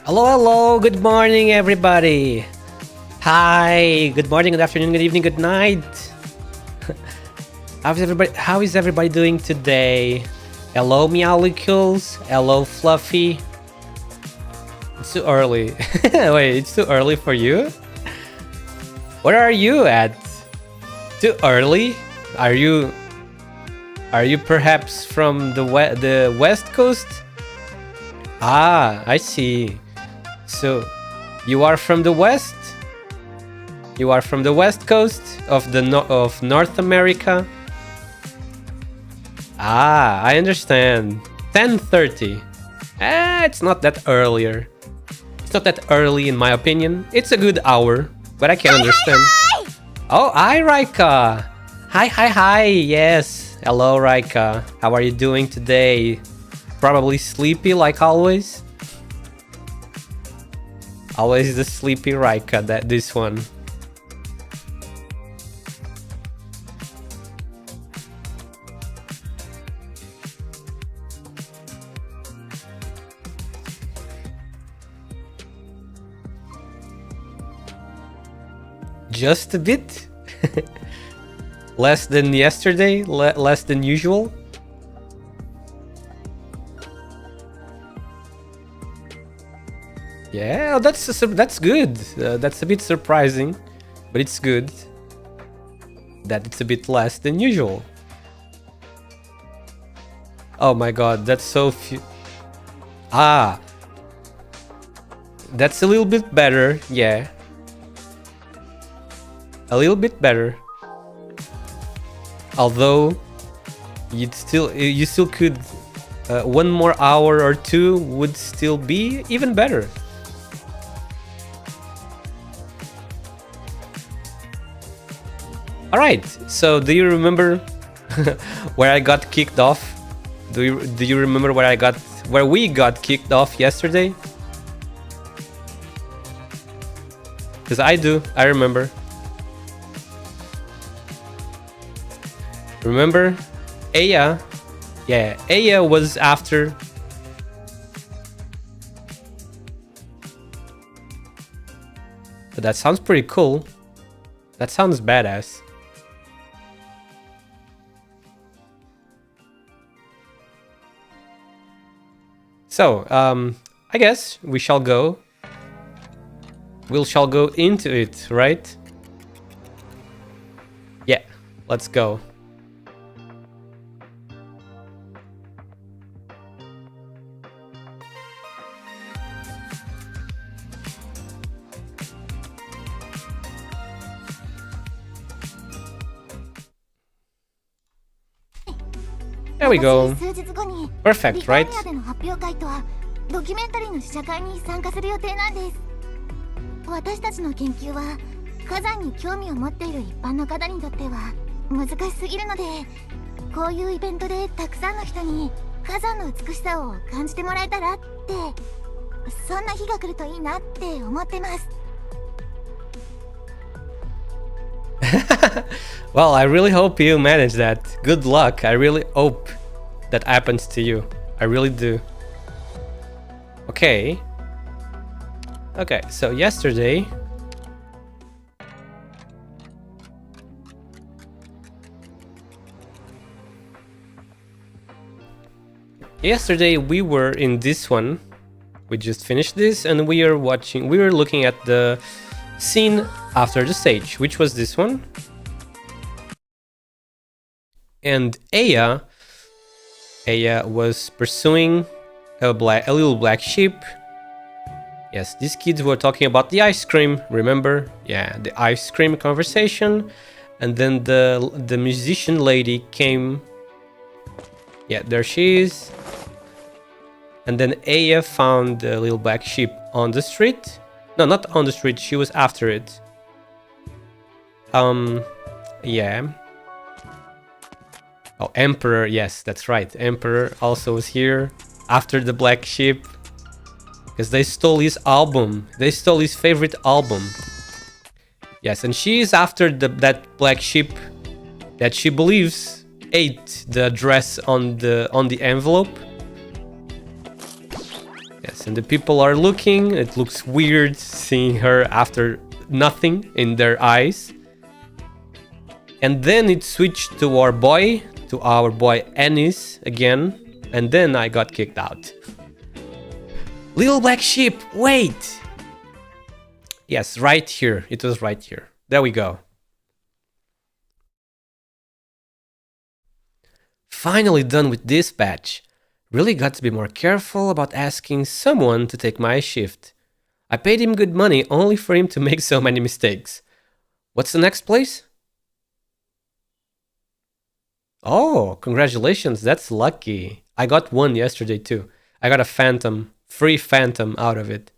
Hello, hello, good morning, everybody. Hi, good morning, good afternoon, good evening, good night. How is everybody doing today? Hello, Meowlicles. Hello, Fluffy. It's too early. Wait, it's too early for you? Where are you at? Too early? Are you perhaps from the West Coast? Ah, I see. So, you are from the West? You are from the West Coast of of North America? Ah, I understand. 10:30. It's not that earlier. It's not that early in my opinion. It's a good hour, but I can understand. Oh, hi, Raika. Hi. Yes. Hello, Raika. How are you doing today? Probably sleepy like always. Always the sleepy Raika, this one. Just a bit? Less than yesterday? Less than usual? Yeah, that's good. That's a bit surprising, but it's good that it's a bit less than usual. Oh my god, that's so few. Ah, that's a little bit better. Yeah, a little bit better. Although you still could. 1 more hour or 2 would still be even better. All right. So, do you remember where I got kicked off? Do you remember where we got kicked off yesterday? Because I do. I remember. Remember? Aya. Yeah, Aya was after. But that sounds pretty cool. That sounds badass. So, I guess we shall go. We shall go into it, right? Yeah, let's go. There we go. Perfect, right? ドキュメンタリーの試写会に参加する予定なんです。私たちの研究は火山に興味を持っている一般の方にとっては難しすぎるので、こういうイベントでたくさんの人に火山の美しさを感じてもらえたらって、そんな日が来るといいなって思ってます。Well, I really hope you manage that. Good luck. I really hope that happens to you. I really do. Okay. Okay, so yesterday we were in this one. We just finished this and we were looking at the scene after the stage, which was this one. And Aya was pursuing a little black sheep. Yes, these kids were talking about the ice cream, remember? Yeah, the ice cream conversation. And then the musician lady came. Yeah, there she is. And then Aya found the little black sheep on the street. No, not on the street, she was after it. Yeah. Oh, Emperor, yes, that's right. Emperor also was here after the black sheep. Because they stole his album. They stole his favorite album. Yes, and she is after that black sheep that she believes ate the address on the envelope. Yes, Yes, and the people are looking. It looks weird seeing her after nothing in their eyes. And then it switched to our boy Ennis again. And then I got kicked out. Little black sheep, wait! Yes, right here. It was right here. There we go. Finally done with this batch. Really got to be more careful about asking someone to take my shift. I paid him good money only for him to make so many mistakes. What's the next place? Oh, congratulations, that's lucky. I got one yesterday too. I got a phantom, free phantom out of it.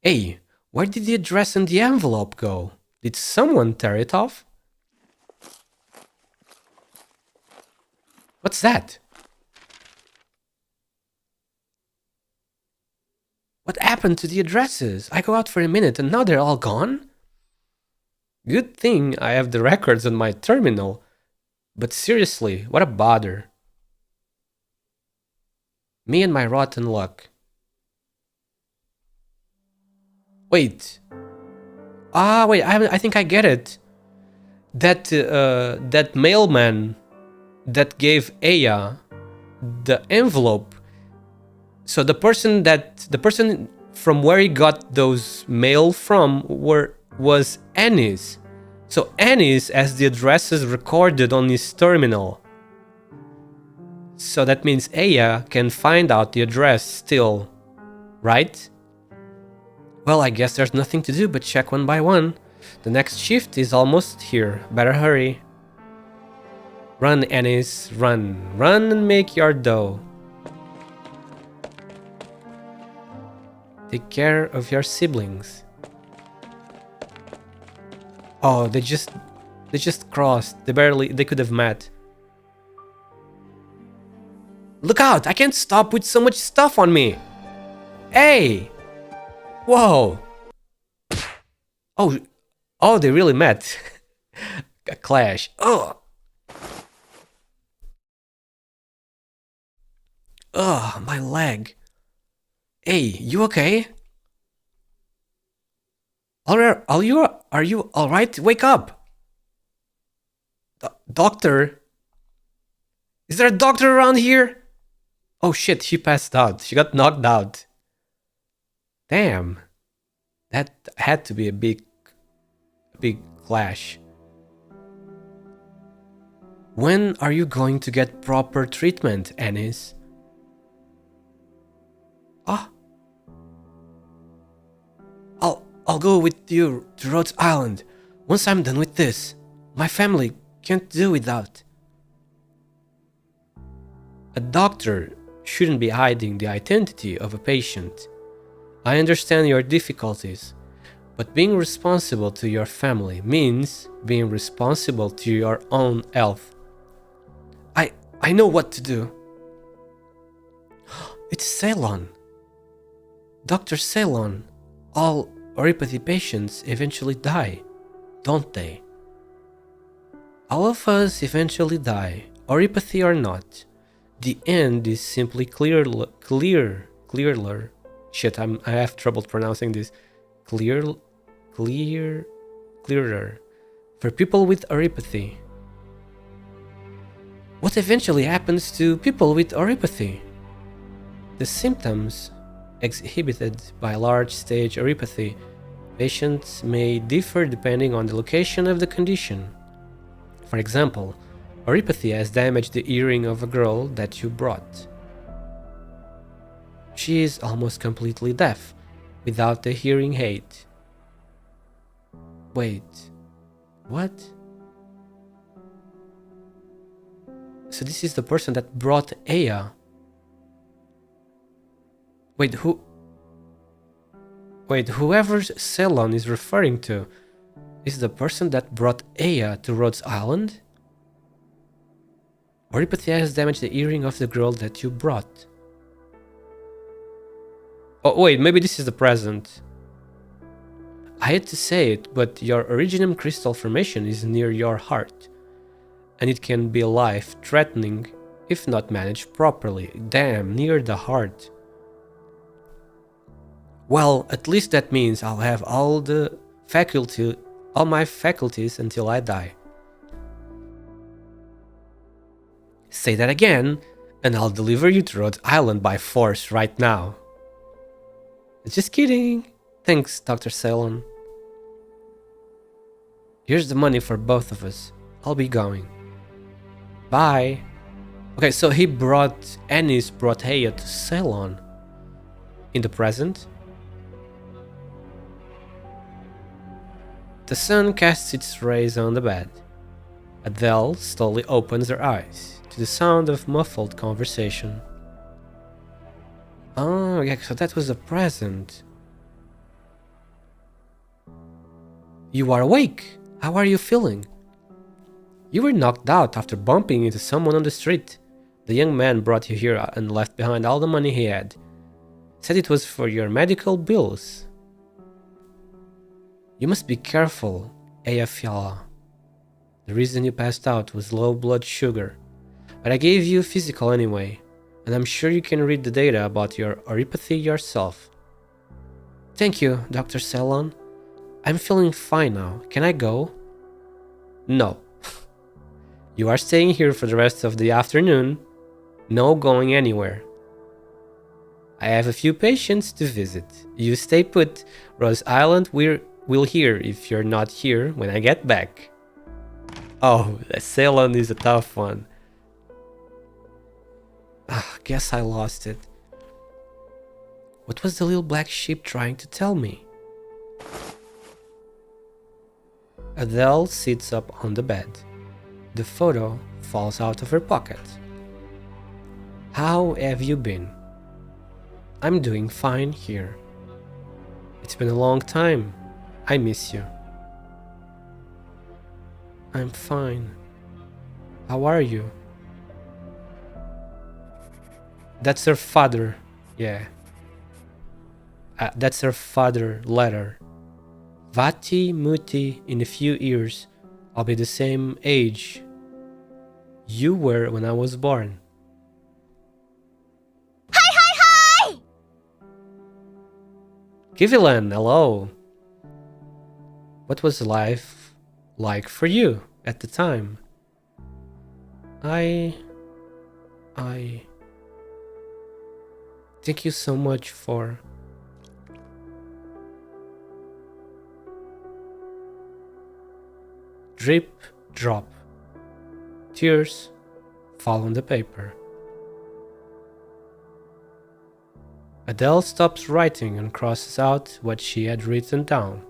Hey, where did the address and the envelope go? Did someone tear it off? What's that? What happened to the addresses? I go out for a minute and now they're all gone? Good thing I have the records on my terminal. But seriously, what a bother. Me and my rotten luck. Wait. Wait, I think I get it. That mailman that gave Aya the envelope. So the person from where he got those mail from was Ennis. So Ennis has the addresses recorded on his terminal. So that means Aya can find out the address still, right? Well, I guess there's nothing to do but check one by one. The next shift is almost here. Better hurry. Run, Ennis, run. Run and make your dough. Take care of your siblings. Oh, they just crossed. They could have met. Look out! I can't stop with so much stuff on me. Hey! Whoa! Oh, they really met. A clash. Oh! Ugh, my leg. Hey, you okay? Are you alright? Wake up! Doctor? Is there a doctor around here? Oh shit, she passed out. She got knocked out. Damn. That had to be a big clash. When are you going to get proper treatment, Ennis? I'll go with you to Rhodes Island once I'm done with this. My family can't do without. A doctor shouldn't be hiding the identity of a patient. I understand your difficulties, but being responsible to your family means being responsible to your own health. I know what to do. It's Ceylon. Dr. Ceylon. All oropathy patients eventually die, don't they? All of us eventually die, oropathy or not. The end is simply clearer. Shit, I have trouble pronouncing this. Clearer for people with oropathy. What eventually happens to people with oropathy? The symptoms exhibited by large stage oropathy patients may differ depending on the location of the condition. For example, oropathy has damaged the hearing of a girl that you brought. She is almost completely deaf, without a hearing aid. Wait, what? So this is the person that brought Aya. Whoever Ceylon is referring to is the person that brought Aya to Rhodes Island? Oropathy has damaged the hearing of the girl that you brought. Oh wait, maybe this is the present. I hate to say it, but your Originum crystal formation is near your heart, and it can be life-threatening if not managed properly. Damn, near the heart. Well, at least that means I'll have all my faculties until I die. Say that again, and I'll deliver you to Rhode Island by force right now. Just kidding. Thanks, Dr. Ceylon. Here's the money for both of us. I'll be going. Bye. Okay, so Ennis brought Heya to Ceylon. In the present. The sun casts its rays on the bed. Adele slowly opens her eyes to the sound of muffled conversation. Oh, yeah, so that was a present. You are awake. How are you feeling? You were knocked out after bumping into someone on the street. The young man brought you here and left behind all the money he had. Said it was for your medical bills. You must be careful, Eyjafjalla. The reason you passed out was low blood sugar, but I gave you physical anyway, and I'm sure you can read the data about your oropathy yourself. Thank you, Dr. Ceylon. I'm feeling fine now. Can I go? No. You are staying here for the rest of the afternoon. No going anywhere. I have a few patients to visit. You stay put. Rose Island will hear if you're not here when I get back. Oh, Ceylon is a tough one. Guess I lost it. What was the little black sheep trying to tell me? Adele sits up on the bed. The photo falls out of her pocket. How have you been? I'm doing fine here. It's been a long time. I miss you. I'm fine. How are you? That's her father. Yeah. That's her father letter. Vati Muti, in a few years, I'll be the same age you were when I was born. Hi! Kivilan, hello. What was life like for you at the time? I thank you so much for drip, drop. Tears fall on the paper. Adele stops writing and crosses out what she had written down.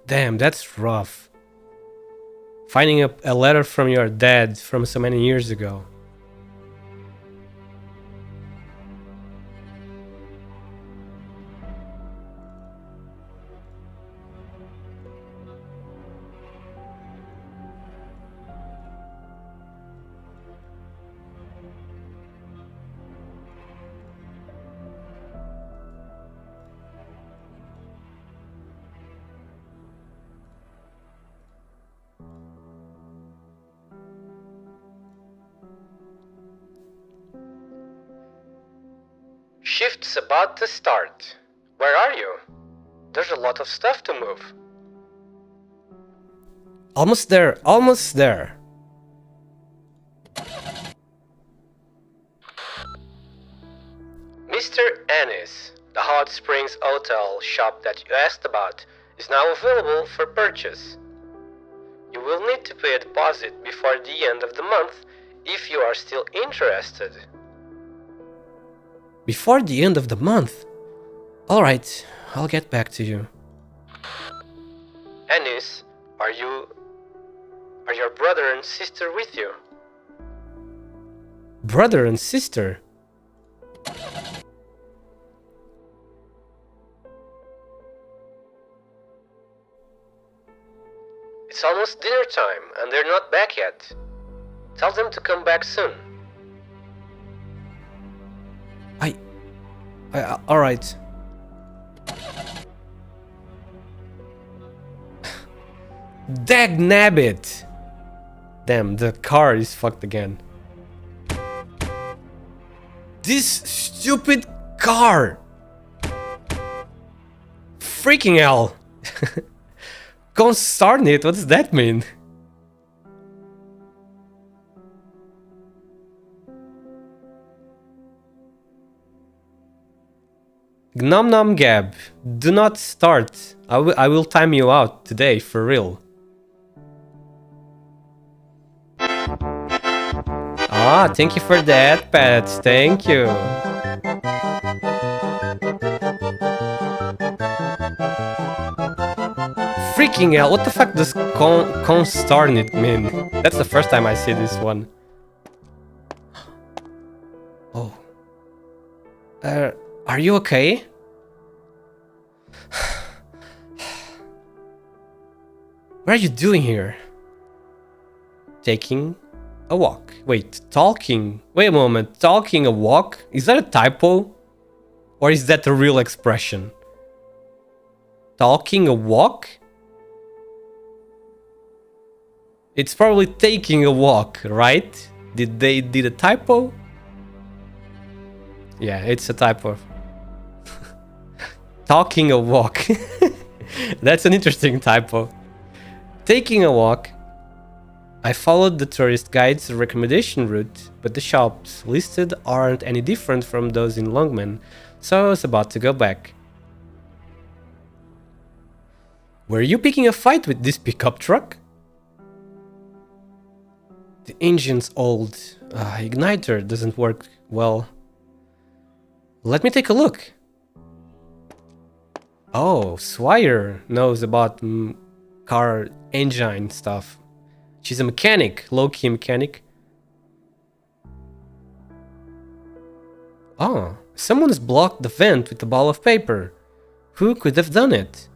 Damn, that's rough. Finding a letter from your dad from so many years ago. Shift's about to start. Where are you? There's a lot of stuff to move. Almost there, almost there. Mr. Ennis, the Hot Springs Hotel shop that you asked about, is now available for purchase. You will need to pay a deposit before the end of the month if you are still interested. Before the end of the month? Alright, I'll get back to you. Ennis, are your brother and sister with you? Brother and sister? It's almost dinner time and they're not back yet. Tell them to come back soon. Alright. Dagnabbit! Damn, the car is fucked again. This stupid car! Freaking hell! Consarn it, what does that mean? Gnom Nom Gab, do not start. I will time you out today, for real. Ah, thank you for that, Pets. Thank you. Freaking hell, what the fuck does constarn it mean? That's the first time I see this one. Oh. Are you okay? What are you doing here? Taking a walk. Wait, talking. Wait a moment. Talking a walk? Is that a typo? Or is that a real expression? Talking a walk? It's probably taking a walk, right? Did they did a typo? Yeah, it's a typo. Talking a walk. That's an interesting typo. Taking a walk. I followed the tourist guide's recommendation route, but the shops listed aren't any different from those in Longman, so I was about to go back. Were you picking a fight with this pickup truck? The engine's old. Igniter doesn't work well. Let me take a look. Oh, Swire knows about car engine stuff. She's a mechanic, low-key mechanic. Oh, someone's blocked the vent with a ball of paper. Who could have done it?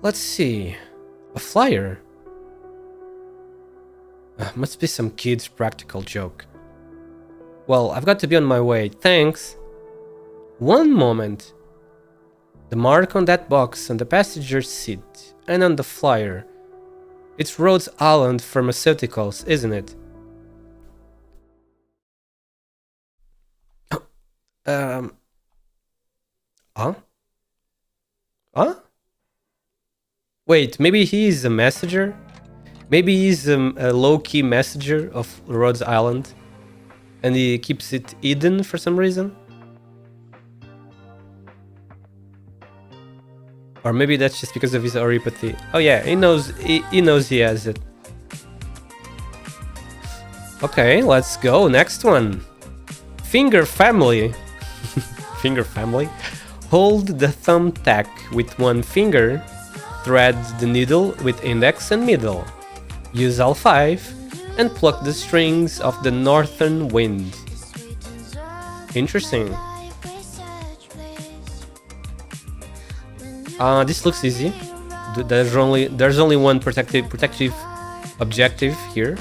Let's see. A flyer. Must be some kid's practical joke. Well, I've got to be on my way. Thanks. One moment. The mark on that box on the passenger's seat and on the flyer. It's Rhode Island Pharmaceuticals, isn't it? Huh? Huh? Wait, maybe he is a messenger? Maybe he's a low-key messenger of Rhode Island and he keeps it hidden for some reason? Or maybe that's just because of his oripathy. Oh yeah, he knows he has it. Okay, let's go. Next one. Finger family. Finger family. Hold the thumbtack with one finger. Thread the needle with index and middle. Use L5 and pluck the strings of the northern wind. Interesting. This looks easy. There's only one protective objective here.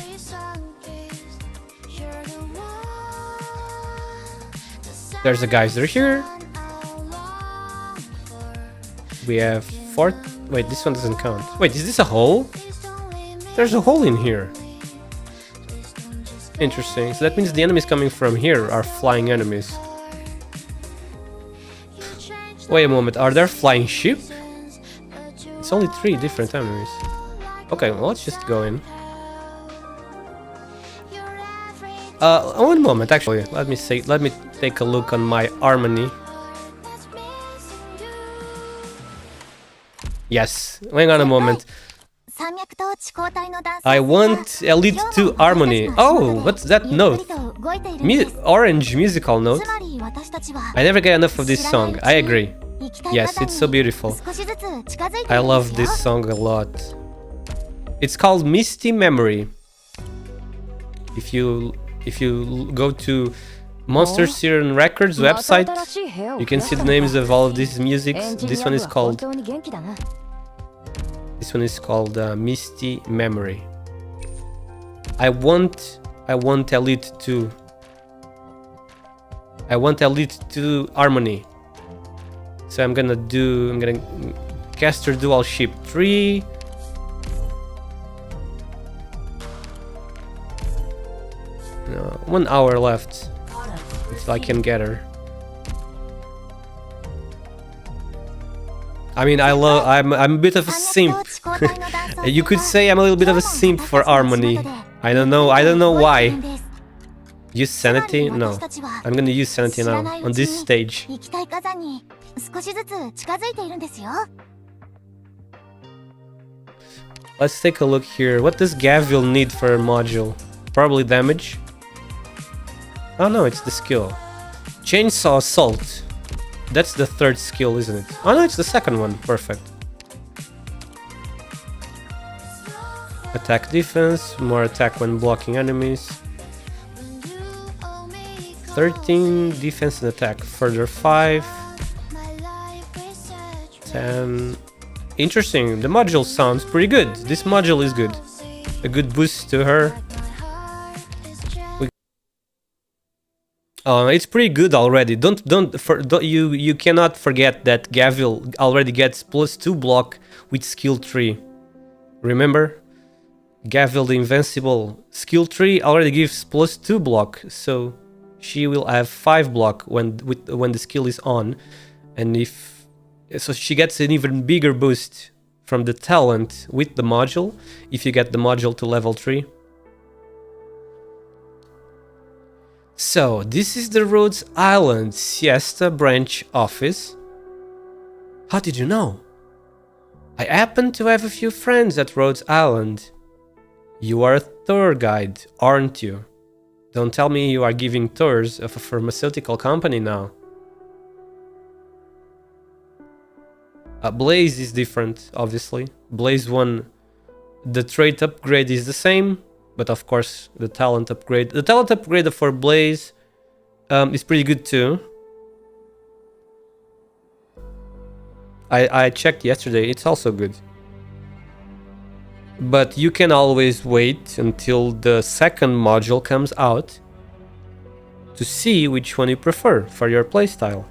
There's a geyser here. We have four. Wait, this one doesn't count. Wait, is this a hole? There's a hole in here. Interesting. So that means the enemies coming from here are flying enemies. Wait a moment, are there flying sheep? It's only 3 different enemies. Okay, well, let's just go in. One moment, actually, let me take a look on my harmony. Yes, hang on a moment. I want Elite 2 Harmony. Oh, what's that note? Orange musical note. I never get enough of this song. I agree. Yes, it's so beautiful. I love this song a lot. It's called Misty Memory. If you go to Monster Siren Records website, you can see the names of all of these musics. This one is called Misty Memory. I want Elite 2. I want Elite 2 Harmony. So I'm gonna Caster Dual Ship 3. 1 hour left until I can get her. I mean, I'm a bit of a simp. You could say I'm a little bit of a simp for Harmony. I don't know why. Use sanity? No. I'm gonna use sanity now on this stage. Let's take a look here. What does Gavil need for a module? Probably damage. Oh no, it's the skill. Chainsaw Assault. That's the third skill, isn't it? Oh no, it's the second one. Perfect. Attack defense, more attack when blocking enemies. 13 defense and attack, further 5. 10. Interesting, the module sounds pretty good. This module is good. A good boost to her. It's pretty good already. You cannot forget that Gavil already gets +2 block with skill 3. Remember? Gavil the Invincible skill 3 already gives +2 block, so she will have 5 block when the skill is on, and so she gets an even bigger boost from the talent with the module if you get the module to level 3. So, this is the Rhodes Island Siesta branch office. How did you know? I happen to have a few friends at Rhodes Island. You are a tour guide, aren't you? Don't tell me you are giving tours of a pharmaceutical company now. Blaze is different, obviously. Blaze 1, the trait upgrade is the same. But of course, the talent upgrade for Blaze is pretty good too. I checked yesterday, it's also good. But you can always wait until the second module comes out to see which one you prefer for your playstyle.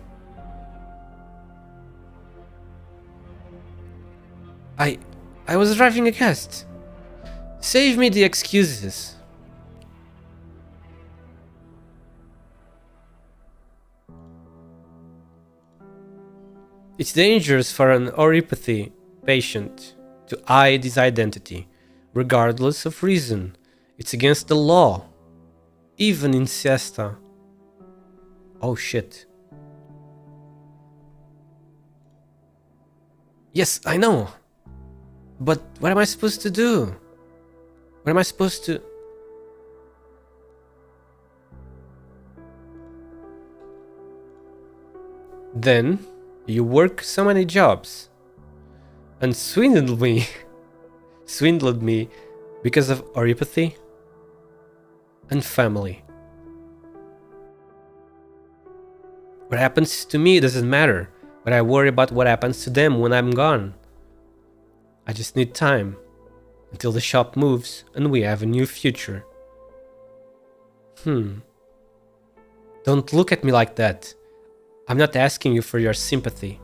I was driving a guest. Save me the excuses. It's dangerous for an oropathy patient to hide his identity, regardless of reason. It's against the law, even in siesta. Oh shit. Yes, I know. But what am I supposed to do? What am I supposed to... Then, you work so many jobs and swindled me. Swindled me because of oropathy and family. What happens to me doesn't matter, but I worry about what happens to them when I'm gone. I just need time until the shop moves and we have a new future. Don't look at me like that. I'm not asking you for your sympathy.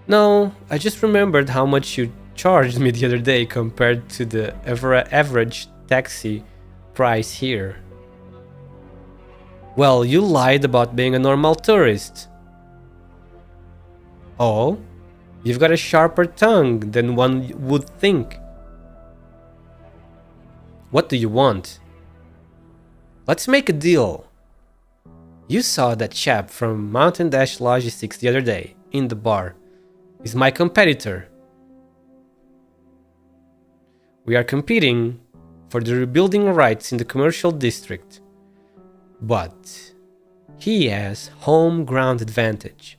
No, I just remembered how much you charged me the other day compared to the average taxi price here. Well, you lied about being a normal tourist. Oh? You've got a sharper tongue than one would think. What do you want? Let's make a deal. You saw that chap from Mountain Dash Logistics the other day, in the bar. He's my competitor. We are competing for the rebuilding rights in the commercial district. But he has home ground advantage.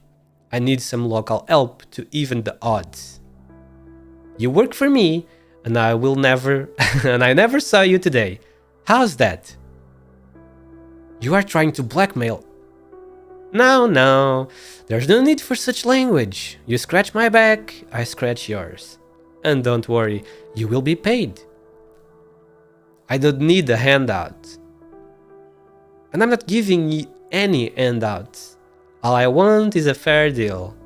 I need some local help to even the odds. You work for me, and I will never... and I never saw you today. How's that? You are trying to blackmail... No, there's no need for such language. You scratch my back, I scratch yours. And don't worry, you will be paid. I don't need a handout. And I'm not giving you any handouts. All I want is a fair deal.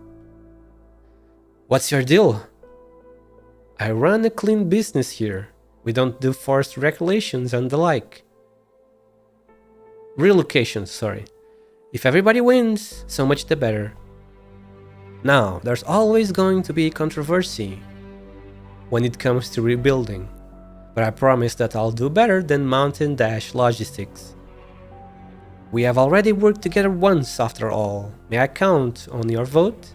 What's your deal? I run a clean business here. We don't do forced regulations and the like. Relocation, sorry. If everybody wins, so much the better. Now, there's always going to be controversy when it comes to rebuilding, but I promise that I'll do better than Mountain Dash Logistics. We have already worked together once after all. May I count on your vote?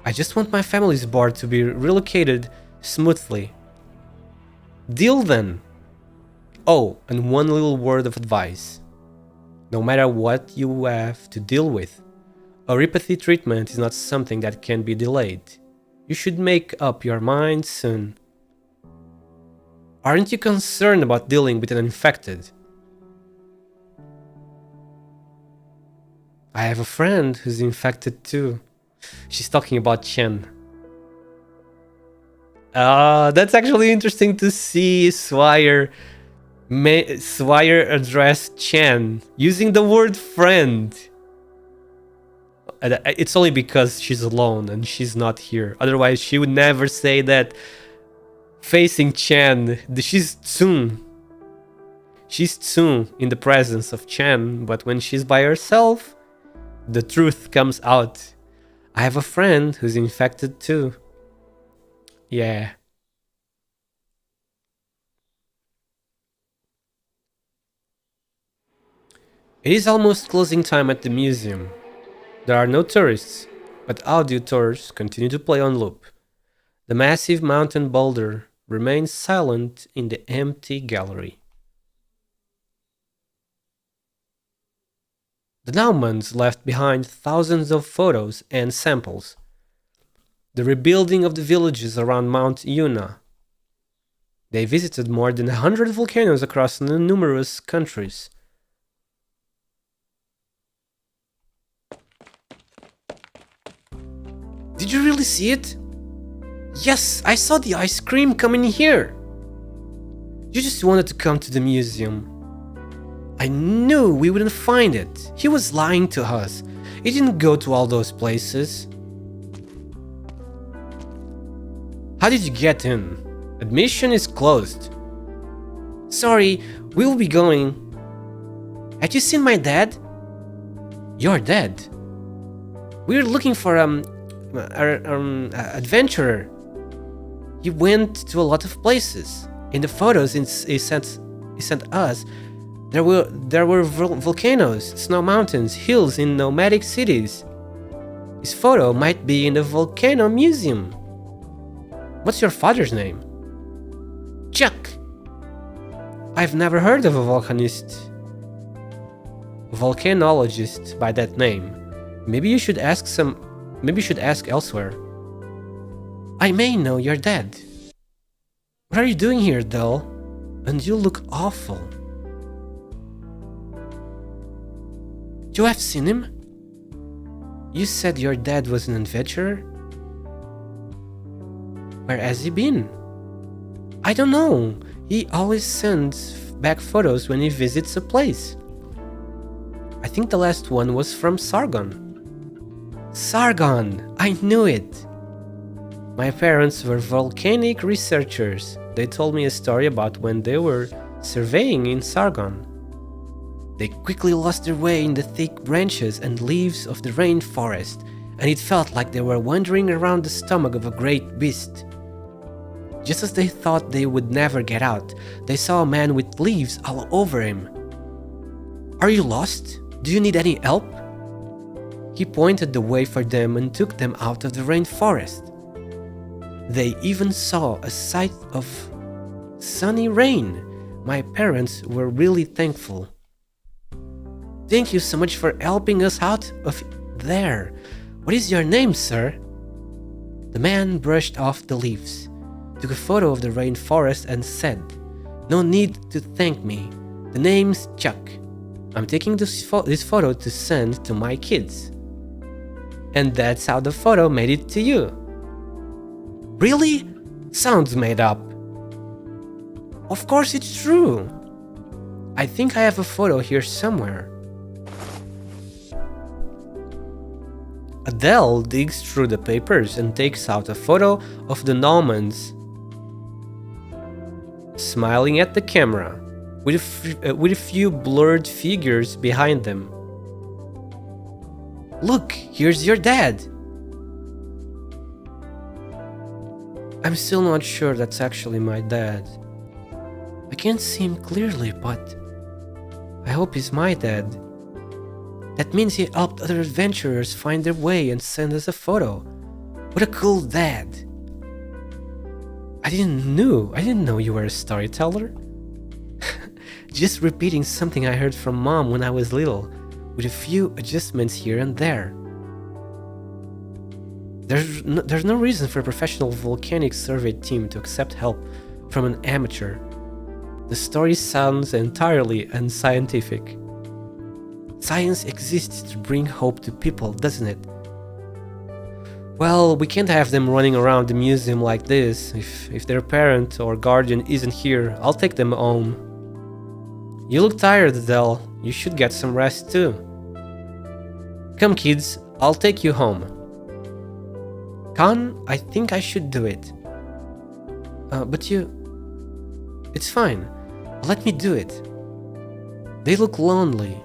I just want my family's board to be relocated smoothly. Deal then! Oh, and one little word of advice. No matter what you have to deal with, neuropathy treatment is not something that can be delayed. You should make up your mind soon. Aren't you concerned about dealing with an infected? I have a friend who's infected too. She's talking about Chen. That's actually interesting to see Swire address Chen using the word friend. It's only because she's alone and she's not here. Otherwise, she would never say that. Facing Chen, she's Tsung. She's Tsung in the presence of Chen, but when she's by herself, the truth comes out. I have a friend who's infected too. Yeah. It is almost closing time at the museum. There are no tourists, but audio tours continue to play on loop. The massive mountain boulder remains silent in the empty gallery. The Naumanns left behind thousands of photos and samples. The rebuilding of the villages around Mount Yuna. They visited more than 100 volcanoes across numerous countries. Did you really see it? Yes, I saw the ice cream coming here. You just wanted to come to the museum. I knew we wouldn't find it. He was lying to us. He didn't go to all those places. How did you get in? Admission is closed. Sorry, we will be going. Have you seen my dad? Your dad? We're looking for adventurer. He went to a lot of places. In the photos he sent us, there were volcanoes, snow mountains, hills in nomadic cities. His photo might be in the volcano museum. What's your father's name? Chuck. I've never heard of a volcanologist by that name. Maybe you should ask elsewhere. I may know your dad. What are you doing here, Adele? And you look awful. You have seen him? You said your dad was an adventurer? Where has he been? I don't know. He always sends back photos when he visits a place. I think the last one was from Sargon. Sargon! I knew it! My parents were volcanic researchers. They told me a story about when they were surveying in Sargon. They quickly lost their way in the thick branches and leaves of the rainforest, and it felt like they were wandering around the stomach of a great beast. Just as they thought they would never get out, they saw a man with leaves all over him. Are you lost? Do you need any help? He pointed the way for them and took them out of the rainforest. They even saw a sight of sunny rain. My parents were really thankful. Thank you so much for helping us out of there. What is your name, sir? The man brushed off the leaves, took a photo of the rainforest and said, No need to thank me. The name's Chuck. I'm taking this photo to send to my kids. And that's how the photo made it to you. Really? Sounds made up. Of course it's true. I think I have a photo here somewhere. Adele digs through the papers and takes out a photo of the Naumanns, smiling at the camera. with a few blurred figures behind them. Look, here's your dad. I'm still not sure that's actually my dad. I can't see him clearly, but I hope he's my dad. That means he helped other adventurers find their way and send us a photo. What a cool dad. I didn't know you were a storyteller. Just repeating something I heard from Mom when I was little, with a few adjustments here and there. There's no reason for a professional volcanic survey team to accept help from an amateur. The story sounds entirely unscientific. Science exists to bring hope to people, doesn't it? Well, we can't have them running around the museum like this. If their parent or guardian isn't here, I'll take them home. You look tired, Adele. You should get some rest too. Come kids, I'll take you home. Khan, I think I should do it. But you... It's fine. Let me do it. They look lonely.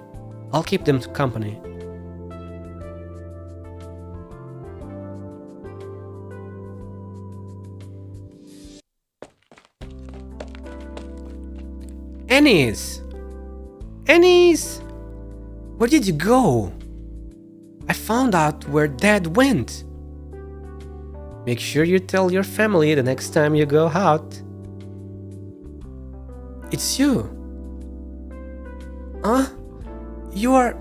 I'll keep them company. Ennis! Ennis! Where did you go? I found out where Dad went. Make sure you tell your family the next time you go out. It's you. Huh? You are...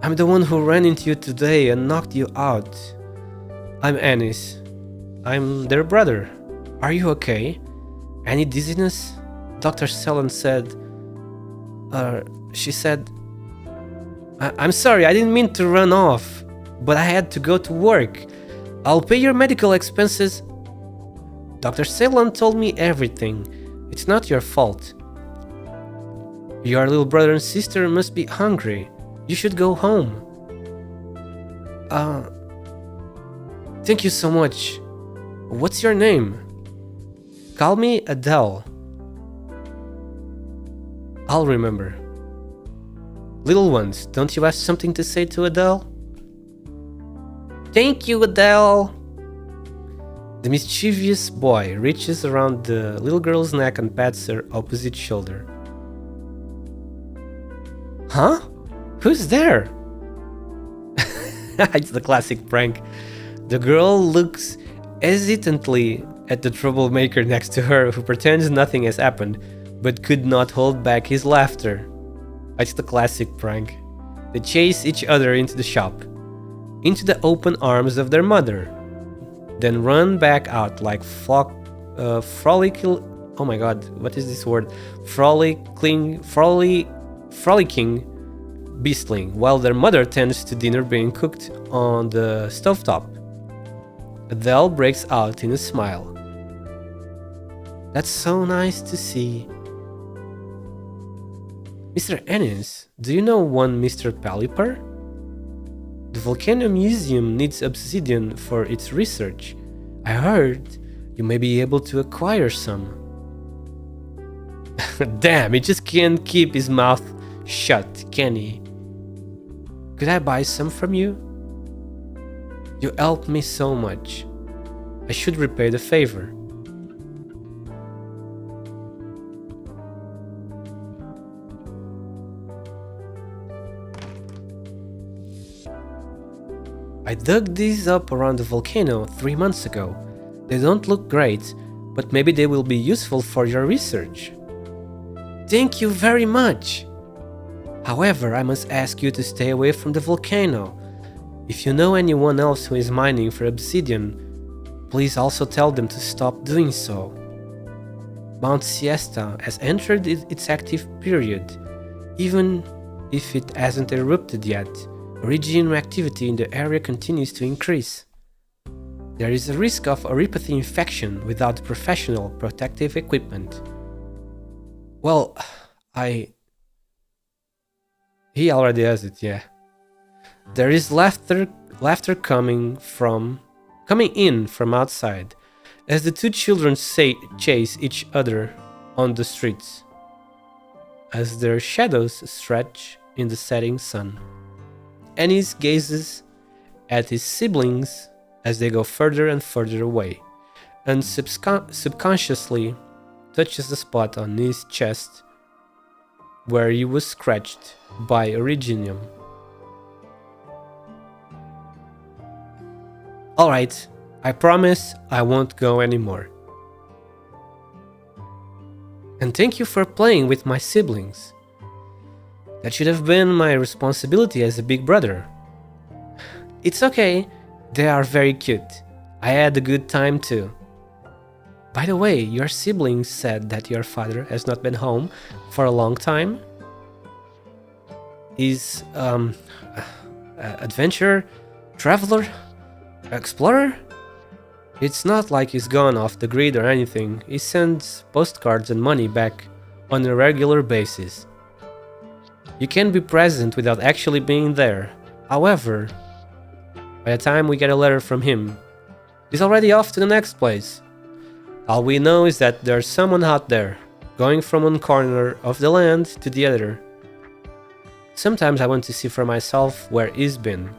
I'm the one who ran into you today and knocked you out. I'm Ennis. I'm their brother. Are you okay? Any dizziness? Dr. Selen said... she said... I'm sorry, I didn't mean to run off, but I had to go to work. I'll pay your medical expenses. Dr. Selen told me everything. It's not your fault. Your little brother and sister must be hungry. You should go home. Thank you so much. What's your name? Call me Adele. I'll remember. Little ones, don't you have something to say to Adele? Thank you, Adele. The mischievous boy reaches around the little girl's neck and pats her opposite shoulder. Huh? Who's there? It's the classic prank. The girl looks hesitantly at the troublemaker next to her, who pretends nothing has happened, but could not hold back his laughter. It's the classic prank. They chase each other into the shop, into the open arms of their mother, then run back out like frolicking. Oh my god, what is this word? Frolicking beastling, while their mother tends to dinner being cooked on the stovetop. Adele breaks out in a smile. That's so nice to see. Mr. Ennis, do you know one Mr. Paliper? The Volcano Museum needs obsidian for its research. I heard you may be able to acquire some. Damn, he just can't keep his mouth shut, can he? Could I buy some from you? You helped me so much. I should repay the favor. I dug these up around the volcano 3 months ago. They don't look great, but maybe they will be useful for your research. Thank you very much! However, I must ask you to stay away from the volcano. If you know anyone else who is mining for obsidian, please also tell them to stop doing so. Mount Siesta has entered its active period. Even if it hasn't erupted yet, origin activity in the area continues to increase. There is a risk of oripathy infection without professional protective equipment. Well, He already has it, yeah. There is laughter coming in from outside. as the two children chase each other on the streets, as their shadows stretch in the setting sun. Ennis gazes at his siblings as they go further and further away, and subconsciously touches the spot on his chest where he was scratched by Originium. Alright, I promise I won't go anymore. And thank you for playing with my siblings. That should have been my responsibility as a big brother. It's okay, they are very cute. I had a good time too. By the way, your siblings said that your father has not been home for a long time. He's adventurer, traveler, explorer? It's not like he's gone off the grid or anything. He sends postcards and money back on a regular basis. You can be present without actually being there. However, by the time we get a letter from him, he's already off to the next place. All we know is that there's someone out there, going from one corner of the land to the other. Sometimes I want to see for myself where he's been.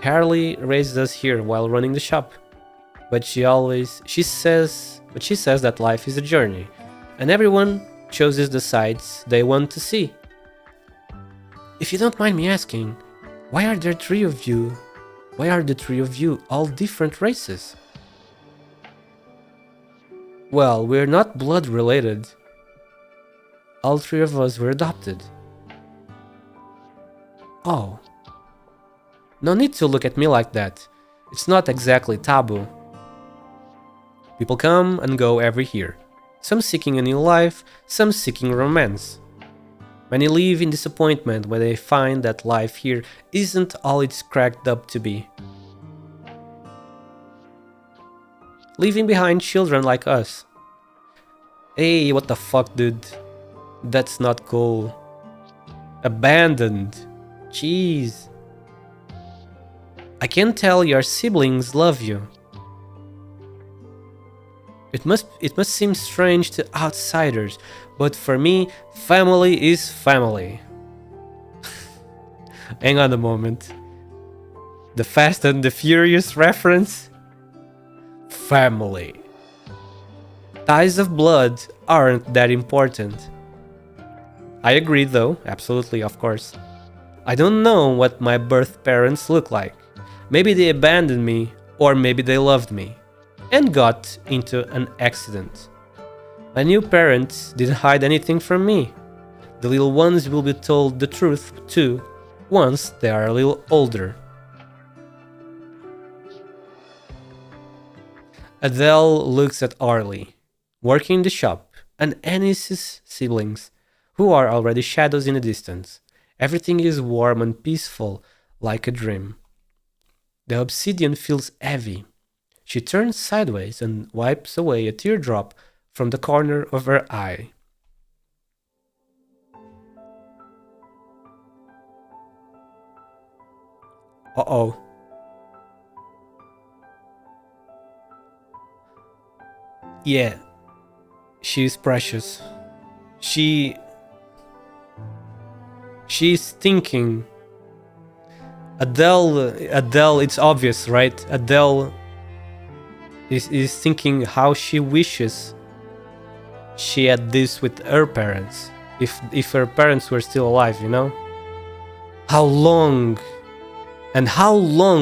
Harley raised us here while running the shop, but she says that life is a journey, and everyone chooses the sights they want to see. If you don't mind me asking, why are there three of you? Why are the three of you all different races? Well, we're not blood related. All three of us were adopted. Oh. No need to look at me like that. It's not exactly taboo. People come and go every year. Some seeking a new life, some seeking romance. Many leave in disappointment when they find that life here isn't all it's cracked up to be. Leaving behind children like us. Hey, what the fuck, dude? That's not cool. Abandoned. Jeez. I can tell your siblings love you. It must seem strange to outsiders, but for me, family is family. Hang on a moment. The Fast and the Furious reference? Family. Ties of blood aren't that important. I agree though, absolutely, of course. I don't know what my birth parents look like. Maybe they abandoned me, or maybe they loved me and got into an accident. My new parents didn't hide anything from me. The little ones will be told the truth too, once they are a little older. Adele looks at Arlie, working in the shop, and Ennis's siblings, who are already shadows in the distance. Everything is warm and peaceful, like a dream. The obsidian feels heavy. She turns sideways and wipes away a teardrop from the corner of her eye. Uh-oh. Yeah, she's precious. She's thinking. Adele, it's obvious, right? Adele is thinking how she wishes she had this with her parents. If her parents were still alive, you know? How long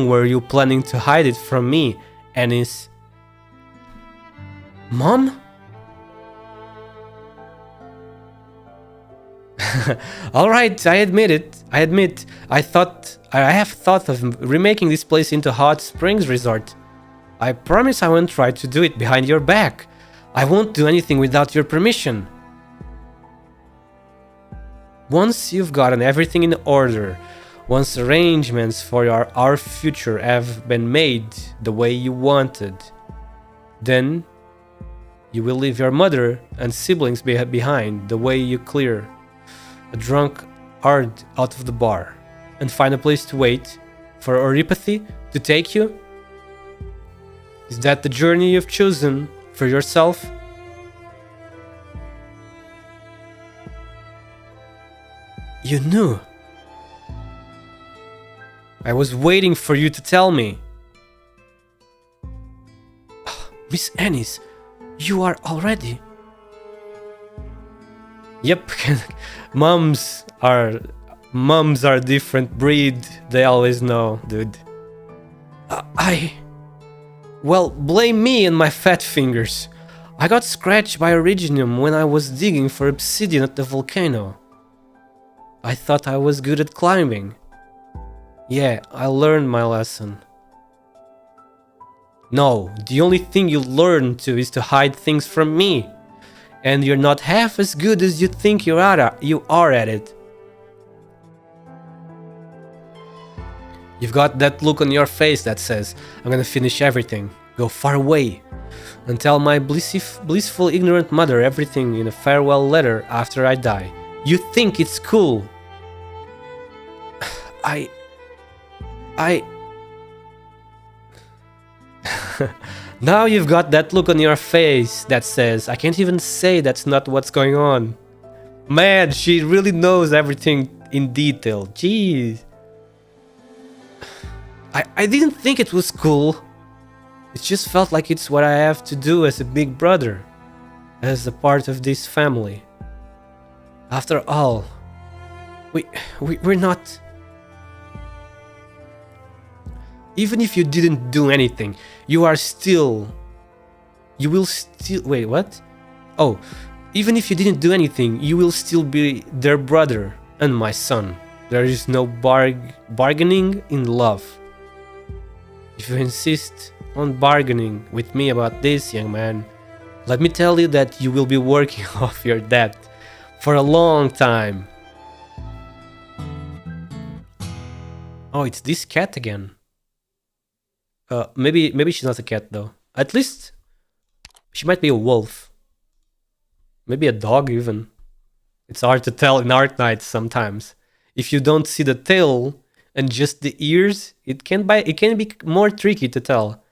were you planning to hide it from me, Ennis? Mom? Alright, I admit, I have thought of remaking this place into a hot springs resort. I promise I won't try to do it behind your back. I won't do anything without your permission. Once you've gotten everything in order, once arrangements for our future have been made the way you wanted, then you will leave your mother and siblings behind the way you clear a drunk hard out of the bar and find a place to wait for Oripathy to take you? Is that the journey you've chosen for yourself? You knew. I was waiting for you to tell me. Miss Ennis, you are already. Yep, moms are a different breed. They always know, dude. Well, blame me and my fat fingers. I got scratched by Originium when I was digging for obsidian at the volcano. I thought I was good at climbing. Yeah, I learned my lesson. No, the only thing you learn to is to hide things from me. And you're not half as good as you think you are at it. You've got that look on your face that says, I'm gonna finish everything, go far away, and tell my blissful ignorant mother everything in a farewell letter after I die. You think it's cool. Now you've got that look on your face that says, I can't even say that's not what's going on. Man, she really knows everything in detail. Jeez. I didn't think it was cool. It just felt like it's what I have to do as a big brother, as a part of this family. After all, we're not... Even if you didn't do anything, you will still... Wait, what? Oh, even if you didn't do anything, you will still be their brother and my son. There is no bargaining in love. If you insist on bargaining with me about this, young man, let me tell you that you will be working off your debt for a long time. Oh, it's this cat again. Maybe she's not a cat though. At least she might be a wolf. Maybe a dog even. It's hard to tell in ARKNIGHTS sometimes. If you don't see the tail and just the ears, it can be more tricky to tell.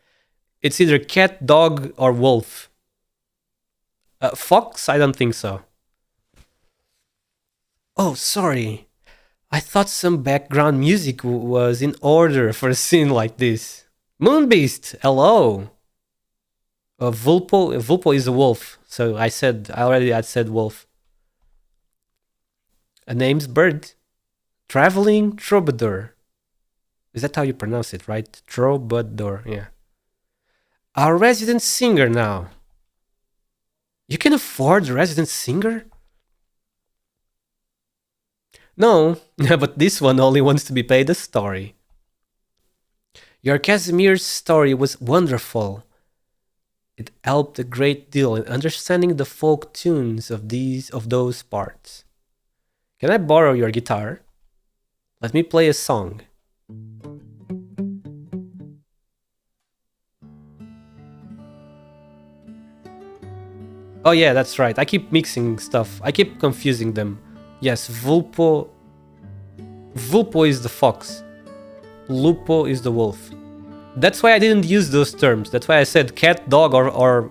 It's either cat, dog, or wolf. Fox? I don't think so. Oh, sorry. I thought some background music was in order for a scene like this. Moonbeast, hello. Vulpo is a wolf, so I said wolf. A name's bird. Traveling troubadour. Is that how you pronounce it, right? Troubadour, yeah. Our resident singer now. You can afford a resident singer? No, but this one only wants to be paid a story. Your Casimir's story was wonderful. It helped a great deal in understanding the folk tunes of those parts. Can I borrow your guitar? Let me play a song. Oh yeah, that's right. I keep mixing stuff. I keep confusing them. Yes, Vulpo is the fox. Lupo is the wolf. That's why I didn't use those terms. That's why I said cat, dog, or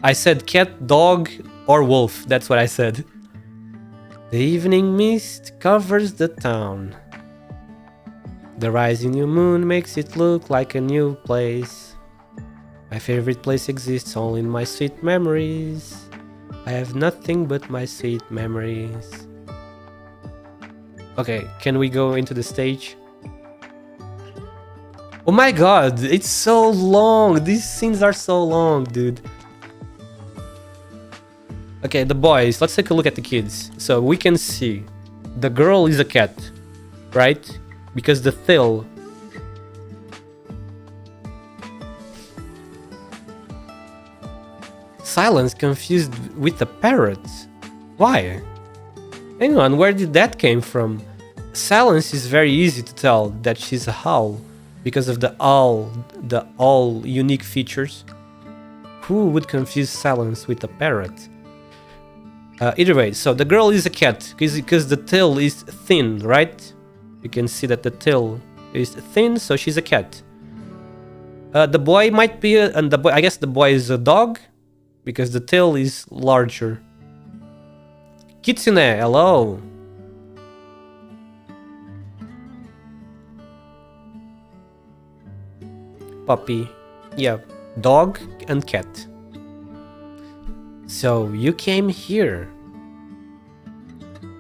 I said cat, dog, or wolf. That's what I said. The evening mist covers the town. The rising new moon makes it look like a new place. My favorite place exists only in my sweet memories. I have nothing but my sweet memories. Okay, can we go into the stage? Oh my god, it's so long. These scenes are so long, dude. Okay, the boys. Let's take a look at the kids. So we can see the girl is a cat, right? Because the tail. Silence confused with the parrot. Why? Hang on, where did that came from? Silence is very easy to tell that she's a owl because of the owl unique features. Who would confuse Silence with a parrot? Either way, so the girl is a cat because the tail is thin, right? You can see that the tail is thin, so she's a cat. The boy might be, and the boy, I guess the boy is a dog, because the tail is larger. Kitsune, hello. Puppy, yeah, dog and cat. So you came here.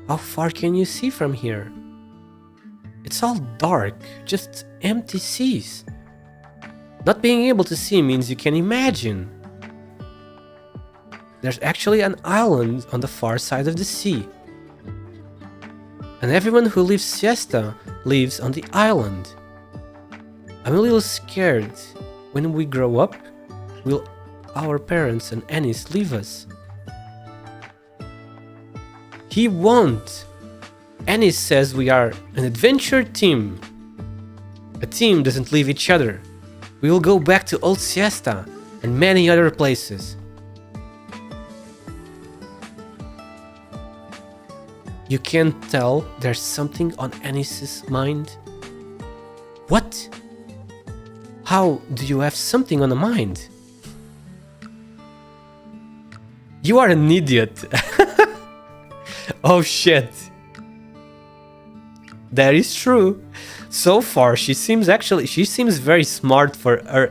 How far can you see from here? It's all dark, just empty seas. Not being able to see means you can imagine. There's actually an island on the far side of the sea. And everyone who lives siesta lives on the island. I'm a little scared. When we grow up, will our parents and Ennis leave us? He won't. Ennis says we are an adventure team. A team doesn't leave each other. We will go back to Old Siesta and many other places. You can tell there's something on Ennis's mind. What? How do you have something on the mind? You are an idiot. Oh shit. That is true. So far, she seems very smart for her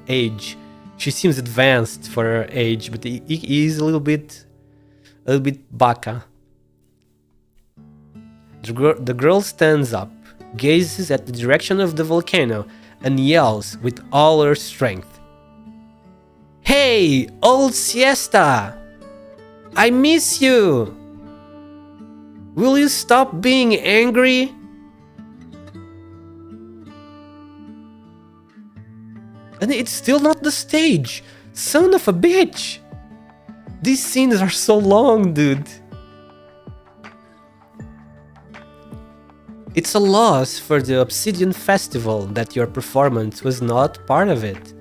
age. She seems advanced for her age, but he is a little bit baka. The girl stands up, gazes at the direction of the volcano, and yells with all her strength. Hey, Old Siesta! I miss you! Will you stop being angry? And it's still not the stage! Son of a bitch! These scenes are so long, dude. It's a loss for the Obsidian Festival that your performance was not part of it.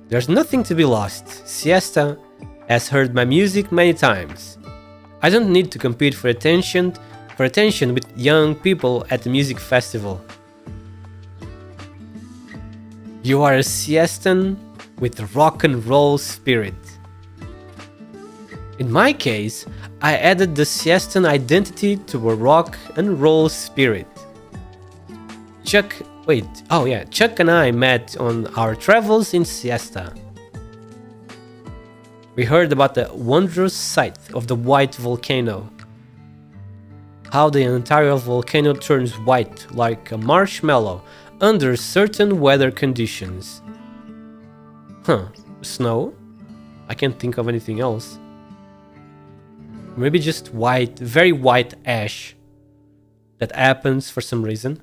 There's nothing to be lost. Siesta has heard my music many times. I don't need to compete for attention with young people at the music festival. You are a siestan with rock and roll spirit. In my case, I added the siestan identity to a rock and roll spirit. Chuck and I met on our travels in Siesta. We heard about the wondrous sight of the white volcano. How the entire volcano turns white like a marshmallow under certain weather conditions. Snow? I can't think of anything else. Maybe just white, very white ash that happens for some reason.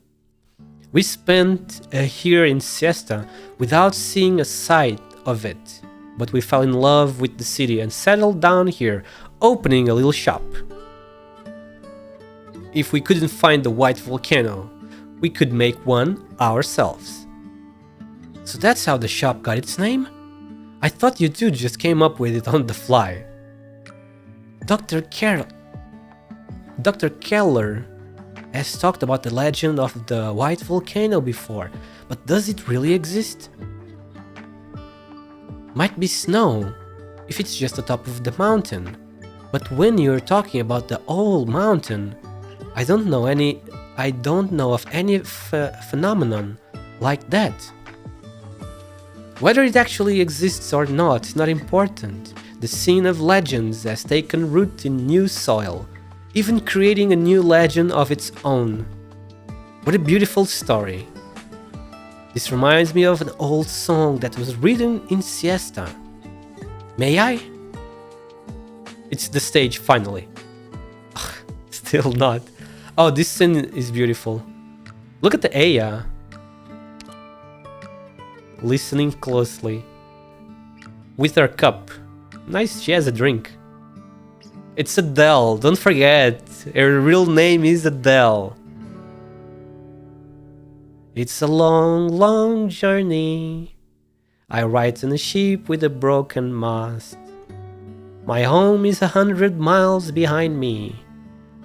We spent a year in Siesta without seeing a sight of it, but we fell in love with the city and settled down here, opening a little shop. If we couldn't find the white volcano, we could make one ourselves. So that's how the shop got its name? I thought you two just came up with it on the fly. Dr. Keller has talked about the legend of the white volcano before, but does it really exist? Might be snow, if it's just the top of the mountain. But when you're talking about the whole mountain, I don't know of any phenomenon like that. Whether it actually exists or not is not important. The scene of legends has taken root in new soil, even creating a new legend of its own. What a beautiful story. This reminds me of an old song that was written in Siesta. May I? It's the stage finally. Still not. Oh, this scene is beautiful. Look at the Aya. Listening closely. With her cup. Nice, she has a drink. It's Adele, don't forget. Her real name is Adele. It's a long, long journey. I ride on a ship with a broken mast. My home is 100 miles behind me.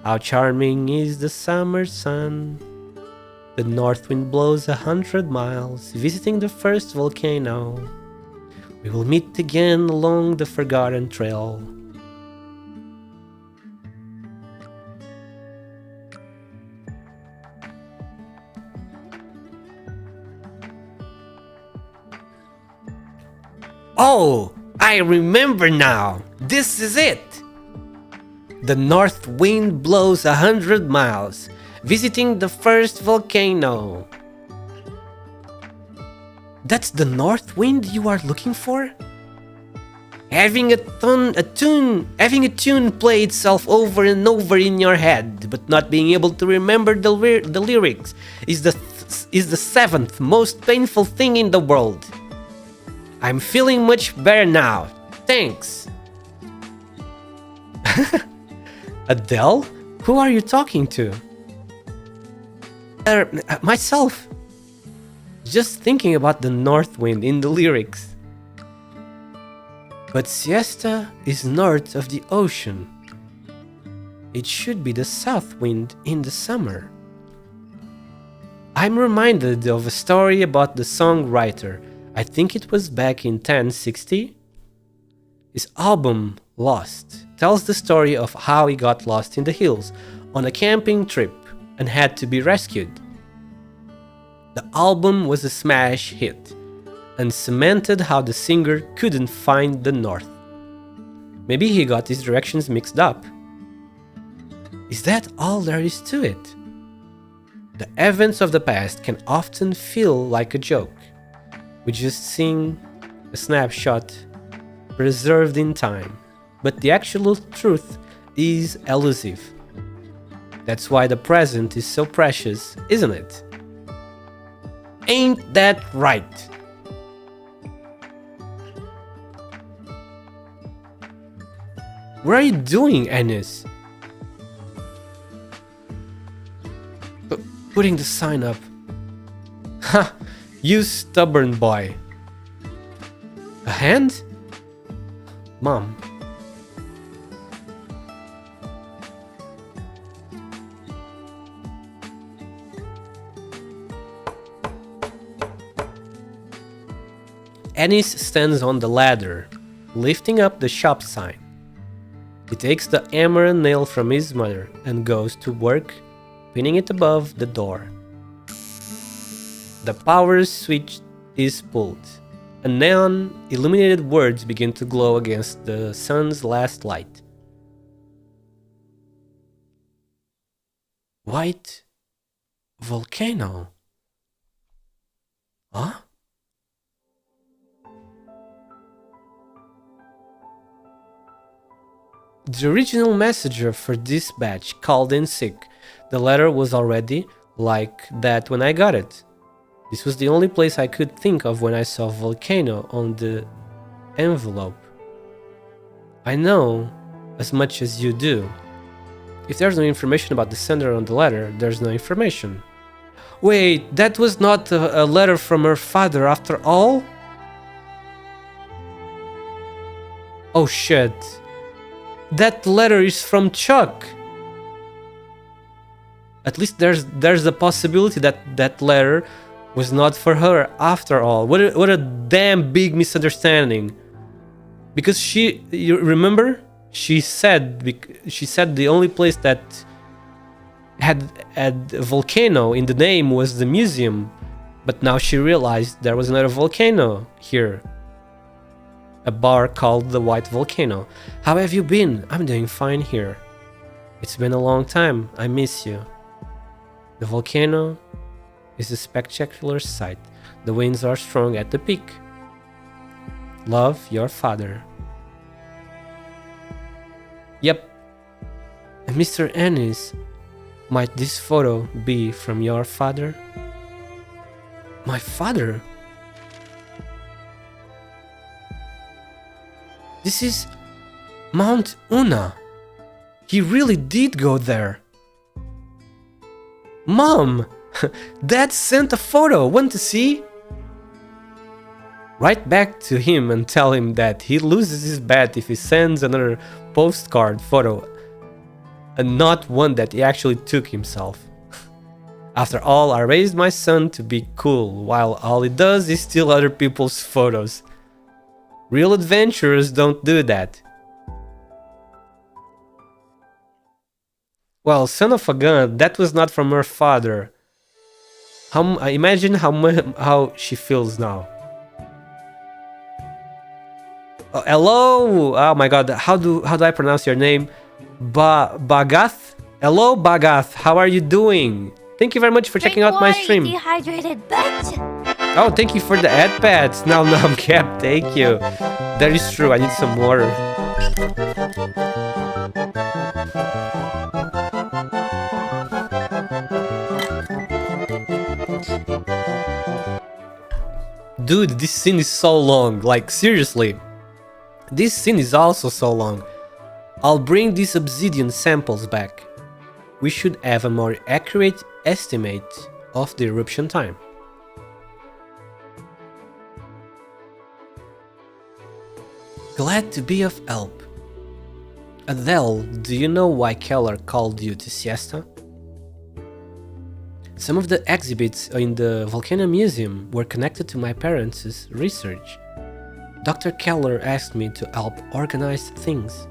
How charming is the summer sun. The north wind blows 100 miles, visiting the first volcano. We will meet again along the forgotten trail. Oh, I remember now. This is it. The north wind blows 100 miles, visiting the first volcano. That's the north wind you are looking for? Having a tune play itself over and over in your head, but not being able to remember the lyrics is the seventh most painful thing in the world. I'm feeling much better now. Thanks. Adele? Who are you talking to? Myself. Just thinking about the north wind in the lyrics. But siesta is north of the ocean. It should be the south wind in the summer. I'm reminded of a story about the songwriter. I think it was back in 1060. His album, Lost, tells the story of how he got lost in the hills on a camping trip and had to be rescued. The album was a smash hit and cemented how the singer couldn't find the north. Maybe he got his directions mixed up. Is that all there is to it? The events of the past can often feel like a joke. We just sing a snapshot preserved in time, but the actual truth is elusive. That's why the present is so precious, isn't it? Ain't that right? What are you doing, Ennis? Putting the sign up. Ha! You stubborn boy. A hand? Mom. Ennis stands on the ladder, lifting up the shop sign. He takes the hammer and nail from his mother and goes to work, pinning it above the door. The power switch is pulled, and neon illuminated words begin to glow against the sun's last light. White volcano. Huh? The original messenger for this batch called in sick. The letter was already like that when I got it. This was the only place I could think of when I saw volcano on the envelope. I know as much as you do. If there's no information about the sender on the letter, there's no information. Wait, that was not a letter from her father after all? Oh shit. That letter is from Chuck. At least there's a possibility that that letter was not for her after all. What a damn big misunderstanding. Because you remember? She said the only place that had a volcano in the name was the museum. But now she realized there was another volcano here. A bar called the White Volcano. How have you been? I'm doing fine here. It's been a long time. I miss you. The volcano is a spectacular sight. The winds are strong at the peak. Love, your father. Yep. Mr. Ennis, might this photo be from your father? My father? This is Mount Una. He really did go there. Mom! Dad sent a photo. Want to see? Write back to him and tell him that he loses his bet if he sends another postcard photo and not one that he actually took himself. After all, I raised my son to be cool, while all he does is steal other people's photos. Real adventurers don't do that. Well, son of a gun, that was not from her father. Imagine how she feels now. Oh, hello! Oh my god, how do I pronounce your name? Bagath? Hello, Bagath. How are you doing? Thank you very much for checking out my stream. Dehydrated bitch. Oh, thank you for the ad pads. Now I'm capped. Thank you. That is true. I need some water. Dude, this scene is so long. Like, seriously. This scene is also so long. I'll bring these obsidian samples back. We should have a more accurate estimate of the eruption time. Glad to be of help. Adele, do you know why Keller called you to siesta? Some of the exhibits in the Volcano Museum were connected to my parents' research. Dr. Keller asked me to help organize things.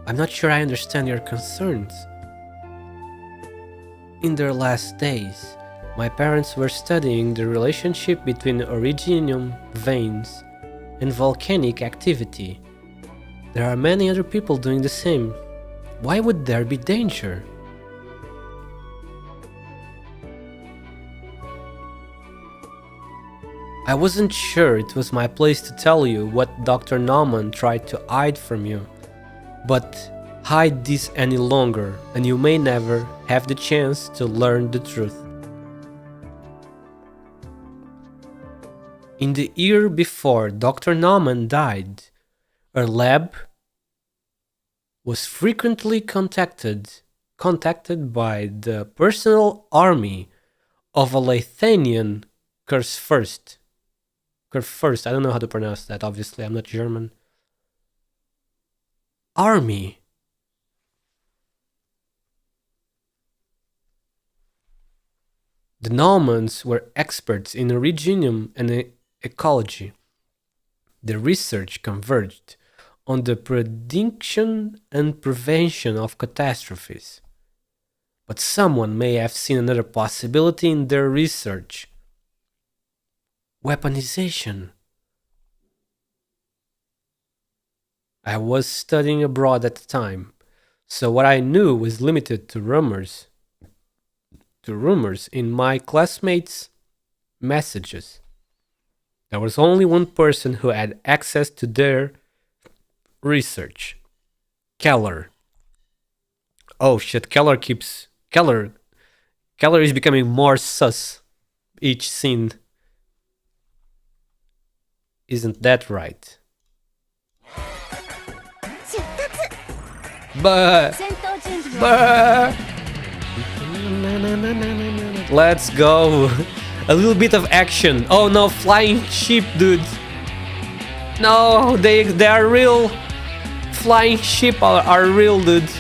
I'm not sure I understand your concerns. In their last days, my parents were studying the relationship between orogenium veins and volcanic activity. There are many other people doing the same. Why would there be danger? I wasn't sure it was my place to tell you what Dr. Naumann tried to hide from you, but hide this any longer and you may never have the chance to learn the truth. In the year before Dr. Naumann died, her lab was frequently contacted by the personal army of a Lithuanian Curse First, I don't know how to pronounce that, obviously, I'm not German. Army. The Naumanns were experts in orogenium and ecology. Their research converged on the prediction and prevention of catastrophes. But someone may have seen another possibility in their research. Weaponization. I was studying abroad at the time, so what I knew was limited to rumors in my classmates' messages. There was only one person who had access to their research. Keller. Oh shit, Keller is becoming more sus each scene. Isn't that right? Let's go. A little bit of action. Oh no, flying sheep, dude. No, they are real. Flying sheep are real, dude.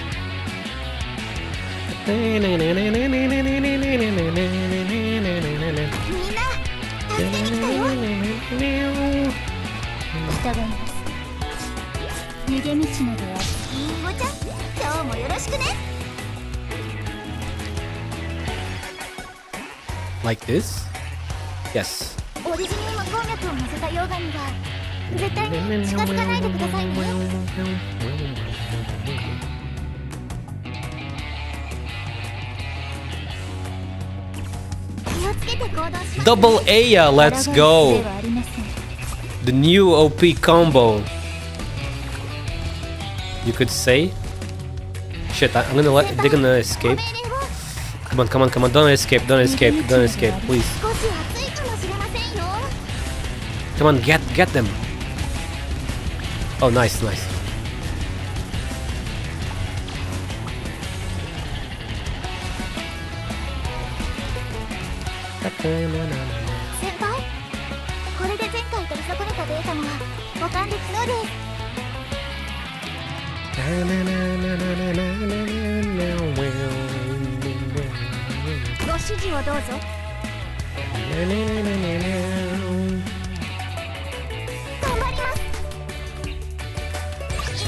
Like this? Yes. Double Aya, let's go. The new OP combo. You could say. Shit, I'm gonna they're gonna escape. Come on, don't escape, please. Come on, get them. Oh, nice. 指示をどうぞ。頑張ります。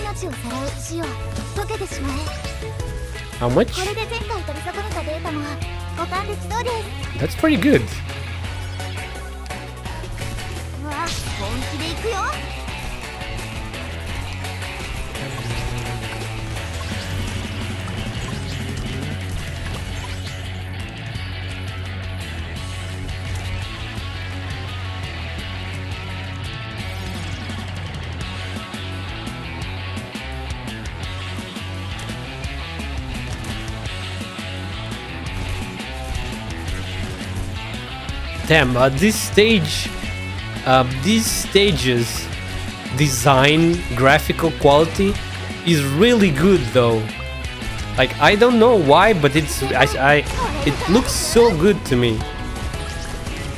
命をさらう塩溶けてしまえ。 How much? これで前回取り損ねたデータも保管できそうです。 That's pretty good. うわ、本気でいくよ。Damn, this stage, these stages design graphical quality is really good though. Like, I don't know why, but it looks so good to me.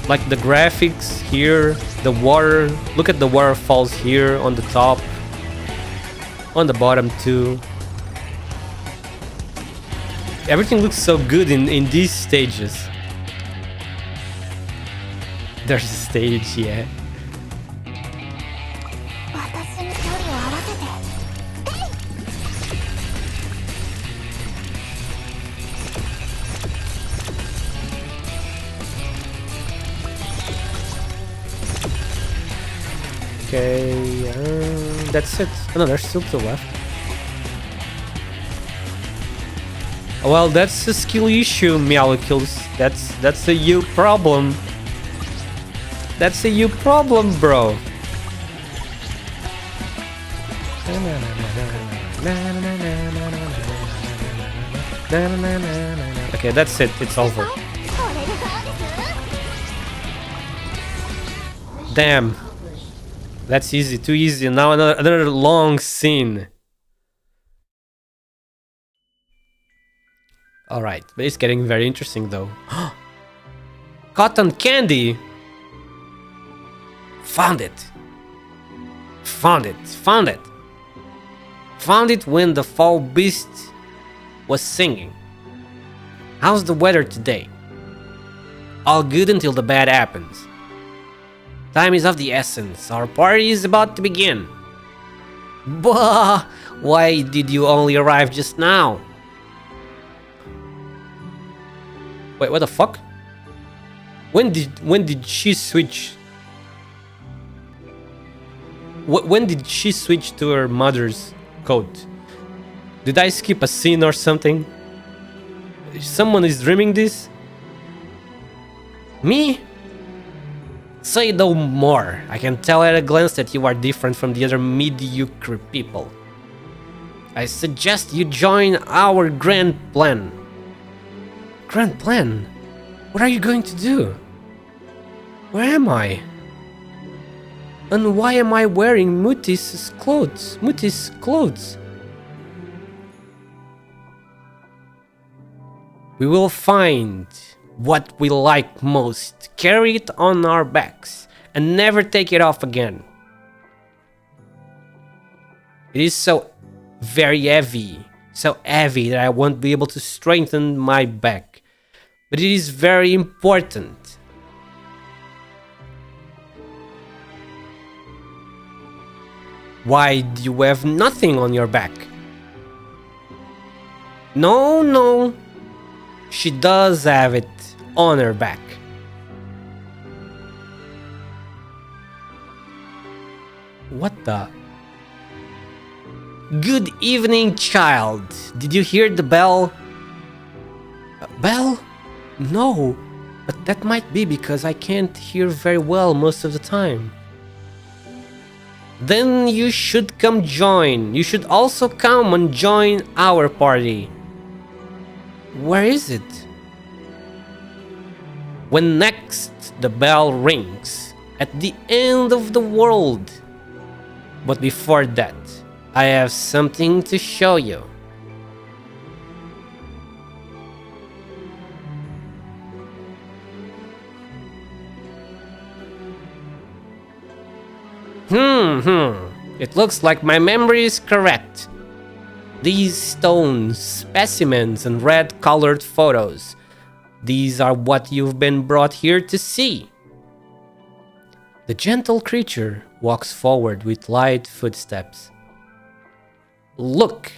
Like the graphics here, the water, look at the waterfalls here on the top, on the bottom too. Everything looks so good in these stages. There's a stage, yeah. 私に距離を合わせて。 Okay, that's it. Oh, no, there's still two left. Well, that's a skill issue, Meowkills. That's a you problem. That's a you problem, bro. Okay, that's it. It's over. Damn. That's easy. Too easy. Now another long scene. Alright, but it's getting very interesting though. Cotton candy! Found it! Found it! Found it! Found it when the fall beast was singing. How's the weather today? All good until the bad happens. Time is of the essence. Our party is about to begin. Bah! Why did you only arrive just now? Wait, what the fuck? When did she switch? When did she switch to her mother's code? Did I skip a scene or something? Someone is dreaming this? Me? Say no more. I can tell at a glance that you are different from the other mediocre people. I suggest you join our grand plan. Grand plan? What are you going to do? Where am I? And why am I wearing Muti's clothes? Muti's clothes? We will find what we like most, carry it on our backs, and never take it off again. It is so very heavy that I won't be able to strengthen my back. But it is very important. Why do you have nothing on your back? No. She does have it on her back. What the? Good evening, child. Did you hear the bell? A bell? No, but that might be because I can't hear very well most of the time. Then you should come join. You should also come and join our party. Where is it? When next the bell rings, at the end of the world. But before that, I have something to show you. It looks like my memory is correct. These stones, specimens, and red-colored photos. These are what you've been brought here to see. The gentle creature walks forward with light footsteps. Look,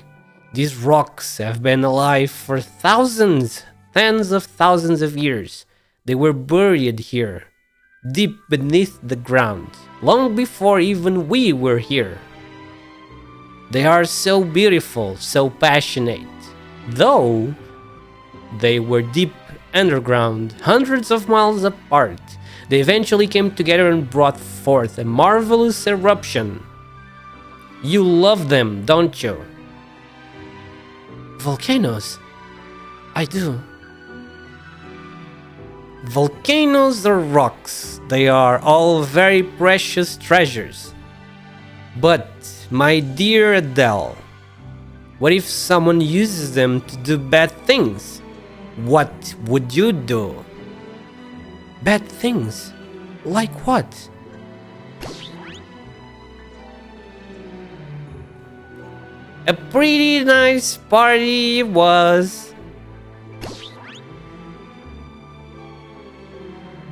these rocks have been alive for thousands, tens of thousands of years. They were buried here, deep beneath the ground, long before even we were here. They are so beautiful, so passionate. Though they were deep underground, hundreds of miles apart, they eventually came together and brought forth a marvelous eruption. You love them, don't you? Volcanoes? I do. Volcanoes are rocks. They are all very precious treasures. But, my dear Adele, what if someone uses them to do bad things? What would you do? Bad things? Like what? A pretty nice party it was.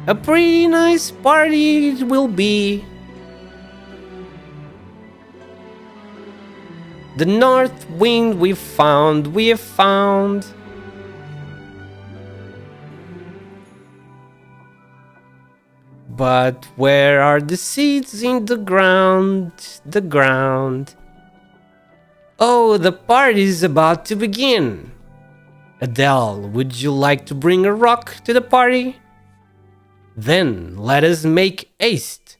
A pretty nice party it will be. The north wind we have found. But where are the seeds in the ground? The ground. Oh, the party's about to begin. Adele, would you like to bring a rock to the party? Then let us make haste.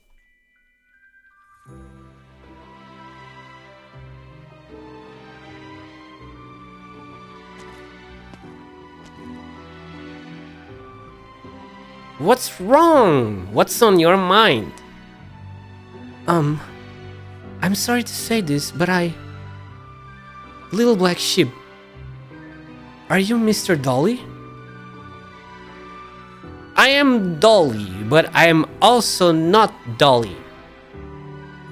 What's wrong? What's on your mind? I'm sorry to say this, but Little black sheep. Are you Mr. Dolly? I am Dolly, but I am also not Dolly.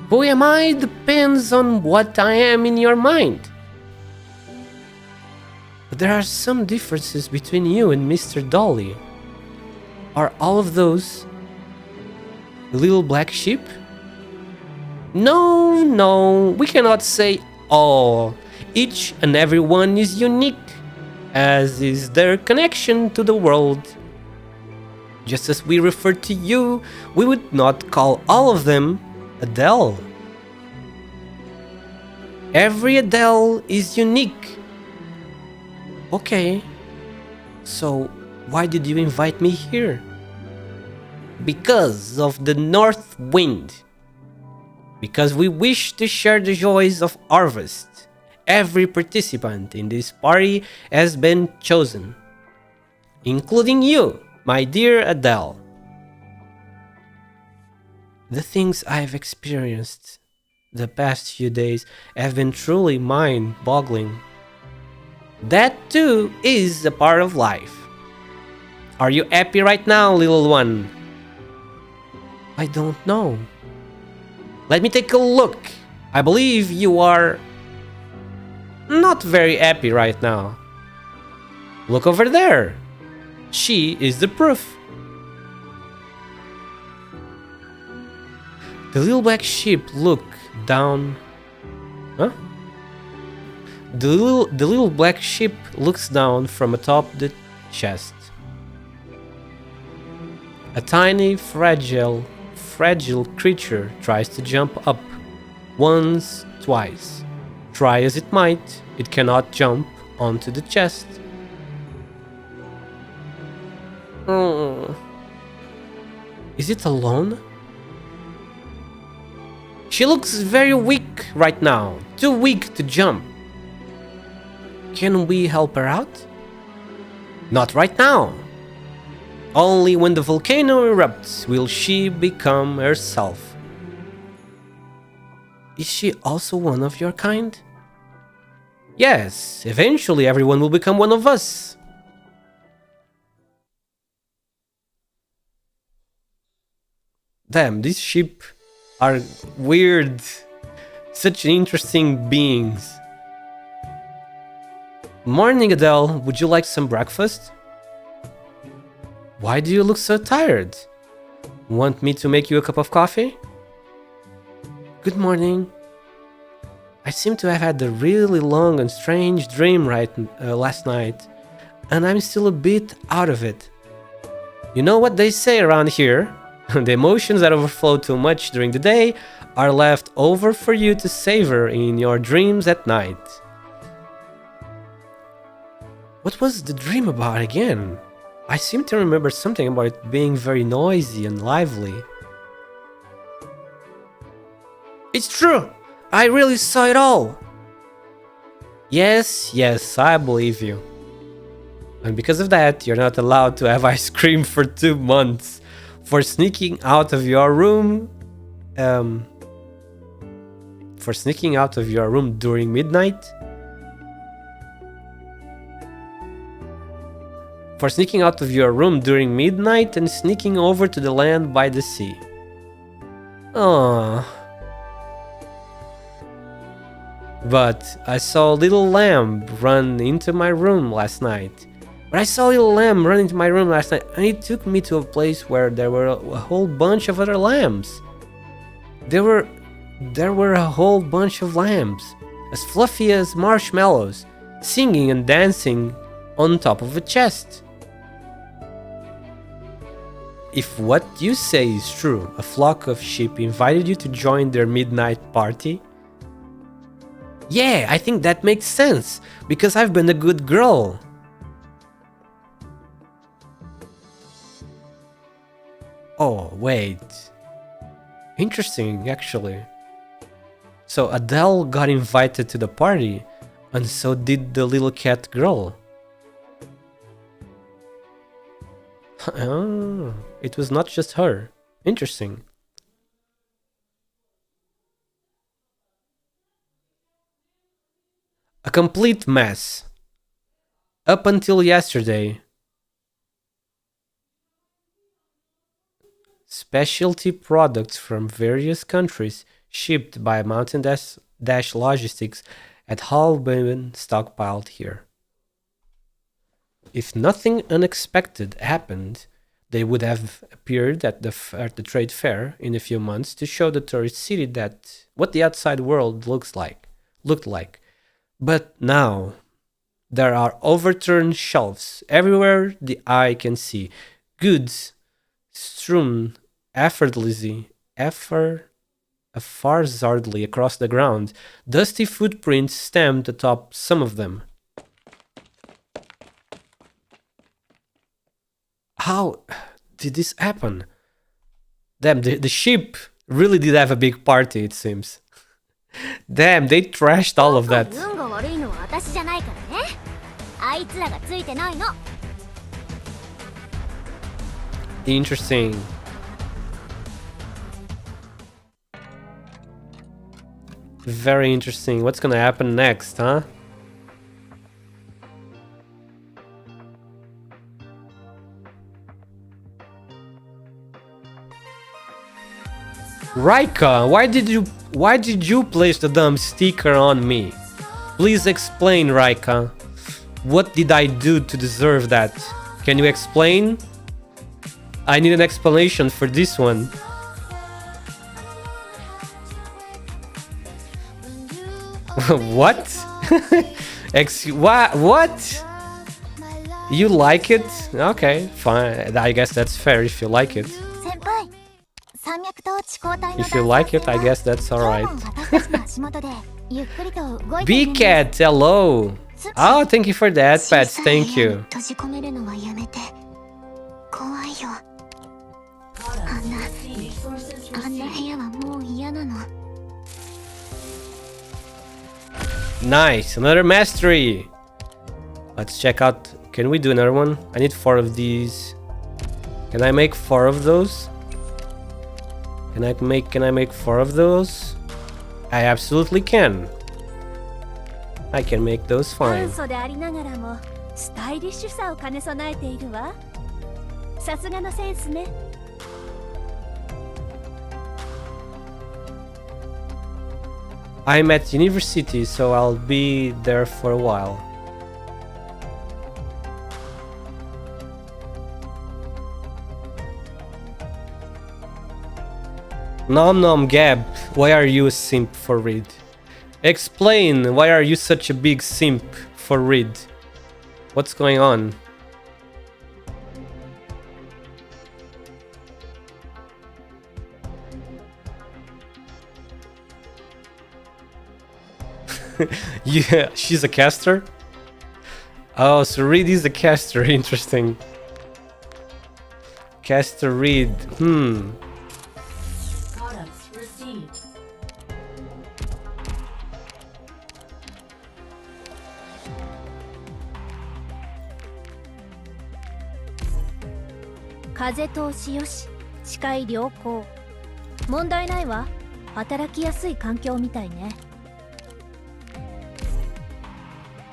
Who am I depends on what I am in your mind. But there are some differences between you and Mr. Dolly. Are all of those little black sheep? No, we cannot say all. Each and every one is unique, as is their connection to the world. Just as we refer to you, we would not call all of them Adele. Every Adele is unique. Okay, so why did you invite me here? Because of the north wind. Because we wish to share the joys of harvest. Every participant in this party has been chosen, including you, my dear Adele. The things I've experienced the past few days have been truly mind-boggling. That too is a part of life. Are you happy right now, little one? I don't know. Let me take a look. I believe you are not very happy right now. Look over there. She is the proof. The little black sheep look down. Huh? The little black sheep looks down from atop the chest. A tiny, fragile creature tries to jump up. Once, twice. Try as it might, it cannot jump onto the chest. Is it alone? She looks very weak right now, too weak to jump. Can we help her out? Not right now. Only when the volcano erupts will she become herself. Is she also one of your kind? Yes, eventually everyone will become one of us. Damn, these sheep are weird. Such interesting beings. Morning, Adele. Would you like some breakfast? Why do you look so tired? Want me to make you a cup of coffee? Good morning. I seem to have had a really long and strange dream last night, and I'm still a bit out of it. You know what they say around here? The emotions that overflow too much during the day are left over for you to savor in your dreams at night. What was the dream about again? I seem to remember something about it being very noisy and lively. It's true! I really saw it all! Yes, I believe you. And because of that, you're not allowed to have ice cream for 2 months. For sneaking out of your room... during midnight? For sneaking out of your room during midnight and sneaking over to the land by the sea. Aww. But I saw a little lamb run into my room last night. And it took me to a place where there were a whole bunch of other lambs. There were a whole bunch of lambs, as fluffy as marshmallows, singing and dancing on top of a chest. If what you say is true, a flock of sheep invited you to join their midnight party? Yeah, I think that makes sense, because I've been a good girl. Oh, wait. Interesting, actually. So Adele got invited to the party, and so did the little cat girl. Oh, it was not just her. Interesting. A complete mess. Up until yesterday. Specialty products from various countries shipped by Mountain Dash Logistics had all been stockpiled here. If nothing unexpected happened, they would have appeared at the trade fair in a few months to show the tourist city that what the outside world looked like. But now, there are overturned shelves everywhere the eye can see, goods strewn effortlessly across the ground, dusty footprints stamped atop some of them. How did this happen? Damn, the sheep really did have a big party, it seems. Damn, they trashed all of that. Interesting. Very interesting. What's gonna happen next, huh? Raika, why did you place the dumb sticker on me? Please explain, Raika. What did I do to deserve that? Can you explain? I need an explanation for this one. What? What? You like it? Okay, fine. I guess that's fair if you like it. If you like it, I guess that's alright. B-Cat, hello! Oh, thank you for that, Pets, thank you. Nice, another mastery! Let's check out... Can we do another one? I need 4 of these. Can I make 4 of those? Can I make 4 of those? I absolutely can. I can make those fine. I'm at university, so I'll be there for a while. Nom nom Gab, why are you a simp for Reed? Explain, why are you such a big simp for Reed? What's going on? Yeah, she's a caster? Oh, so Reed is a caster, interesting. Caster Reed, Products received.風通しよし、視界良好。問題ないわ。働きやすい環境みたいね。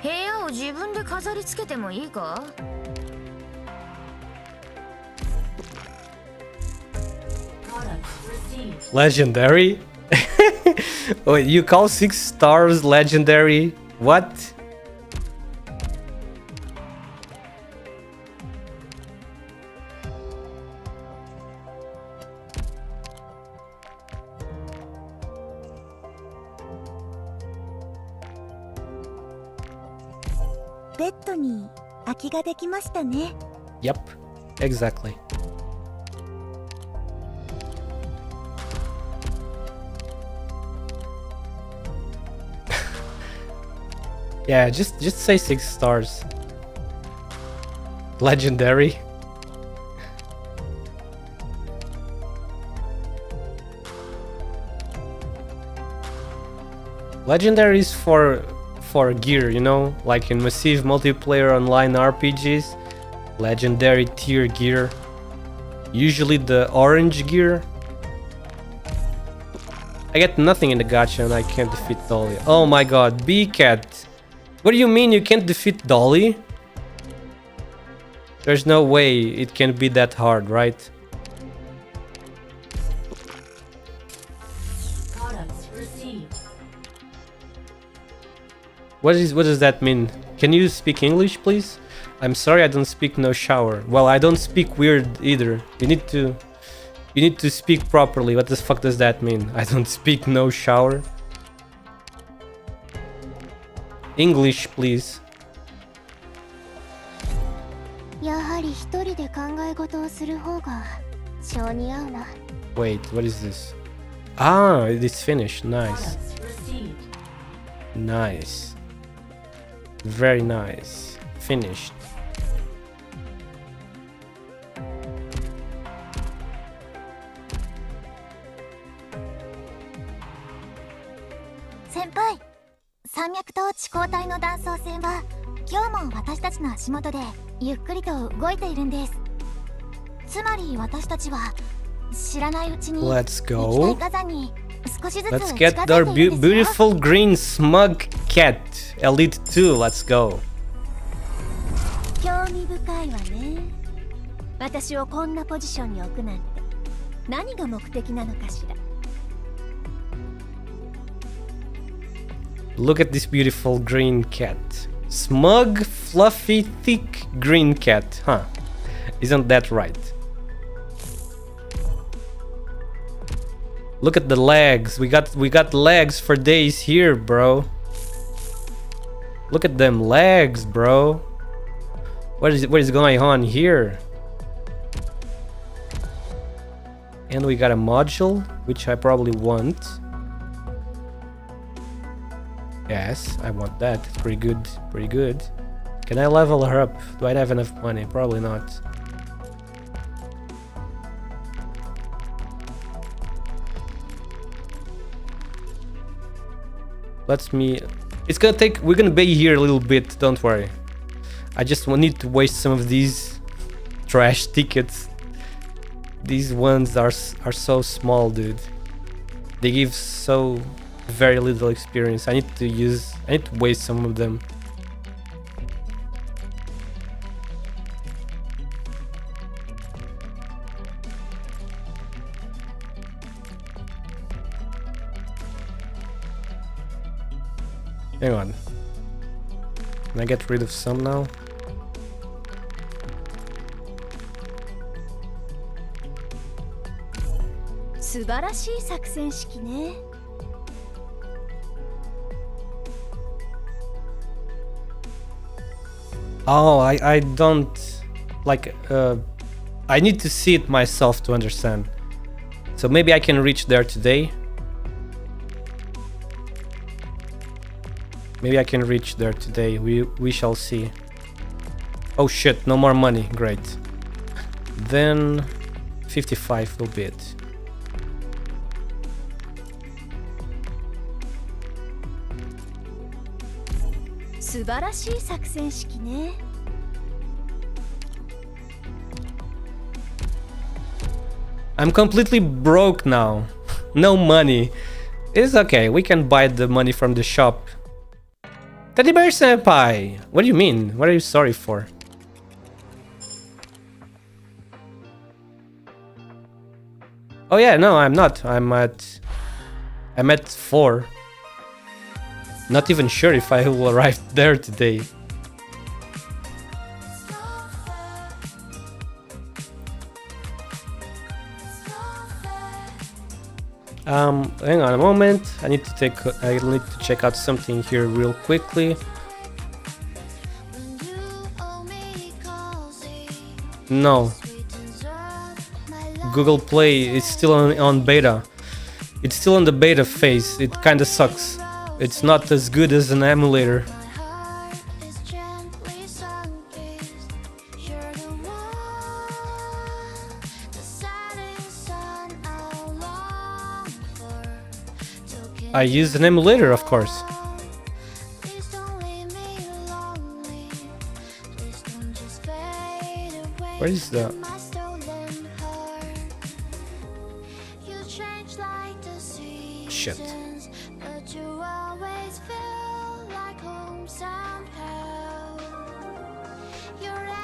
部屋を自分で飾り付けてもいいか？ Legendary? Wait, you call 6 stars legendary? What? Yep, exactly. Yeah, just say 6 stars. Legendary. Legendary is for gear, you know, like in massive multiplayer online RPGs. Legendary tier gear. Usually the orange gear. I get nothing in the gacha and I can't defeat Dolly. Oh my god, B-Cat. What do you mean you can't defeat Dolly? There's no way it can be that hard, right? Products received. What does that mean? Can you speak English, please? I'm sorry, I don't speak no shower. Well, I don't speak weird either. You need to speak properly. What the fuck does that mean? I don't speak no shower. English, please. やはり一人で考え事をする方が性に合うな。 Wait, what is this? Ah, it is finished. Nice. Products received. Nice. Very nice. Finished. Senpai, 山脈と地高帯の断層線は今日も私たちの足元でゆっくりと動いているんです。つまり私たちは知らないうちに Let's 行 go. きたい火山に少しずつ Let's 近 get づ our いているんですよ。 beautiful green smug cat. Elite 2. Let's go. 興味深いわね。私をこんなポジションに置くなんて何が目的なのかしら。 Look at this beautiful green cat. Smug, fluffy, thick green cat. Huh. Isn't that right? Look at the legs. We got legs for days here, bro. Look at them legs, bro. What is going on here? And we got a module, which I probably want. Yes, I want that. It's pretty good. Pretty good. Can I level her up? Do I have enough money? Probably not. It's gonna take... We're gonna be here a little bit, don't worry. I just need to waste some of these trash tickets. These ones are so small, dude. They give so very little experience. I need to waste some of them. Hang on. Can I get rid of some now? 素晴らしい作戦式ね。Oh, I don't like I need to see it myself to understand. So maybe I can reach there today. Maybe I can reach there today. We shall see. Oh shit, no more money. Great. Then 55 will be it. I'm completely broke now. No money. It's okay, we can buy the money from the shop. Teddy Bear Senpai! What do you mean? What are you sorry for? Oh yeah, no, I'm not. I'm at 4. Not even sure if I will arrive there today. Hang on a moment. I need to check out something here real quickly. No. Google Play is still on beta. It's still on the beta phase. It kinda sucks. It's not as good as an emulator. I use an emulator, of course. Where is the... Shit.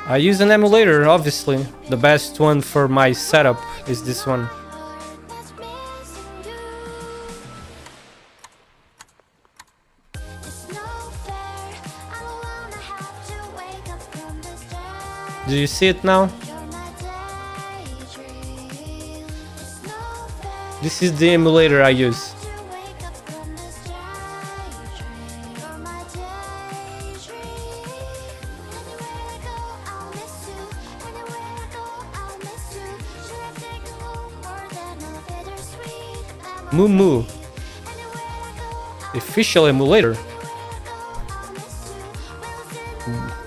I use an emulator, obviously. The best one for my setup is this one. Do you see it now? This is the emulator I use. Moo official emulator.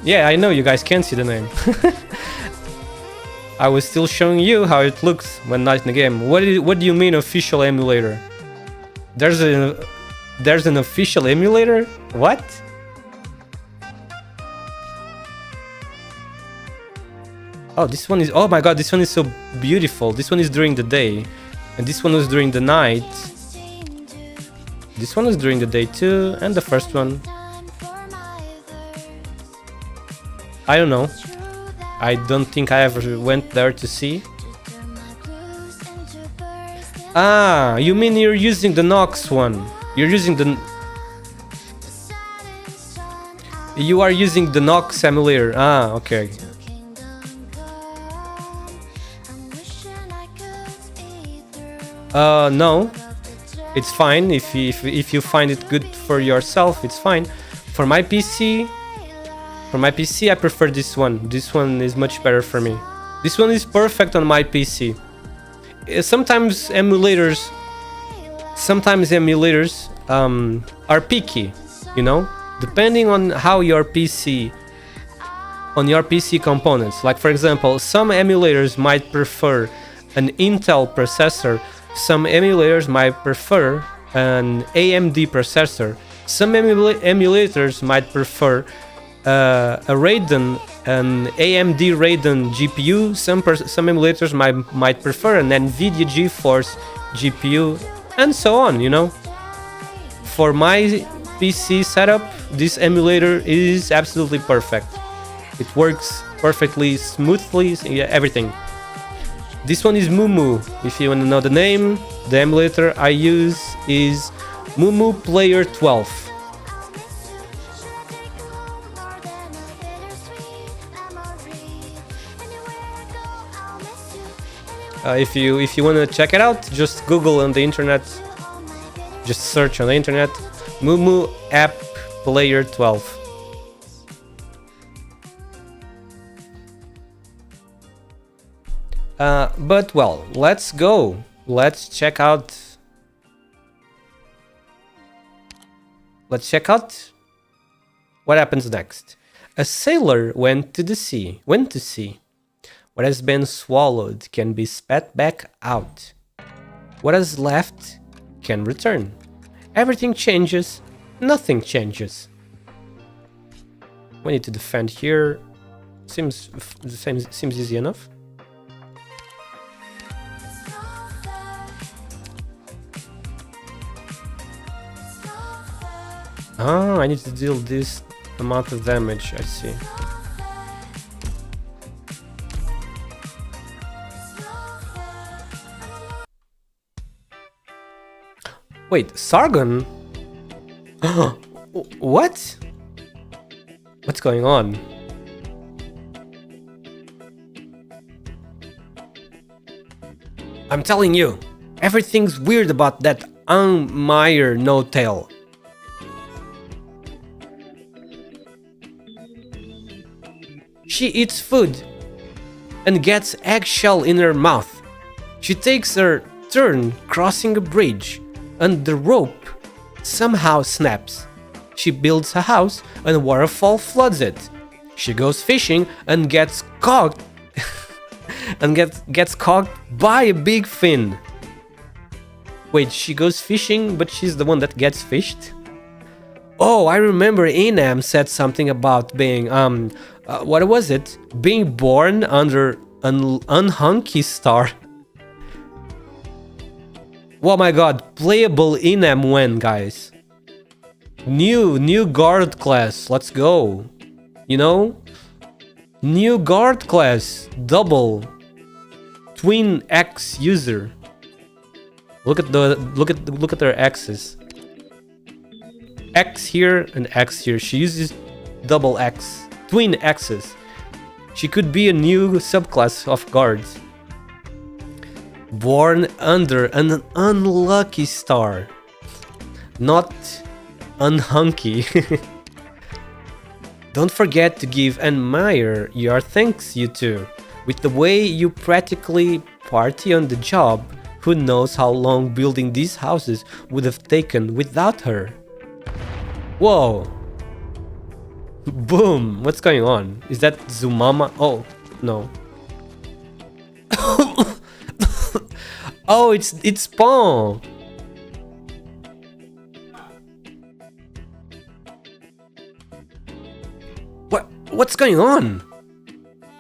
Yeah, I know you guys can't see the name. I was still showing you how it looks when not in the game. What do you mean official emulator? There's an official emulator? What? Oh, this one is... Oh my god, this one is so beautiful. This one is during the day. And this one was during the night. This one was during the day too. And the first one. I don't know. I don't think I ever went there to see. Ah, you mean you're using the Nox one. You're using the... You are using the Nox emulator. Ah, okay. No. It's fine. If you find it good for yourself, it's fine. For my PC, I prefer this one. This one is much better for me. This one is perfect on my PC. Sometimes emulators are picky, you know, depending on how your PC, on your PC components. Like for example, some emulators might prefer an Intel processor. Some emulators might prefer an AMD processor. Some emulators might prefer an AMD Radeon GPU. Some emulators might prefer an NVIDIA GeForce GPU, and so on, you know. For my PC setup, this emulator is absolutely perfect. It works perfectly, smoothly, yeah, everything. This one is Mumu. If you want to know the name, the emulator I use is Mumu Player 12. If you want to check it out, just Google on the internet. Just search on the internet. Moo app player 12. But well, let's go. Let's check out. Let's check out what happens next. A sailor went to sea. What has been swallowed can be spat back out. What is left can return. Everything changes, nothing changes. We need to defend here. Seems easy enough. Ah, I need to deal this amount of damage, I see. Wait, Sargon? What? What's going on? I'm telling you, everything's weird about that Meyer no-tail. She eats food and gets eggshell in her mouth. She takes her turn crossing a bridge and the rope somehow snaps. She builds a house and a waterfall floods it. She goes fishing and gets caught gets caught by a big fin. Wait, she goes fishing but she's the one that gets fished? Oh, I remember Enam said something about being what was it? Being born under an unhunky star. Oh my god, playable Enam when, guys. New guard class, let's go. You know? New guard class, double twin X user. Look at their X's. X here and X here. She uses double X, twin X's. She could be a new subclass of guards. Born under an unlucky star, not unhunky. Don't forget to give Meyer your thanks, you two. With the way you practically party on the job, who knows how long building these houses would have taken without her. Whoa. Boom. What's going on? Is that Zumama? Oh, no. Oh, it's Spawn. What's going on?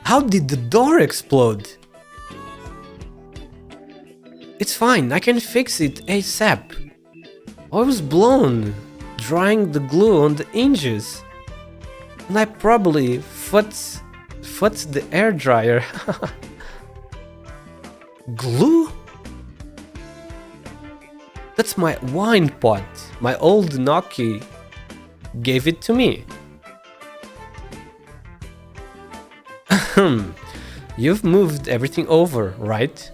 How did the door explode? It's fine, I can fix it ASAP. I was blown, drying the glue on the hinges. And I probably futzed the air dryer. Glue? That's my wine pot. My old Noki gave it to me. You've moved everything over, right?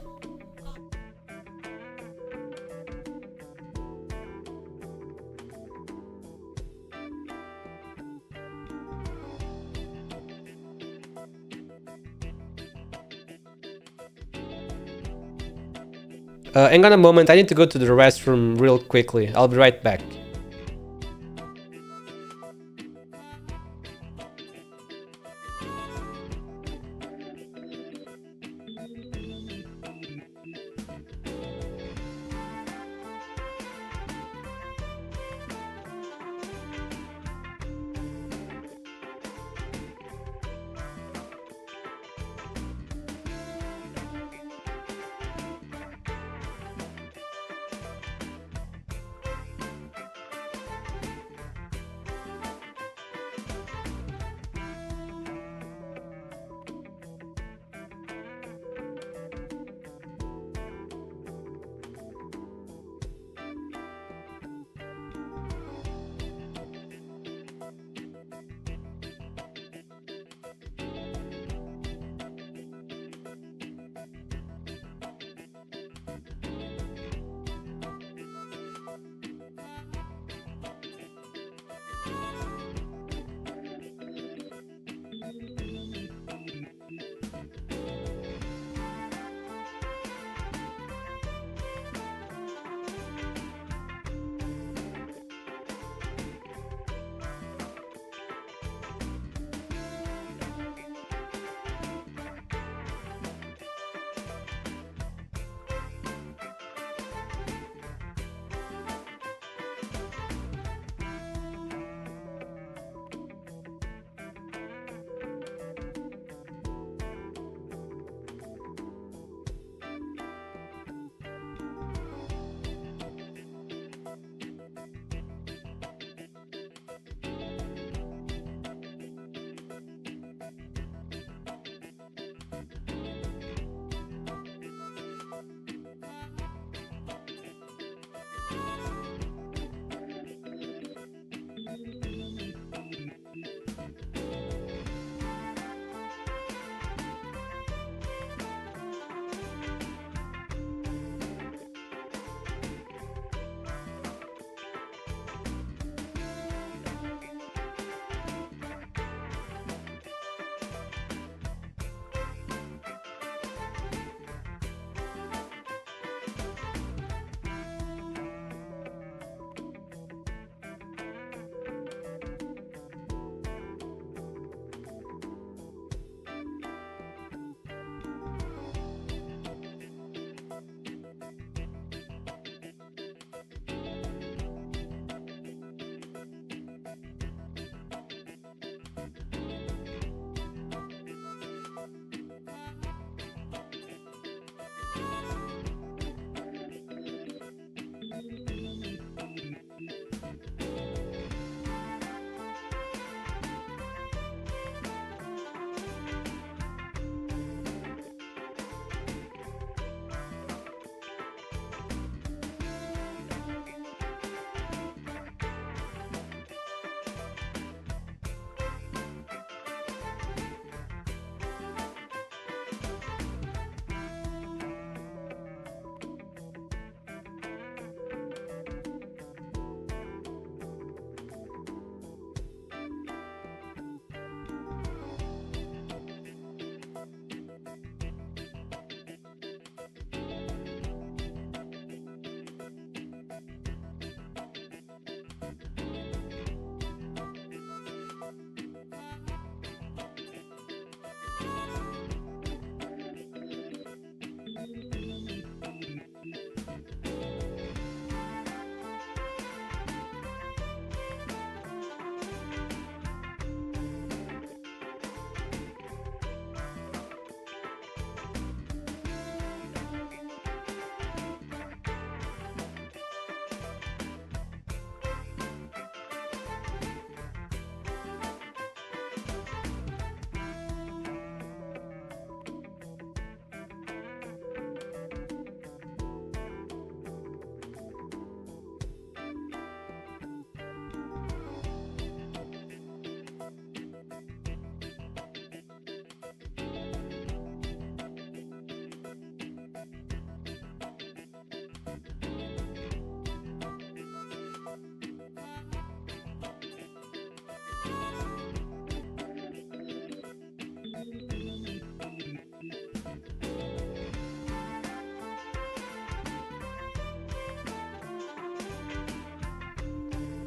Hang on a moment, I need to go to the restroom real quickly. I'll be right back.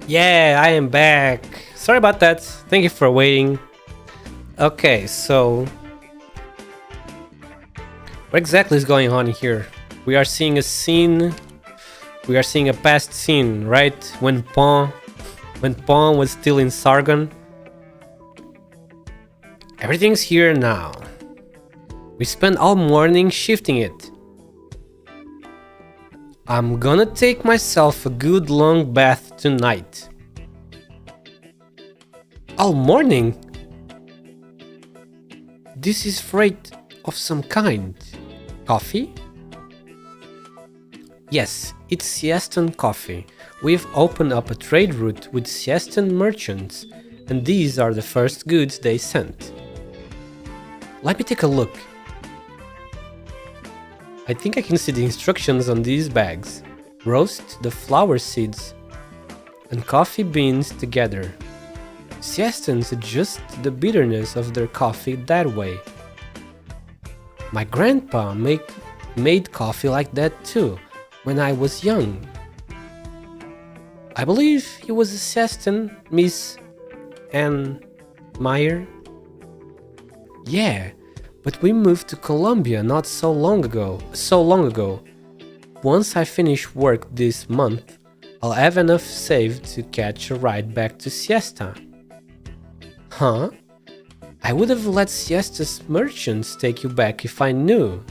Yeah, I am back. Sorry about that. Thank you for waiting. Okay, so what exactly is going on here? We are seeing a scene. We are seeing a past scene, right? When Pawn was still in Sargon. Everything's here now. We spent all morning shifting it. I'm gonna take myself a good long bath tonight. All morning? This is freight of some kind. Coffee? Yes, it's Siestan coffee. We've opened up a trade route with Siestan merchants, and these are the first goods they sent. Let me take a look. I think I can see the instructions on these bags. Roast the flower seeds and coffee beans together. Siestans adjust the bitterness of their coffee that way. My grandpa made coffee like that too when I was young. I believe he was a Siestan, Miss Ann Meyer. Yeah, but we moved to Colombia not so long ago. Once I finish work this month, I'll have enough saved to catch a ride back to Siesta. Huh? I would have let Siesta's merchants take you back if I knew.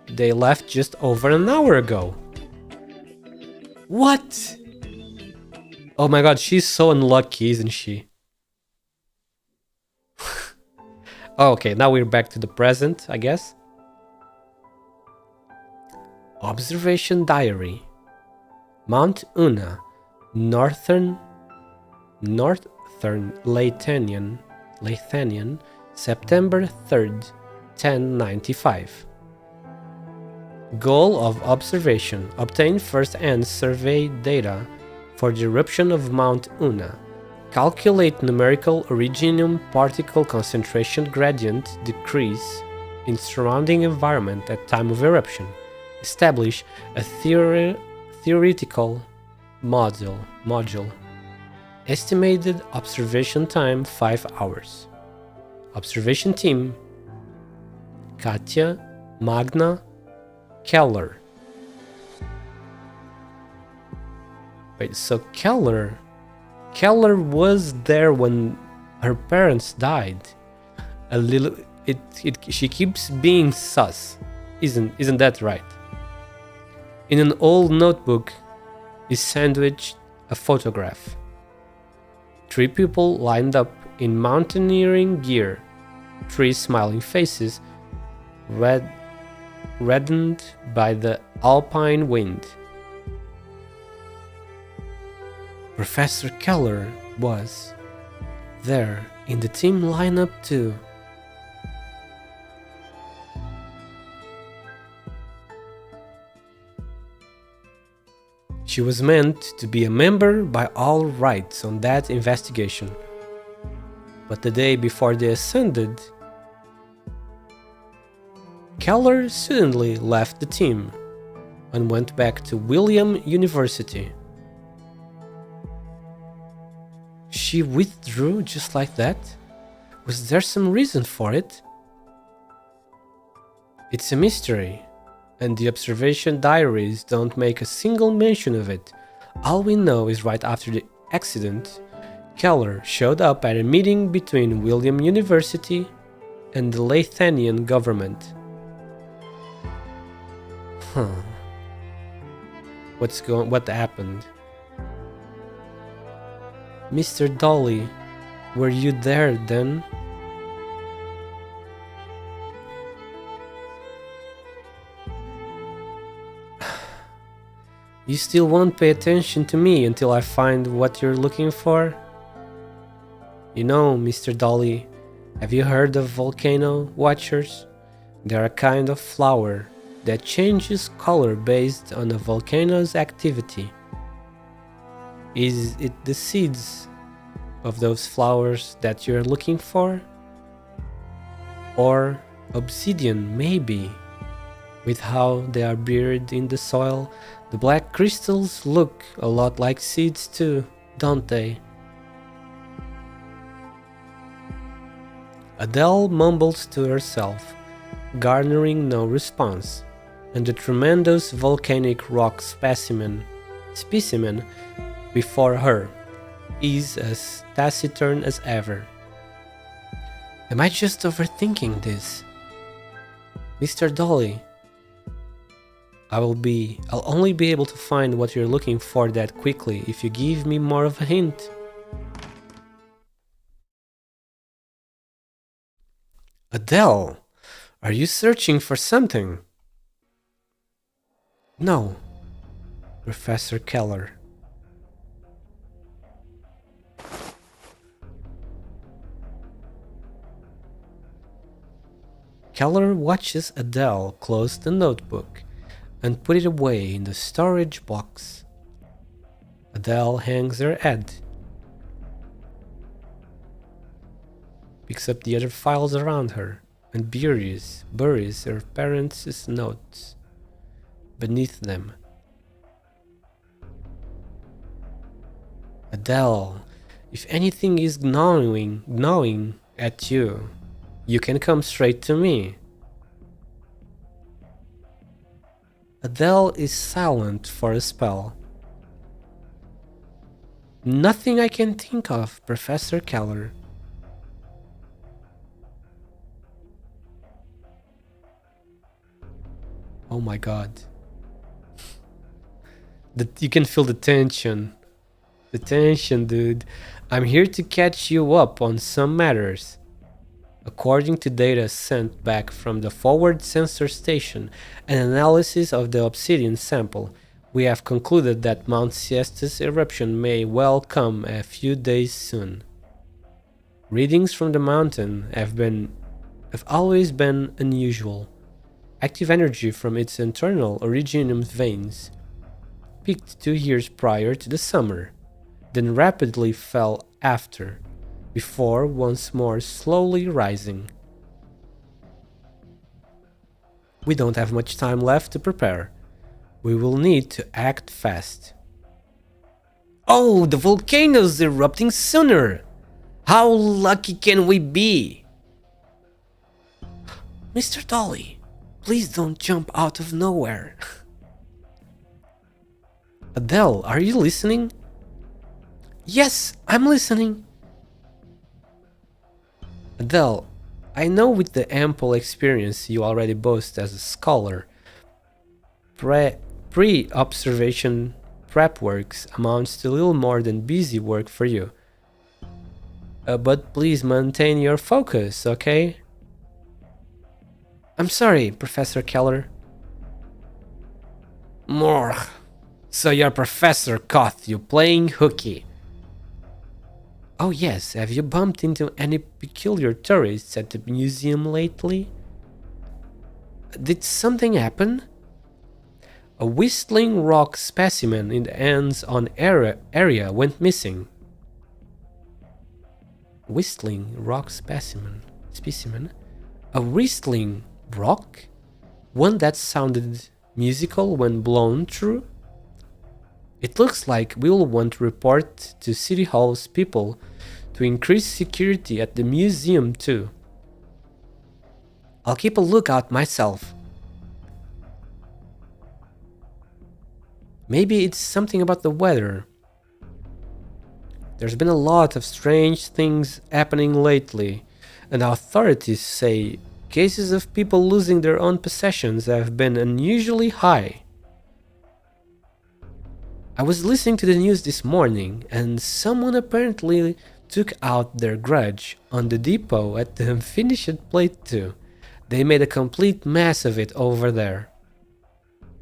They left just over an hour ago. What? Oh my god, she's so unlucky, isn't she? Okay, now we're back to the present, I guess. Observation diary. Mount Una, Northern Lathanian, September 3rd, 1095. Goal of observation: obtain first-hand survey data for the eruption of Mount Una. Calculate numerical originium particle concentration gradient decrease in surrounding environment at time of eruption. Establish a theoretical module. Estimated observation time 5 hours. Observation team: Katya, Magna, Keller. Wait, so Keller was there when her parents died. She keeps being sus. Isn't that right? In an old notebook is sandwiched a photograph. 3 people lined up in mountaineering gear. 3 smiling faces, reddened by the alpine wind. Professor Keller was there in the team lineup too. She was meant to be a member by all rights on that investigation. But the day before they ascended, Keller suddenly left the team and went back to William University. She withdrew just like that? Was there some reason for it? It's a mystery, and the observation diaries don't make a single mention of it. All we know is right after the accident, Keller showed up at a meeting between William University and the Lathanian government. What happened? Mr. Dolly, were you there then? You still won't pay attention to me until I find what you're looking for? You know, Mr. Dolly, have you heard of volcano watchers? They're a kind of flower that changes color based on a volcano's activity. Is it the seeds of those flowers that you're looking for? Or obsidian, maybe? With how they are buried in the soil, the black crystals look a lot like seeds too, don't they? Adele mumbles to herself, garnering no response, and the tremendous volcanic rock specimen before her is as taciturn as ever. Am I just overthinking this? Mr. Dolly, I'll only be able to find what you're looking for that quickly if you give me more of a hint. Adele, are you searching for something? No, Professor Keller. Keller watches Adele close the notebook and put it away in the storage box. Adele hangs her head, picks up the other files around her, and buries her parents' notes beneath them. Adele, if anything is gnawing at you, you can come straight to me. Adele is silent for a spell. Nothing I can think of, Professor Keller. Oh my god. You can feel the tension. The tension, dude. I'm here to catch you up on some matters. According to data sent back from the forward sensor station and analysis of the obsidian sample, we have concluded that Mount Siesta's eruption may well come a few days soon. Readings from the mountain have always been unusual. Active energy from its internal originium veins peaked 2 years prior to the summer, then rapidly fell after, before once more slowly rising. We don't have much time left to prepare. We will need to act fast. Oh, the volcano's erupting sooner! How lucky can we be? Mr. Dolly, please don't jump out of nowhere. Adele, are you listening? Yes, I'm listening. Adele, I know with the ample experience you already boast as a scholar, pre-observation prep works amounts to little more than busy work for you. But please maintain your focus, okay? I'm sorry, Professor Keller. More. So your professor caught you playing hooky. Oh yes, have you bumped into any peculiar tourists at the museum lately? Did something happen? A whistling rock specimen in the hands-on area went missing. Whistling rock specimen? A whistling rock? One that sounded musical when blown through? It looks like we'll want to report to City Hall's people to increase security at the museum too. I'll keep a lookout myself. Maybe it's something about the weather. There's been a lot of strange things happening lately, and authorities say cases of people losing their own possessions have been unusually high. I was listening to the news this morning, and someone apparently took out their grudge on the depot at the unfinished plate too. They made a complete mess of it over there.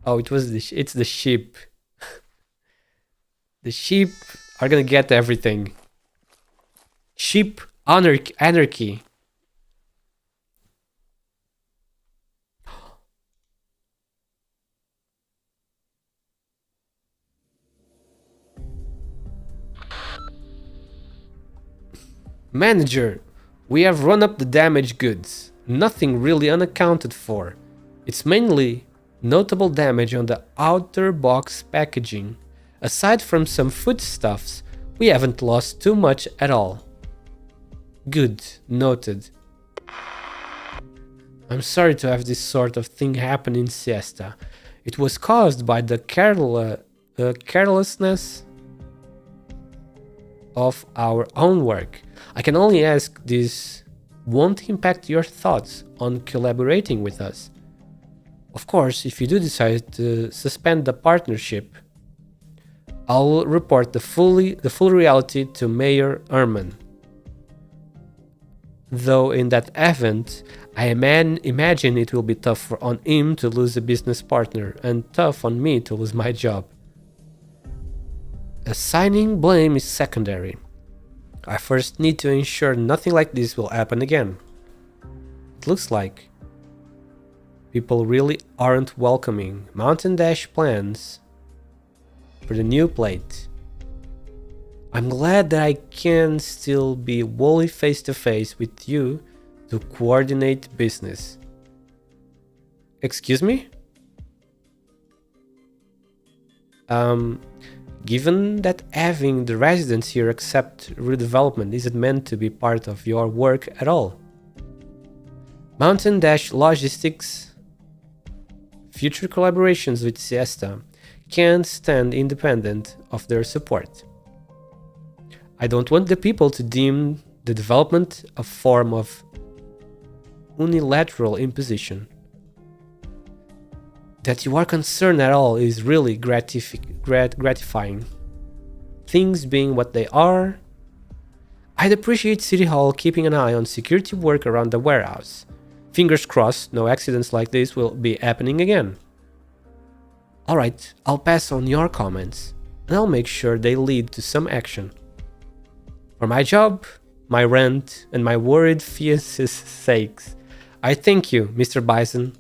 Oh, it's the sheep. The sheep are gonna get everything. Sheep anarchy. Manager, we have run up the damaged goods. Nothing really unaccounted for. It's mainly notable damage on the outer box packaging. Aside from some foodstuffs, We haven't lost too much at all. Good, noted. I'm sorry to have this sort of thing happen in Siesta. It was caused by the carelessness of our own work. I can only ask this won't impact your thoughts on collaborating with us. Of course, if you do decide to suspend the partnership, I'll report the full reality to Mayor Ehrman. Though in that event, I imagine it will be tough on him to lose a business partner and tough on me to lose my job. Assigning blame is secondary. I first need to ensure nothing like this will happen again. It looks like people really aren't welcoming Mountain Dash plans for the new plate. I'm glad that I can still be wholly face to face with you to coordinate business. Excuse me? Given that having the residents here accept redevelopment isn't meant to be part of your work at all. Mountain Dash Logistics future collaborations with Siesta can't stand independent of their support. I don't want the people to deem the development a form of unilateral imposition. That you are concerned at all is really gratifying. Things being what they are, I'd appreciate City Hall keeping an eye on security work around the warehouse. Fingers crossed no accidents like this will be happening again. Alright, I'll pass on your comments, and I'll make sure they lead to some action. For my job, my rent, and my worried fiance's sakes, I thank you, Mr. Bison.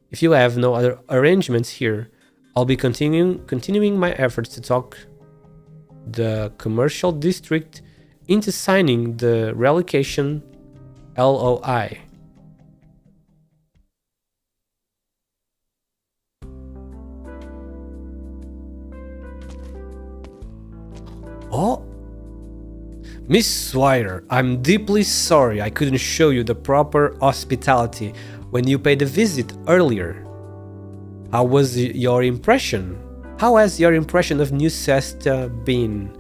If you have no other arrangements here, I'll be continuing my efforts to talk the commercial district into signing the relocation LOI. Oh, Miss Swire, I'm deeply sorry I couldn't show you the proper hospitality when you paid a visit earlier. How was your impression? How has your impression of New Siesta been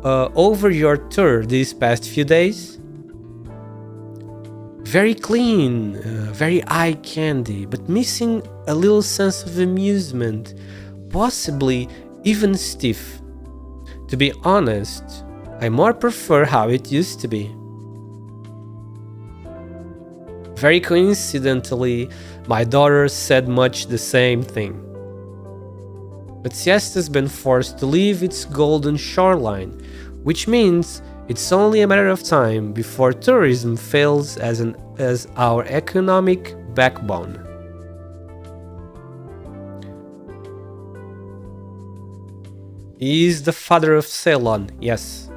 over your tour these past few days? Very clean, very eye candy, but missing a little sense of amusement, possibly even stiff. To be honest, I more prefer how it used to be. Very coincidentally, my daughter said much the same thing. But Siesta's been forced to leave its golden shoreline, which means it's only a matter of time before tourism fails as our economic backbone. He is the father of Ceylon, yes.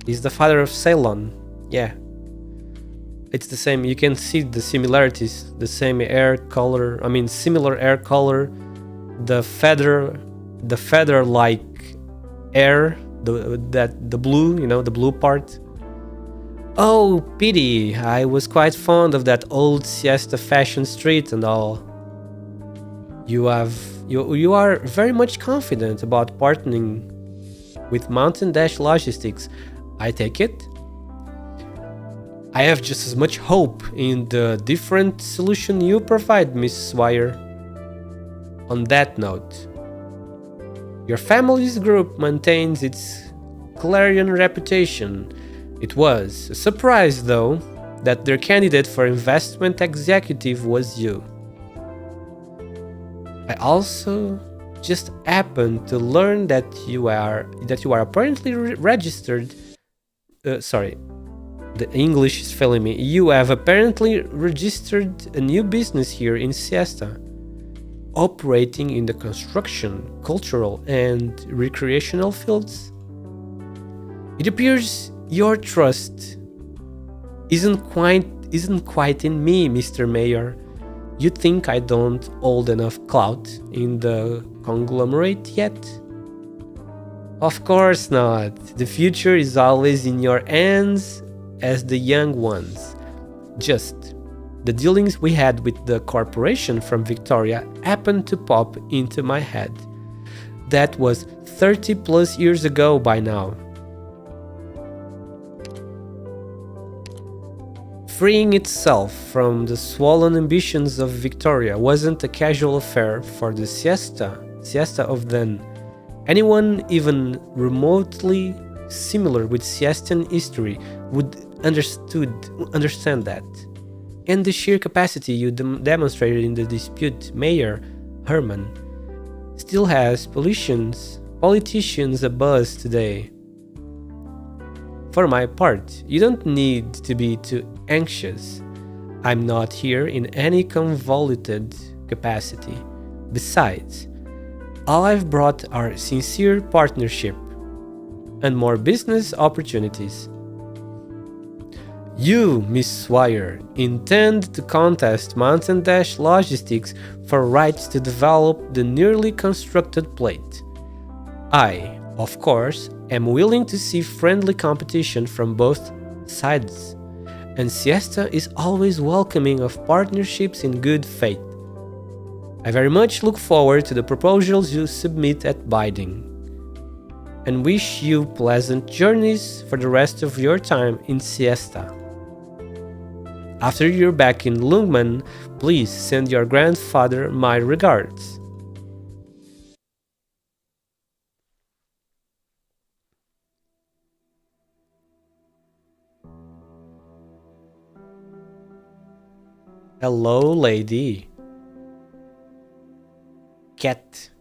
He's the father of Ceylon, yeah. It's the same, you can see the similarities, the same hair color, similar hair color, the feather-like hair, the blue, the blue part. Oh, pity, I was quite fond of that old Siesta fashion street and all. You are very much confident about partnering with Mountain Dash Logistics, I take it? I have just as much hope in the different solution you provide, Miss Swire. On that note, your family's group maintains its clarion reputation. It was a surprise, though, that their candidate for investment executive was you. I also just happened to learn that you are apparently registered. Sorry, the English is failing me. You have apparently registered a new business here in Siesta, operating in the construction, cultural, and recreational fields. It appears your trust isn't quite in me, Mr. Mayor. You think I don't hold enough clout in the conglomerate yet? Of course not. The future is always in your hands as the young ones. Just the dealings we had with the corporation from Victoria happened to pop into my head. That was 30 plus years ago by now. Freeing itself from the swollen ambitions of Victoria wasn't a casual affair for the siesta of then. Anyone even remotely similar with siestan history would understand that. And the sheer capacity you demonstrated in the dispute, Mayor Herman, still has politicians abuzz today. For my part, you don't need to be too anxious. I'm not here in any convoluted capacity. Besides, all I've brought are sincere partnership and more business opportunities. You, Miss Swire, intend to contest Mountain Dash Logistics for rights to develop the nearly constructed plate. I, of course, am willing to see friendly competition from both sides, and Siesta is always welcoming of partnerships in good faith. I very much look forward to the proposals you submit at bidding, and wish you pleasant journeys for the rest of your time in Siesta. After you're back in Lungman, please send your grandfather my regards. Hello, lady. Cat.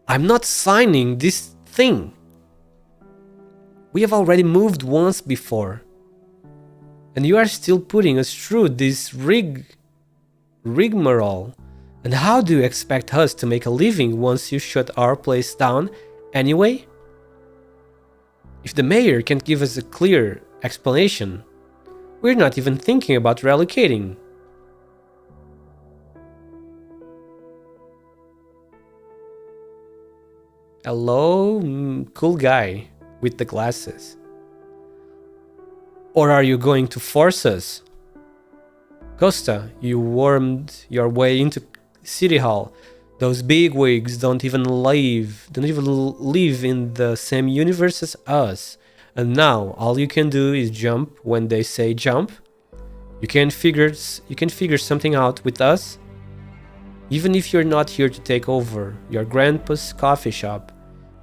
I'm not signing this thing. We have already moved once before. And you are still putting us through this rigmarole. And how do you expect us to make a living once you shut our place down anyway? If the mayor can't give us a clear explanation, we're not even thinking about relocating. Hello, cool guy with the glasses. Or are you going to force us? Costa, you wormed your way into City Hall. Those bigwigs don't even live in the same universe as us. And now all you can do is jump when they say jump. You can figure something out with us. Even if you're not here to take over your grandpa's coffee shop,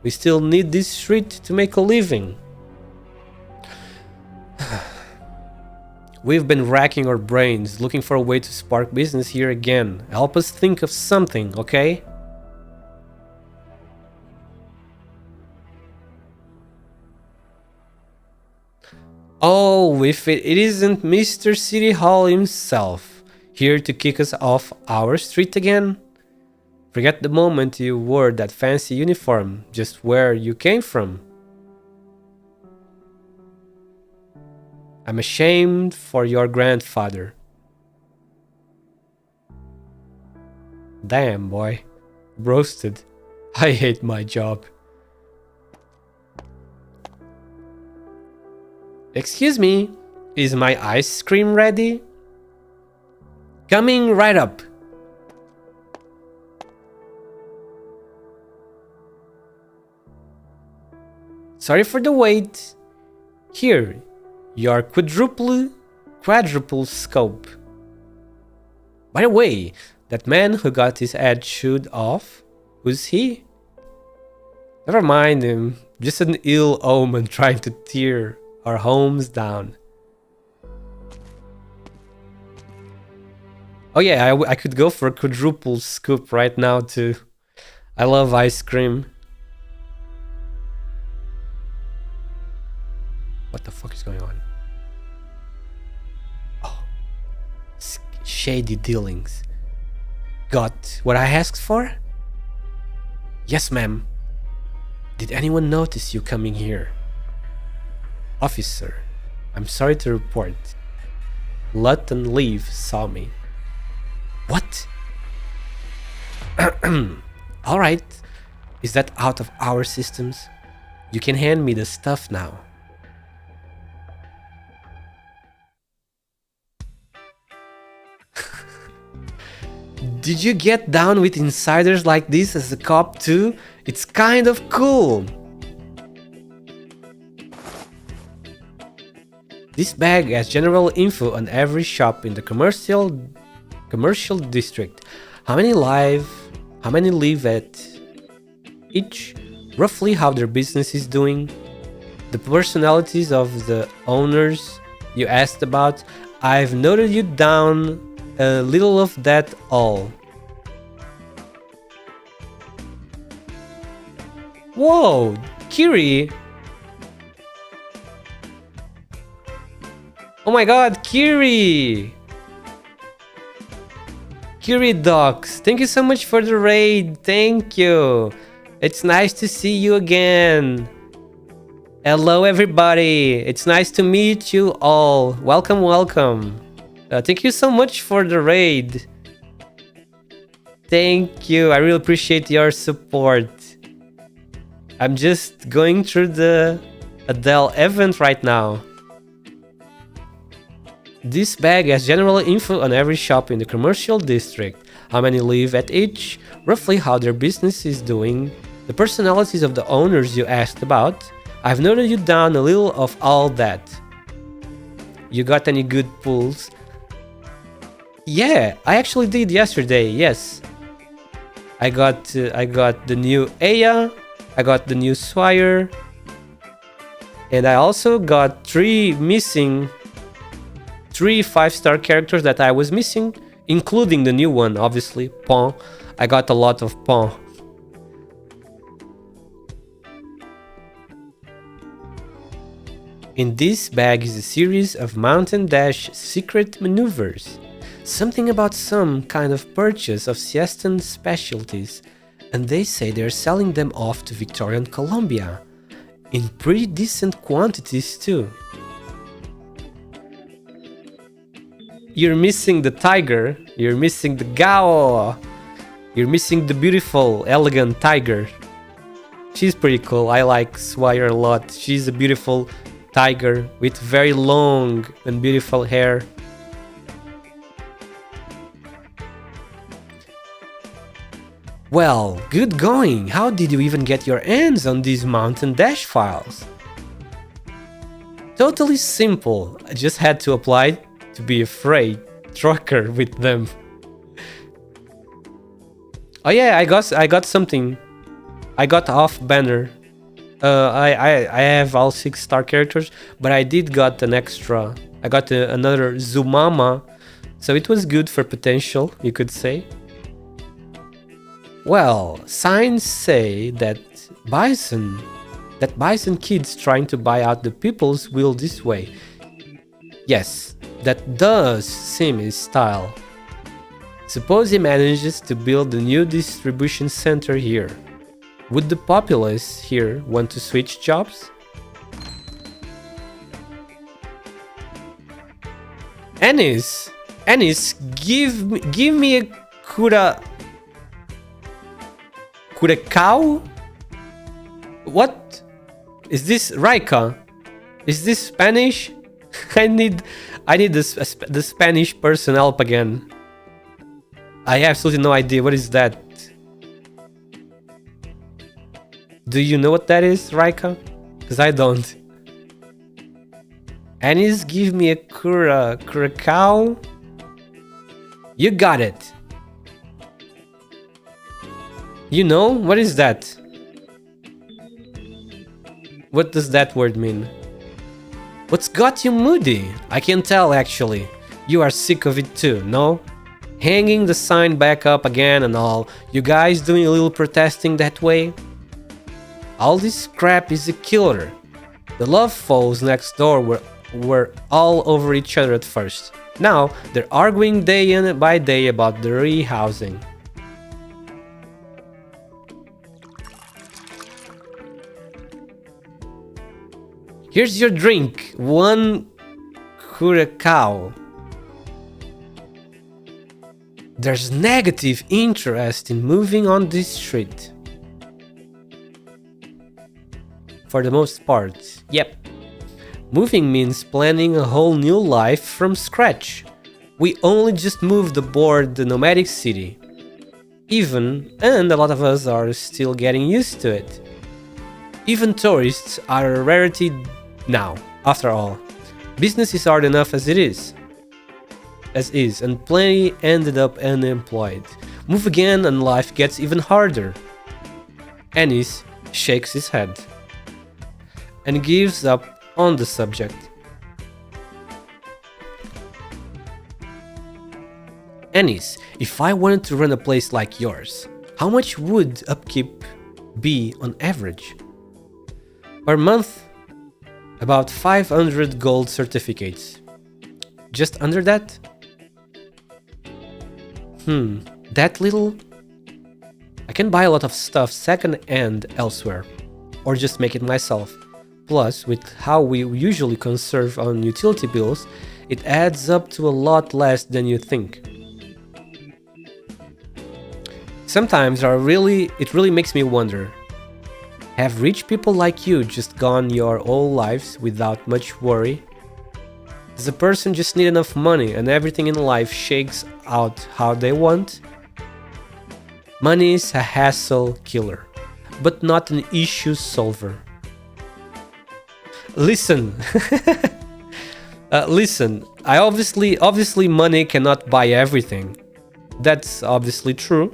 we still need this street to make a living. We've been racking our brains looking for a way to spark business here again. Help us think of something, okay? Oh, if it isn't Mr. City Hall himself, here to kick us off our street again? Forget the moment you wore that fancy uniform, just where you came from. I'm ashamed for your grandfather. Damn, boy. Roasted. I hate my job. Excuse me, is my ice cream ready? Coming right up. Sorry for the wait. Here, your quadruple scope. By the way, that man who got his head chewed off, who's he? Never mind him, just an ill omen trying to tear our homes down. Oh yeah, I could go for a quadruple scoop right now too. I love ice cream. What the fuck is going on? Oh, shady dealings. Got what I asked for? Yes, ma'am. Did anyone notice you coming here? Officer, I'm sorry to report. Lutton Leaf saw me. What? Alright. Is that out of our systems? You can hand me the stuff now. Did you get down with insiders like this as a cop too? It's kind of cool. This bag has general info on every shop in the commercial district. How many live at each, roughly how their business is doing, the personalities of the owners you asked about. I've noted you down a little of that all. Whoa, Kiri! Oh my god, Kiri! Kiri Docs, thank you so much for the raid, thank you! It's nice to see you again! Hello everybody, it's nice to meet you all, welcome, welcome! Thank you so much for the raid! Thank you, I really appreciate your support. I'm just going through the Adele event right now. This bag has general info on every shop in the commercial district, how many live at each, roughly how their business is doing, the personalities of the owners you asked about. I've noted you down a little of all that. You got any good pulls? Yeah, I actually did yesterday, yes. I got the new Aya, I got the new Swire, and I also got three 5-star characters that I was missing, including the new one, obviously, Pon. I got a lot of Pon. In this bag is a series of Mountain Dash secret maneuvers. Something about some kind of purchase of Siestan specialties, and they say they're selling them off to Victorian Columbia. In pretty decent quantities too. You're missing the tiger, you're missing the Gao, you're missing the beautiful, elegant tiger. She's pretty cool, I like Swire a lot. She's a beautiful tiger with very long and beautiful hair. Well, good going. How did you even get your hands on these Mountain Dash files? Totally simple. I just had to apply to be a freight trucker with them. Oh yeah, I got something. I got off banner. I have all 6-star characters, but I did got an extra. I got another Zumama, so it was good for potential, you could say. Well, signs say that Bison kids trying to buy out the people's will this way. Yes, that does seem his style. Suppose he manages to build a new distribution center here. Would the populace here want to switch jobs? Ennis, give me a Curacao? What? Is this Raika? Is this Spanish? I need the Spanish person help again. I have absolutely no idea. What is that? Do you know what that is, Raika? Because I don't. Anis, give me a Curacao. You got it. You know? What is that? What does that word mean? What's got you moody? I can tell actually. You are sick of it too, no? Hanging the sign back up again and all. You guys doing a little protesting that way? All this crap is a killer. The love foes next door were all over each other at first. Now they're arguing day by day about the rehousing. Here's your drink. 1 Curacao. There's negative interest in moving on this street. For the most part, yep. Moving means planning a whole new life from scratch. We only just moved aboard the nomadic city. And a lot of us are still getting used to it. Even tourists are a rarity now, after all. Business is hard enough as is, and plenty ended up unemployed. Move again and life gets even harder. Ennis shakes his head and gives up on the subject. Ennis, if I wanted to run a place like yours, how much would upkeep be on average? Per month, about 500 gold certificates. Just under that? That little? I can buy a lot of stuff second hand elsewhere, or just make it myself. Plus, with how we usually conserve on utility bills, it adds up to a lot less than you think. Sometimes it really makes me wonder, have rich people like you just gone your whole lives without much worry? Does a person just need enough money and everything in life shakes out how they want? Money is a hassle killer, but not an issue solver. Listen, obviously money cannot buy everything. That's obviously true,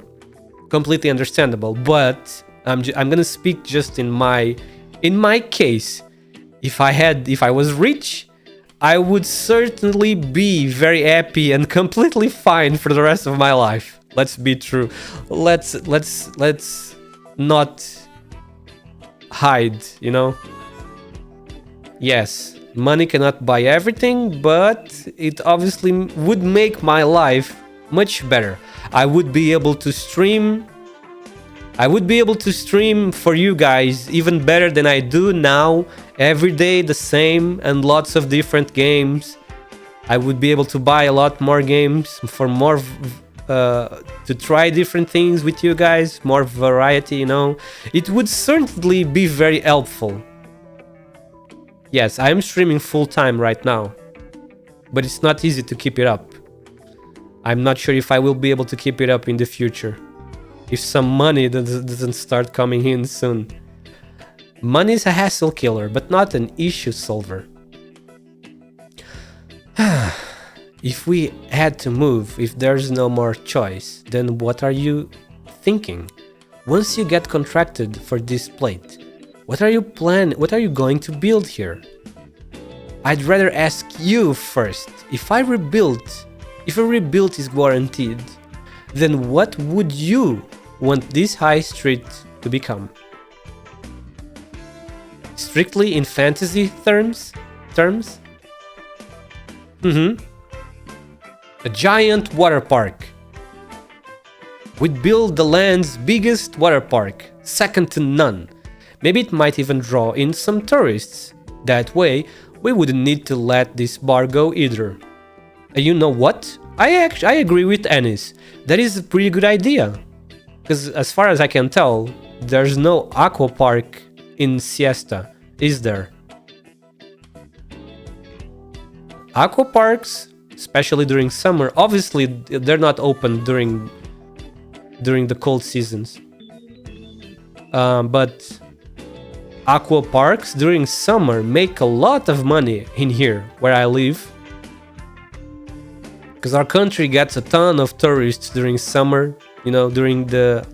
completely understandable. But I'm gonna speak just in my case. If I was rich, I would certainly be very happy and completely fine for the rest of my life. Let's be true. Let's not hide, you know? Yes, money cannot buy everything, but it obviously would make my life much better. I would be able to stream for you guys even better than I do now, every day the same, and lots of different games. I would be able to buy a lot more games for more to try different things with you guys, more variety, you know. It would certainly be very helpful. Yes, I am streaming full time right now, but it's not easy to keep it up. I'm not sure if I will be able to keep it up in the future, if some money doesn't start coming in soon. Money is a hassle killer, but not an issue solver. If we had to move, if there's no more choice, then what are you thinking? Once you get contracted for this plate, what are you going to build here? I'd rather ask you first. If a rebuild is guaranteed, then what would you want this high street to become? Strictly in fantasy terms? A giant water park. We'd build the land's biggest water park, second to none. Maybe it might even draw in some tourists. That way, we wouldn't need to let this bar go either. And you know what? I agree with Ennis. That is a pretty good idea. Because as far as I can tell, there's no aqua park in Siesta, is there? Aqua parks, especially during summer, obviously they're not open during the cold seasons. But aqua parks during summer make a lot of money in here where I live, because our country gets a ton of tourists during summer, you know, during the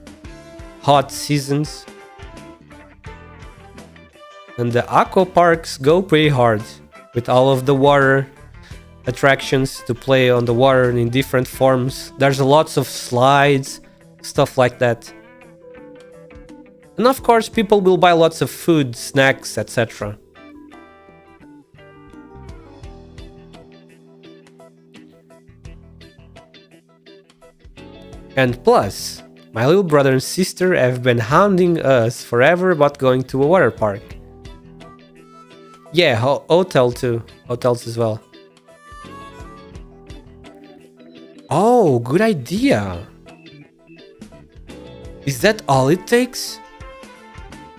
hot seasons, and the aqua parks go pretty hard with all of the water attractions to play on the water in different forms. There's lots of slides, stuff like that. And of course, people will buy lots of food, snacks, etc. And plus, my little brother and sister have been hounding us forever about going to a water park. Yeah, hotel too. Hotels as well. Oh, Oh, good idea. Is that all it takes?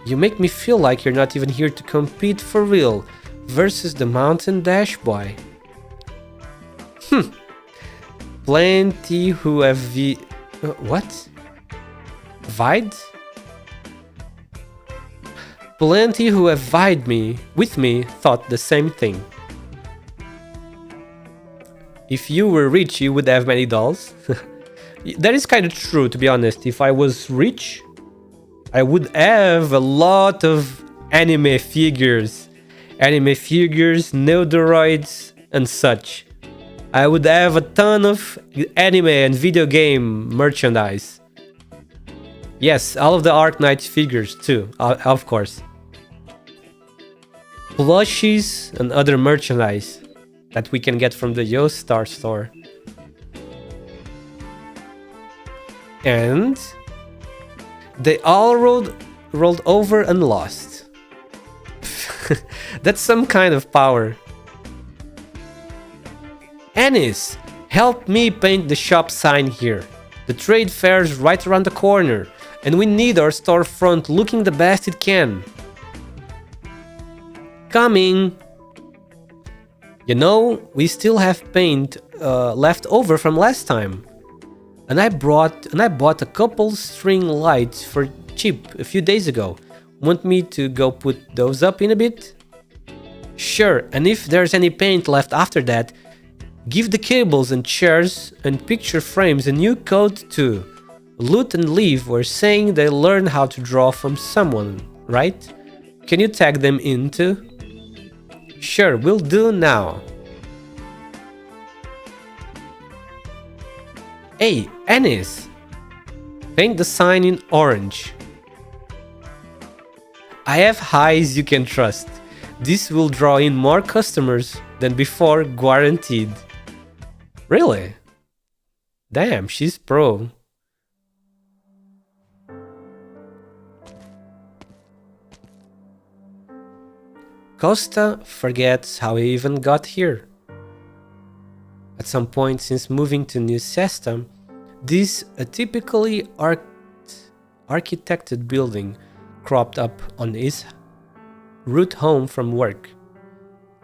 You make me feel like you're not even here to compete for real versus the mountain dash boy. Plenty who have what? Vied? Plenty who have vied with me thought the same thing. If you were rich, you would have many dolls. That is kind of true, to be honest. If I was rich, I would have a lot of anime figures, Neodoroids, and such. I would have a ton of anime and video game merchandise. Yes, all of the ARKNIGHTS figures too, of course. Plushies and other merchandise that we can get from the Yo-Star store. And they all rolled over and lost. That's some kind of power. Anis, help me paint the shop sign here. The trade fair's right around the corner, and we need our storefront looking the best it can. Coming! You know, we still have paint left over from last time. And I bought a couple string lights for cheap a few days ago. Want me to go put those up in a bit? Sure, and if there's any paint left after that, give the cables and chairs and picture frames a new coat too. Loot and Leave were saying they learned how to draw from someone, right? Can you tag them in too? Sure, will do now. Hey, Anis! Paint the sign in orange. I have highs you can trust. This will draw in more customers than before, guaranteed. Really? Damn, she's pro. Costa forgets how he even got here. At some point since moving to New Cesta, this atypically architected building cropped up on his route home from work.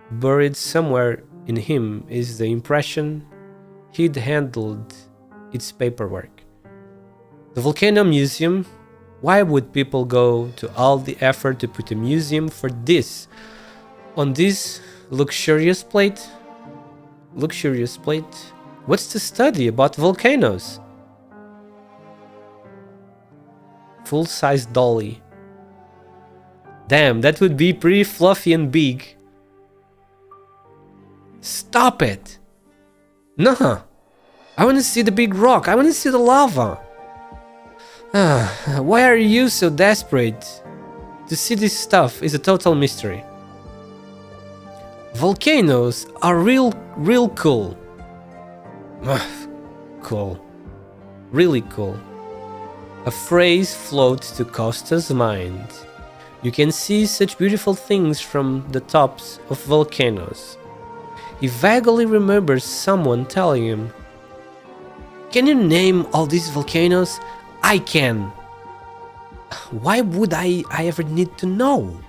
Buried somewhere in him is the impression he'd handled its paperwork. The Volcano Museum? Why would people go to all the effort to put a museum for this on this luxurious plate? Luxurious plate? What's to study about volcanoes? Full-size dolly. Damn, that would be pretty fluffy and big. Stop it! Nah! I want to see the big rock. I want to see the lava. Why are you so desperate? To see this stuff is a total mystery. Volcanoes are real cool. Cool. Really cool. A phrase floats to Costa's mind. You can see such beautiful things from the tops of volcanoes. He vaguely remembers someone telling him, "Can you name all these volcanoes?" "I can." Why would I ever need to know?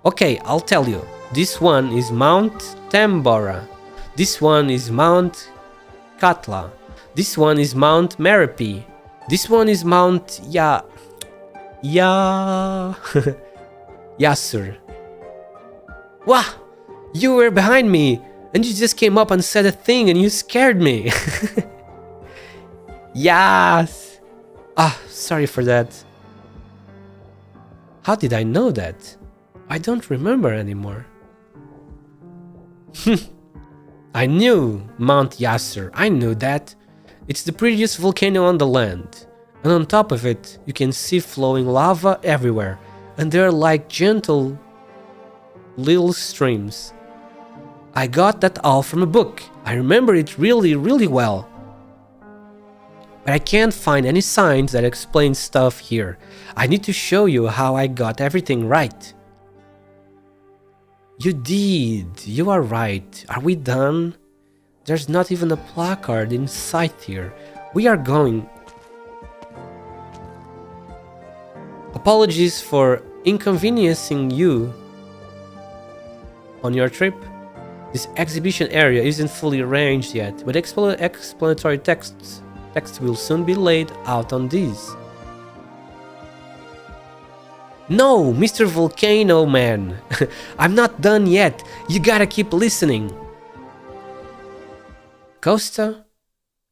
Okay, I'll tell you. This one is Mount Tambora. This one is Mount Katla. This one is Mount Merapi. This one is Mount Yasur. Wah! You were behind me, and you just came up and said a thing and you scared me. Yes! Sorry for that. How did I know that? I don't remember anymore. I knew Mount Yasur. I knew that. It's the prettiest volcano on the land. And on top of it, you can see flowing lava everywhere. And they're like gentle little streams. I got that all from a book. I remember it really well. But I can't find any signs that explain stuff here. I need to show you how I got everything right. You did. You are right. Are we done? There's not even a placard in sight here. We are going. Apologies for inconveniencing you on your trip. This exhibition area isn't fully arranged yet, but explanatory text will soon be laid out on these. No, Mr. Volcano Man! I'm not done yet. You gotta keep listening. Costa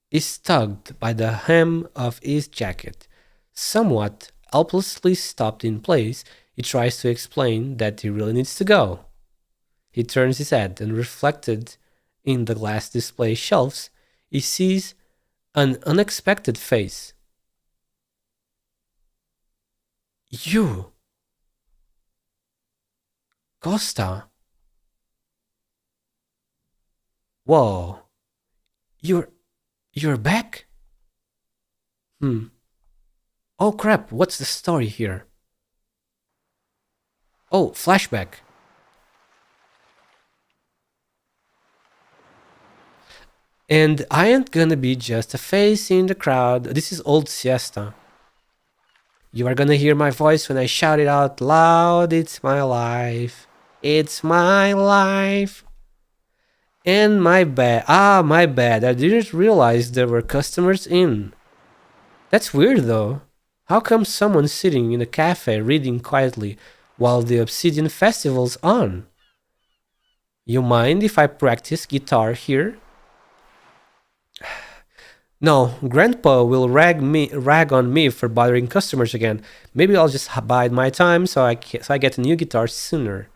is tugged by the hem of his jacket. Somewhat helplessly stopped in place, he tries to explain that he really needs to go. He turns his head and reflected in the glass display shelves, he sees an unexpected face. You! Costa? Whoa. You're back? Oh crap, what's the story here? Oh, flashback. And I ain't gonna be just a face in the crowd. This is old siesta. You are gonna hear my voice when I shout it out loud. It's my life. It's my life. And my bad. My bad. I didn't realize there were customers in. That's weird though. How come someone sitting in a cafe reading quietly while the Obsidian Festival's on? You mind if I practice guitar here? No, Grandpa will rag on me for bothering customers again. Maybe I'll just bide my time so I get a new guitar sooner.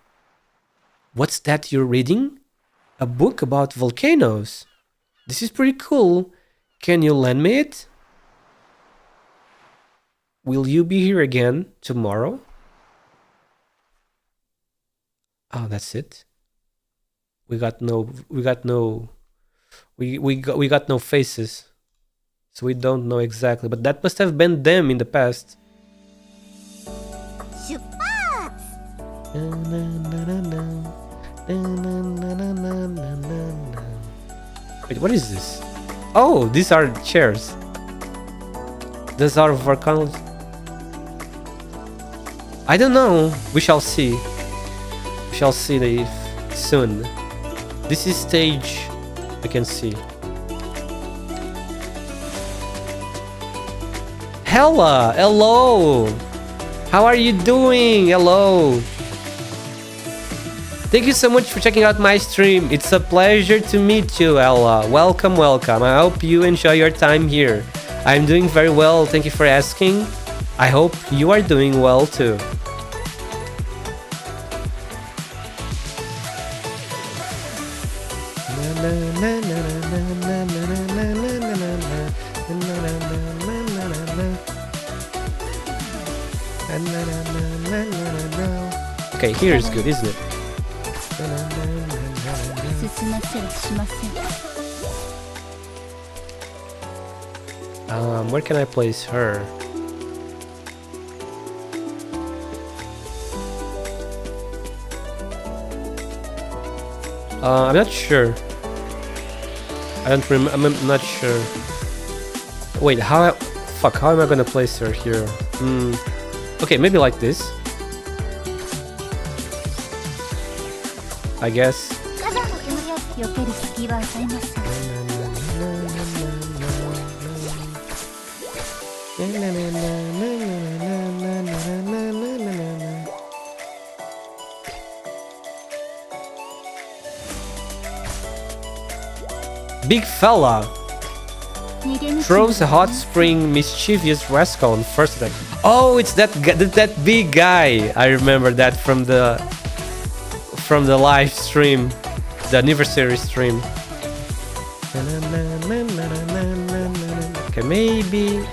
What's that you're reading? A book about volcanoes. This is pretty cool. Can you lend me it? Will you be here again tomorrow? Oh, that's it. We got no faces. So we don't know exactly, but that must have been them in the past. Wait, what is this? Oh, these are chairs. These are volcanoes. I don't know. We shall see. We shall see soon. This is stage. We can see. Hella, hello. How are you doing? Hello. Thank you so much for checking out my stream. It's a pleasure to meet you, Ella. Welcome, welcome. I hope you enjoy your time here. I'm doing very well. Thank you for asking. I hope you are doing well too. Okay, here is good, isn't it? Where can I place her? I'm not sure. I'm not sure. Wait, how am I gonna place her here? Okay, maybe like this. I guess. Big fella throws a hot spring mischievous rascal on first attack. Oh, it's that big guy. I remember that from the live stream, the anniversary stream. Okay, maybe.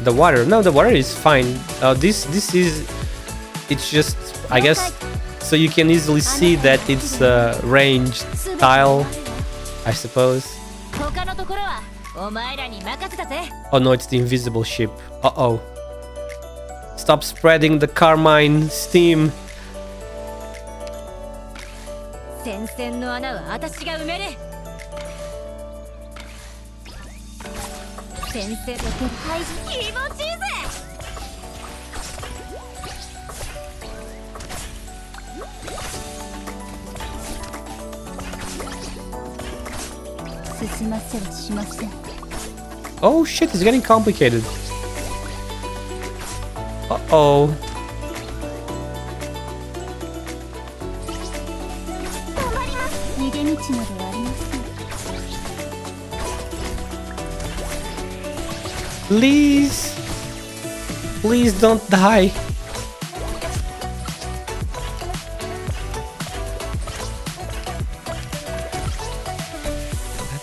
The water. No, the water is fine. This is. It's just, I guess, so you can easily see that it's a ranged tile, I suppose. お前らに任せたぜ。 Oh no, it's the invisible ship. Uh-oh. Stop spreading the carmine steam. 戦線の穴は私が埋める。戦線の退治気持ちいいぜ。進ませはしません。 Oh shit, it's getting complicated. Uh-oh. 逃げ道などありません。 Please. Please don't die.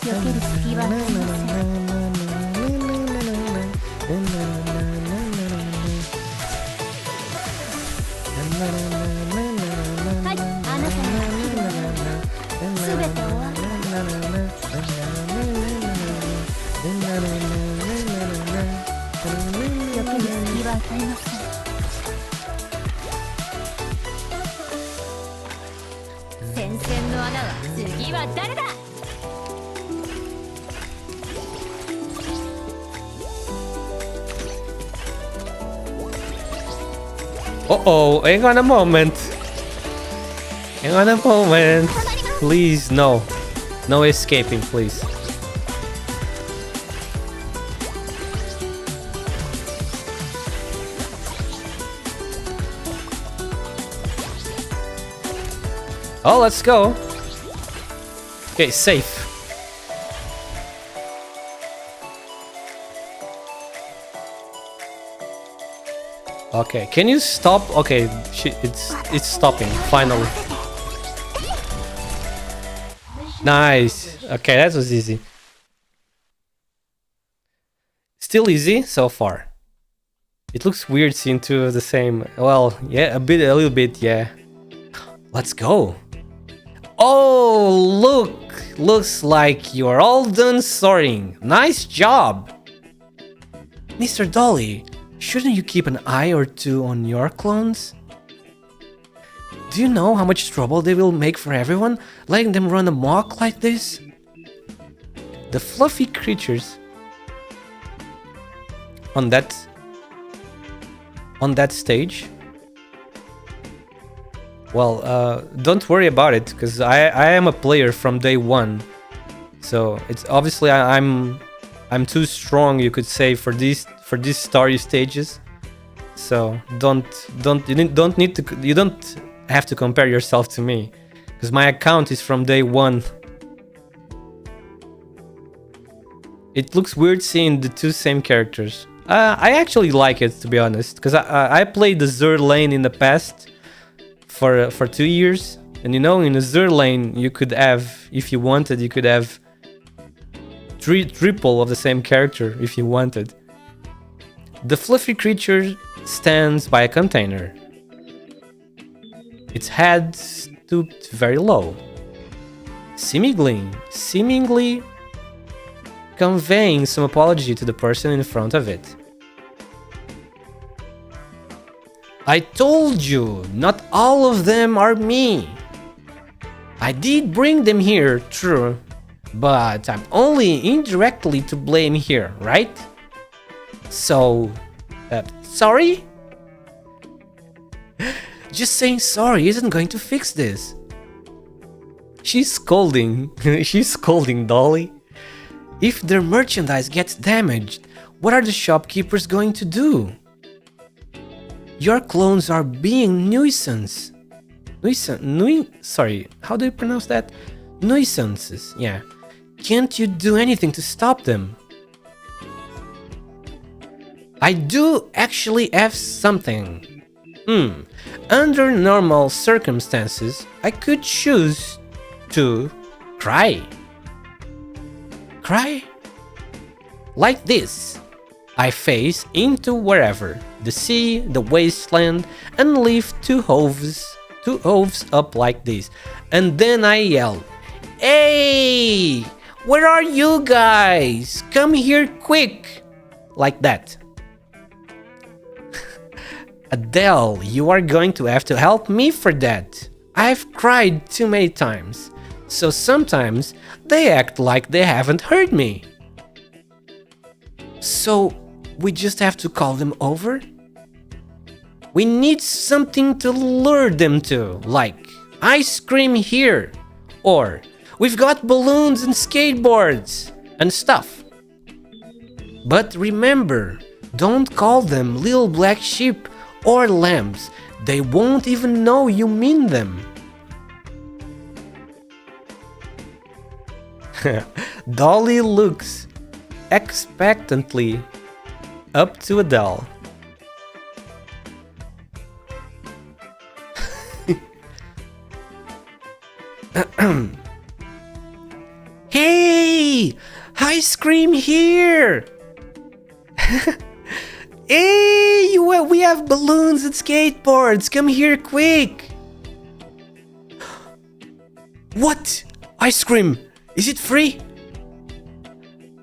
避ける隙はありません。はい、あなたのすべて終わる。避ける隙は与えません。 戦線の穴は次は誰だ。 Uh-oh, hang on a moment. Hang on a moment. Please, no. No escaping, please. Oh, let's go. Okay, safe. Okay, can you stop? Okay, it's stopping finally. Nice. Okay, that was easy. Still easy so far. It looks weird seeing two of the same. Well, yeah, a little bit, yeah. Let's go. Oh, look! Looks like you're all done sorting. Nice job! Mr. Dolly, shouldn't you keep an eye or two on your clones? Do you know how much trouble they will make for everyone, letting them run amok like this? The fluffy creatures on that stage. Well, don't worry about it, because I am a player from day one, so it's obviously I'm too strong, you could say, for these story stages. So you don't have to compare yourself to me, because my account is from day one. It looks weird seeing the two same characters. I actually like it, to be honest, because I played the Zur lane in the past for 2 years, and you know, in a Zur lane you could have, if you wanted, you could have triple of the same character if you wanted. The fluffy creature stands by a container. Its head stooped very low, seemingly conveying some apology to the person in front of it. I told you, not all of them are me. I did bring them here, true, but I'm only indirectly to blame here, right? So, sorry? Just saying sorry isn't going to fix this. She's scolding. She's scolding Dolly. If their merchandise gets damaged, what are the shopkeepers going to do? Your clones are being nuisance. Sorry, how do you pronounce that? Nuisances, yeah. Can't you do anything to stop them? I do actually have something. Under normal circumstances, I could choose to cry. Cry? Like this. I face into wherever, the sea, the wasteland, and lift two hooves up like this. And then I yell, "Hey! Where are you guys? Come here quick! Like that. Adele, you are going to have to help me for that. I've cried too many times, so sometimes they act like they haven't heard me. So, we just have to call them over? We need something to lure them to, like ice cream here, or we've got balloons and skateboards and stuff. But remember, don't call them little black sheep or lambs. They won't even know you mean them. Dolly looks expectantly up to Adele. Hey! Ice cream here! Hey! We have balloons and skateboards! Come here quick! What? Ice cream? Is it free?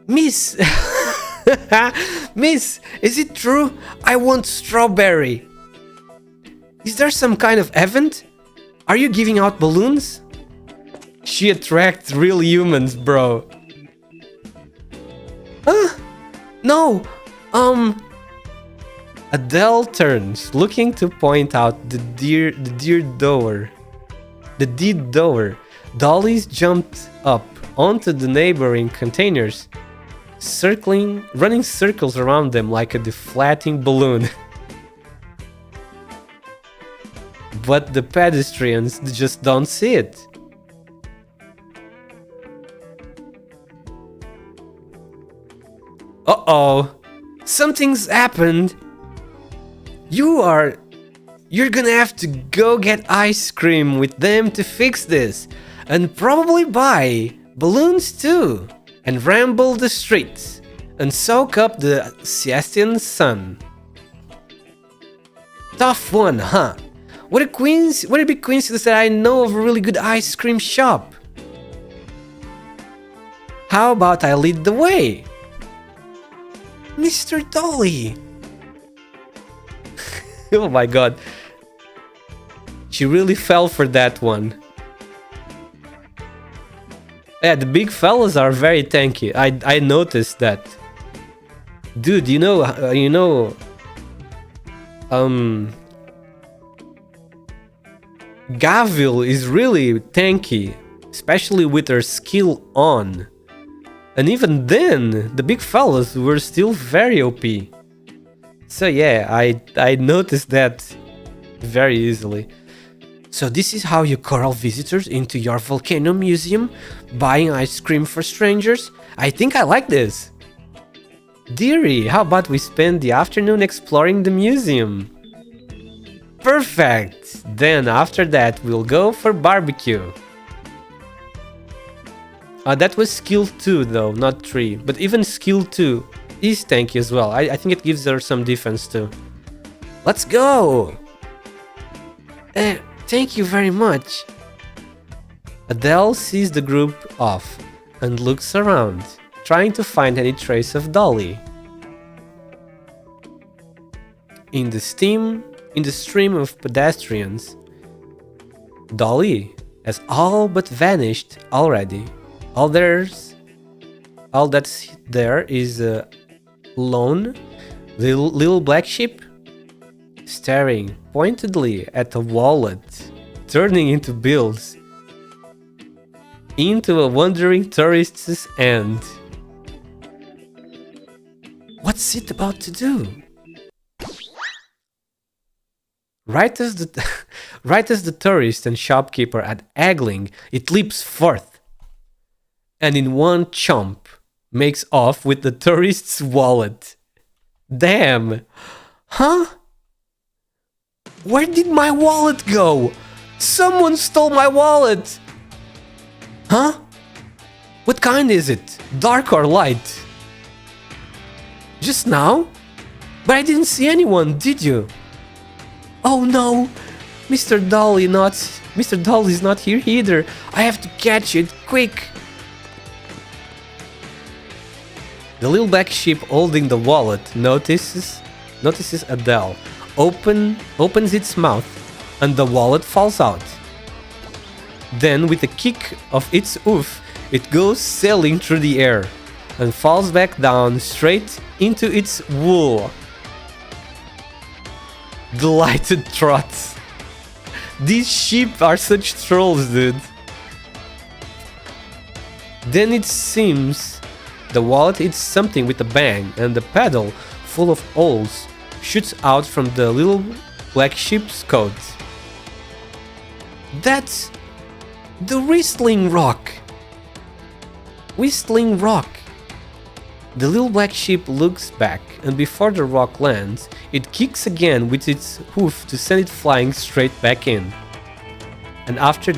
Miss! Miss, is it true? I want strawberry. Is there some kind of event? Are you giving out balloons? She attracts real humans, bro. No. Adele turns, looking to point out the deed doer. Dolly's jumped up onto the neighboring containers, running circles around them like a deflating balloon. But the pedestrians just don't see it. Uh-oh, something's happened. You're gonna have to go get ice cream with them to fix this, and probably buy balloons too, and ramble the streets, and soak up the Siestian sun. Tough one, huh? What a big coincidence that I know of a really good ice cream shop. How about I lead the way? Mr. Dolly! Oh my god. She really fell for that one. Yeah, the big fellas are very tanky. I noticed that. Dude, Gavil is really tanky, especially with her skill on. And even then, the big fellas were still very OP. So yeah, I noticed that very easily. So this is how you corral visitors into your volcano museum, buying ice cream for strangers? I think I like this. Dearie, how about we spend the afternoon exploring the museum? Perfect! Then after that we'll go for barbecue. That was skill 2 though, not 3. But even skill 2 is tanky as well. I think it gives her some defense too. Let's go! Thank you very much. Adele sees the group off and looks around, trying to find any trace of Dolly. In the stream of pedestrians, Dolly has all but vanished already. All that's there is a lone little black sheep staring pointedly at a wallet, turning into bills into a wandering tourist's hand. What's it about to do? Right as the tourist and shopkeeper are haggling, it leaps forth, and in one chomp makes off with the tourist's wallet. Damn! Huh? Where did my wallet go? Someone stole my wallet! Huh? What kind is it? Dark or light? Just now? But I didn't see anyone, did you? Oh no! Mr. Dolly's not here either. I have to catch it, quick! The little black sheep holding the wallet notices Adele. Opens its mouth, and the wallet falls out. Then, with a kick of its hoof, it goes sailing through the air and falls back down straight into its wool. Delighted trots. These sheep are such trolls, dude. Then it seems the wallet hits something with a bang, and the paddle, full of holes, shoots out from the little black sheep's coat. That's the Whistling Rock. Whistling Rock. The little black sheep looks back, and before the rock lands, it kicks again with its hoof to send it flying straight back in. And after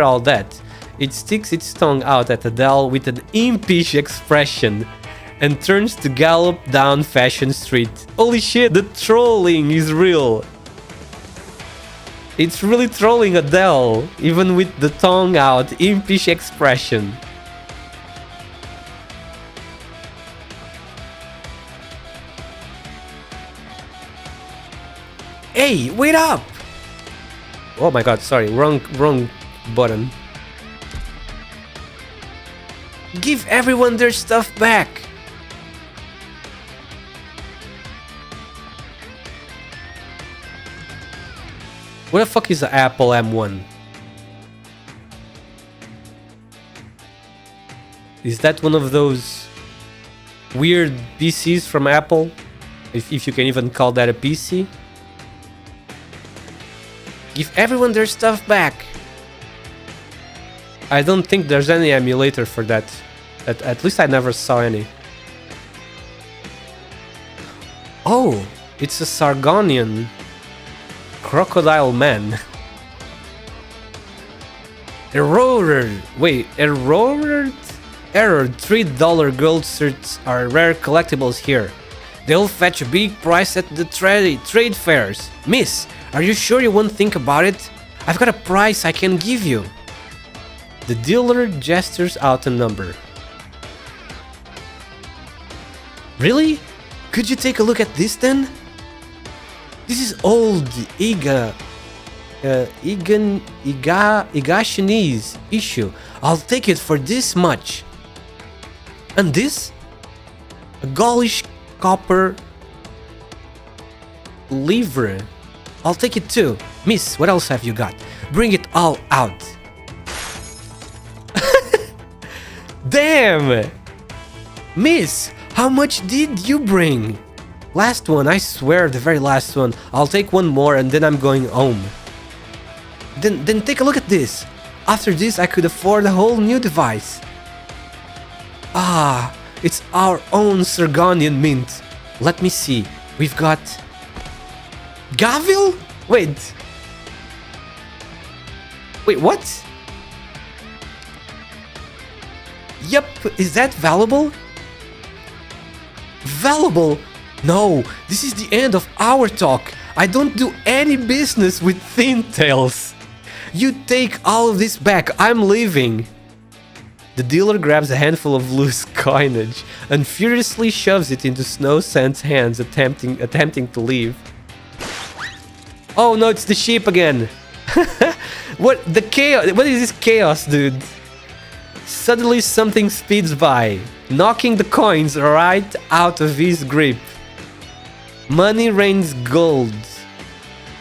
all that, it sticks its tongue out at Adele with an impish expression and turns to gallop down Fashion Street. Holy shit, the trolling is real. It's really trolling Adele, even with the tongue out, impish expression. Hey, wait up! Oh my god, sorry, wrong button. Give everyone their stuff back! What the fuck is the Apple M1? Is that one of those weird PCs from Apple? If you can even call that a PC? Give everyone their stuff back! I don't think there's any emulator for that. At least I never saw any. Oh, it's a Sargonian crocodile man. Error $3 gold certs are rare collectibles here. They'll fetch a big price at the trade fairs. Miss, are you sure you won't think about it? I've got a price I can give you. The dealer gestures out a number. Really? Could you take a look at this then? This is old Igashinese issue. I'll take it for this much. And this? A Gaulish copper livre. I'll take it too. Miss, what else have you got? Bring it all out. Damn! Miss, how much did you bring? Last one, I swear, the very last one. I'll take one more and then I'm going home. Then take a look at this. After this, I could afford a whole new device. Ah, it's our own Sargonian mint. Let me see. We've got... Gavil? Wait, what? Yep, is that valuable? Valuable? No, this is the end of our talk. I don't do any business with thin tails. You take all of this back, I'm leaving. The dealer grabs a handful of loose coinage and furiously shoves it into Snow Sand's hands, attempting to leave. Oh no, it's the sheep again. What the chaos? What is this chaos, dude? Suddenly something speeds by, knocking the coins right out of his grip. Money rains gold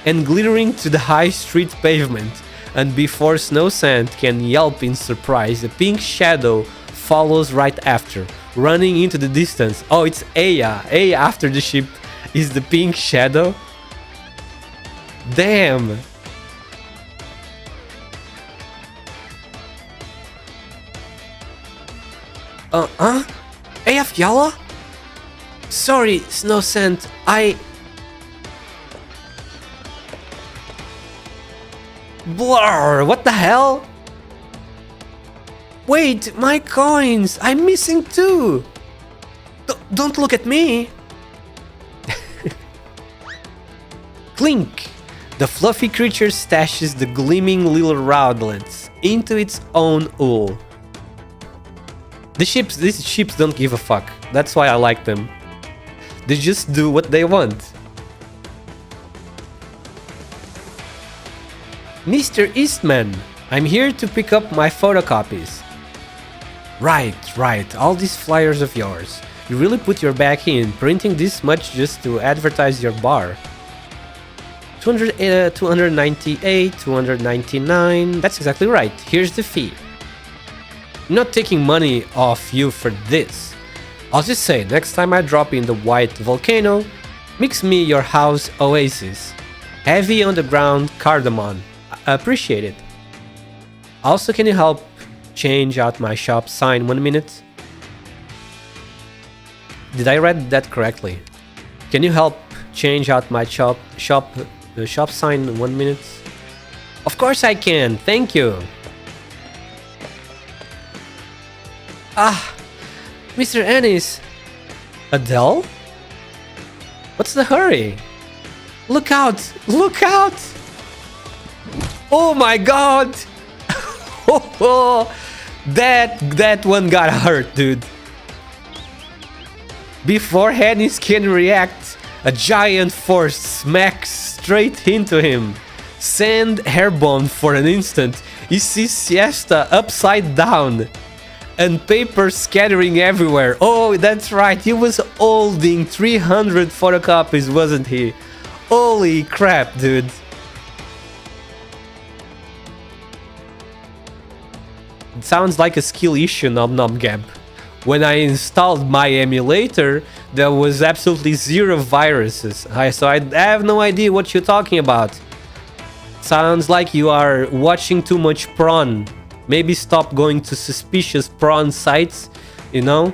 and glittering to the high street pavement, and before Snow Sand can yelp in surprise, a pink shadow follows right after, running into the distance. Oh, it's Aya. Aya after the sheep is the pink shadow. Damn. Aya Fiala? Sorry, Snow Sand, Blur, what the hell? Wait, my coins! I'm missing too! Don't look at me! Clink! The fluffy creature stashes the gleaming little roundlets into its own wool. These ships don't give a fuck. That's why I like them. They just do what they want. Mr. Eastman, I'm here to pick up my photocopies. Right, all these flyers of yours. You really put your back in, printing this much just to advertise your bar. 298, 299, that's exactly right, here's the fee. I'm not taking money off you for this. I'll just say, next time I drop in the white volcano, mix me your house oasis. Heavy on the ground cardamom. I appreciate it. Also, can you help change out my shop sign 1 minute? Did I read that correctly? Can you help change out my shop sign 1 minute? Of course I can, thank you. Ah, Mr. Ennis. Adele? What's the hurry? Look out! Look out! Oh my god! Oh, that one got hurt, dude. Before Ennis can react, a giant force smacks straight into him. Sand airborne for an instant, he sees Siesta upside down. And paper scattering everywhere. Oh, that's right, he was holding 300 photocopies, wasn't he? Holy crap, dude. It sounds like a skill issue, Nob When I installed my emulator, there was absolutely zero viruses. So I have no idea what you're talking about. Sounds like you are watching too much prawn. Maybe stop going to suspicious prawn sites, you know?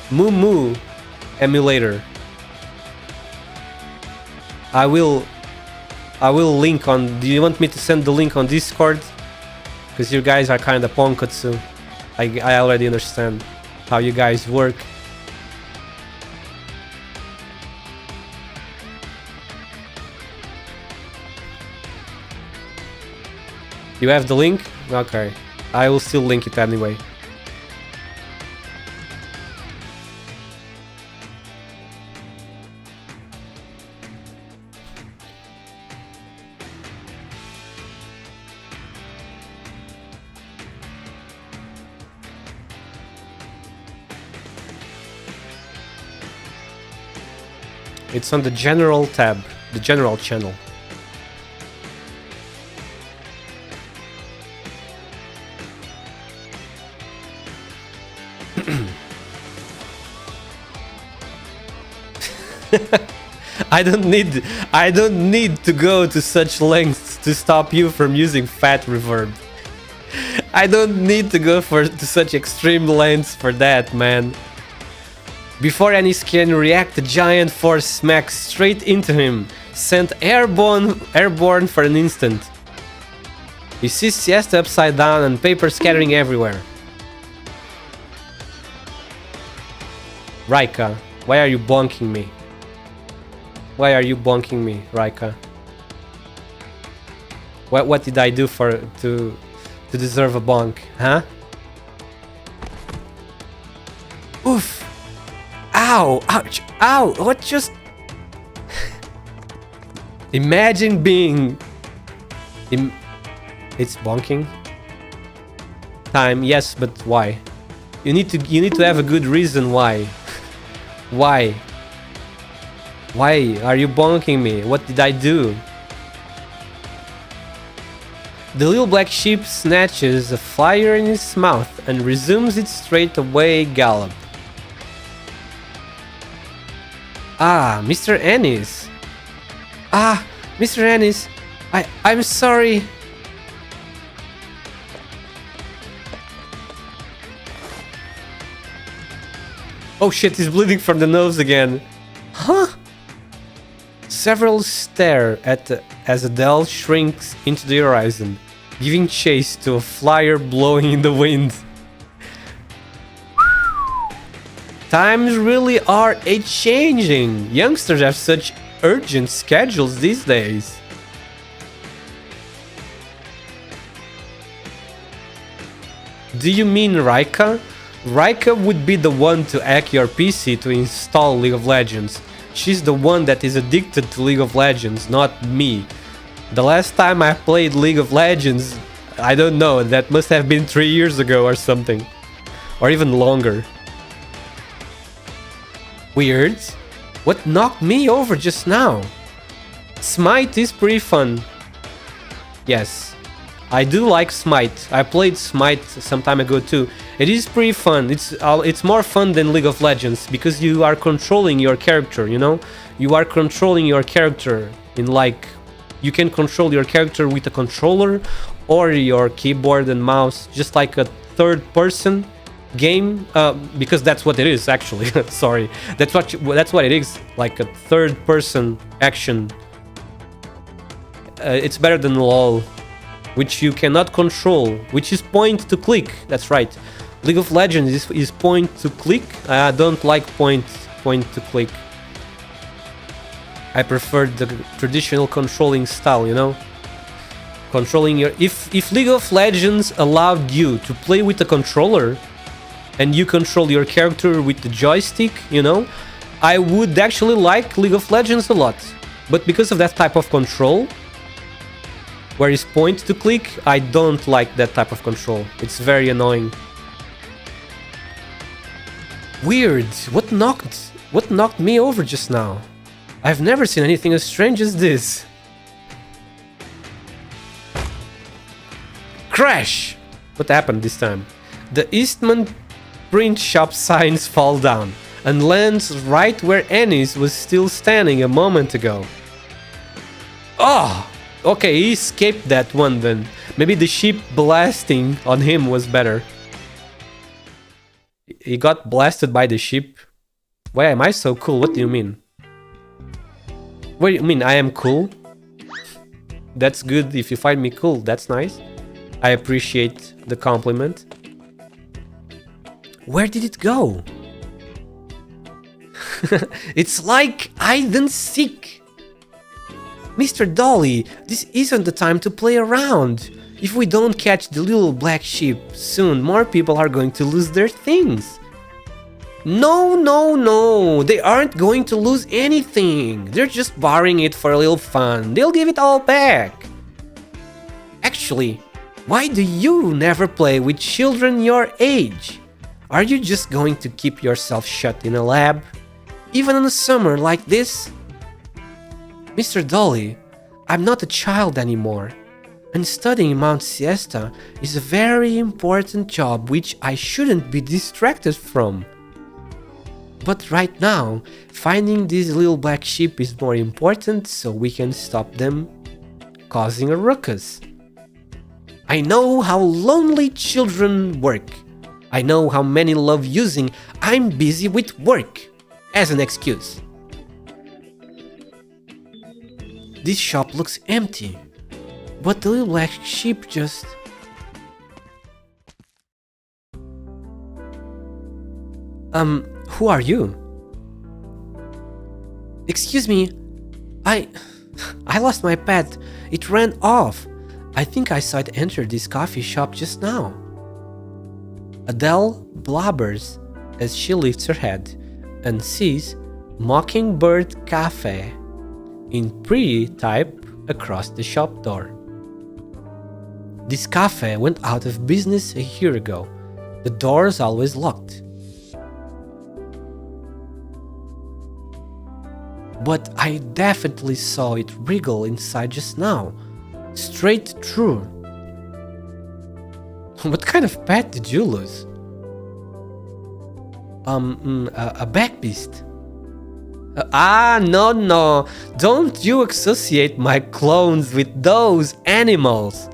Moo emulator. I will link on. Do you want me to send the link on Discord? Because you guys are kind of ponkotsu. I already understand how you guys work. You have the link? Okay. I will still link it anyway. It's on the general tab, the general channel. I don't need to go to such lengths to stop you from using fat reverb. I don't need to go to such extreme lengths for that, man. Before Ennis can react, the giant force smacks straight into him, sent airborne for an instant. He sees Siesta upside down and paper scattering everywhere. Raika, why are you bonking me? Why are you bonking me, Raika? What did I do to deserve a bonk, huh? Oof! Ow! Ouch! Ow! What just... Imagine being... It's bonking? Time, yes, but why? You need to have a good reason why. Why? Why are you bonking me? What did I do? The little black sheep snatches a flyer in its mouth and resumes its straight-away gallop. Ah, Mr. Ennis. Ah, Mr. Ennis. I'm sorry. Oh shit, he's bleeding from the nose again. Huh? Several stare as Adele shrinks into the horizon, giving chase to a flyer blowing in the wind. Times really are a-changing. Youngsters have such urgent schedules these days. Do you mean Raika? Raika would be the one to hack your PC to install League of Legends. She's the one that is addicted to League of Legends, not me. The last time I played League of Legends, I don't know, that must have been 3 years ago or something. Or even longer. Weird. What knocked me over just now? Smite is pretty fun. Yes. I do like Smite. I played Smite some time ago too. It is pretty fun. It's more fun than League of Legends because you are controlling your character, you know? You are controlling your character in like... You can control your character with a controller or your keyboard and mouse, just like a third-person game, because that's what it is actually. Sorry, that's what it is, like a third-person action. It's better than LOL, which you cannot control, which is point to click. That's right. League of Legends is point to click. I don't like point to click. I prefer the traditional controlling style, you know? Controlling your... If League of Legends allowed you to play with a controller and you control your character with the joystick, you know, I would actually like League of Legends a lot. But because of that type of control, where it's point to click, I don't like that type of control. It's very annoying. Weird. What knocked me over just now? I've never seen anything as strange as this. Crash! What happened this time? The Eastman print shop signs fall down and lands right where Ennis was still standing a moment ago. Oh! Okay, he escaped that one then. Maybe the ship blasting on him was better. He got blasted by the ship. Why am I so cool? What do you mean? What do you mean I am cool? That's good if you find me cool. That's nice. I appreciate the compliment. Where did it go? It's like hide and seek. Mr. Dolly, this isn't the time to play around. If we don't catch the little black sheep, soon more people are going to lose their things. No, they aren't going to lose anything. They're just borrowing it for a little fun. They'll give it all back. Actually, why do you never play with children your age? Are you just going to keep yourself shut in a lab? Even in a summer like this? Mr. Dolly, I'm not a child anymore. And studying Mount Siesta is a very important job which I shouldn't be distracted from. But right now, finding these little black sheep is more important so we can stop them causing a ruckus. I know how lonely children work. I know how many love using "I'm busy with work" as an excuse. This shop looks empty, but the little black sheep just... Who are you? Excuse me, I lost my pet. It ran off. I think I saw it enter this coffee shop just now. Adele blubbers as she lifts her head and sees Mockingbird Cafe in pretty type across the shop door. This cafe went out of business a year ago. The door's always locked. But I definitely saw it wriggle inside just now. Straight through. What kind of pet did you lose? A back beast. No. Don't you associate my clones with those animals.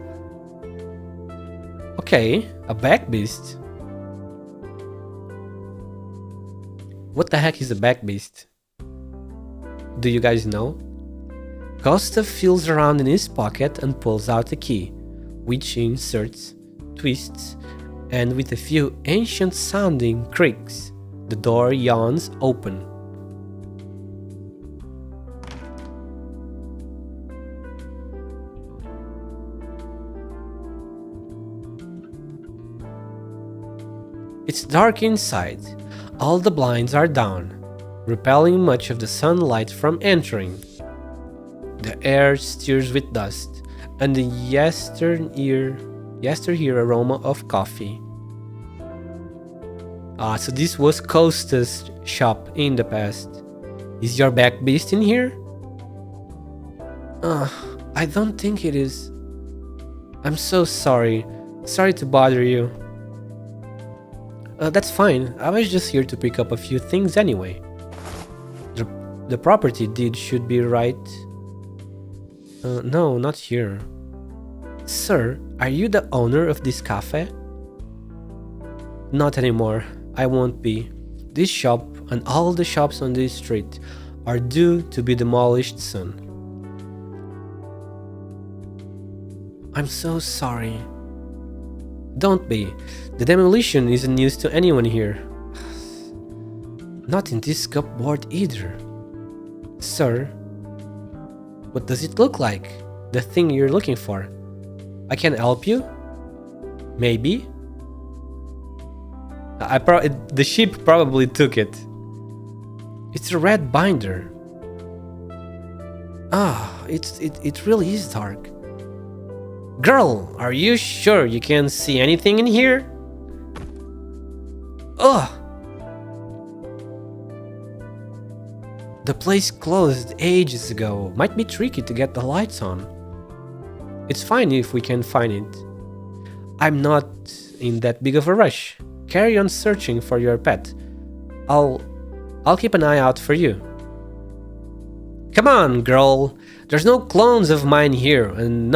Okay, a back beast. What the heck is a back beast? Do you guys know? Costa feels around in his pocket and pulls out a key, which he inserts, twists, and with a few ancient-sounding creaks, the door yawns open. It's dark inside. All the blinds are down, repelling much of the sunlight from entering. The air stirs with dust and the yesteryear aroma of coffee. So this was Costa's shop in the past. Is your back beast in here? I don't think it is. I'm so sorry. Sorry to bother you. That's fine. I was just here to pick up a few things anyway. The property deed should be right. No, not here. Sir, are you the owner of this cafe? Not anymore. I won't be. This shop and all the shops on this street are due to be demolished soon. I'm so sorry. Don't be. The demolition isn't news to anyone here. Not in this cupboard either. Sir, what does it look like? The thing you're looking for? I can help you? Maybe? The sheep probably took it. It's a red binder. It really is dark. Girl, are you sure you can't see anything in here? Ugh! The place closed ages ago. Might be tricky to get the lights on. It's fine if we can find it. I'm not in that big of a rush. Carry on searching for your pet. I'll keep an eye out for you. Come on, girl. There's no clones of mine here, and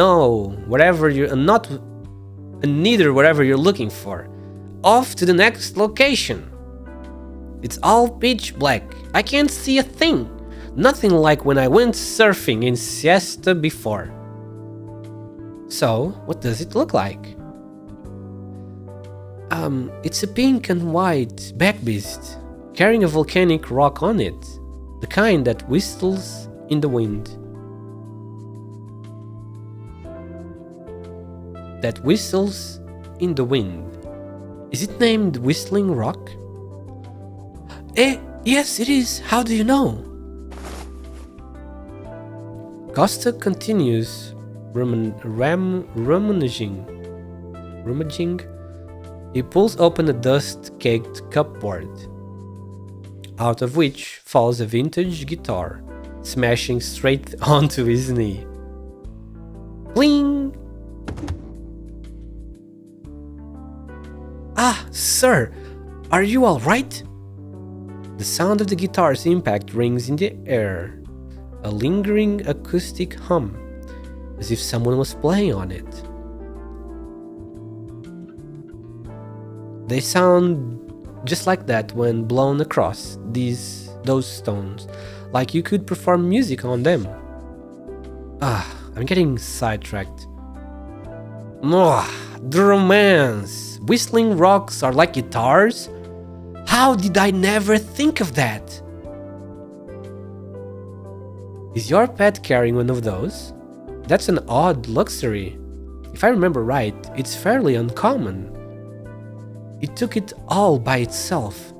neither whatever you're looking for. Off to the next location. It's all pitch black. I can't see a thing. Nothing like when I went surfing in Siesta before. So, what does it look like? It's a pink and white backbeast, carrying a volcanic rock on it, the kind that whistles in the wind. That whistles in the wind. Is it named Whistling Rock? Yes, it is. How do you know? Costa continues rummaging. He pulls open a dust-caked cupboard, out of which falls a vintage guitar, smashing straight onto his knee. Bling! Ah, sir, are you all right? The sound of the guitar's impact rings in the air, a lingering acoustic hum, as if someone was playing on it. They sound just like that when blown across those stones, like you could perform music on them. I'm getting sidetracked. The romance! Whistling rocks are like guitars? How did I never think of that? Is your pet carrying one of those? That's an odd luxury. If I remember right, it's fairly uncommon. It took it all by itself.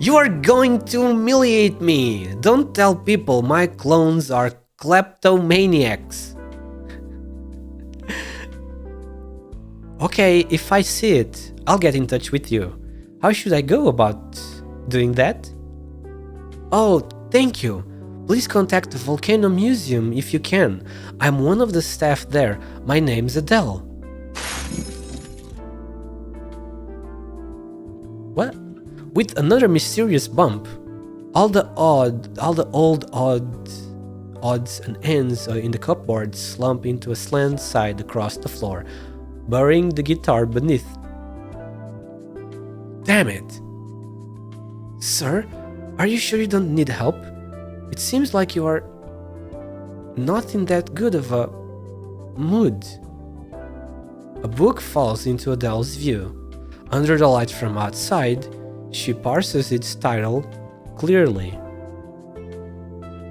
You are going to humiliate me! Don't tell people my clones are kleptomaniacs. Okay, if I see it, I'll get in touch with you. How should I go about doing that? Oh, thank you. Please contact the Volcano Museum if you can. I'm one of the staff there. My name's Adele. What? With another mysterious bump, all the old odds and ends in the cupboard slump into a slant side across the floor, burying the guitar beneath. Damn it! Sir, are you sure you don't need help? It seems like you are not in that good of a mood. A book falls into Adele's view. Under the light from outside, she parses its title clearly.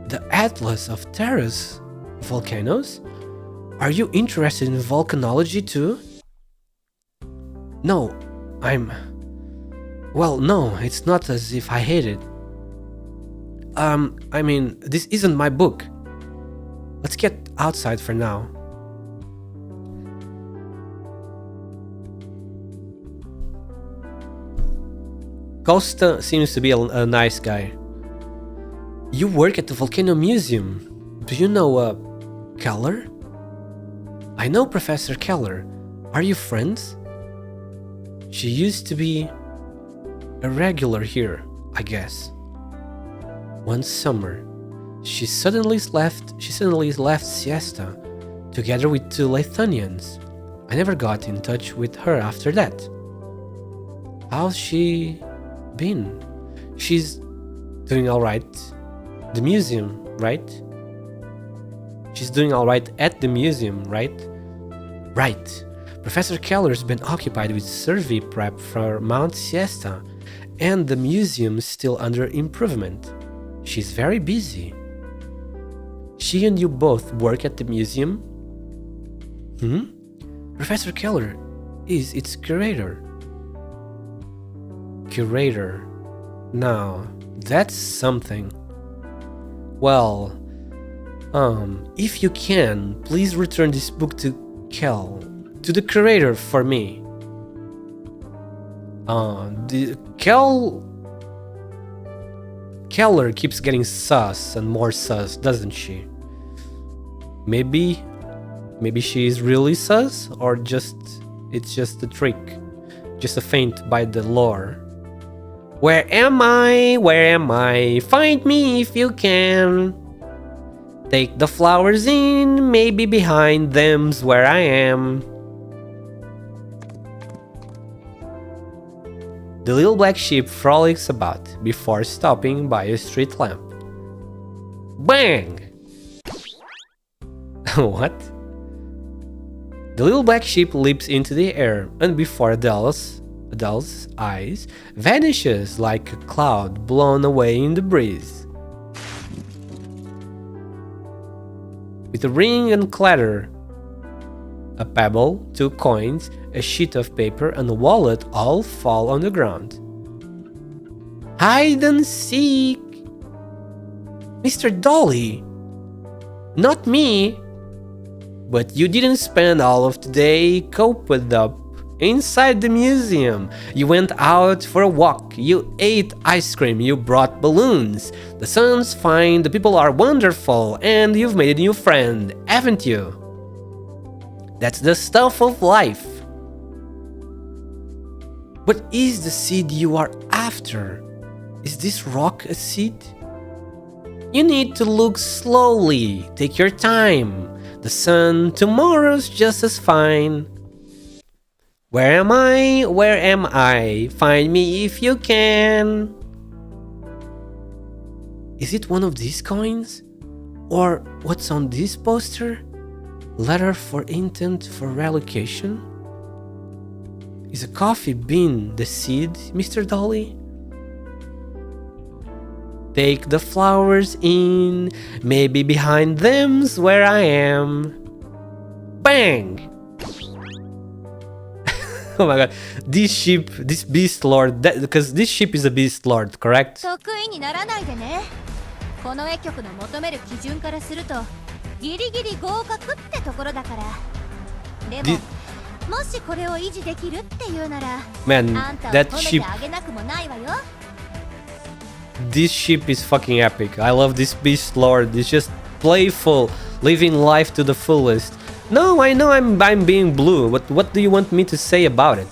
The Atlas of Terrace Volcanoes? Are you interested in volcanology too? No, I'm... Well, no, it's not as if I hate it. I mean, this isn't my book. Let's get outside for now. Costa seems to be a nice guy. You work at the Volcano Museum. Do you know, Keller? I know Professor Keller. Are you friends? She used to be a regular here, I guess. One summer, she suddenly left Siesta together with 2 Lithuanians. I never got in touch with her after that. How's she been? She's doing alright. The museum, right? She's doing alright at the museum, right? Right. Professor Keller's been occupied with survey prep for Mount Siesta, and the museum is still under improvement. She's very busy. She and you both work at the museum? Professor Keller is its curator. Curator. Now, that's something. Well, if you can, please return this book to to the curator for me. Keller keeps getting sus and more sus, doesn't she? Maybe she's really sus, or it's just a trick, just a feint by the lore. Where am I? Where am I? Find me if you can. Take the flowers in, maybe behind them's where I am. The little black sheep frolics about before stopping by a street lamp. Bang! What? The little black sheep leaps into the air, and before Adele's eyes, vanishes like a cloud blown away in the breeze. With a ring and clatter, a pebble, 2 coins, a sheet of paper, and a wallet all fall on the ground. Hide and seek! Mr. Dolly! Not me! But you didn't spend all of today cooped up inside the museum. You went out for a walk, you ate ice cream, you brought balloons. The sun's fine, the people are wonderful, and you've made a new friend, haven't you? That's the stuff of life. What is the seed you are after? Is this rock a seed? You need to look slowly, take your time. The sun tomorrow's just as fine. Where am I? Where am I? Find me if you can. Is it one of these coins? Or what's on this poster? Letter for intent for relocation? Is a coffee bean the seed, Mr. Dolly? Take the flowers in, maybe behind them's where I am. Bang! Oh my god, this sheep, this beast lord, because this sheep is a beast lord, correct? 得意にならないでね。この絵局の求める基準からするとギリギリ合格ってところだから。でも、もしこれを維持できるっていうなら、 Man, あんたを that 止め sheep, てあげなくもないわよ。 this sheep is fucking epic. I love this beast lord. It's just playful, living life to the fullest. No, I know I'm being blue, but what do you want me to say about it?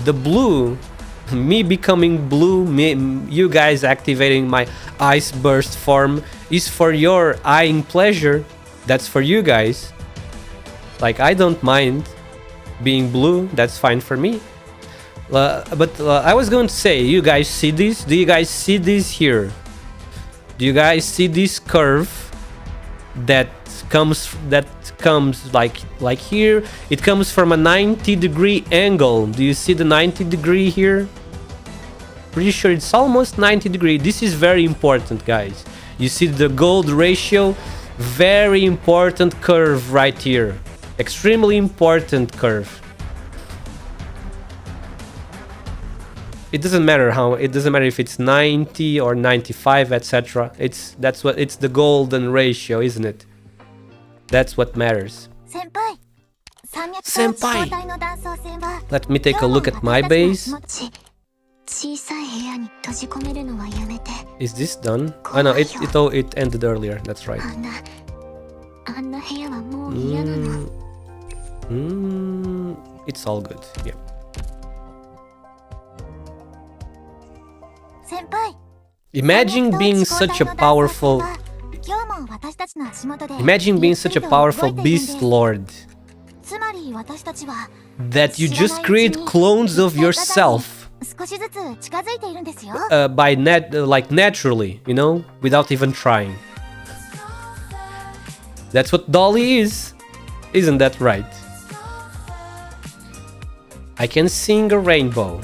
The blue, me becoming blue, you guys activating my ice burst form is for your eyeing pleasure. That's for you guys. Like, I don't mind being blue, that's fine for me. But I was going to say, you guys see this? Do you guys see this here? Do you guys see this curve that comes like here? It comes from a 90-degree angle. Do you see the 90-degree here? Pretty sure it's almost 90-degree. This is very important, guys. You see the gold ratio? Very important curve right here. Extremely important curve. It doesn't matter if it's 90 or 95, etc. It's the golden ratio, isn't it? That's what matters. 先輩山脈先輩と地高帯の断層線は Let me take a look at my base. 小さい部屋に閉じ込めるのはやめて Is this done? Oh no, it ended earlier. That's right. あんな部屋はもう嫌なの It's all good. Yeah. 先輩 Imagine being such a powerful 今日も私たちの足元で Imagine being such a powerful beast lord つまり私たちは that you just create clones of yourself 少しずつ近づいているんですよ like naturally, you know, without even trying. That's what Dolly is. Isn't that right? I can sing a rainbow.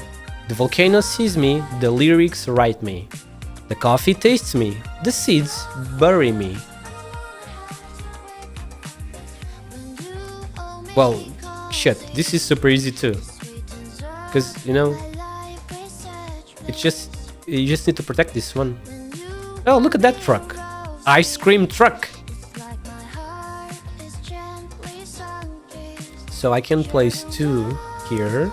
The volcano sees me, the lyrics write me. The coffee tastes me, the seeds bury me. Well, shit, this is super easy too. Because, you know, you just need to protect this one. Oh, look at that truck. Ice cream truck. So I can place 2 here.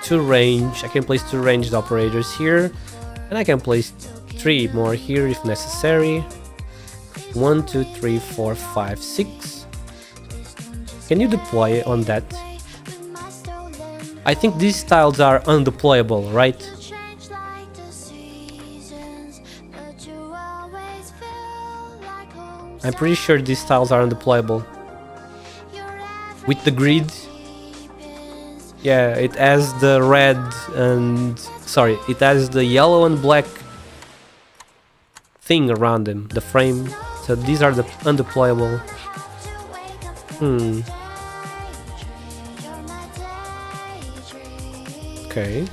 2 range. I can place 2 ranged operators here. And I can place 3 more here if necessary. 1, 2, 3, 4, 5, 6. Can you deploy on that? I think these tiles are undeployable, right? I'm pretty sure these tiles are undeployable. With the grid. Yeah, it has the red and... Sorry, it has the yellow and black thing around them, the frame. So these are the undeployable. Okay.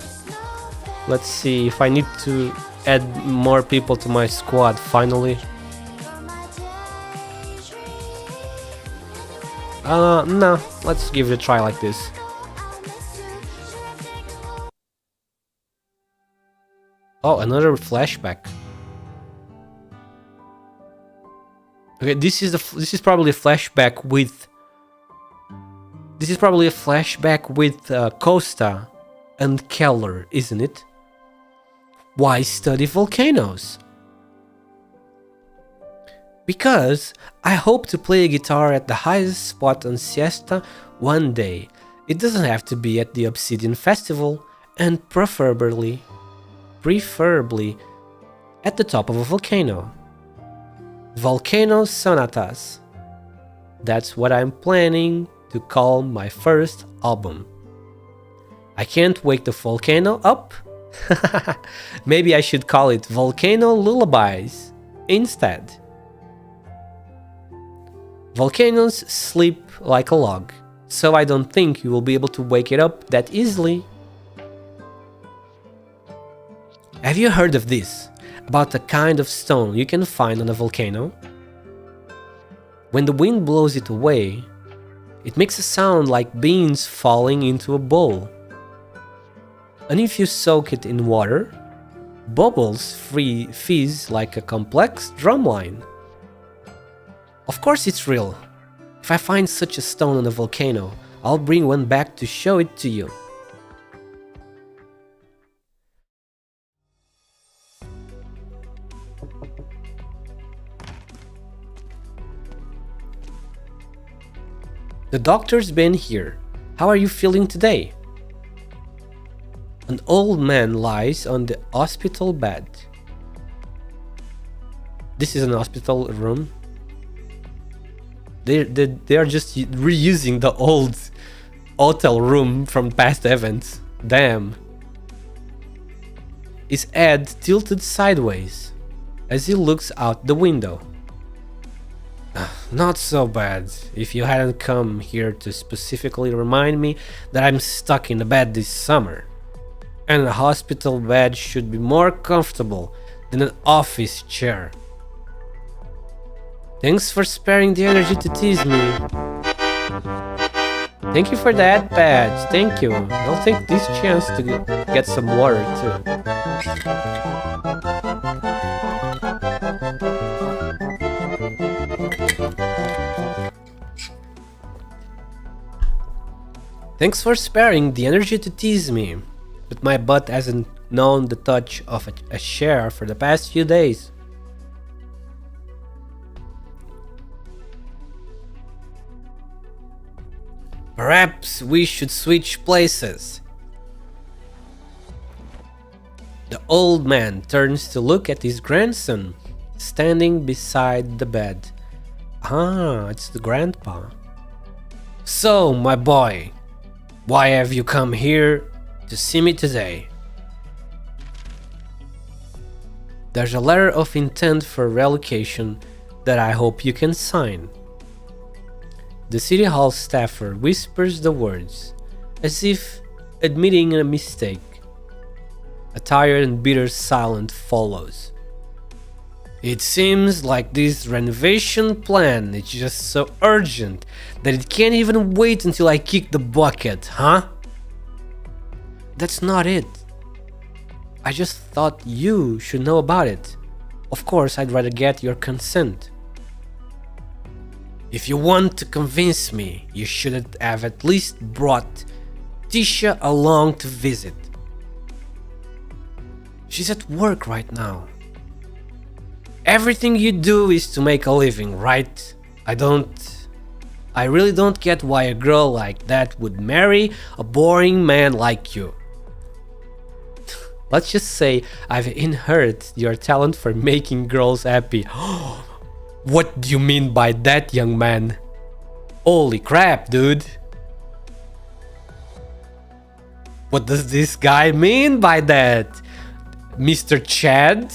Let's see if I need to add more people to my squad finally. No, let's give it a try like this. Oh, another flashback. Okay, this is probably a flashback with. This is probably a flashback with Costa and Keller, isn't it? Why study volcanoes? Because I hope to play a guitar at the highest spot on Siesta one day. It doesn't have to be at the Obsidian Festival, and preferably at the top of a volcano. Volcano Sonatas. That's what I'm planning to call my first album. I can't wake the volcano up. Maybe I should call it Volcano Lullabies instead. Volcanoes sleep like a log, so I don't think you will be able to wake it up that easily. Have you heard of this? About a kind of stone you can find on a volcano? When the wind blows it away, it makes a sound like beans falling into a bowl. And if you soak it in water, bubbles fizz like a complex drumline. Of course it's real. If I find such a stone on a volcano, I'll bring one back to show it to you. The doctor's been here. How are you feeling today? An old man lies on the hospital bed. This is an hospital room. They are just reusing the old hotel room from past events. Damn. His head tilted sideways as he looks out the window. Not so bad, if you hadn't come here to specifically remind me that I'm stuck in a bed this summer. And a hospital bed should be more comfortable than an office chair. Thanks for sparing the energy to tease me. Thank you for that, Pat. Thank you. I'll take this chance to get some water too. Thanks for sparing the energy to tease me, but my butt hasn't known the touch of a share for the past few days. Perhaps we should switch places. The old man turns to look at his grandson, standing beside the bed. Ah, it's the grandpa. So, my boy, why have you come here to see me today? There's a letter of intent for relocation that I hope you can sign. The city hall staffer whispers the words, as if admitting a mistake. A tired and bitter silence follows. It seems like this renovation plan is just so urgent that it can't even wait until I kick the bucket, huh? That's not it. I just thought you should know about it. Of course, I'd rather get your consent. If you want to convince me, you should have at least brought Tisha along to visit. She's at work right now. Everything you do is to make a living, right? I really don't get why a girl like that would marry a boring man like you. Let's just say I've inherited your talent for making girls happy. What do you mean by that, young man? Holy crap, dude. What does this guy mean by that? Mr. Chad?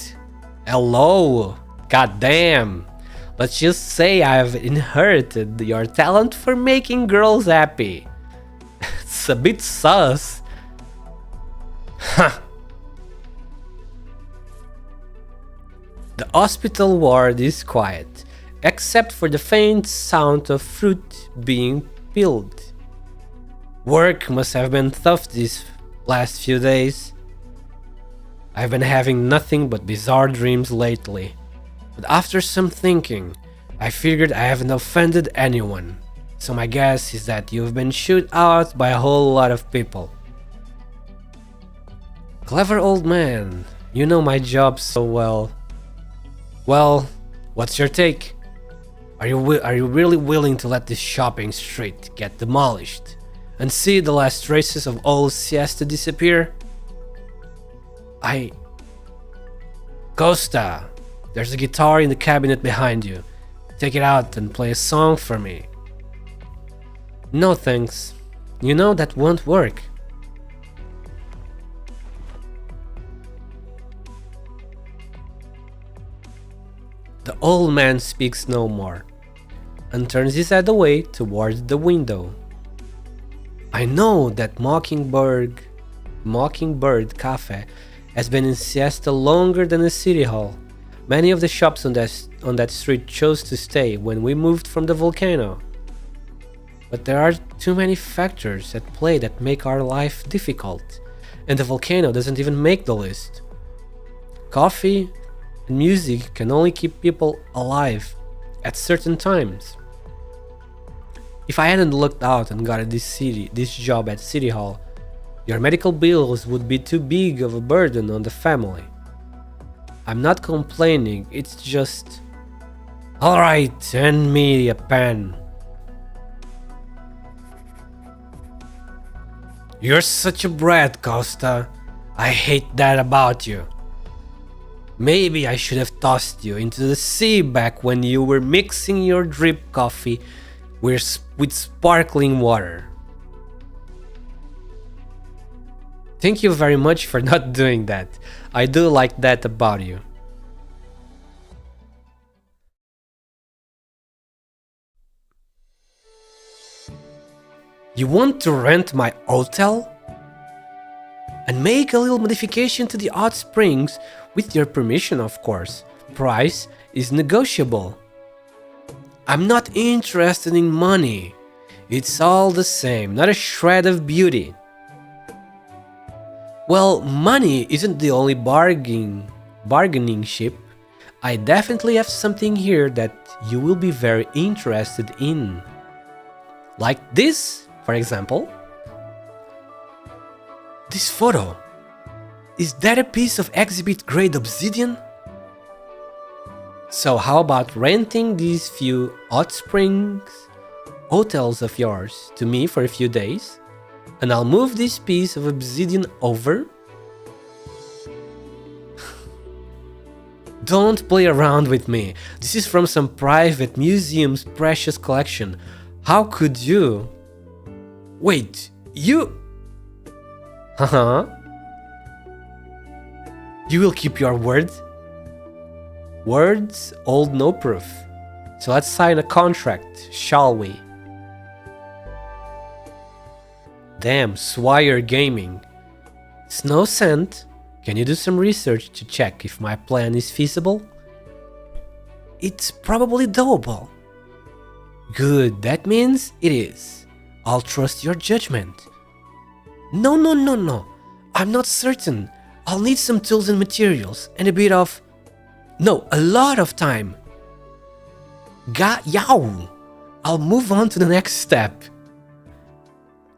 Hello. Goddamn. Let's just say I've inherited your talent for making girls happy. It's a bit sus. Huh. The hospital ward is quiet, except for the faint sound of fruit being peeled. Work must have been tough these last few days. I've been having nothing but bizarre dreams lately, but after some thinking, I figured I haven't offended anyone, so my guess is that you've been shut out by a whole lot of people. Clever old man, you know my job so well. Well, what's your take? Are you really willing to let this shopping street get demolished and see the last traces of old Siesta disappear? Costa, there's a guitar in the cabinet behind you. Take it out and play a song for me. No thanks. You know that won't work. The old man speaks no more and turns his head away towards the window. I know that Mockingbird Cafe has been in siesta longer than the city hall. Many of the shops on that street chose to stay when we moved from the volcano. But there are too many factors at play that make our life difficult, and the volcano doesn't even make the list. Coffee and music can only keep people alive at certain times. If I hadn't looked out and got this job at City Hall, your medical bills would be too big of a burden on the family. I'm not complaining, it's just... Alright, hand me a pen. You're such a brat, Costa. I hate that about you. Maybe I should have tossed you into the sea back when you were mixing your drip coffee with sparkling water. Thank you very much for not doing that. I do like that about you. You want to rent my hotel? And make a little modification to the hot springs with your permission, of course. Price is negotiable. I'm not interested in money. It's all the same, not a shred of beauty. Well, money isn't the only bargaining chip. I definitely have something here that you will be very interested in. Like this, for example. This photo. Is that a piece of exhibit grade obsidian? So how about renting these few hot springs hotels of yours to me for a few days, and I'll move this piece of obsidian over? Don't play around with me. This is from some private museum's precious collection. How could you? Wait, you... Haha. You will keep your word? Words hold no proof. So let's sign a contract, shall we? Damn, Swire Gaming. Snow Scent, can you do some research to check if my plan is feasible? It's probably doable. Good, that means it is. I'll trust your judgment. No. I'm not certain. I'll need some tools and materials and a bit of... No, a lot of time. Yow! I'll move on to the next step.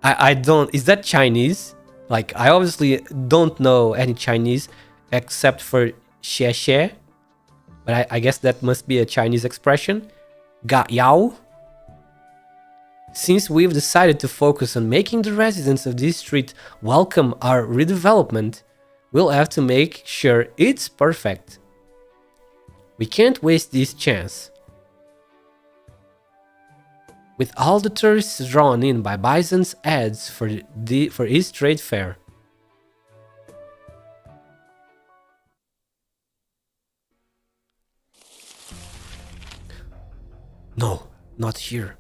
I don't... Is that Chinese? Like, I obviously don't know any Chinese except for xie xie. But I guess that must be a Chinese expression. Yao. Since we've decided to focus on making the residents of this street welcome our redevelopment, we'll have to make sure it's perfect. We can't waste this chance. With all the tourists drawn in by Bison's ads for his trade fair. No, not here.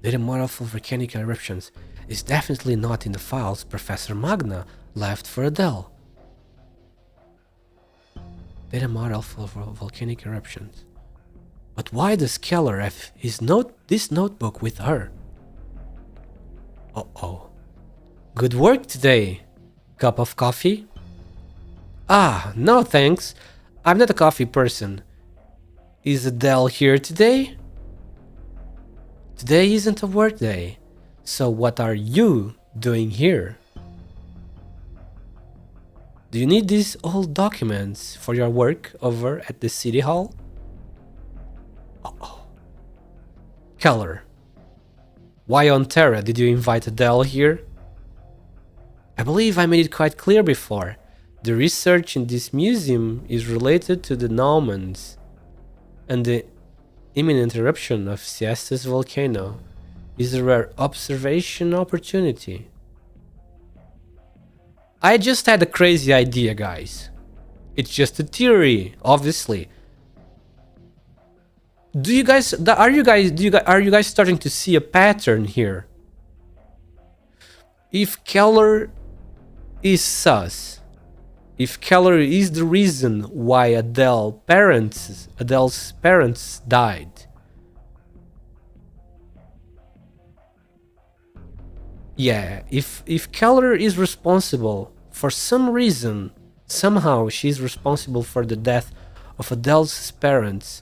Data model for volcanic eruptions is definitely not in the files Professor Magna left for Adele. Data model for volcanic eruptions. But why does Keller have this notebook with her? Uh-oh. Good work today. Cup of coffee? Ah, no thanks. I'm not a coffee person. Is Adele here today? Today isn't a work day. So what are you doing here? Do you need these old documents for your work over at the city hall? Uh-oh. Keller, why on Terra did you invite Adele here? I believe I made it quite clear before. The research in this museum is related to the Normans, and the imminent eruption of Siesta's volcano is a rare observation opportunity. I just had a crazy idea, guys. It's just a theory, obviously. Are you guys starting to see a pattern here? If Keller is sus, if Keller is the reason why Adele's parents died, yeah, if Keller is responsible for some reason, somehow she's responsible for the death of Adele's parents.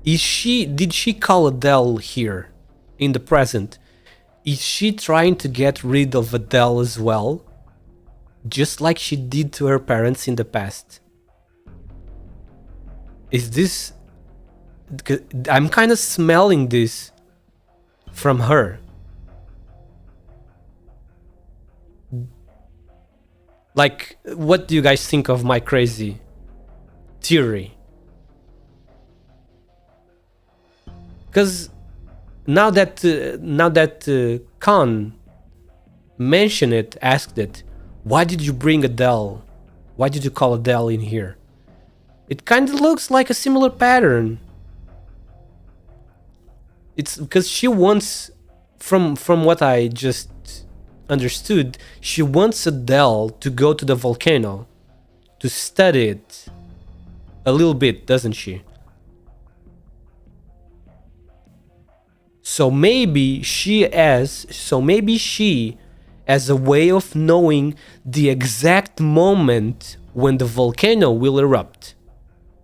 Did she call Adele here in the present? Is she trying to get rid of Adele as well? Just like she did to her parents in the past? Is this... I'm kind of smelling this from her. Like, what do you guys think of my crazy theory? Because now that Khan mentioned it, asked it, why did you bring Adele? Why did you call Adele in here? It kind of looks like a similar pattern. It's because she wants, from what I just understood, she wants Adele to go to the volcano to study it a little bit, doesn't she? So maybe she has a way of knowing the exact moment when the volcano will erupt.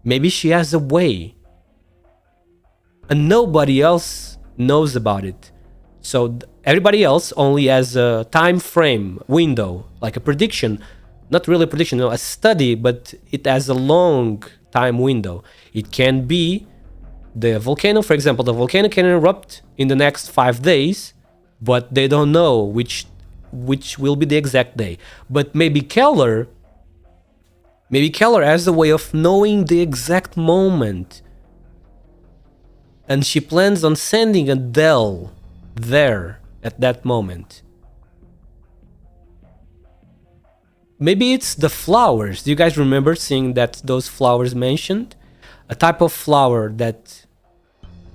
Maybe she has a way. And nobody else knows about it. So everybody else only has a time frame window, like a prediction. Not really a prediction, no, a study, but it has a long time window. It can be the volcano, for example, the volcano can erupt in the next 5 days, but they don't know which will be the exact day. But maybe Keller has a way of knowing the exact moment. And she plans on sending Adele there at that moment. Maybe it's the flowers. Do you guys remember seeing those flowers mentioned? A type of flower that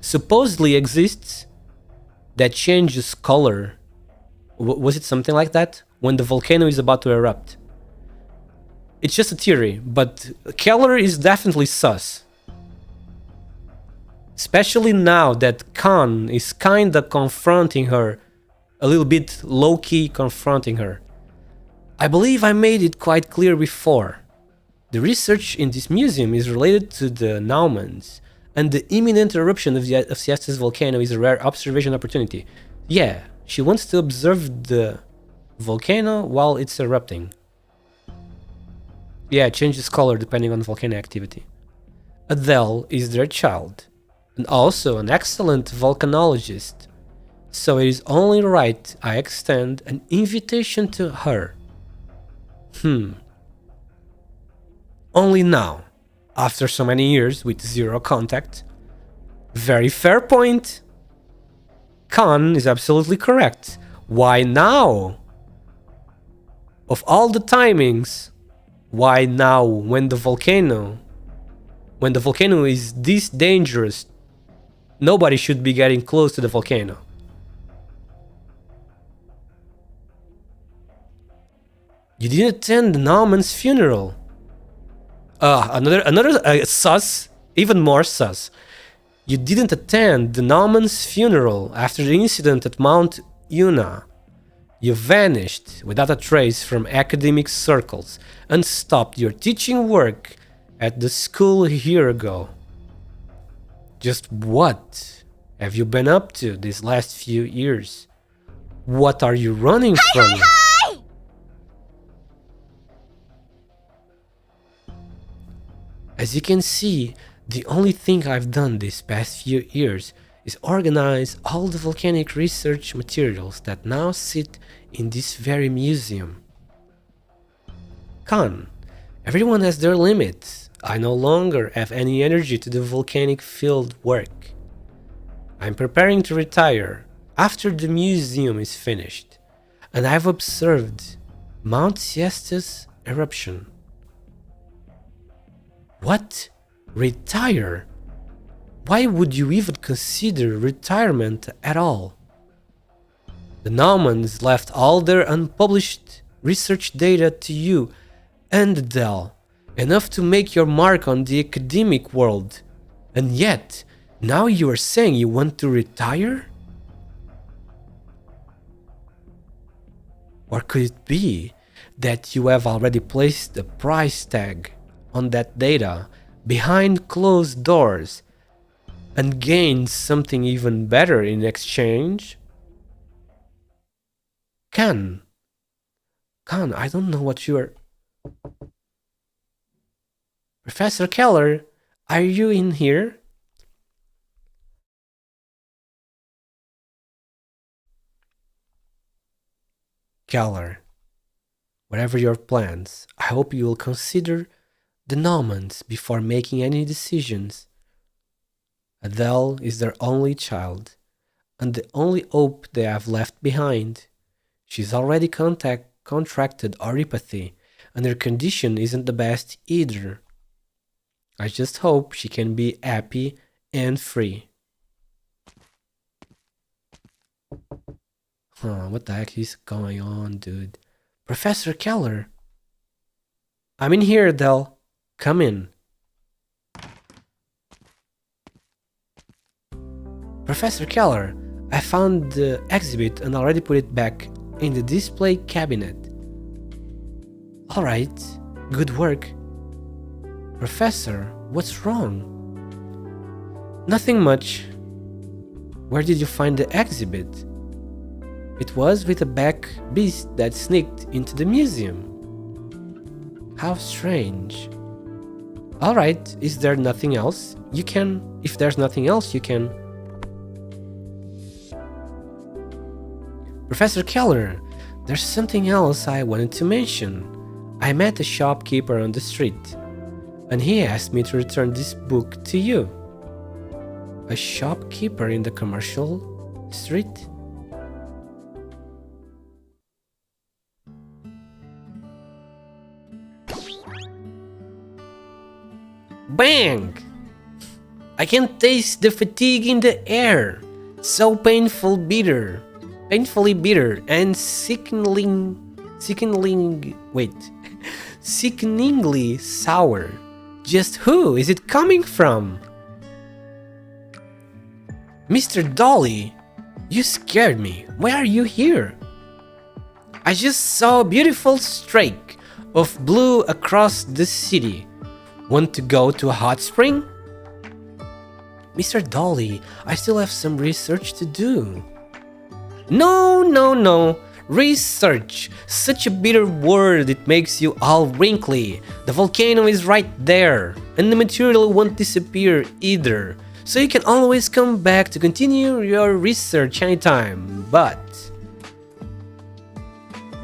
supposedly exists that changes color. Was it something like that? When the volcano is about to erupt. It's just a theory, but Keller is definitely sus. Especially now that Khan is kinda confronting her, a little bit low-key confronting her. I believe I made it quite clear before. The research in this museum is related to the Naumans, and the imminent eruption of Siesta's volcano is a rare observation opportunity. Yeah, she wants to observe the volcano while it's erupting. Yeah, it changes color depending on volcano activity. Adele is their child, and also an excellent volcanologist, so it is only right I extend an invitation to her. Only now, after so many years with zero contact. Very fair point. Khan is absolutely correct. Why now? Of all the timings, why now when the volcano is this dangerous? Nobody should be getting close to the volcano. You didn't attend Nauman's funeral. Another sus, even more sus. You didn't attend the Nauman's funeral after the incident at Mount Una. You vanished without a trace from academic circles and stopped your teaching work at the school a year ago. Just what have you been up to these last few years? What are you running from? As you can see, the only thing I've done these past few years is organize all the volcanic research materials that now sit in this very museum. Khan, everyone has their limits. I no longer have any energy to do volcanic field work. I'm preparing to retire after the museum is finished, and I've observed Mount Siesta's eruption. What? Retire? Why would you even consider retirement at all? The Naumans left all their unpublished research data to you and Adele, enough to make your mark on the academic world. And yet, now you are saying you want to retire? Or could it be that you have already placed the price tag on that data behind closed doors and gained something even better in exchange? Khan, I don't know what you're... Professor Keller, are you in here? Keller, whatever your plans, I hope you will consider the Naumans before making any decisions. Adele is their only child, and the only hope they have left behind. She's already contracted oropathy, and her condition isn't the best either. I just hope she can be happy and free. What the heck is going on, dude? Professor Keller! I'm in here, Adele. Come in. Professor Keller, I found the exhibit and already put it back in the display cabinet. Alright, good work. Professor, what's wrong? Nothing much. Where did you find the exhibit? It was with a back beast that sneaked into the museum. How strange. Alright, is there nothing else? If there's nothing else, you can... Professor Keller, there's something else I wanted to mention. I met a shopkeeper on the street, and he asked me to return this book to you. A shopkeeper in the commercial street? Bang! I can taste the fatigue in the air. So painfully bitter and sickeningly sour. Just who is it coming from? Mr. Dolly, you scared me. Why are you here? I just saw a beautiful streak of blue across the city. Want to go to a hot spring? Mr. Dolly, I still have some research to do. No. Research. Such a bitter word, it makes you all wrinkly. The volcano is right there, and the material won't disappear either. So you can always come back to continue your research anytime, but...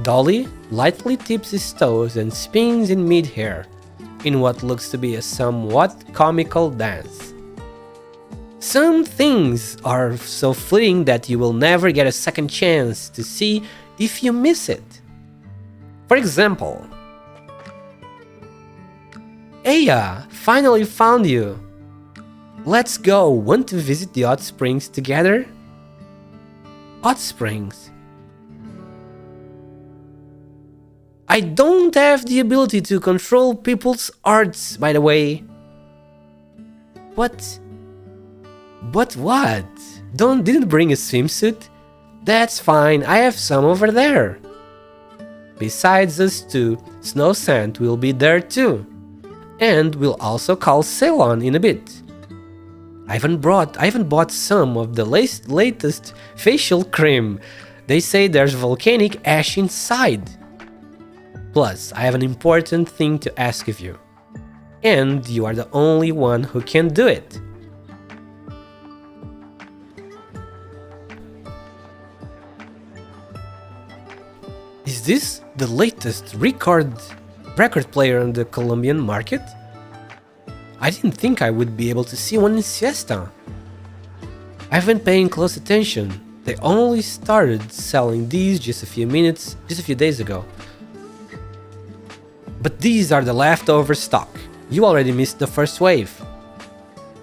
Dolly lightly tips his toes and spins in mid-air, in what looks to be a somewhat comical dance. Some things are so fleeting that you will never get a second chance to see if you miss it. For example, Aya, finally found you. Let's go. Want to visit the hot springs together? Hot springs? I don't have the ability to control people's arts, by the way. But what? Didn't bring a swimsuit? That's fine, I have some over there. Besides us two, Snow Sant will be there too. And we'll also call Ceylon in a bit. I even bought some of the latest facial cream. They say there's volcanic ash inside. Plus, I have an important thing to ask of you. And you are the only one who can do it. Is this the latest record player on the Colombian market? I didn't think I would be able to see one in Siesta. I've been paying close attention. They only started selling these just a few days ago. But these are the leftover stock. You already missed the first wave.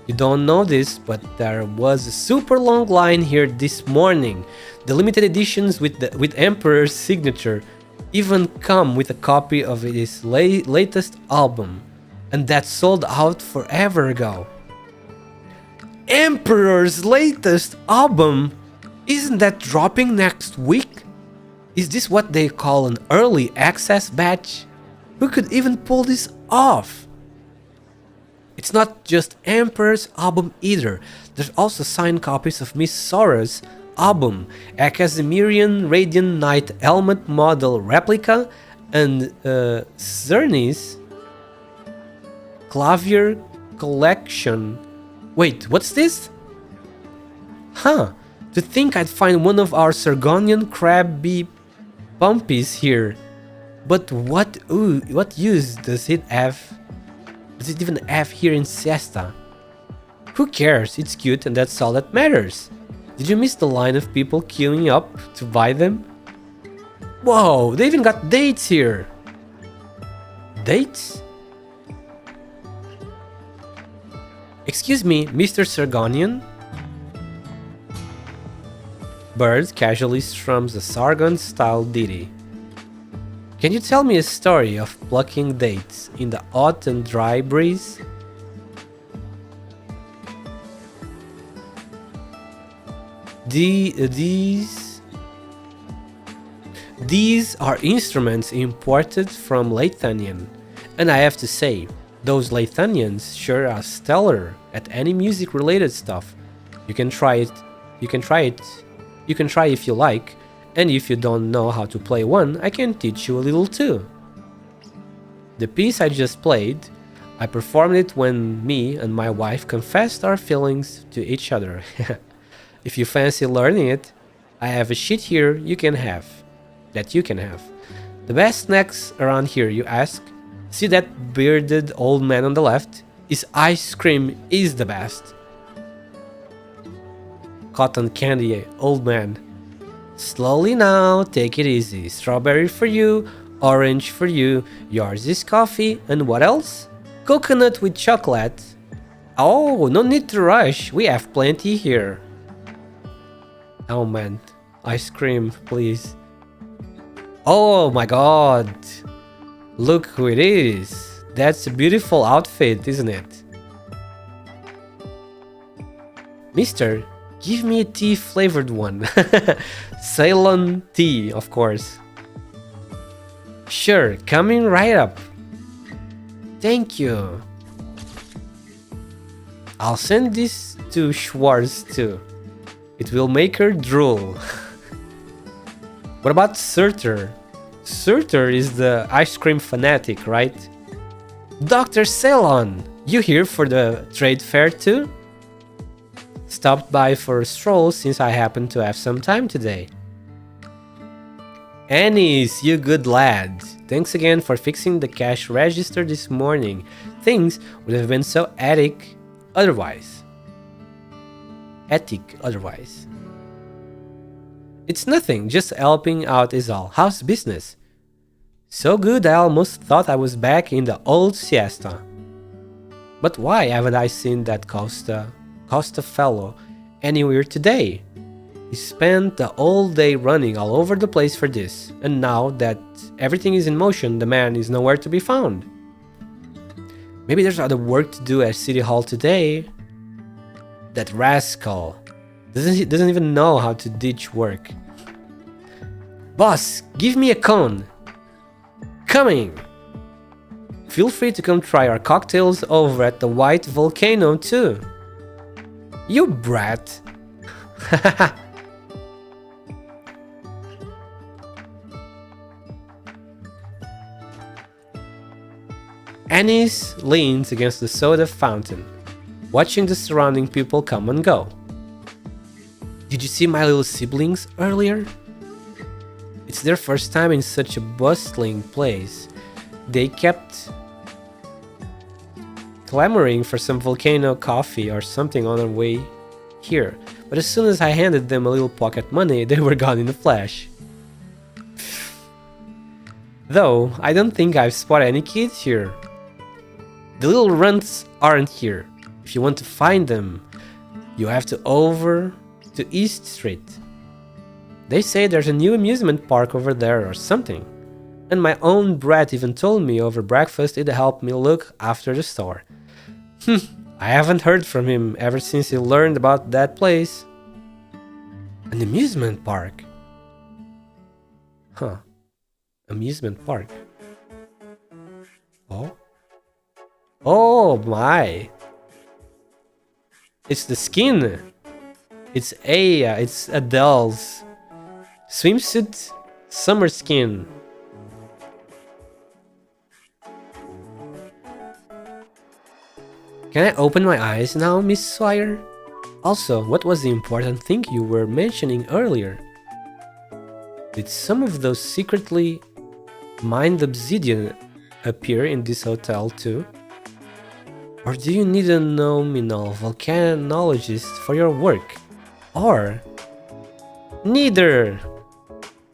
You don't know this, but there was a super long line here this morning. The limited editions with Emperor's signature even come with a copy of his latest album, and that sold out forever ago. Emperor's latest album? Isn't that dropping next week? Is this what they call an early access batch? Who could even pull this off? It's not just Emperor's album either. There's also signed copies of Miss Sora's album, a Casimirian Radiant Knight helmet model replica, and Zerny's Clavier collection. Wait, what's this? Huh, to think I'd find one of our Sargonian crabby pumpies here. But what use does it have? Does it even have here in Siesta? Who cares? It's cute and that's all that matters. Did you miss the line of people queuing up to buy them? Whoa, they even got dates here. Dates? Excuse me, Mr. Sargonian? Bird casually strums a Sargon-style ditty. Can you tell me a story of plucking dates in the hot and dry breeze? These are instruments imported from Lithuanian, and I have to say, those Lithuanians sure are stellar at any music-related stuff. You can try it. You can try it. You can try if you like, and if you don't know how to play one, I can teach you a little too. The piece I just played, I performed it when me and my wife confessed our feelings to each other. If you fancy learning it, I have a sheet here you can have. The best snacks around here, you ask? See that bearded old man on the left? His ice cream is the best. Cotton candy, old man. Slowly now, take it easy. Strawberry for you, orange for you, yours is coffee, and what else? Coconut with chocolate. Oh, no need to rush, we have plenty here. Oh man, ice cream, please. Oh my god, look who it is. That's a beautiful outfit, isn't it? Mister, give me a tea flavored one. Ceylon tea, of course. Sure, coming right up. Thank you. I'll send this to Schwartz too. It will make her drool. What about Surtur? Surtur is the ice cream fanatic, right? Dr. Ceylon, you here for the trade fair too? Stopped by for a stroll since I happen to have some time today. Anis, you good lad. Thanks again for fixing the cash register this morning. Things would have been so ethic otherwise. It's nothing, just helping out is all. How's business? So good I almost thought I was back in the old siesta. But why haven't I seen that Costa fellow anywhere today? He spent the whole day running all over the place for this, and now that everything is in motion, the man is nowhere to be found. Maybe there's other work to do at City Hall today. That rascal doesn't even know how to ditch work. Boss, give me a cone. Coming. Feel free to come try our cocktails over at the White Volcano too. You brat. Anis leans against the soda fountain, watching the surrounding people come and go. Did you see my little siblings earlier? It's their first time in such a bustling place. They kept clamoring for some volcano coffee or something on their way here, but as soon as I handed them a little pocket money, they were gone in a flash. Though, I don't think I've spotted any kids here. The little runts aren't here. If you want to find them, you have to over to East Street. They say there's a new amusement park over there or something. And my own brat even told me over breakfast it'd help me look after the store. I haven't heard from him ever since he learned about that place. An amusement park? Huh. Amusement park. Oh? Oh my! It's the skin! It's Adele's swimsuit summer skin. Can I open my eyes now, Miss Swire? Also, what was the important thing you were mentioning earlier? Did some of those secretly mined obsidian appear in this hotel too? Or do you need a nominal volcanologist for your work? Or neither!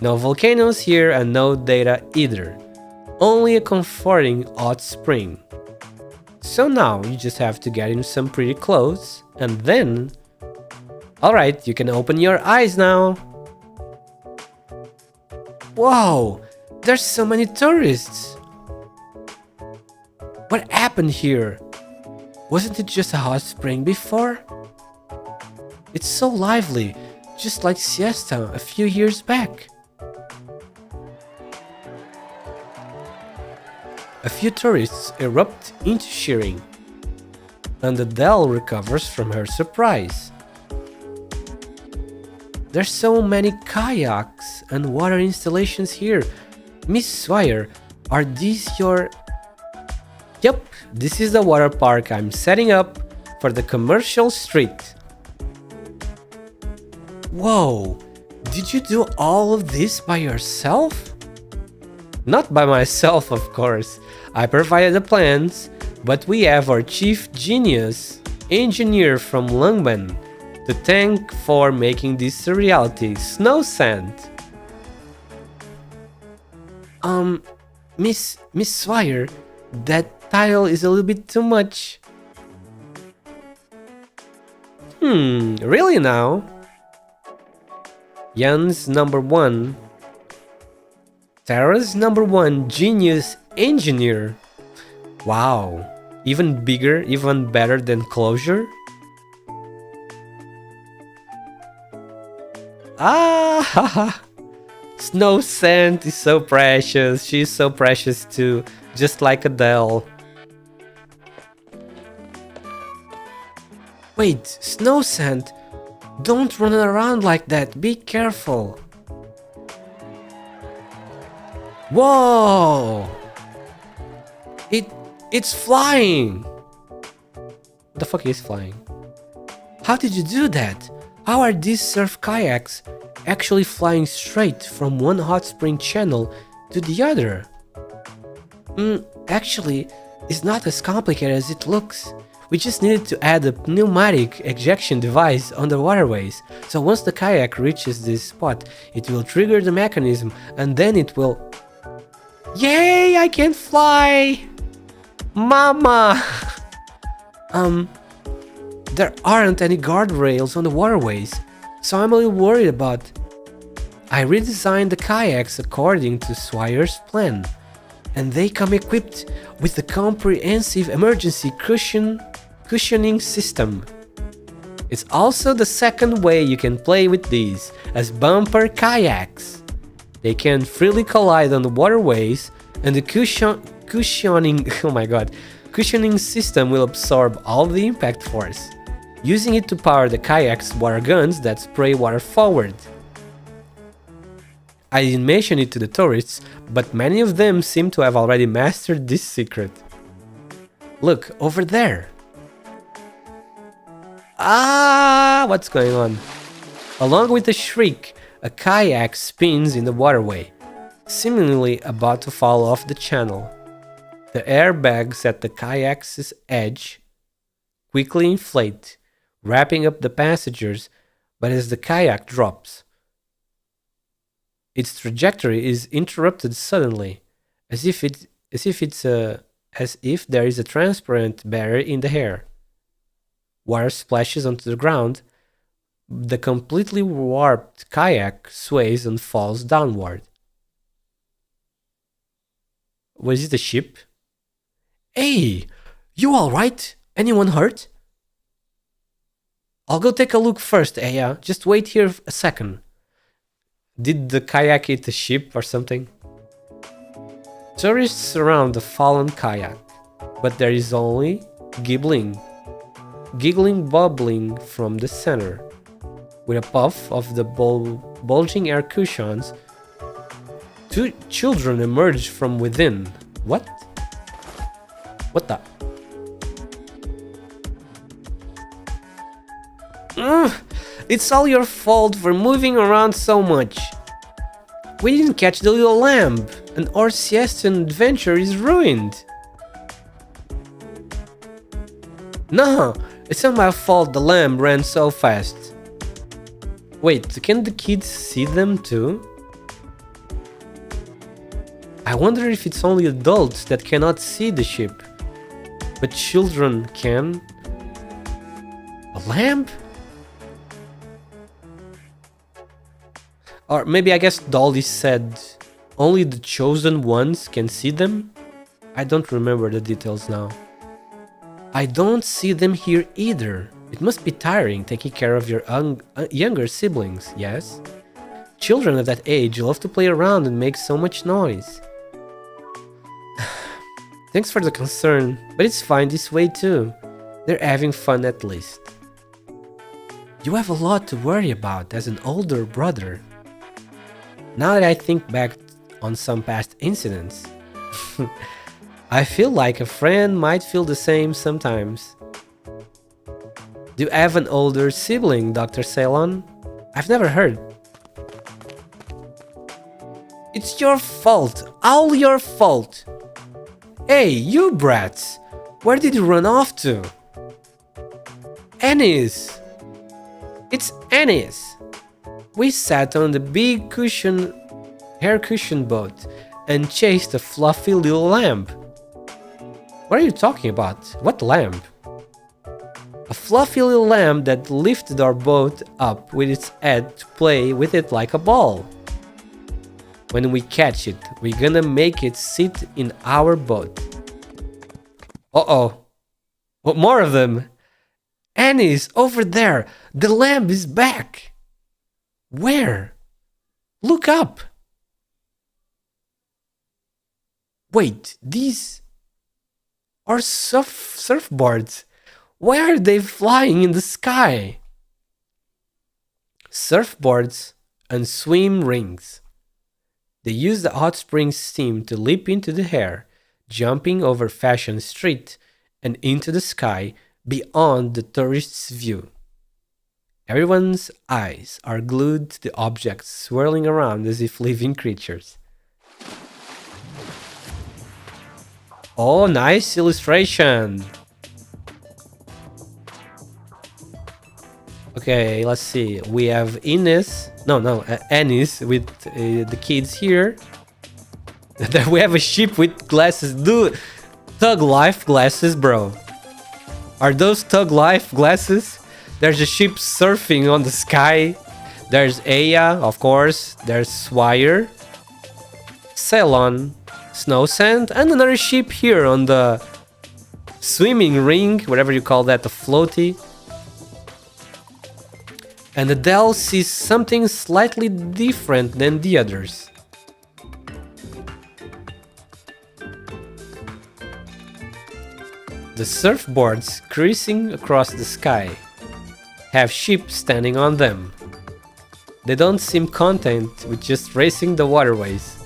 No volcanoes here and no data either. Only a comforting hot spring. So now you just have to get in some pretty clothes and then... Alright, you can open your eyes now! Whoa! There's so many tourists! What happened here? Wasn't it just a hot spring before? It's so lively, just like siesta a few years back. A few tourists erupt into cheering, and Adele recovers from her surprise. There's so many kayaks and water installations here. Miss Swire, are these your... Yep, this is the water park I'm setting up for the commercial street. Whoa, did you do all of this by yourself? Not by myself, of course. I provided the plans, but we have our chief genius, engineer from Lungmen, to thank for making this a reality. Snow Sand. Miss Swire, that title is a little bit too much. Really now? Jan's number 1. Tara's number 1 genius engineer. Wow. Even bigger, even better than Closure? Ah, Snow Sand is so precious. She's so precious too, just like Adele. Wait, Snow Sand, don't run around like that. Be careful. Whoa! It's flying. What the fuck is flying? How did you do that? How are these surf kayaks actually flying straight from one hot spring channel to the other? Actually, it's not as complicated as it looks. We just needed to add a pneumatic ejection device on the waterways. So once the kayak reaches this spot, it will trigger the mechanism and then it will... Yay! I can fly! Mama! There aren't any guardrails on the waterways, so I'm a little worried about... I redesigned the kayaks according to Swire's plan, and they come equipped with a comprehensive emergency cushioning system. It's also the second way you can play with these, as bumper kayaks. They can freely collide on the waterways, and the cushioning system will absorb all the impact force, using it to power the kayak's water guns that spray water forward. I didn't mention it to the tourists, but many of them seem to have already mastered this secret. Look, over there! Ah, what's going on? Along with a shriek, a kayak spins in the waterway, seemingly about to fall off the channel. The airbags at the kayak's edge quickly inflate, wrapping up the passengers, but as the kayak drops, its trajectory is interrupted suddenly, as if there is a transparent barrier in the air. Water splashes onto the ground. The completely warped kayak sways and falls downward. Was it a ship? Hey, you alright? Anyone hurt? I'll go take a look first, Aya. Just wait here a second. Did the kayak hit the ship or something? Tourists surround the fallen kayak, but there is only giggling bubbling from the center. With a puff of the bulging air cushions, two children emerge from within. What? What the? It's all your fault for moving around so much. We didn't catch the little lamb, and our siesta adventure is ruined. No, it's not my fault the lamb ran so fast. Wait, can the kids see them too? I wonder if it's only adults that cannot see the ship, but children can. A lamp? Or maybe I guess Dolly said only the chosen ones can see them? I don't remember the details now. I don't see them here either. It must be tiring taking care of your younger siblings, yes? Children of that age love to play around and make so much noise. Thanks for the concern, but it's fine this way too. They're having fun at least. You have a lot to worry about as an older brother. Now that I think back on some past incidents, I feel like a friend might feel the same sometimes. Do you have an older sibling, Dr. Ceylon? I've never heard. It's your fault, all your fault. Hey, you brats! Where did you run off to? Annie's! It's Annie's! We sat on the big hair cushion boat and chased a fluffy little lamb. What are you talking about? What lamb? A fluffy little lamb that lifted our boat up with its head to play with it like a ball. When we catch it, we're gonna make it sit in our boat. Uh-oh. What more of them? Annie's over there. The lamb is back. Where? Look up. Wait, these are surfboards. Why are they flying in the sky? Surfboards and swim rings. They use the hot spring steam to leap into the air, jumping over Fashion Street and into the sky beyond the tourist's view. Everyone's eyes are glued to the objects swirling around as if living creatures. Oh, nice illustration! Okay, let's see. We have Annie's with the kids here. Then we have a ship with glasses. Dude, Tug Life glasses, bro. Are those Tug Life glasses? There's a ship surfing on the sky. There's Aya, of course. There's Swire, Ceylon, Snow Sand, and another ship here on the swimming ring, whatever you call that, the floaty. And Adele sees something slightly different than the others. The surfboards cruising across the sky have ships standing on them. They don't seem content with just racing the waterways.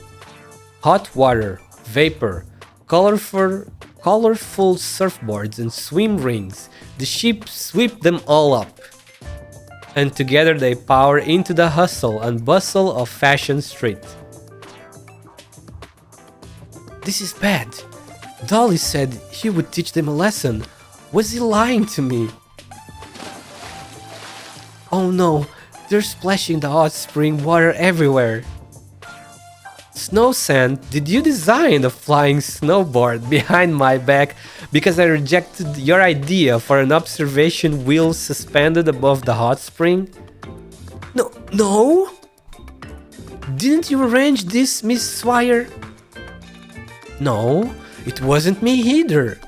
Hot water, vapor, colorful surfboards and swim rings. The ships sweep them all up. And together they power into the hustle and bustle of Fashion Street. This is bad. Dolly said he would teach them a lesson. Was he lying to me? Oh no, they're splashing the hot spring water everywhere. Snow Sand, did you design the flying snowboard behind my back because I rejected your idea for an observation wheel suspended above the hot spring? No? Didn't you arrange this, Miss Swire? No, it wasn't me either.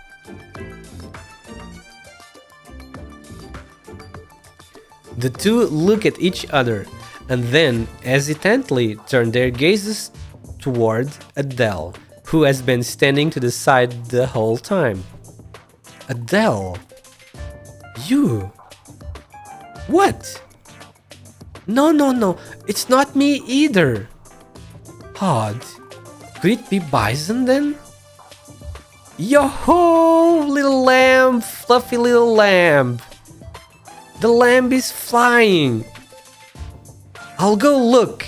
The two look at each other and then hesitantly turn their gazes toward Adele, who has been standing to the side the whole time. Adele, you. What? No, it's not me either. Odd. Could it be Bison then? Yo-ho, little lamb, fluffy little lamb. The lamb is flying. I'll go look.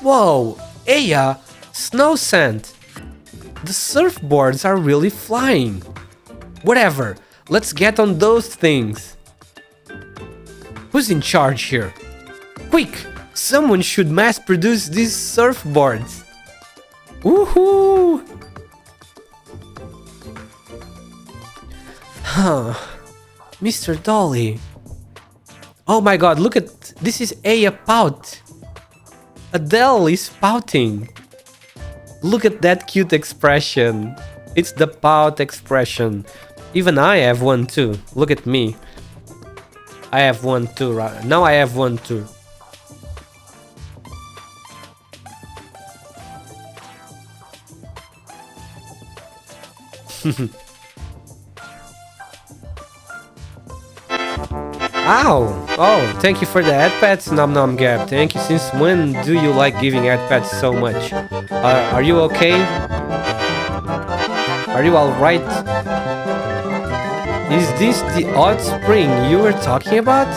Whoa, Aya, Snow Sand. The surfboards are really flying. Whatever, let's get on those things. Who's in charge here? Quick, someone should mass produce these surfboards. Woohoo! Huh, Mr. Dolly. Oh my god, look at this is Aya pout. Adele is pouting. Look at that cute expression. It's the pout expression. Even I have one too. Look at me. I have one too. Right now I have one too. Ow! Oh, thank you for the head pats, Nom Nom Gap. Thank you. Since when do you like giving head pats so much? Are you okay? Are you alright? Is this the odd spring you were talking about?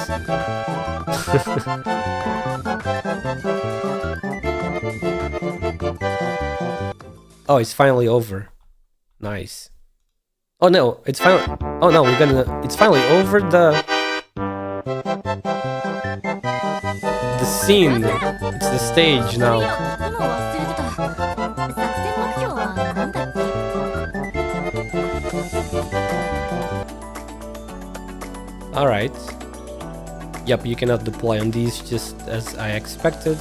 Oh, it's finally over. Nice. Oh no, it's finally. Oh no, it's finally over the scene. It's the stage now. 今忘れてた。作戦目標は何だっけ？ Alright. Yep, you cannot deploy on these just as I expected.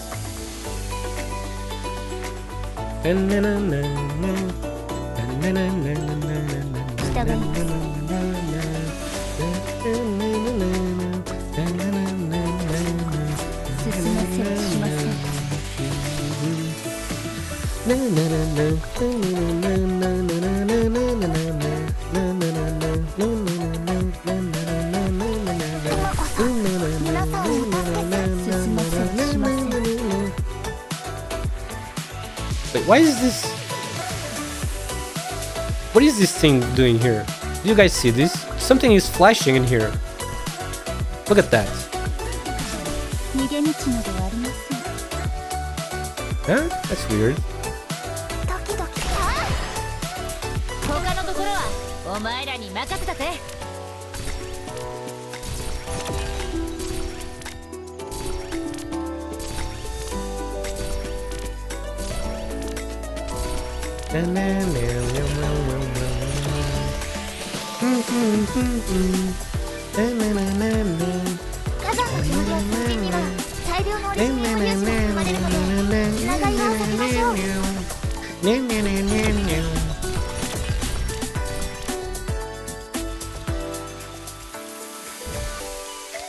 Wait, why is this? What is this thing doing here? Do you guys see this? Something is flashing in here. Look at that. Huh? That's weird. 他のところはお前らに任せたぜ。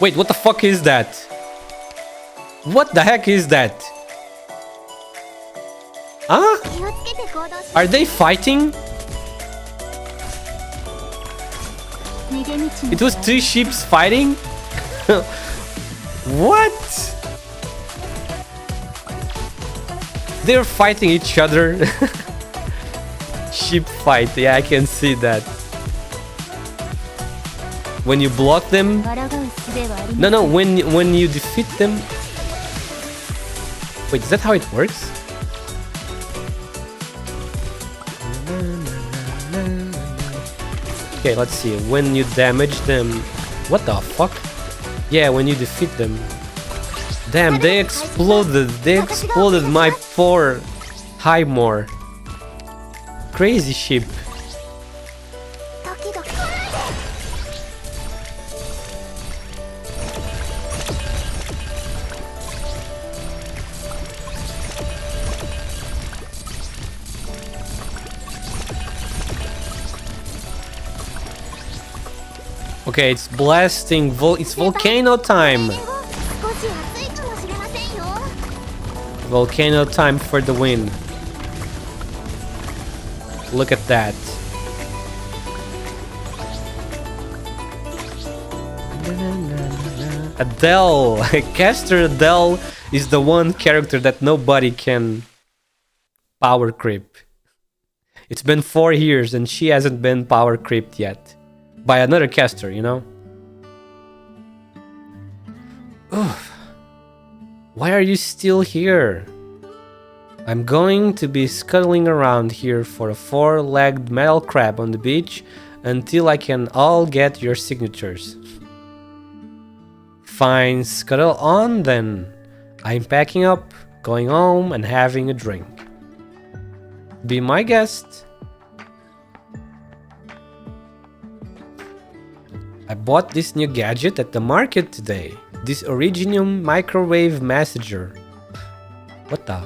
Wait, what the fuck is that? What the heck is that? Huh? Are they fighting? It was two ships fighting? What? They're fighting each other. Ship fight, yeah, I can see that. When you block them? No, when you defeat them. Wait, is that how it works? Okay, let's see. When you damage them... What the fuck? Yeah, when you defeat them. Damn, they exploded. They exploded my poor Highmore. Crazy ship. Okay, it's blasting. It's volcano time. Volcano time for the win. Look at that. Adele. Caster Adele is the one character that nobody can power creep. It's been 4 years and she hasn't been power creeped yet. By another caster, you know? Oof. Why are you still here? I'm going to be scuttling around here for a 4-legged metal crab on the beach until I can all get your signatures. Fine, scuttle on then. I'm packing up, going home and having a drink. Be my guest. I bought this new gadget at the market today. This Originium microwave massager. What the?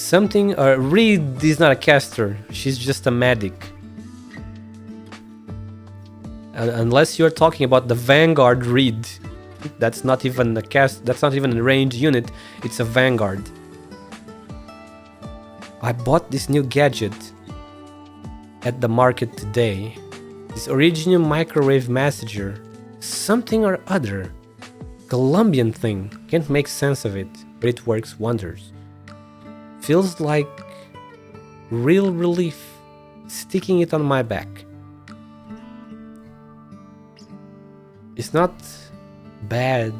Something, Reed is not a caster, she's just a medic. Unless you're talking about the Vanguard Reed. That's not even a that's not even a ranged unit, it's a Vanguard. I bought this new gadget at the market today. This original microwave messenger. Something or other. Colombian thing. Can't make sense of it, but it works wonders. Feels like real relief sticking it on my back. It's not bad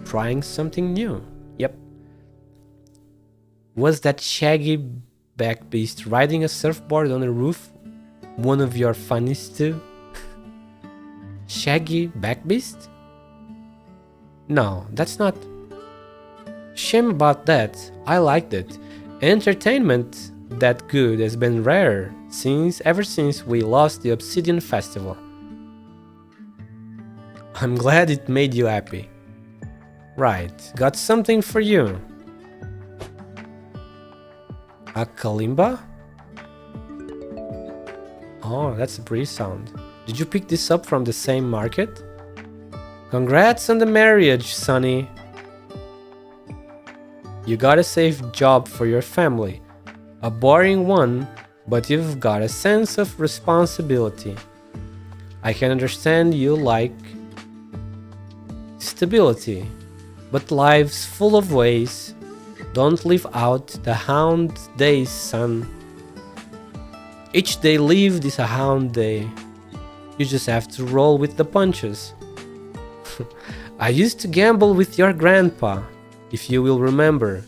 trying something new. Yep. Was that shaggy back beast riding a surfboard on the roof one of your funnies too? Shaggy back beast? No, that's not. Shame about that. I liked it. Entertainment that good has been rare ever since we lost the Obsidian Festival. I'm glad it made you happy. Right, got something for you. A kalimba? Oh, that's a pretty sound. Did you pick this up from the same market? Congrats on the marriage, Sonny. You got a safe job for your family. A boring one, but you've got a sense of responsibility. I can understand you like stability, but life's full of ways. Don't leave out the hound days, son. Each day lived is a hound day. You just have to roll with the punches. I used to gamble with your grandpa, if you will remember.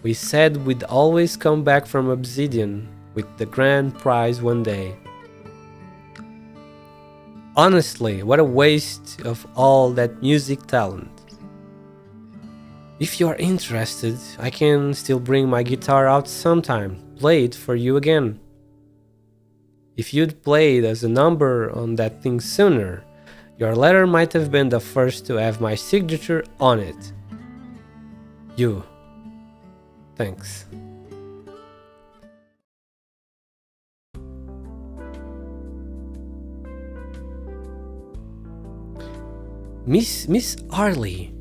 We said we'd always come back from Obsidian with the grand prize one day. Honestly, what a waste of all that music talent. If you are interested, I can still bring my guitar out sometime, play it for you again. If you'd played as a number on that thing sooner, your letter might have been the first to have my signature on it. You. Thanks. Miss Arlie,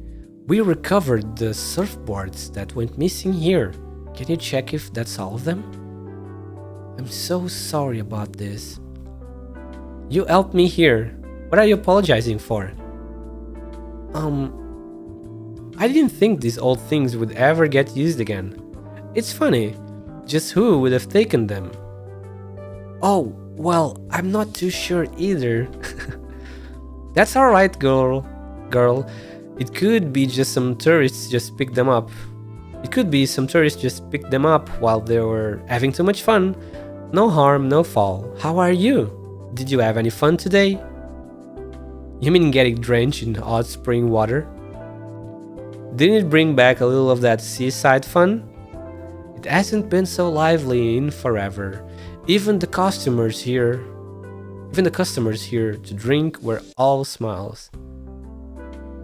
we recovered the surfboards that went missing here. Can you check if that's all of them? I'm so sorry about this. You helped me here. What are you apologizing for? I didn't think these old things would ever get used again. It's funny, just who would have taken them? Oh, well, I'm not too sure either. That's alright, girl. It could be just some tourists just picked them up. While they were having too much fun. No harm, no foul. How are you? Did you have any fun today? You mean getting drenched in hot spring water? Didn't it bring back a little of that seaside fun? It hasn't been so lively in forever. Even the customers here to drink were all smiles.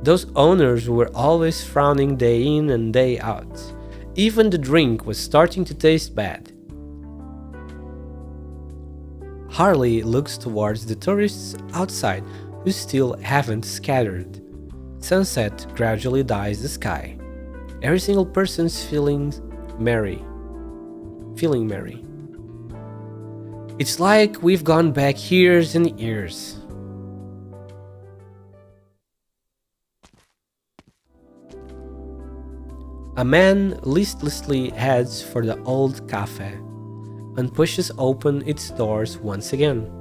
Those owners were always frowning day in and day out. Even the drink was starting to taste bad. Harley looks towards the tourists outside who still haven't scattered. Sunset gradually dyes the sky. Every single person's feeling merry. It's like we've gone back years and years. A man listlessly heads for the old cafe and pushes open its doors once again.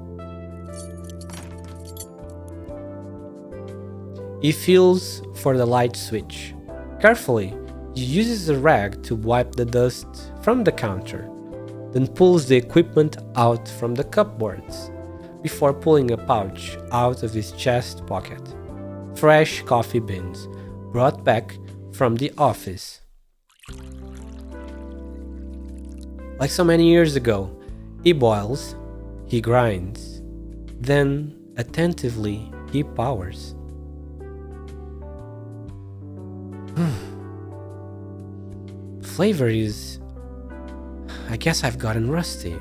He feels for the light switch. Carefully, he uses a rag to wipe the dust from the counter, then pulls the equipment out from the cupboards before pulling a pouch out of his chest pocket. Fresh coffee beans, brought back from the office. Like so many years ago, he boils, he grinds, then attentively he pours. flavor is... I guess I've gotten rusty.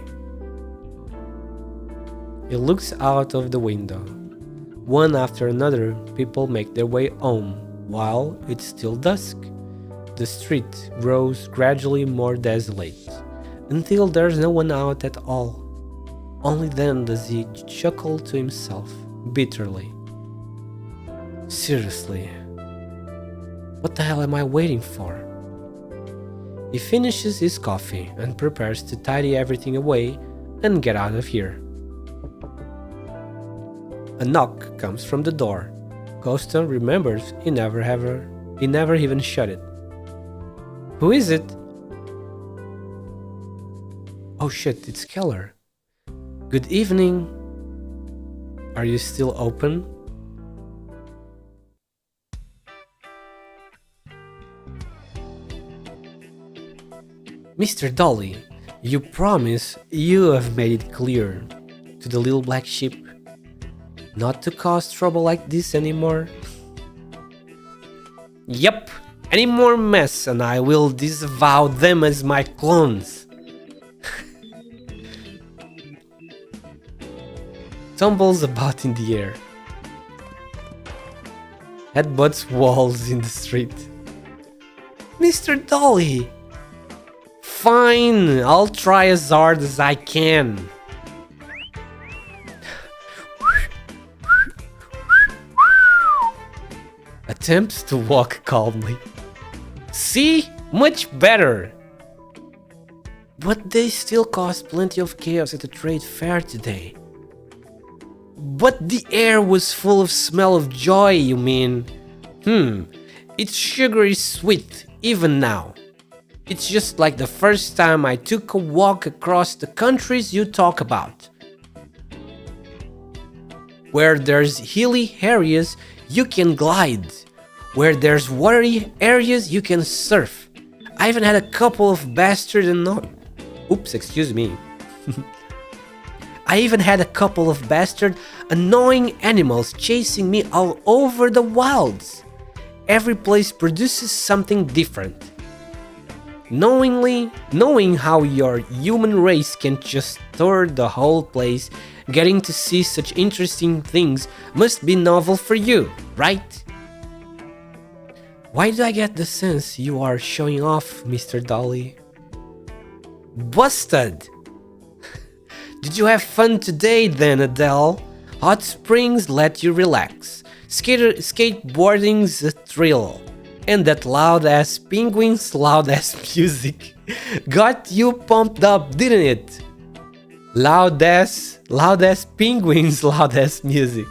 He looks out of the window. One after another, people make their way home, while it's still dusk. The street grows gradually more desolate, until there's no one out at all. Only then does he chuckle to himself, bitterly. Seriously, what the hell am I waiting for? He finishes his coffee and prepares to tidy everything away and get out of here. A knock comes from the door. Costa remembers he never even shut it. Who is it? Oh shit, it's Keller. Good evening. Are you still open? Mr. Dolly, you promise you have made it clear to the little black sheep not to cause trouble like this anymore? Yep, any more mess and I will disavow them as my clones. Tumbles about in the air. Headbutts walls in the street. Mr. Dolly! Fine, I'll try as hard as I can. Attempts to walk calmly. See? Much better! But they still caused plenty of chaos at the trade fair today. But the air was full of smell of joy, you mean? It's sugary sweet, even now. It's just like the first time I took a walk across the countries you talk about. Where there's hilly areas, you can glide. Where there's watery areas, you can surf. I even had a couple of bastard annoying animals chasing me all over the wilds. Every place produces something different. Knowing how your human race can just tour the whole place, getting to see such interesting things must be novel for you, right? Why do I get the sense you are showing off, Mr. Dolly? Busted! Did you have fun today then, Adele? Hot springs let you relax. Skateboarding's a thrill. And that loud-ass penguin's loud-ass music got you pumped up, didn't it? Loud-ass penguin's loud-ass music.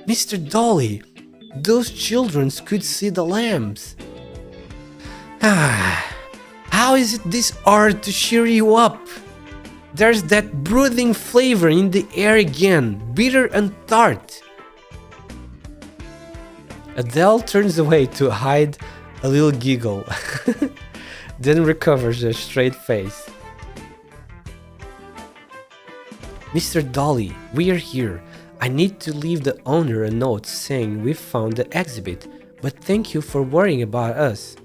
Mr. Dolly, those children could see the lambs. How is it this hard to cheer you up? There's that brooding flavor in the air again, bitter and tart. Adele turns away to hide a little giggle, then recovers her straight face. Mr. Dolly, we are here. I need to leave the owner a note saying we've found the exhibit, but thank you for worrying about us.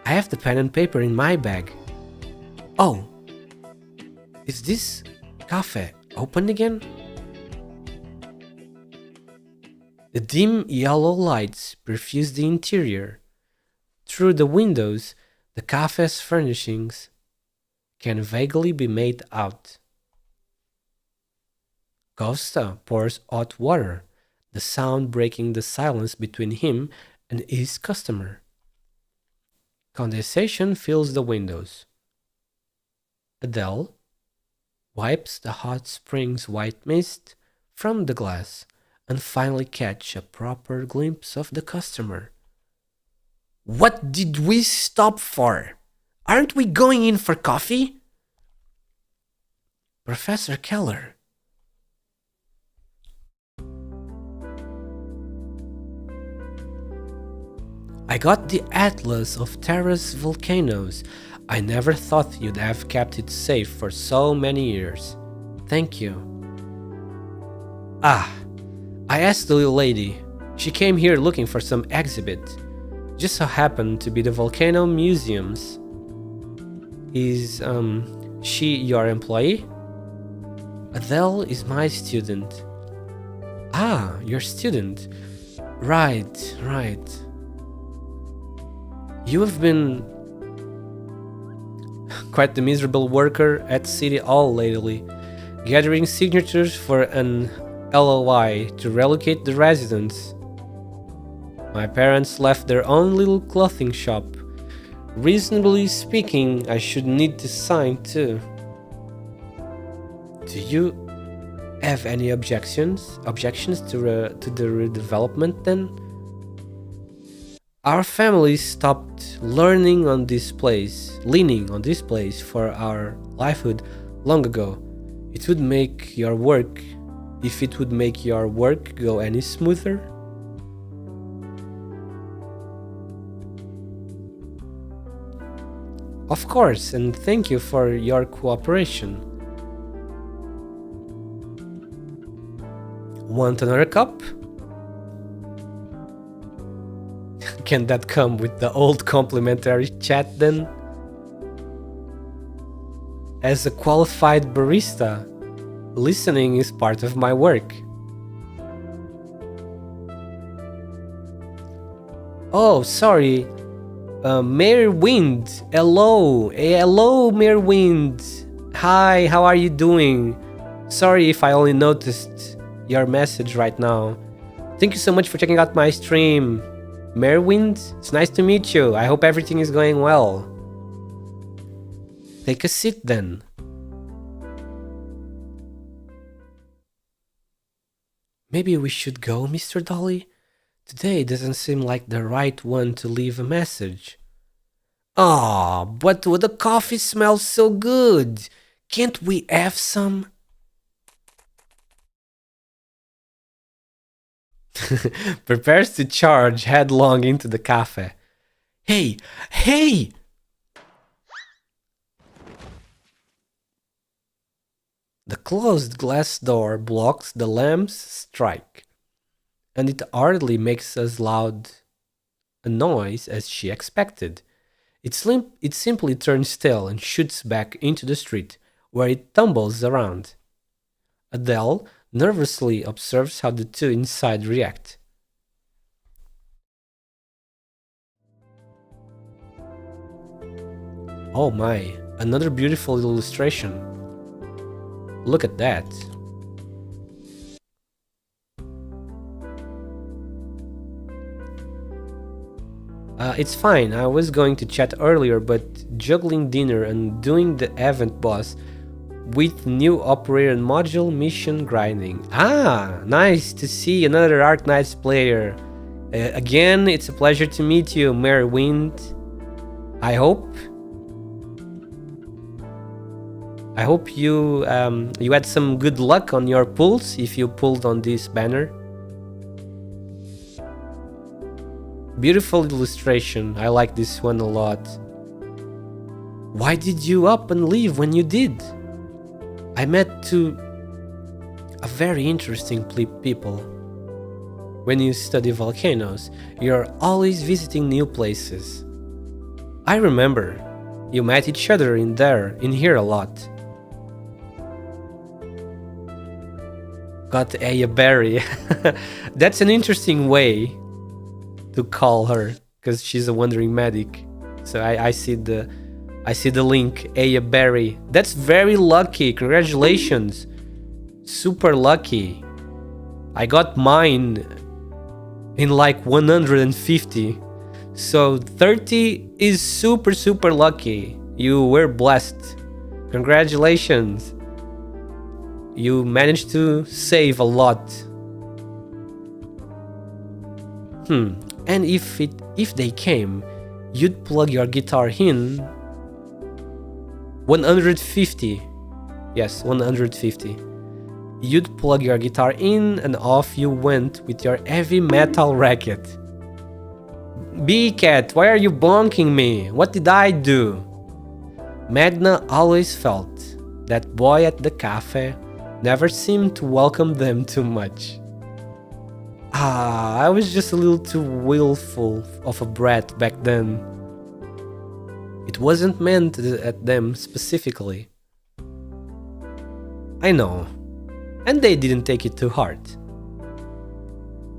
I have the pen and paper in my bag. Oh, is this cafe open again? The dim yellow lights perfuse the interior. Through the windows, the cafe's furnishings can vaguely be made out. Costa pours hot water, the sound breaking the silence between him and his customer. Condensation fills the windows. Adele wipes the hot spring's white mist from the glass and finally catch a proper glimpse of the customer. What did we stop for? Aren't we going in for coffee? Professor Keller. I got the Atlas of Terra's volcanoes. I never thought you'd have kept it safe for so many years. Thank you. I asked the little lady. She came here looking for some exhibit. just so happened to be the volcano museums. Is she your employee? Adele is my student. Ah, your student. Right, right. You have been quite the miserable worker at City Hall lately, gathering signatures for an LOI to relocate the residents. My parents left their own little clothing shop. Reasonably speaking, I should need to sign too. Do you have any objections to the redevelopment then? Our family stopped leaning on this place for our livelihood long ago. If it would make your work go any smoother? Of course, and thank you for your cooperation. Want another cup? Can that come with the old complimentary chat then? As a qualified barista, listening is part of my work. Oh, sorry. Mayor Wind. Hello. Hello, Mayor Wind. Hi, how are you doing? Sorry if I only noticed your message right now. Thank you so much for checking out my stream. Mayor Wind, it's nice to meet you. I hope everything is going well. Take a seat then. Maybe we should go, Mr. Dolly? Today doesn't seem like the right one to leave a message. Ah, but the coffee smells so good. Can't we have some? Prepares to charge headlong into the cafe. Hey! Hey! The closed glass door blocks the lamp's strike, and it hardly makes as loud a noise as she expected. It simply turns tail and shoots back into the street, where it tumbles around. Adele nervously observes how the two inside react. Oh my, another beautiful illustration. Look at that. It's fine, I was going to chat earlier, but juggling dinner and doing the event boss with new operator module mission grinding. Ah, nice to see another ARKNIGHTS player. Again, it's a pleasure to meet you, Mary Wind. I hope you had some good luck on your pulls if you pulled on this banner. Beautiful illustration. I like this one a lot. Why did you up and leave when you did? I met two very interesting people. When you study volcanoes, you're always visiting new places. I remember you met each other in here a lot. Got a berry. That's an interesting way to call her, because she's a wandering medic. So I see the link. A berry. That's very lucky. Congratulations. Super lucky. I got mine in like 150. So 30 is super lucky. You were blessed. Congratulations. You managed to save a lot. And if they came, you'd plug your guitar in 150. Yes, 150. You'd plug your guitar in and off you went with your heavy metal racket. B-Cat, why are you bonking me? What did I do? Magna always felt that boy at the cafe never seemed to welcome them too much. I was just a little too willful of a brat back then. It wasn't meant at them specifically. I know, and they didn't take it to heart.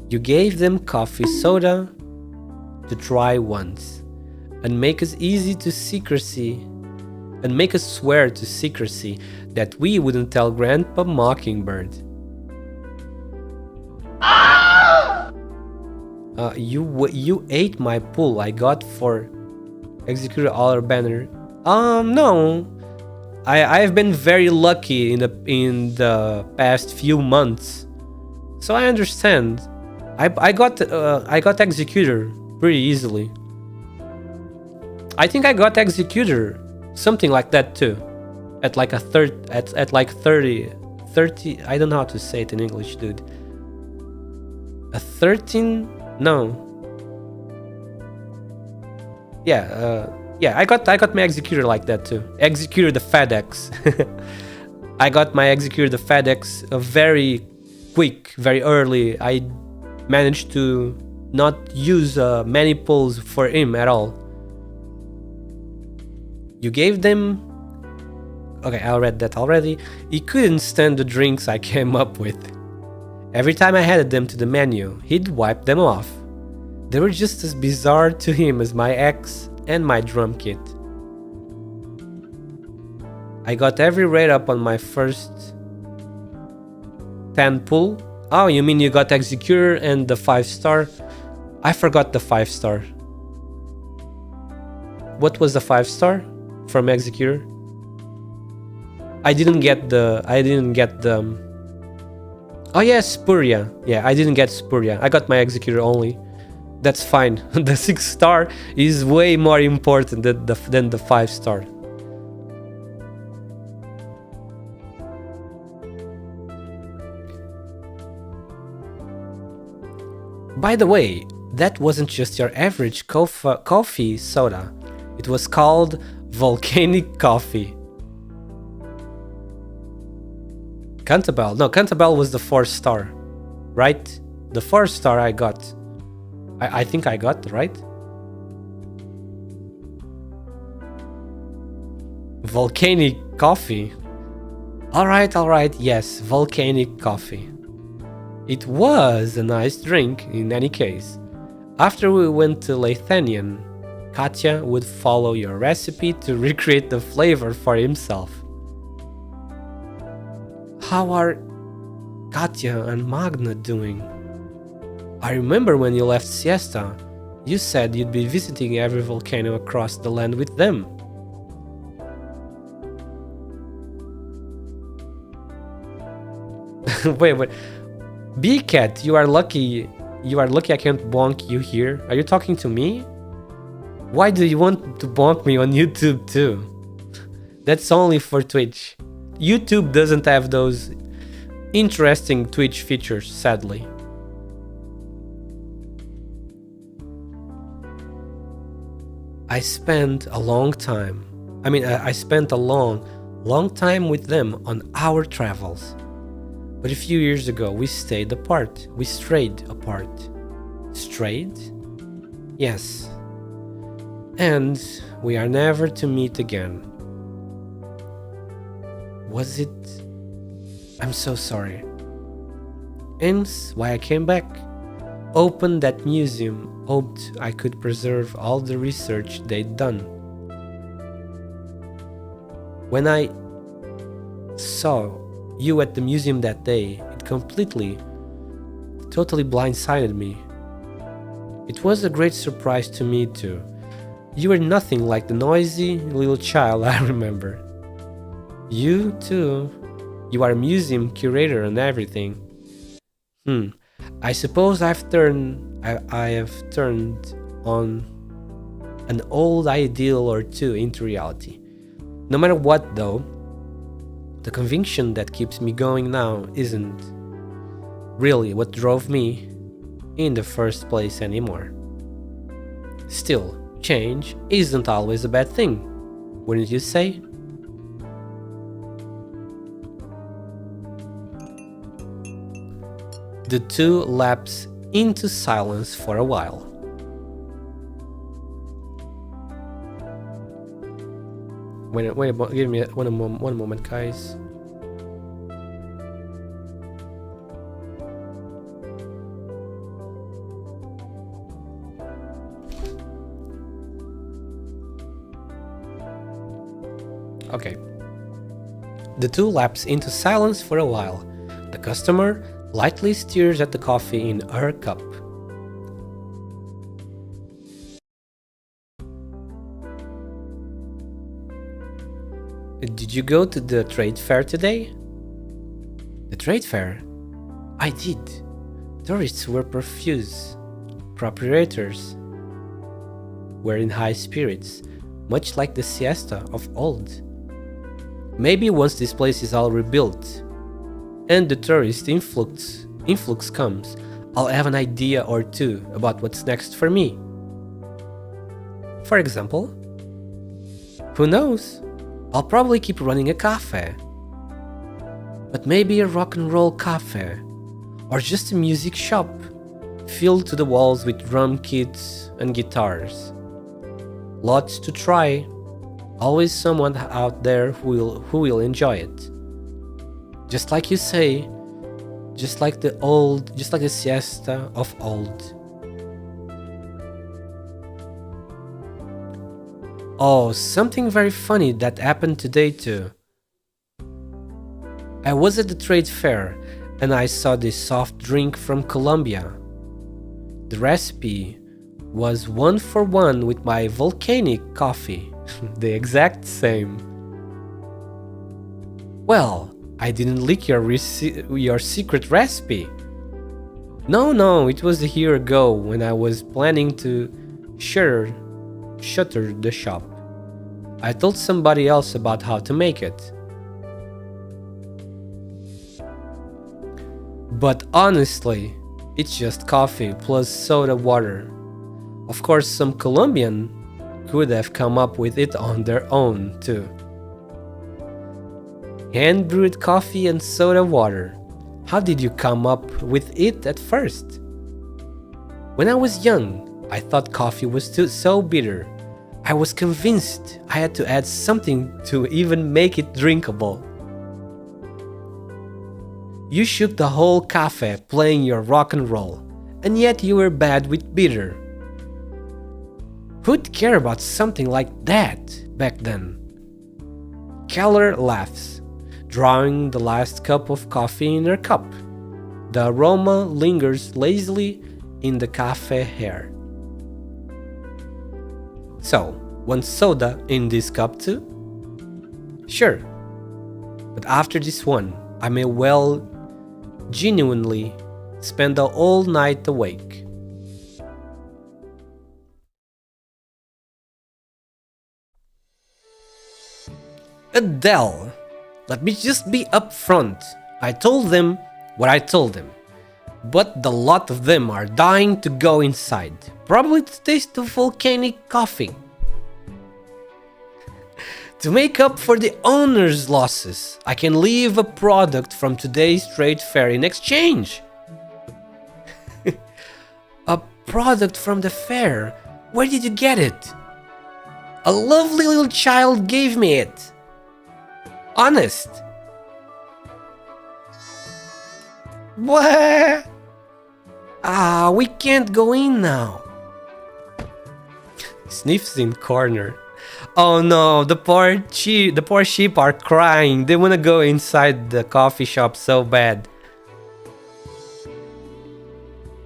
You gave them coffee soda to try once, and make us swear to secrecy that we wouldn't tell Grandpa Mockingbird. You ate my pull I got for executed all banner. No. I've been very lucky in the past few months, so I understand. I got Executor pretty easily. I think I got Executor something like that too, at like a at like 30. I don't know how to say it in English, dude. A 13? No. Yeah. Yeah, I got my Executor like that too. Executor the FedEx. I got my Executor the FedEx very quick, very early. I managed to not use many pulls for him at all. You gave them... Okay, I read that already. He couldn't stand the drinks I came up with. Every time I handed them to the menu, he'd wipe them off. They were just as bizarre to him as my ex and my drum kit. I got every rate up on my first 10 pull. Oh, you mean you got Executor and the 5-star? I forgot the 5-star. What was the 5-star from Executor? I didn't get the... Oh yeah, Spuria. Yeah, I didn't get Spuria. I got my Executor only. That's fine. The 6-star is way more important than the 5-star. By the way, that wasn't just your average coffee soda. It was called volcanic coffee. Cantabile. No, Cantabile was the 4-star, right? The 4-star I got. I think I got, right? Volcanic coffee. Alright, yes, volcanic coffee. It was a nice drink in any case. After we went to Lathanian, Katya would follow your recipe to recreate the flavor for himself. How are Katya and Magna doing? I remember when you left Siesta, you said you'd be visiting every volcano across the land with them. Wait. B-Cat, you are lucky I can't bonk you here. Are you talking to me? Why do you want to bonk me on YouTube too? That's only for Twitch. YouTube doesn't have those interesting Twitch features, sadly. I spent a long time with them on our travels. But a few years ago, we strayed apart. Strayed? Yes. And we are never to meet again. Was it? I'm so sorry. Hence why I came back. Opened that museum, hoped I could preserve all the research they'd done. When I saw you at the museum that day, it totally blindsided me. It was a great surprise to me too. You were nothing like the noisy little child I remember. You too. You are a museum curator and everything. I suppose I have turned on an old ideal or two into reality. No matter what though, the conviction that keeps me going now isn't really what drove me in the first place anymore. Still, change isn't always a bad thing, wouldn't you say? The 2 laps into silence for a while. Give me one moment, guys. Okay. The two lapse into silence for a while. The customer lightly stirs at the coffee in her cup. Did you go to the trade fair today? The trade fair? I did. Tourists were profuse. Proprietors were in high spirits, much like the siesta of old. Maybe once this place is all rebuilt and the tourist influx comes, I'll have an idea or two about what's next for me. For example, who knows? I'll probably keep running a cafe. But maybe a rock and roll cafe, or just a music shop filled to the walls with drum kits and guitars. Lots to try. Always someone out there who will enjoy it. Just like you say, just like the siesta of old. Oh, something very funny that happened today too. I was at the trade fair and I saw this soft drink from Colombia. The recipe was 1-for-1 with my volcanic coffee. The exact same. Well, I didn't leak your secret recipe. No, it was a year ago when I was planning to shutter the shop. I told somebody else about how to make it. But honestly, it's just coffee plus soda water. Of course, some Colombian could have come up with it on their own too. Hand-brewed coffee and soda water. How did you come up with it at first? When I was young, I thought coffee was so bitter. I was convinced I had to add something to even make it drinkable. You shook the whole cafe playing your rock and roll, and yet you were bad with bitter. Who'd care about something like that back then? Keller laughs, drawing the last cup of coffee in her cup. The aroma lingers lazily in the cafe air. So, one soda in this cup too? Sure. But after this one, I may genuinely spend the whole night awake. Adele. Let me just be upfront. I told them what I told them. But the lot of them are dying to go inside. Probably to taste the volcanic coffee. To make up for the owner's losses, I can leave a product from today's trade fair in exchange. A product from the fair? Where did you get it? A lovely little child gave me it. Honest. What? We can't go in now. Sniffs in corner. Oh no, the poor sheep are crying. They wanna go inside the coffee shop so bad.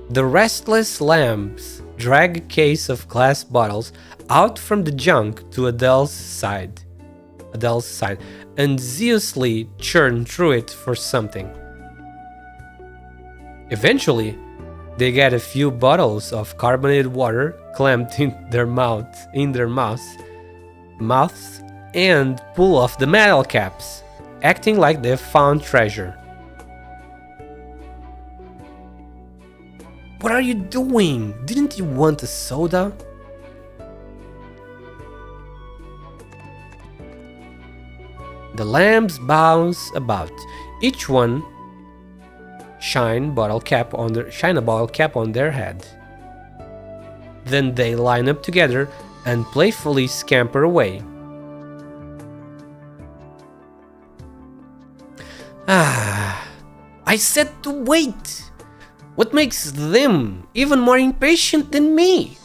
The restless lambs drag a case of glass bottles out from the junk to Adele's side, and zealously churn through it for something. Eventually, they get a few bottles of carbonated water clamped in their mouths and pull off the metal caps, acting like they've found treasure. What are you doing? Didn't you want a soda? The lambs bounce about, each one shine a bottle cap on their head. Then they line up together and playfully scamper away. I said to wait! What makes them even more impatient than me?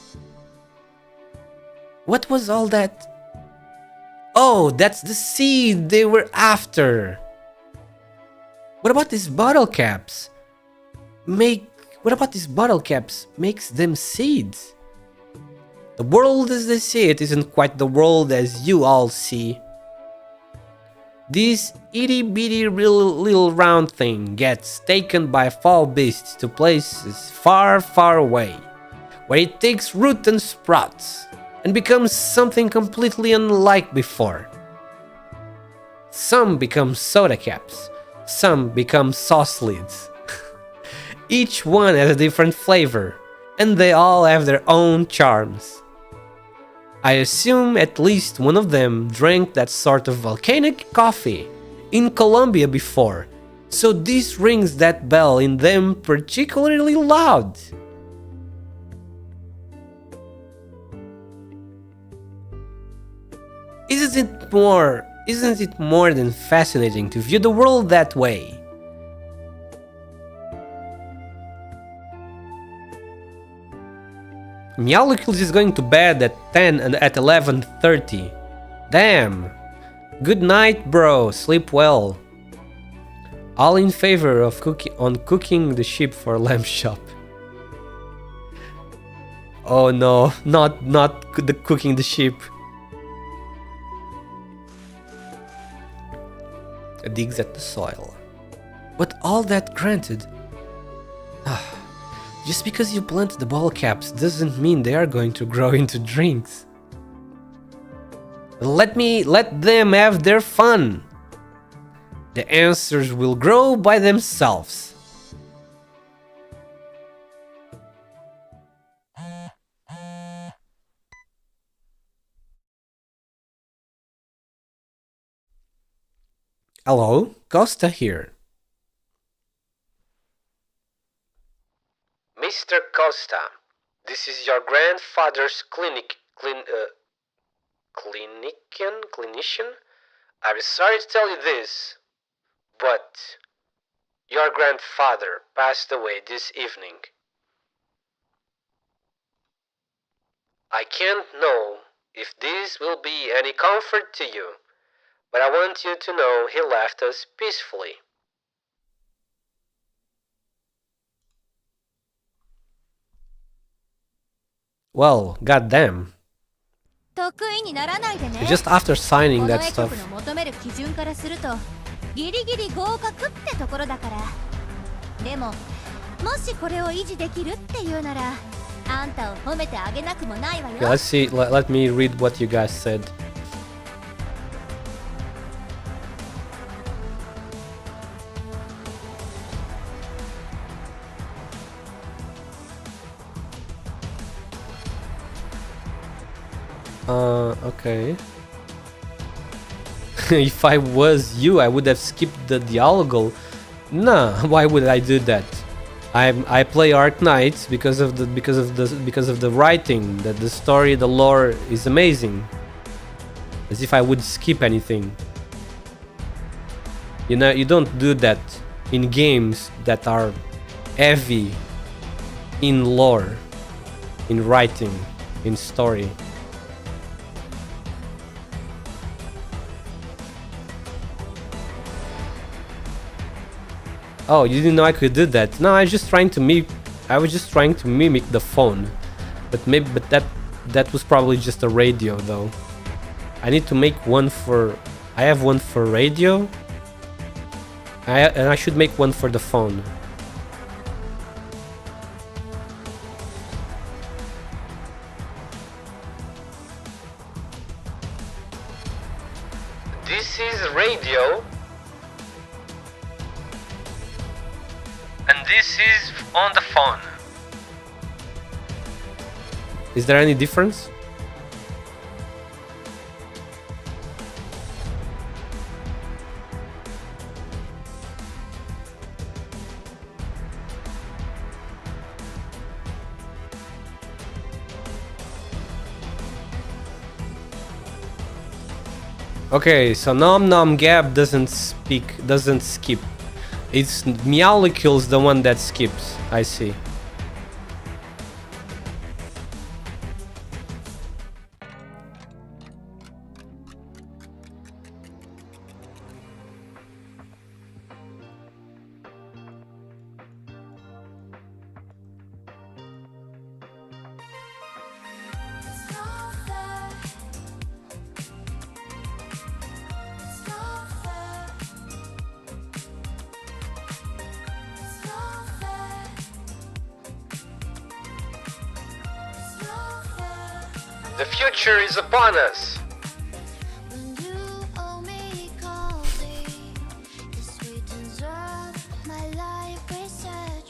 What was all that? Oh, that's the seed they were after! What about these bottle caps? What about these bottle caps makes them seeds? The world as they see it isn't quite the world as you all see. This itty bitty little round thing gets taken by foul beasts to places far, far away, where it takes root and sprouts, and becomes something completely unlike before. Some become soda caps, some become sauce lids. Each one has a different flavor, and they all have their own charms. I assume at least one of them drank that sort of volcanic coffee in Colombia before, so this rings that bell in them particularly loud. Isn't it more than fascinating to view the world that way? Meowlicles is going to bed at 10 and at 11:30. Damn. Good night, bro. Sleep well. All in favor of cooking the sheep for lamb shop. Oh no, not the cooking the sheep. Digs at the soil. But all that granted, just because you plant the ball caps doesn't mean they are going to grow into drinks. Let them have their fun. The answers will grow by themselves. Hello, Costa here. Mr. Costa, this is your grandfather's clinician? I'm sorry to tell you this, but your grandfather passed away this evening. I can't know if this will be any comfort to you, but I want you to know he left us peacefully. Well, goddamn. Just after signing that stuff. Okay, let's see. Let me read what you guys said. Okay. If I was you, I would have skipped the dialogue. Nah, why would I do that? I play ARKNIGHTS because of the writing, that the story, the lore is amazing. As if I would skip anything. You know, you don't do that in games that are heavy in lore, in writing, in story. Oh, you didn't know I could do that? No, I was just trying to mimic the phone. But that was probably just a radio though. I need to make one for... I have one for radio. And I should make one for the phone. This is radio. And this is on the phone. Is there any difference? Okay, so Nom Nom Gab doesn't skip. It's Meowlicles the one that skips. I see. The future is upon us.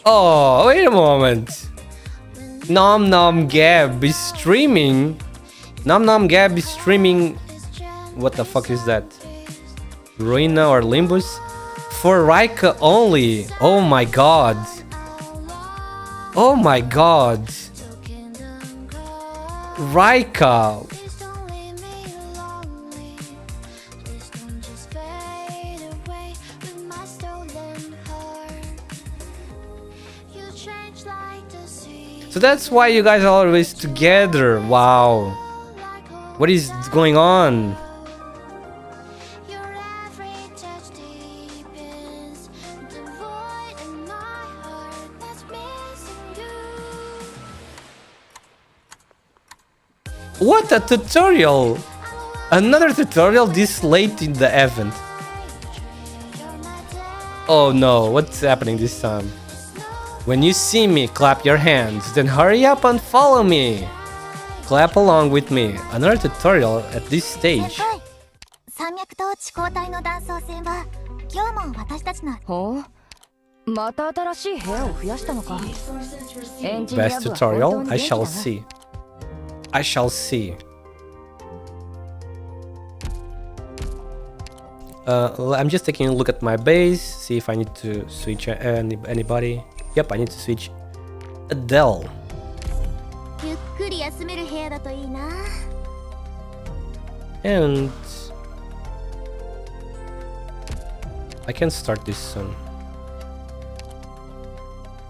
Oh, wait a moment. Nom Nom Gab is streaming. Nom Nom Gab is streaming. What the fuck is that? Ruina or Limbus? For Raika only. Oh my god. Oh my god. Raika. So that's why you guys are always together. Wow. What is going on? What a tutorial! Another tutorial this late in the event. Oh no, what's happening this time? When you see me, clap your hands, then hurry up and follow me. Clap along with me. Another tutorial at this stage. 山脈と地高帯の断層線は今日も私たちのほう、また新しい部屋を増やしたのか。エンジニア Best 部は本 tutorial? 当に I 元気だ shall な。 see. I shall see. I'm just taking a look at my base, see if I need to switch anybody. Yep, I need to switch Adele. ゆっくり休める部屋だといいな。 And I can start this soon.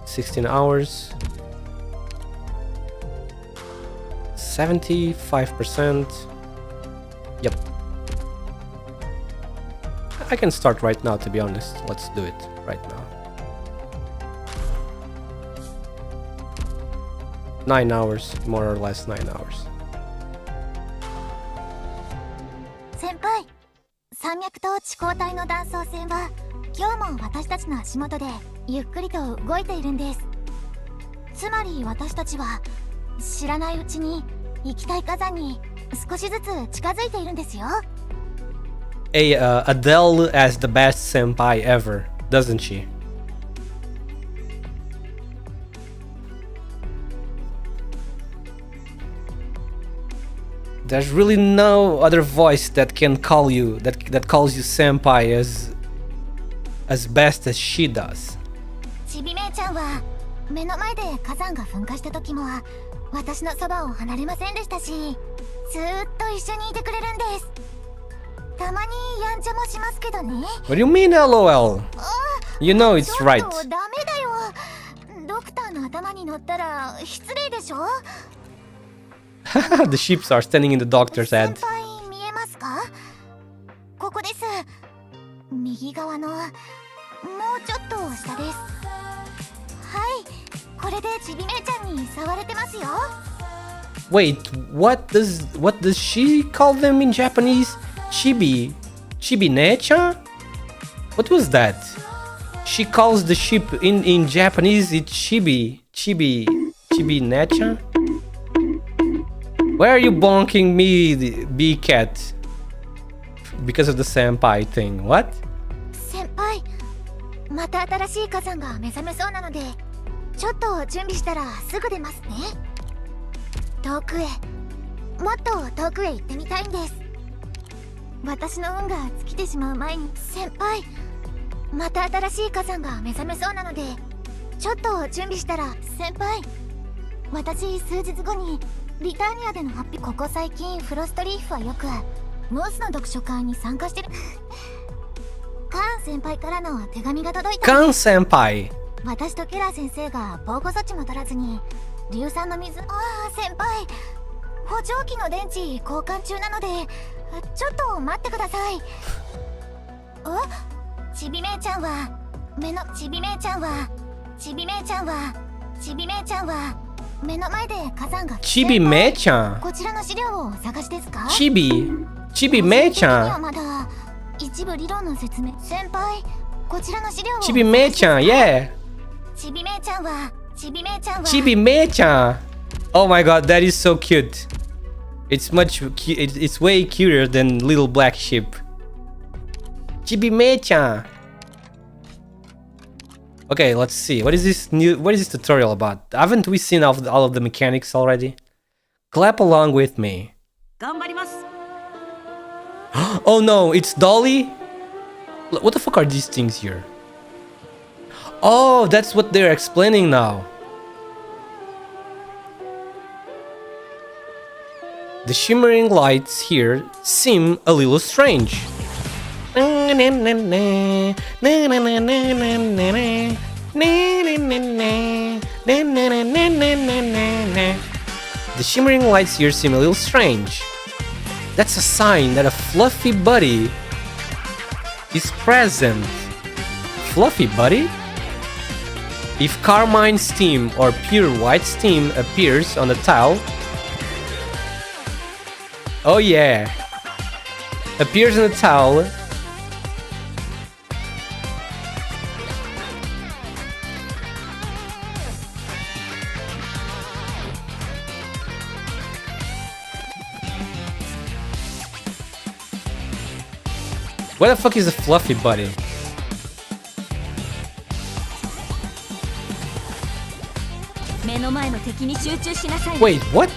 16 hours. 75%. Yep. I can start right now, to be honest. Let's do it right now. 9 hours, more or less 9 hours. 先輩、山脈と地高帯の断層線は今日も私たちの足元でゆっくりと動いているんです。つまり私たちは知らないうちに行きたい火山に少しずつ近づいているんですよ。Adele as the best senpai ever, doesn't she? There's really no other voice that can call you, that calls you senpai as best as she does. ちびめいちゃんは目の前で火山が噴火した時も私のそばを離れませんでしたし、ずーっと一緒にいてくれるんです。たまにやんちゃもしますけどね。 What do you mean, LOL? You know it's ちょっと right. ダメだよ。ドクターの頭に乗ったら失礼でしょ。 The ships are standing in the doctor's 先 head. 輩見えますか？ここです。右側のもうちょっと下です。はい、これでちびめいちゃんに触れてますよ。 Wait, what does she call them in Japanese? Chibi necha? What was that? She calls the ship in Japanese it's chibi necha? Why are you bonking me, B cat? Because of the senpai thing. What? 先輩、また新しい火山が目覚めそうなので、ちょっと準備したらすぐ出ますね。遠くへ、もっと遠くへ行ってみたいんです。私の運が尽きてしまう前に、先輩、また新しい火山が目覚めそうなので、ちょっと準備したら、先輩、私数日後にリターニアでの発表。ここ最近フロストリーフはよくモースの読書会に参加してるカーン先輩からの手紙が届いた。 Kan senpai. 私とケラー先生が防護措置も取らずに硫酸の水。ああ先輩、補聴器の電池交換中なのでちょっと待ってください。ちびめいちゃんは目のちびめいちゃんはちびめいちゃんはちびめいちゃんは目の前で火山が。ちびめいちゃん。こちらの資料をお探しですか？ちびめいちゃん。まだ一部理論の説明。先輩、こちらの資料を。ちびめいちゃん、yeah. ちびめいちゃんはちびめいちゃんはちびめいちゃん. Oh my god, that is so cute. It's it's way cuter than Little Black Sheep. ちびめいちゃん. Okay, let's see. What is this tutorial about? Haven't we seen all of the mechanics already? Clap along with me. Oh no, it's Dolly? What the fuck are these things here? Oh, that's what they're explaining now. The shimmering lights here seem a little strange. The shimmering lights here seem a little strange. That's a sign that a fluffy buddy is present. Fluffy buddy? If carmine steam or pure white steam appears on the tile, oh yeah, appears in the towel, what the fuck is a fluffy buddy? Wait, what?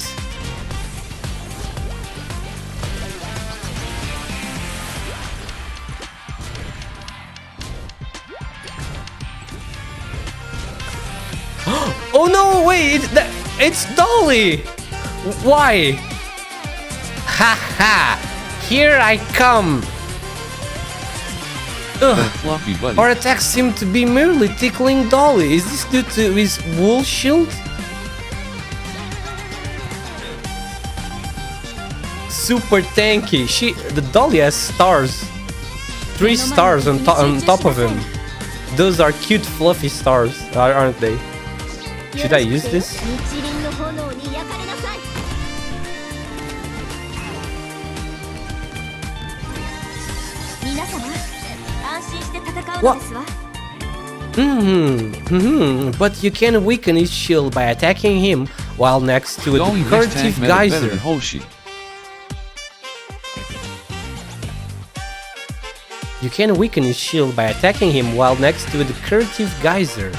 Oh no, wait, it's Dolly! Why? Ha ha! Here I come! Fluffy buddy. Our attacks seem to be merely tickling Dolly. Is this due to his wool shield? Super tanky. The Dolly has stars. 3 stars on top of him. Those are cute fluffy stars, aren't they? Should I use this? What? But you can weaken his shield by attacking him while next to a decorative geyser. You can weaken his shield by attacking him while next to a decorative geyser.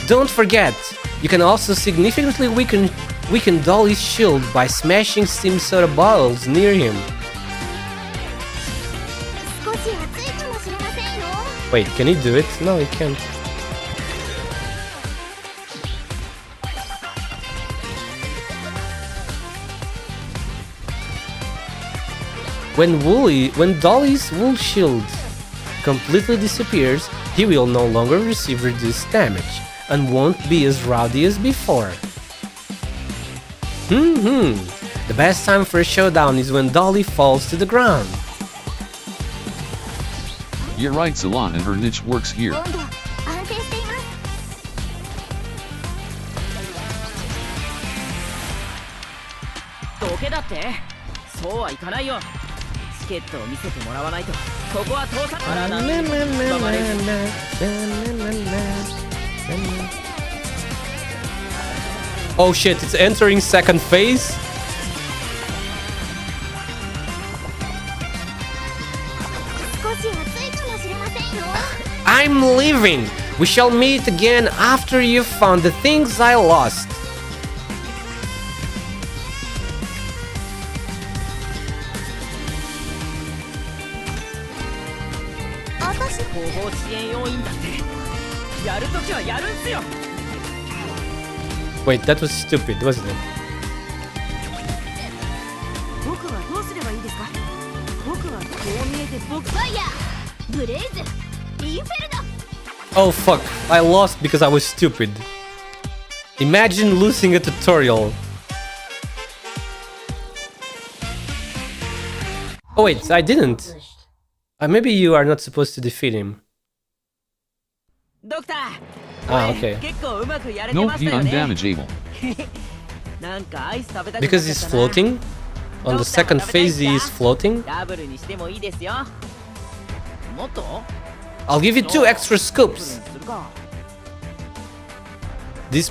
Don't forget, you can also significantly weaken Dolly's shield by smashing steam soda bottles near him. Wait, can he do it? No, he can't. When Dolly's wool shield completely disappears, he will no longer receive reduced damage and won't be as rowdy as before. The best time for a showdown is when Dolly falls to the ground. You're right, Salon, and her niche works here. Oh shit, it's entering second phase? I'm leaving! We shall meet again after you've found the things I lost. Wait, that was stupid, wasn't it? Oh fuck, I lost because I was stupid. Imagine losing a tutorial. Oh wait, I didn't. Maybe you are not supposed to defeat him. Ah, okay. No, he undamageable. Because he's floating? On the second phase he is floating? I'll give you 2 extra scoops! This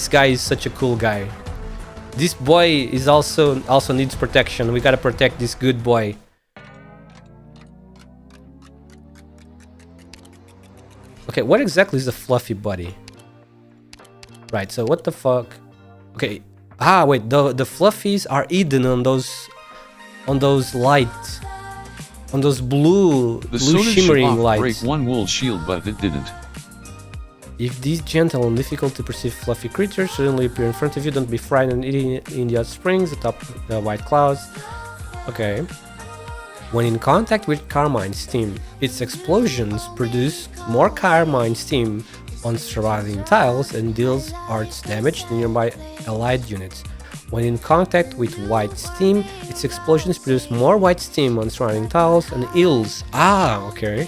guy is such a cool guy. This boy is also needs protection. We gotta protect this good boy. Okay, what exactly is a fluffy buddy? Right, so what the fuck? Okay, wait, the fluffies are hidden on those lights, on those blue shimmering lights. Break one wool shield, but it didn't. If these gentle and difficult to perceive fluffy creatures suddenly appear in front of you, don't be frightened. Eating in the hot springs atop the white clouds. Okay. When in contact with carmine steam, its explosions produce more carmine steam on surrounding tiles and deals arts damage to nearby allied units. When in contact with white steam, its explosions produce more white steam on surrounding tiles and heals. Ah, okay.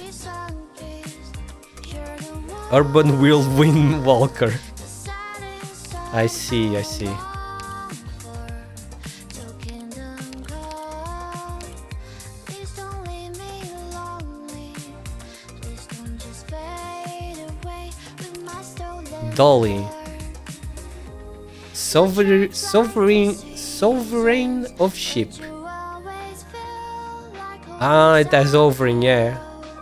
Urban whirlwind walker. I see. Dolly. Sovereign of ship. Ah, it has sovereign, yeah.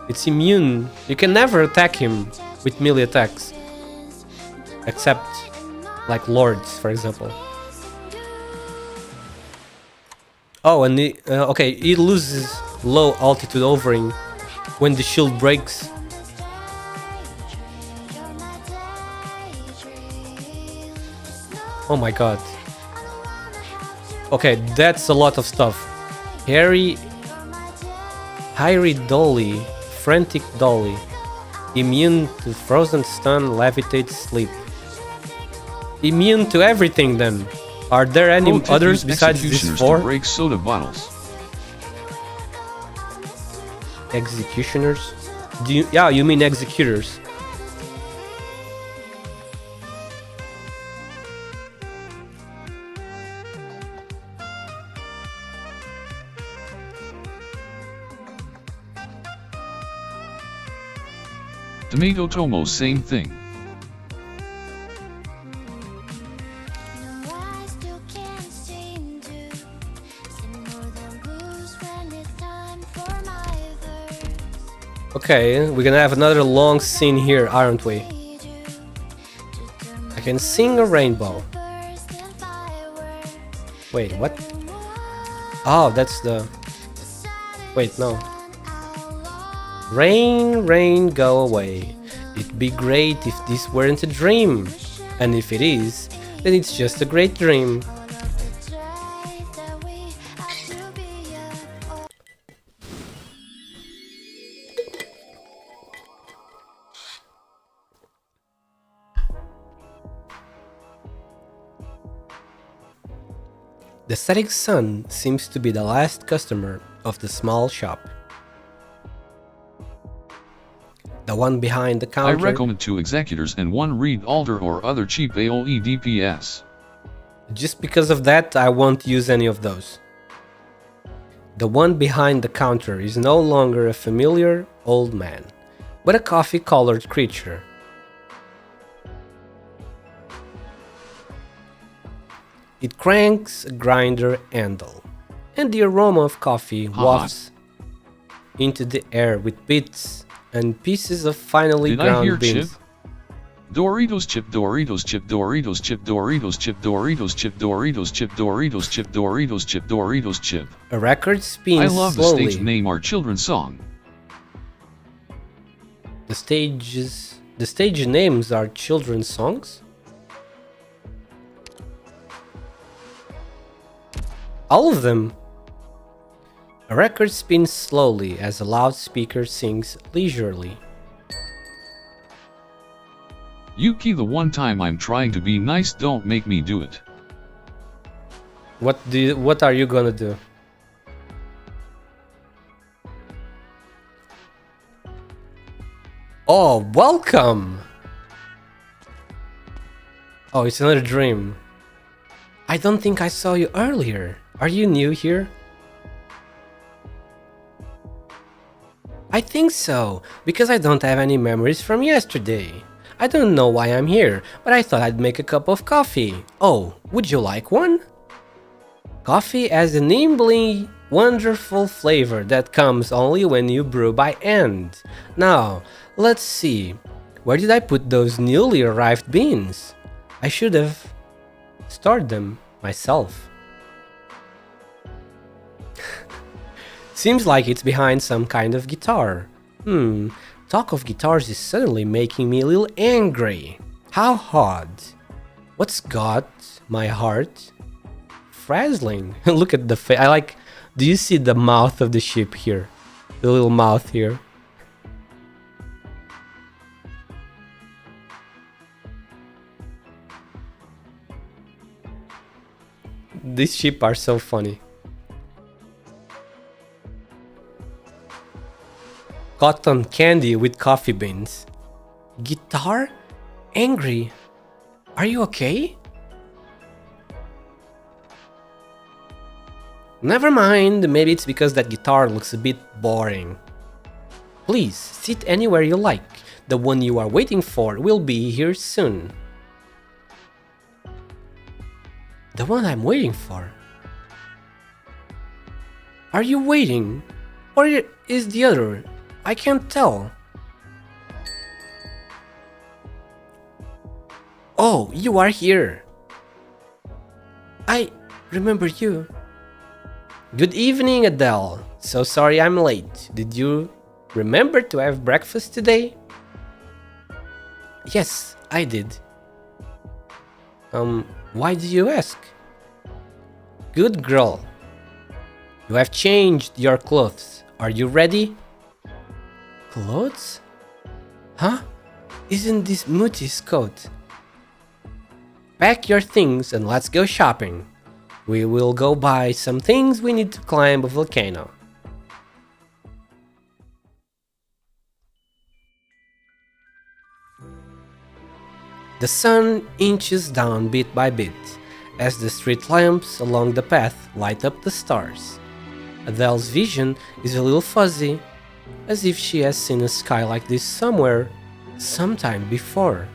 It's immune. You can never attack him with melee attacks. Except, like lords, for example. Oh, and okay, he loses low altitude overing when the shield breaks. Oh my god. Okay, that's a lot of stuff. Hairy Dolly, Frantic Dolly. Immune to frozen stun, levitate, sleep. Immune to everything then. Are there any others besides these 4? To break soda bottles. Executioners? Yeah, you mean executors. Tomato Tomo, same thing. Okay, we're gonna have another long scene here, aren't we? I can sing a rainbow. Wait, what? Oh, that's the... Wait, no. Rain, rain, go away. It'd be great if this weren't a dream. And if it is, then it's just a great dream. The setting sun seems to be the last customer of the small shop. The one behind the counter. I recommend 2 executors and 1 read alder or other cheap AoE DPS. Just because of that, I won't use any of those. The one behind the counter is no longer a familiar old man, but a coffee-colored creature. It cranks a grinder handle, and the aroma of coffee wafts into the air with bits and pieces of finely ground beans. Chip? Doritos chip, Doritos chip, Doritos chip, Doritos chip, Doritos chip, Doritos chip, Doritos chip, Doritos chip, Doritos chip. A record spins I love slowly. the stage name, our children's song. The stage names are children's songs? All of them. A record spins slowly as a loudspeaker sings leisurely. Yuki, the one time I'm trying to be nice, don't make me do it. What are you gonna do? Oh, welcome! Oh, it's another dream. I don't think I saw you earlier. Are you new here? I think so, because I don't have any memories from yesterday. I don't know why I'm here, but I thought I'd make a cup of coffee. Oh, would you like one? Coffee has an nimbly, wonderful flavor that comes only when you brew by hand. Now, let's see. Where did I put those newly arrived beans? I should have stored them myself. Seems like it's behind some kind of guitar. Talk of guitars is suddenly making me a little angry. How odd. What's got my heart frazzling? Look at the face. Do you see the mouth of the ship here? The little mouth here. These sheep are so funny. Cotton candy with coffee beans. Guitar? Angry? Are you okay? Never mind, maybe it's because that guitar looks a bit boring. Please, sit anywhere you like. The one you are waiting for will be here soon. The one I'm waiting for? Are you waiting? Or is the other? I can't tell. Oh, you are here. I remember you. Good evening, Adele. So sorry I'm late. Did you remember to have breakfast today? Yes, I did. Why do you ask? Good girl. You have changed your clothes. Are you ready? Clothes? Huh? Isn't this Muti's coat? Pack your things and let's go shopping. We will go buy some things we need to climb a volcano. The sun inches down bit by bit as the street lamps along the path light up the stars. Adele's vision is a little fuzzy, as if she has seen a sky like this somewhere, sometime before.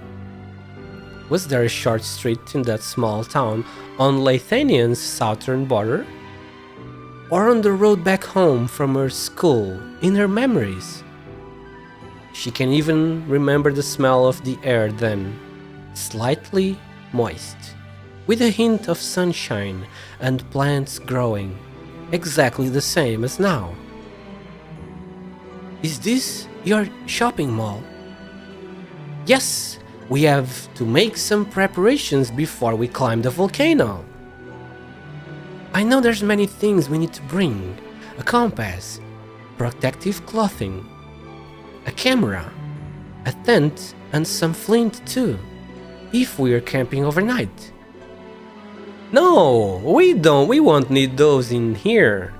Was there a short street in that small town on Lithuania's southern border? Or on the road back home from her school, in her memories? She can even remember the smell of the air then, slightly moist, with a hint of sunshine and plants growing, exactly the same as now. Is this your shopping mall? Yes, we have to make some preparations before we climb the volcano. I know there's many things we need to bring. A compass, protective clothing, a camera, a tent and some flint too, if we are camping overnight. No, we won't need those in here.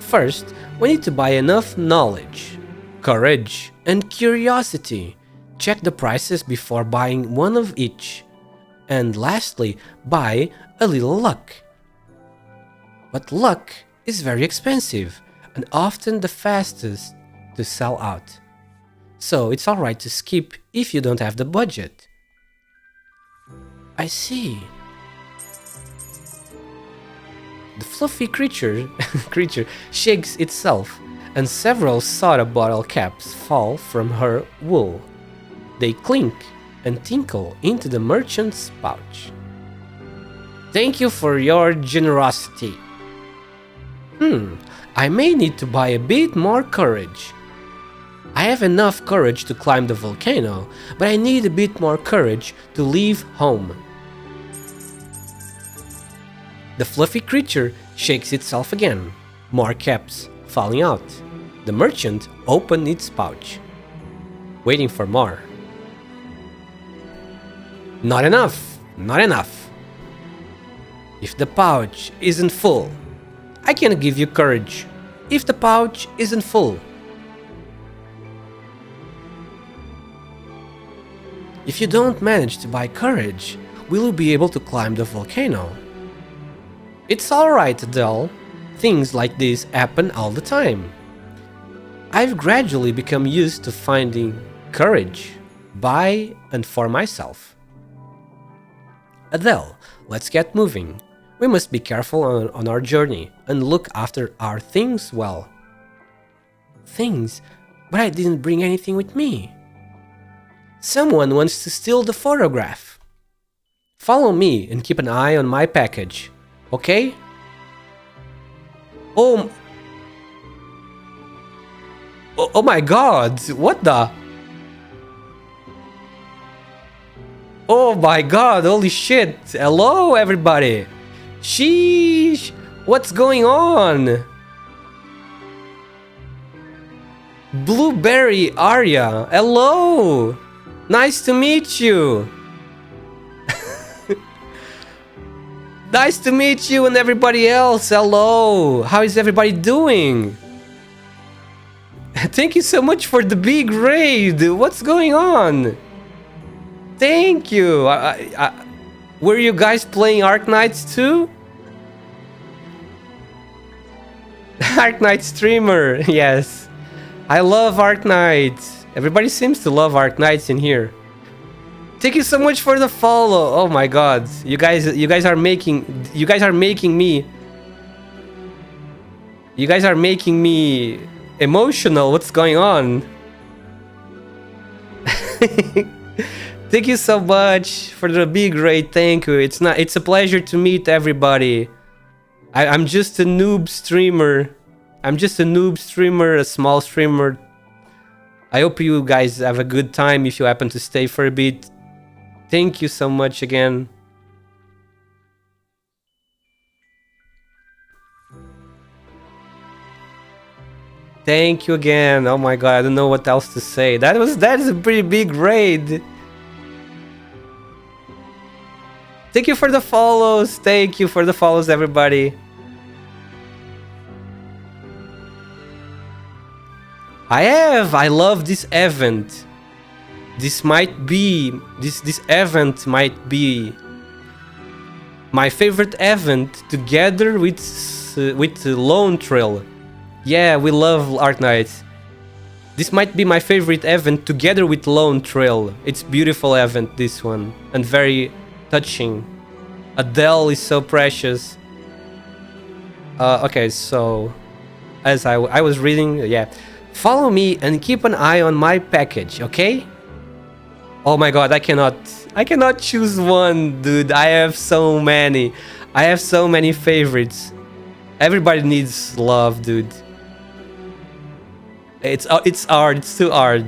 First, we need to buy enough knowledge, courage, and curiosity. Check the prices before buying one of each. And lastly, buy a little luck. But luck is very expensive and often the fastest to sell out. So it's alright to skip if you don't have the budget. I see. The fluffy creature shakes itself, and several soda bottle caps fall from her wool. They clink and tinkle into the merchant's pouch. Thank you for your generosity. I may need to buy a bit more courage. I have enough courage to climb the volcano, but I need a bit more courage to leave home. The fluffy creature shakes itself again, More caps falling out. The merchant opened its pouch, waiting for more. Not enough, not enough. If the pouch isn't full, I can give you courage. If the pouch isn't full. If you don't manage to buy courage, will you be able to climb the volcano? It's alright, Adele. Things like this happen all the time. I've gradually become used to finding courage by and for myself. Adele, let's get moving. We must be careful on our journey and look after our things well. Things? But I didn't bring anything with me. Someone wants to steal the photograph. Follow me and keep an eye on my package, okay? Oh my god, what the? Oh my god, holy shit. Hello everybody. Sheesh, what's going on? Blueberry Arya, hello. Nice to meet you. Nice to meet you and everybody else. Hello. How is everybody doing? Thank you so much for the big raid. What's going on? Thank you. Were you guys playing ARKNIGHTS too? ARKNIGHTS streamer. Yes. I love ARKNIGHTS. Everybody seems to love ARKNIGHTS in here. Thank you so much for the follow. Oh my god. You guys are making me emotional. What's going on? Thank you so much for the big raid. Thank you. It's a pleasure to meet everybody. I'm just a noob streamer. A small streamer. I hope you guys have a good time if you happen to stay for a bit. Thank you so much again. Thank you again. Oh my god, I don't know what else to say. That is a pretty big raid. Thank you for the follows. Thank you for the follows, everybody. I love this event. This event might be my favorite event together with Lone Trail. Yeah, we love ARKNIGHTS. This might be my favorite event together with Lone Trail. It's beautiful event, this one, and very touching. Adele is so precious. Okay, so as I was reading, yeah. Follow me and keep an eye on my package, okay? Oh my god, I cannot choose one, dude. I have so many. I have so many favorites. Everybody needs love, dude. It's hard. It's too hard.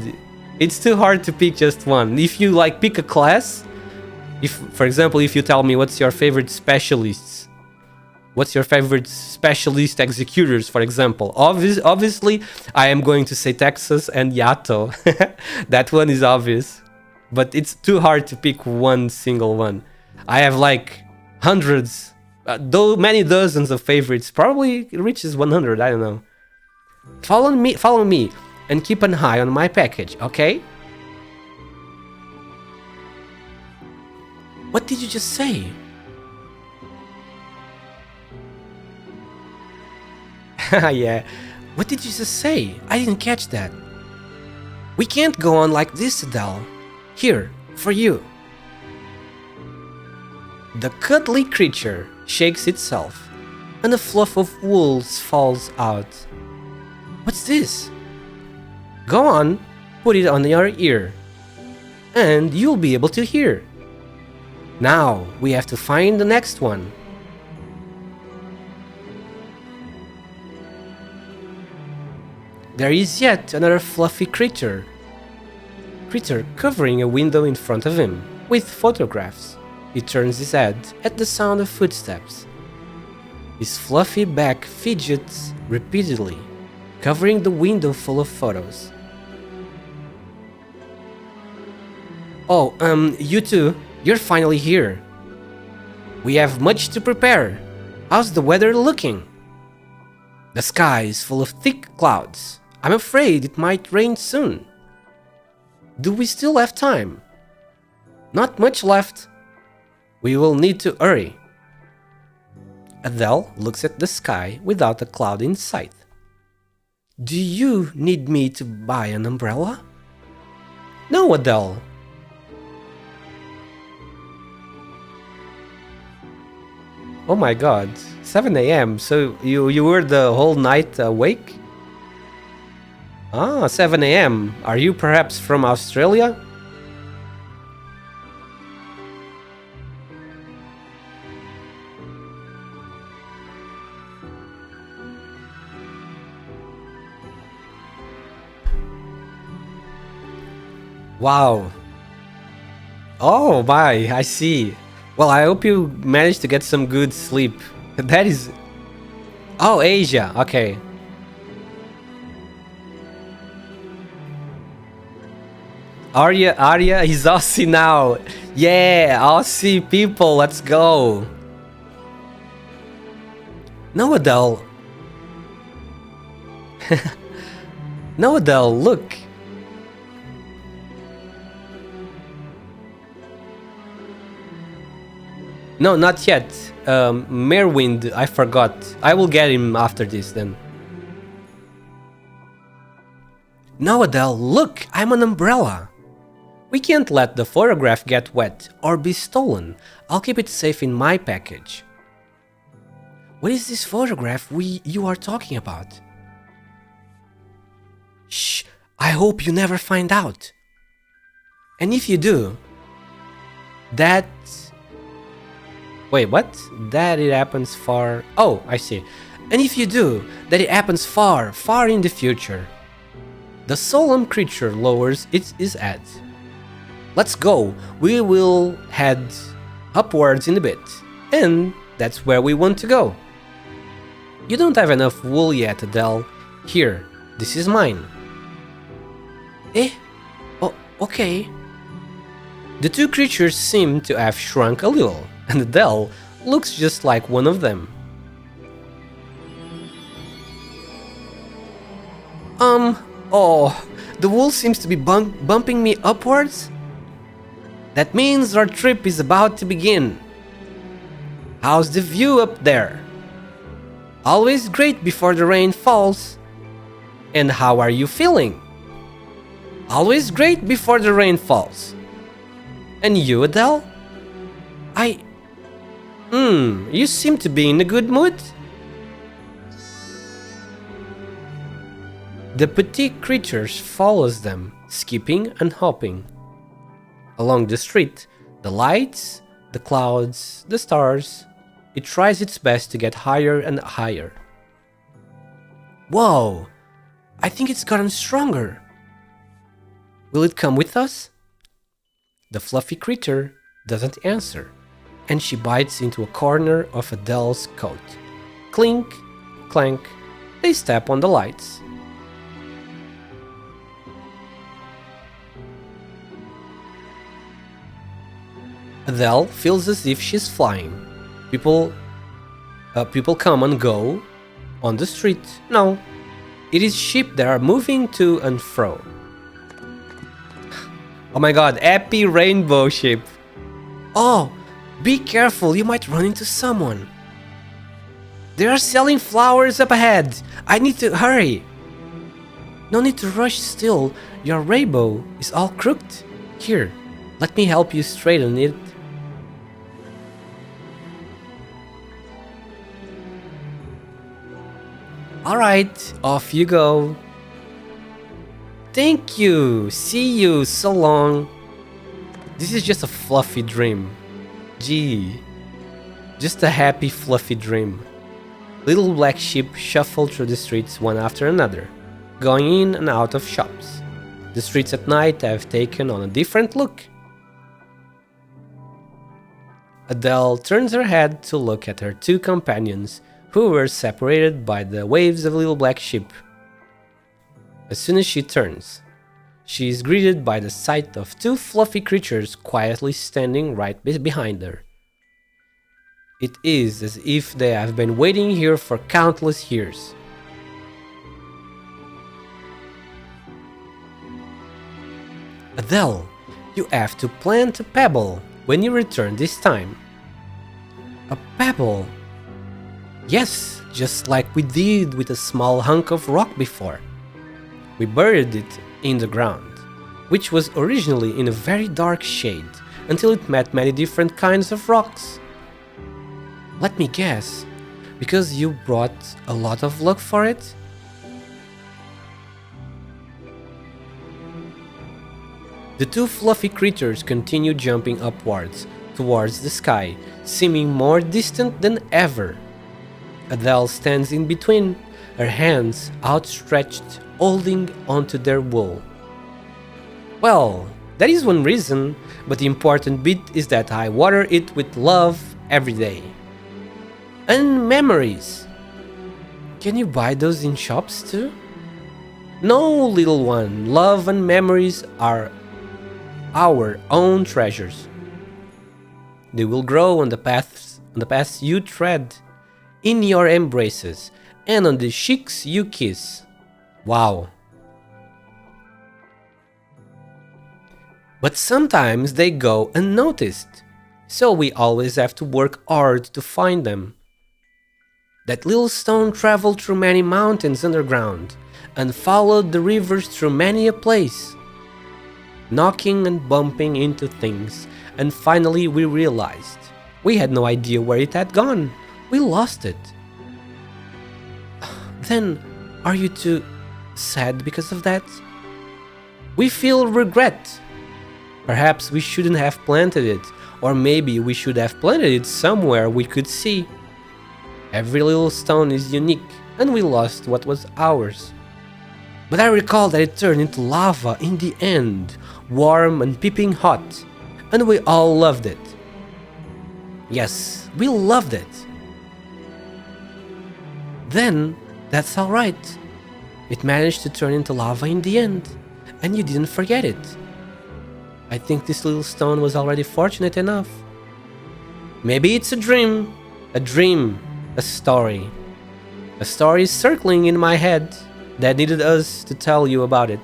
It's too hard to pick just one. If you like pick a class, for example, if you tell me what's your favorite specialists, what's your favorite specialist executors, for example, obviously I am going to say Texas and Yato. That one is obvious, but it's too hard to pick one single one. I have like hundreds, though many dozens of favorites. Probably reaches 100. I don't know. Follow me, and keep an eye on my package, okay? What did you just say? Yeah, what did you just say? I didn't catch that. We can't go on like this, Adele. Here, for you. The cuddly creature shakes itself, and a fluff of wool falls out. What's this? Go on, put it on your ear, and you'll be able to hear. Now, we have to find the next one. There is yet another fluffy creature covering a window in front of him, with photographs. He turns his head at the sound of footsteps. His fluffy back fidgets repeatedly, covering the window full of photos. Oh, you two, you're finally here. We have much to prepare. How's the weather looking? The sky is full of thick clouds. I'm afraid it might rain soon. Do we still have time? Not much left. We will need to hurry. Adele looks at the sky without a cloud in sight. Do you need me to buy an umbrella? No, Adele. Oh my god, 7 a.m. So you were the whole night awake? Ah, 7 a.m. Are you perhaps from Australia? Wow. Oh my, I see. Well, I hope you managed to get some good sleep. That is... Oh, Asia, okay. Arya is Aussie now. Yeah, Aussie people, let's go. No, Adele. No, Adele, look. No, not yet. Merwind, I forgot. I will get him after this then. No, Adele, look, I'm an umbrella. We can't let the photograph get wet or be stolen. I'll keep it safe in my package. What is this photograph you are talking about? Shh, I hope you never find out. And if you do, that... Wait, what? That it happens far... Oh, I see. And if you do, that it happens far, far in the future. The solemn creature lowers his head. Let's go. We will head upwards in a bit. And that's where we want to go. You don't have enough wool yet, Adele. Here, this is mine. Eh? Oh, okay. The two creatures seem to have shrunk a little, and Adele looks just like one of them. Oh, the wool seems to be bumping me upwards? That means our trip is about to begin. How's the view up there? Always great before the rain falls. And how are you feeling? Always great before the rain falls. And you, Adele? You seem to be in a good mood. The petite creatures follows them, skipping and hopping. Along the street, the lights, the clouds, the stars, it tries its best to get higher and higher. Whoa! I think it's gotten stronger. Will it come with us? The fluffy creature doesn't answer, and she bites into a corner of Adele's coat. Clink, clank, they step on the lights. Adele feels as if she's flying. People come and go on the street. No, it is sheep that are moving to and fro. Oh my god, happy rainbow sheep. Oh, be careful, you might run into someone. They are selling flowers up ahead. I need to hurry. No need to rush still. Your rainbow is all crooked. Here, let me help you straighten it. Alright, off you go. Thank you. See you. So long. This is just a fluffy dream. Gee. Just a happy fluffy dream. Little black sheep shuffle through the streets one after another, going in and out of shops. The streets at night have taken on a different look. Adele turns her head to look at her two companions, who were separated by the waves of a little black ship. As soon as she turns, she is greeted by the sight of two fluffy creatures quietly standing right behind her. It is as if they have been waiting here for countless years. Adele, you have to plant a pebble when you return this time. A pebble? Yes, just like we did with a small hunk of rock before. We buried it in the ground, which was originally in a very dark shade, until it met many different kinds of rocks. Let me guess, because you brought a lot of luck for it? The two fluffy creatures continue jumping upwards, towards the sky, seeming more distant than ever. Adele stands in between, her hands outstretched, holding onto their wool. Well, that is one reason, but the important bit is that I water it with love every day. And memories. Can you buy those in shops too? No, little one, love and memories are our own treasures. They will grow on the paths you tread, in your embraces, and on the cheeks you kiss. Wow. But sometimes they go unnoticed, so we always have to work hard to find them. That little stone traveled through many mountains underground and followed the rivers through many a place, knocking and bumping into things, and finally we realized we had no idea where it had gone. We lost it. Then, are you too sad because of that? We feel regret. Perhaps we shouldn't have planted it, or maybe we should have planted it somewhere we could see. Every little stone is unique, and we lost what was ours. But I recall that it turned into lava in the end, warm and piping hot, and we all loved it. Yes, we loved it. Then, that's alright. It managed to turn into lava in the end, and you didn't forget it. I think this little stone was already fortunate enough. Maybe it's a dream, a story. A story circling in my head that needed us to tell you about it.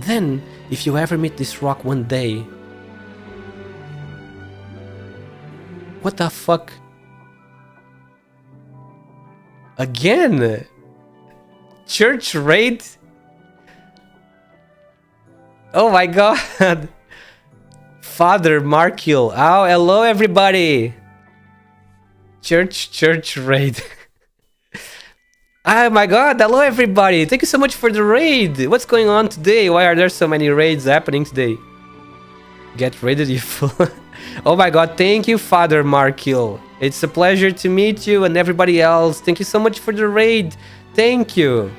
Then, if you ever meet this rock one day... What the fuck? Again? Church raid? Oh my god! Father Markiel. Oh, hello everybody! Church raid. Oh my god, hello everybody! Thank you so much for the raid! What's going on today? Why are there so many raids happening today? Get raided, you fool. Oh my god, thank you, Father Markiel. It's a pleasure to meet you and everybody else. Thank you so much for the raid. Thank you.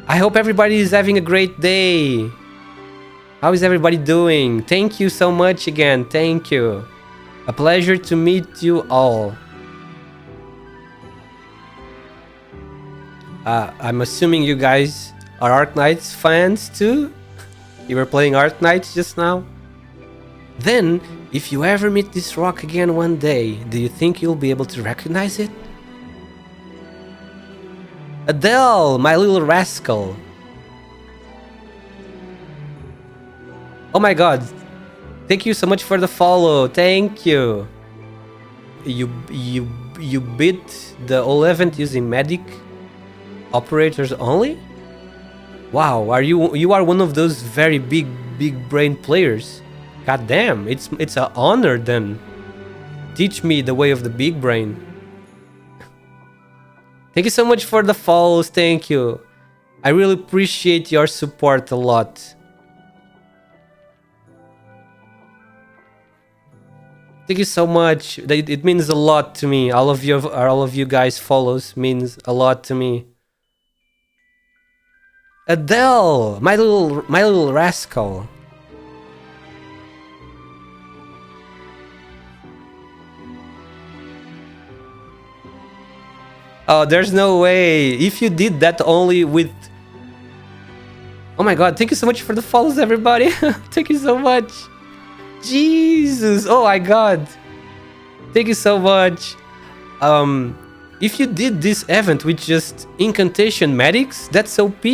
I hope everybody is having a great day. How is everybody doing? Thank you so much again. Thank you. A pleasure to meet you all. I'm assuming you guys are ARKNIGHTS fans too? You were playing ARKNIGHTS just now? Then, if you ever meet this rock again one day, do you think you'll be able to recognize it? Adele, my little rascal. Oh my god. Thank you so much for the follow. Thank you. You beat the whole event using medic operators only? Wow, you are one of those very big brain players. God damn, it's an honor then. Teach me the way of the big brain. Thank you so much for the follows, thank you. I really appreciate your support a lot. Thank you so much. It means a lot to me. All of you guys follows means a lot to me. Adele, my little rascal. Oh, there's no way. If you did that only with... Oh my god, thank you so much for the follows, everybody. Thank you so much. Jesus. Oh my god. Thank you so much. If you did this event with just incantation medics, that's OP.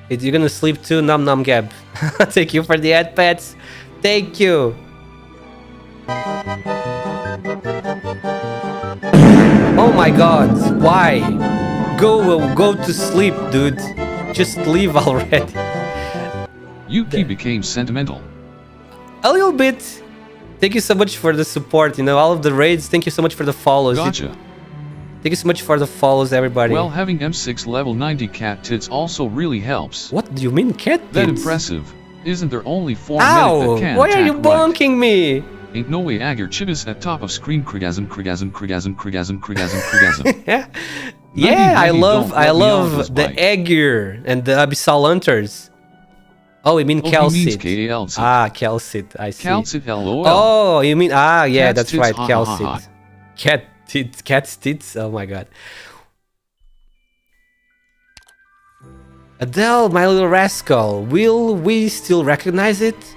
You're gonna sleep too, Num Num Gab. Thank you for the ad pets. Thank you. Oh my god, why? Go to sleep, dude. Just leave already. Yuki became sentimental. A little bit. Thank you so much for the support, you know, all of the raids. Thank you so much for the follows. Gotcha. Thank you so much for the follows, everybody. Well, having M6 level 90 cat tits also really helps. What do you mean, cat That tits? impressive. Isn't there only 4 Ow! medic that can Why are you attack right? bonking me? Ain't no way Agar Chibis at top of screen krigasm. Yeah, I love the the Aegir and the Abyssal Hunters. Oh, you mean Oh, he means Calcit. K-A-L-C. Ah, Calcit, I see. Calcit LOL. Oh, you mean, yeah, Cat's that's tits, right, ha, ha, ha, ha. Calcit. Cat's tits, oh my god. Adele, my little rascal, will we still recognize it?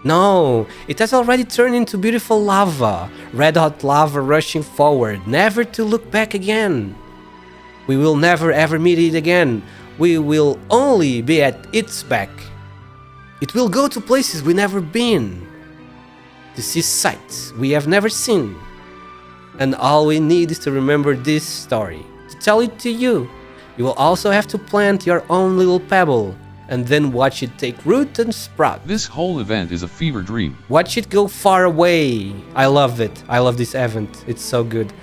No, it has already turned into beautiful lava, red hot lava rushing forward, never to look back again. We will never ever meet it again. We will only be at its back. It will go to places we never been, to see sights we have never seen. And all we need is to remember this story, to tell it to you. You will also have to plant your own little pebble, and then watch it take root and sprout. This whole event is a fever dream. Watch it go far away. I love it. I love this event. It's so good.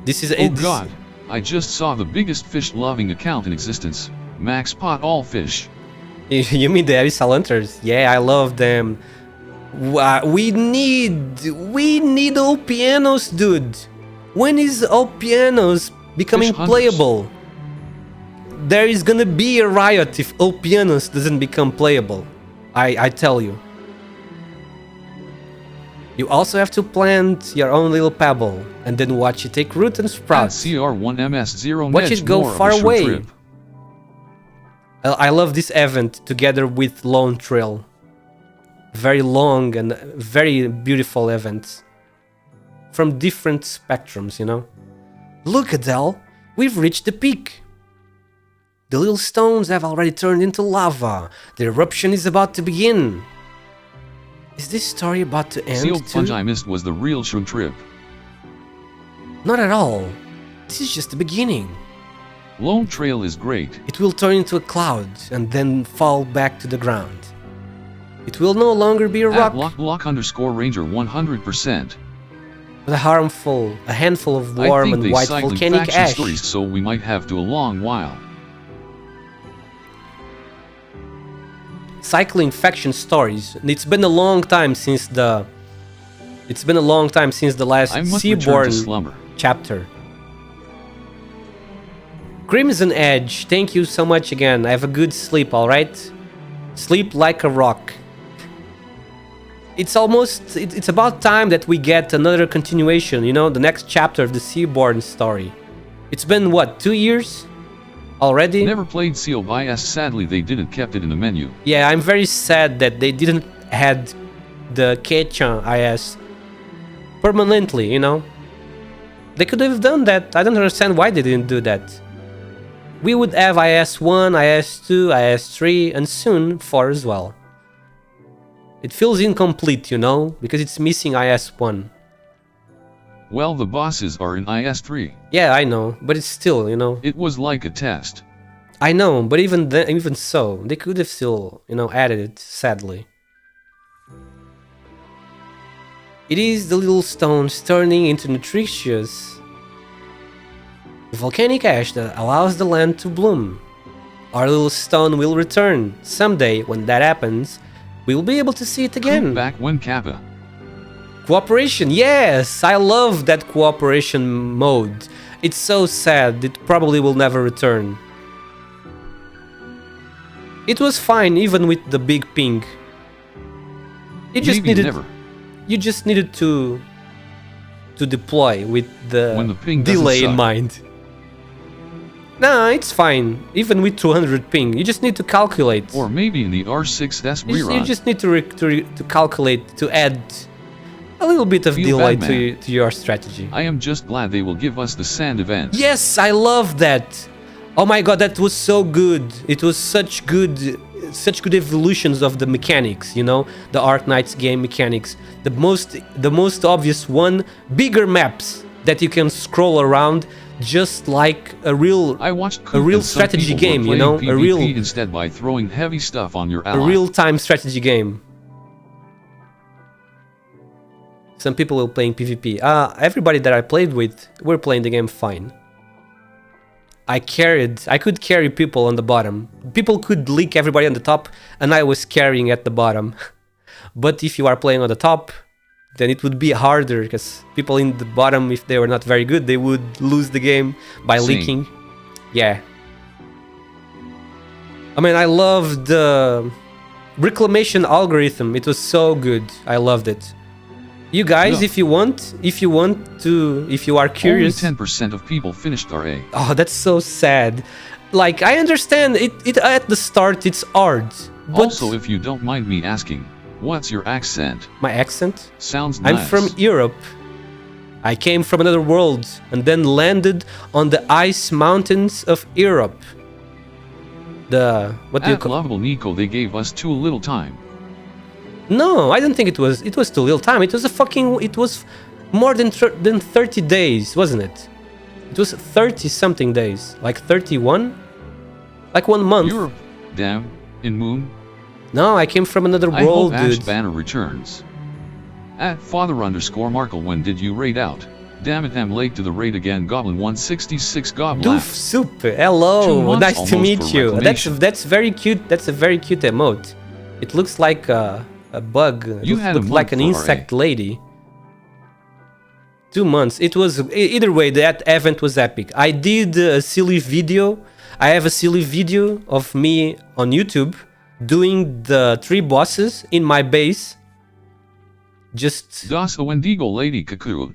This is... Oh god, I just saw the biggest fish-loving account in existence. Max Pot All Fish. You mean the Abyssal Hunters? Yeah, I love them. We need Opianos, dude. When is Opianos becoming Fish hunters. playable? There is gonna be a riot if Opianos doesn't become playable. I tell you. You also have to plant your own little pebble and then watch it take root and sprout. CR1MS0 Watch it go far away. I love this event together with Lone Trail. Very long and very beautiful events. From different spectrums, you know. Look, Adele, we've reached the peak. The little stones have already turned into lava. The eruption is about to begin. Is this story about to end Sealed too? Sponge I missed was the real shroom trip. Not at all. This is just the beginning. Lone Trail is great. It will turn into a cloud and then fall back to the ground. It will no longer be a rock, @block_ranger 100%. but a handful of I warm think and they white cycling volcanic faction ash. stories, so we might have to a long while. Cycling faction stories. It's been a long time since the last I must return to Seaborn slumber. chapter. Crimson Edge, thank you so much again. I have a good sleep, alright? Sleep like a rock. It's about time that we get another continuation, you know, the next chapter of the Seaborn story. It's been, what, 2 years? Already? Never played Seal by S. Sadly, they didn't kept it in the menu. Yeah, I'm very sad that they didn't had the Kechan IS permanently, you know? They could have done that. I don't understand why they didn't do that. We would have IS-1, IS-2, IS-3, and soon 4 as well. It feels incomplete, you know, because it's missing IS-1. Well, the bosses are in IS-3. Yeah, I know, but it's still, you know. It was like a test. I know, but even so, they could have still, you know, added it, sadly. It is the little stones turning into nutritious volcanic ash that allows the land to bloom. Our little stone will return. Someday, when that happens, we will be able to see it again. Back when Kappa. Cooperation, yes! I love that cooperation mode. It's so sad, it probably will never return. It was fine even with the big ping. You just Maybe needed... never. You just needed to to deploy with When the the ping doesn't delay in suck. mind. Nah, it's fine. Even with 200 ping, you just need to calculate. Or maybe in the R6S rerun. You just need to calculate, to add a little bit of Feel delay bad, man. to your strategy. I am just glad they will give us the sand event. Yes, I love that. Oh my god, that was so good. It was such good evolutions of the mechanics, you know, the ARKNIGHTS game mechanics. The most obvious one, bigger maps that you can scroll around, just like a real I watched a real and some strategy people were game, you playing know, a PvP real instead by throwing heavy stuff on your ally. real-time strategy game. Some people were playing PvP. Everybody that I played with were playing the game fine. I could carry people on the bottom. People could leak everybody on the top, and I was carrying at the bottom. But if you are playing on the top, then it would be harder, because people in the bottom, if they were not very good, they would lose the game by Same. leaking. Yeah. I mean, I loved the reclamation algorithm. It was so good. I loved it. You guys, No. if you are curious. Only 10% of people finished RA. Oh, that's so sad. Like, I understand it at the start it's hard. But Also, if you don't mind me asking, what's your accent? my accent? Sounds nice. I'm from Europe. I came from another world and then landed on the ice mountains of Europe. What do you At call? Lovable Nico, they gave us too little time. No, I don't think it was. It was too little time. It was more than 30 days, wasn't it? It was 30 something days, like 31, like 1 month. Europe, damn, in Moon. No, I came from another I world, hope Ash dude. Banner returns. At Father_Markle, when did you raid out? Damn it, I'm late to the raid again. Goblin 166 Doof Goblin. Soup, 2 hello, months nice to almost meet for you. reclamation. That's very cute. That's a very cute emote. It looks like a bug. It You had a looked like an month for insect lady. 2 months. It was either way. That event was epic. I did a silly video. I have a silly video of me on YouTube doing the 3 bosses in my base. Just Das a Wendigo Lady Cuckoo.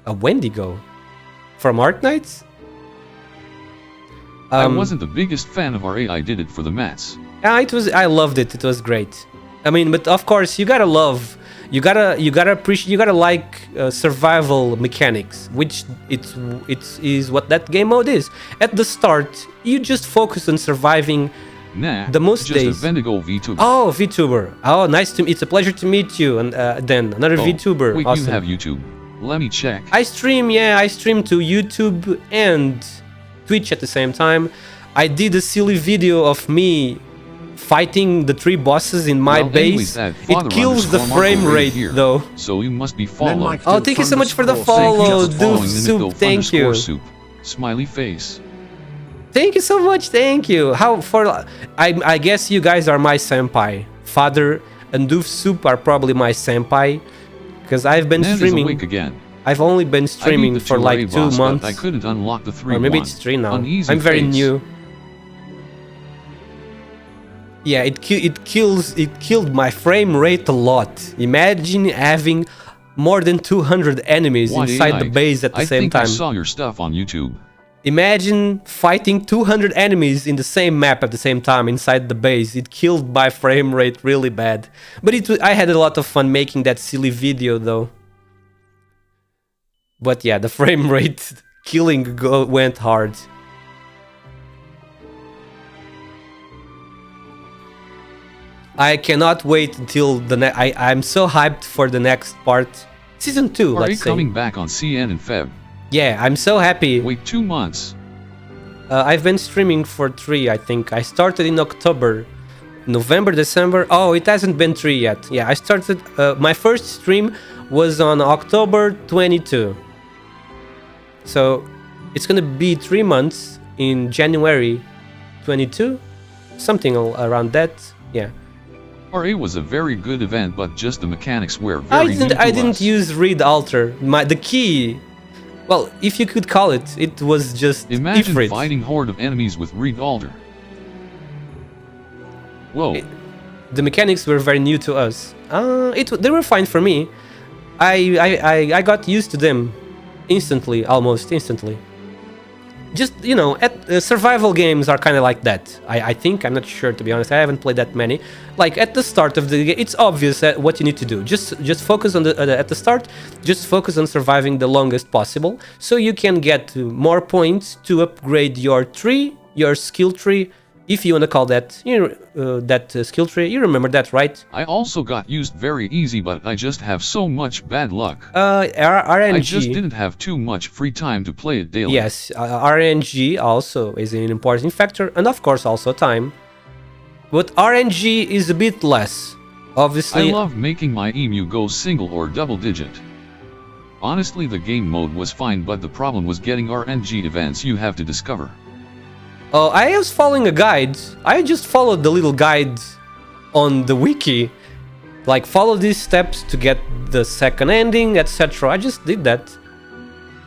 a Wendigo from ARKNIGHTS. I wasn't the biggest fan of RA, I did it for the mats. Yeah, it was. I loved it. It was great. I mean, but of course, you gotta love, you gotta appreciate, you gotta like survival mechanics, which is what that game mode is. At the start, you just focus on surviving. Nah, The most just days. a Wendigo Vtuber. Oh, VTuber. Oh, nice to. It's a pleasure to meet you. And then another Oh, VTuber. Wait, Awesome. you have YouTube. Let me check. I stream. Yeah, I stream to YouTube and Twitch at the same time. I did a silly video of me fighting the 3 bosses in my Well, anyways, base. that It kills the Father_Markle frame right rate here. though. So you must be followed. Oh, thank you so much for the Thank follow, you for Doof following Soup. Mimicdo Thank you. Soup. Smiley face. Thank you so much. Thank you. I guess you guys are my senpai. Father and Doof Soup are probably my senpai, because I've been Ned is streaming. awake again. I've only been I streaming beat the for 2 like RA 2 boss, but months, I couldn't unlock the 3 or maybe one. it's 3 now. Uneasy I'm very face. new. Yeah, it killed my frame rate a lot. Imagine having more than 200 enemies Why, inside the like, base at the I same think time. I saw your stuff on YouTube. Imagine fighting 200 enemies in the same map at the same time inside the base. It killed my frame rate really bad. But I had a lot of fun making that silly video though. But yeah, the frame rate killing went hard. I cannot wait until I'm so hyped for the next part. Season 2, Are you let's say. coming back on CN in Feb? Yeah, I'm so happy. Wait 2 months. I've been streaming for 3, I think. I started in October, November, December. Oh, it hasn't been 3 yet. Yeah, I started. My first stream was on October 22. So it's gonna be 3 months in January 22, something around that. Yeah. RA was a very good event, but just the mechanics were very new to I didn't us. use read alter. The key. Well, if you could call it, it was just Imagine Ifrit. fighting horde of enemies with read alter. Whoa. The mechanics were very new to us. They were fine for me. I got used to them instantly, almost instantly. Just, you know, survival games are kind of like that. I think, I'm not sure, to be honest. I haven't played that many. Like at the start of the game, it's obvious what you need to do. Just focus on at the start. Just focus on surviving the longest possible, so you can get more points to upgrade your tree, your skill tree, if you want to call that, skill tree. You remember that, right? I also got used very easy, but I just have so much bad luck. RNG. I just didn't have too much free time to play it daily. Yes, RNG also is an important factor, and of course also time. But RNG is a bit less, obviously. I love making my emu go single or double digit. Honestly, the game mode was fine, but the problem was getting RNG events you have to discover. Oh, I was following a guide. I just followed the little guide on the wiki. Like, follow these steps to get the second ending, etc. I just did that.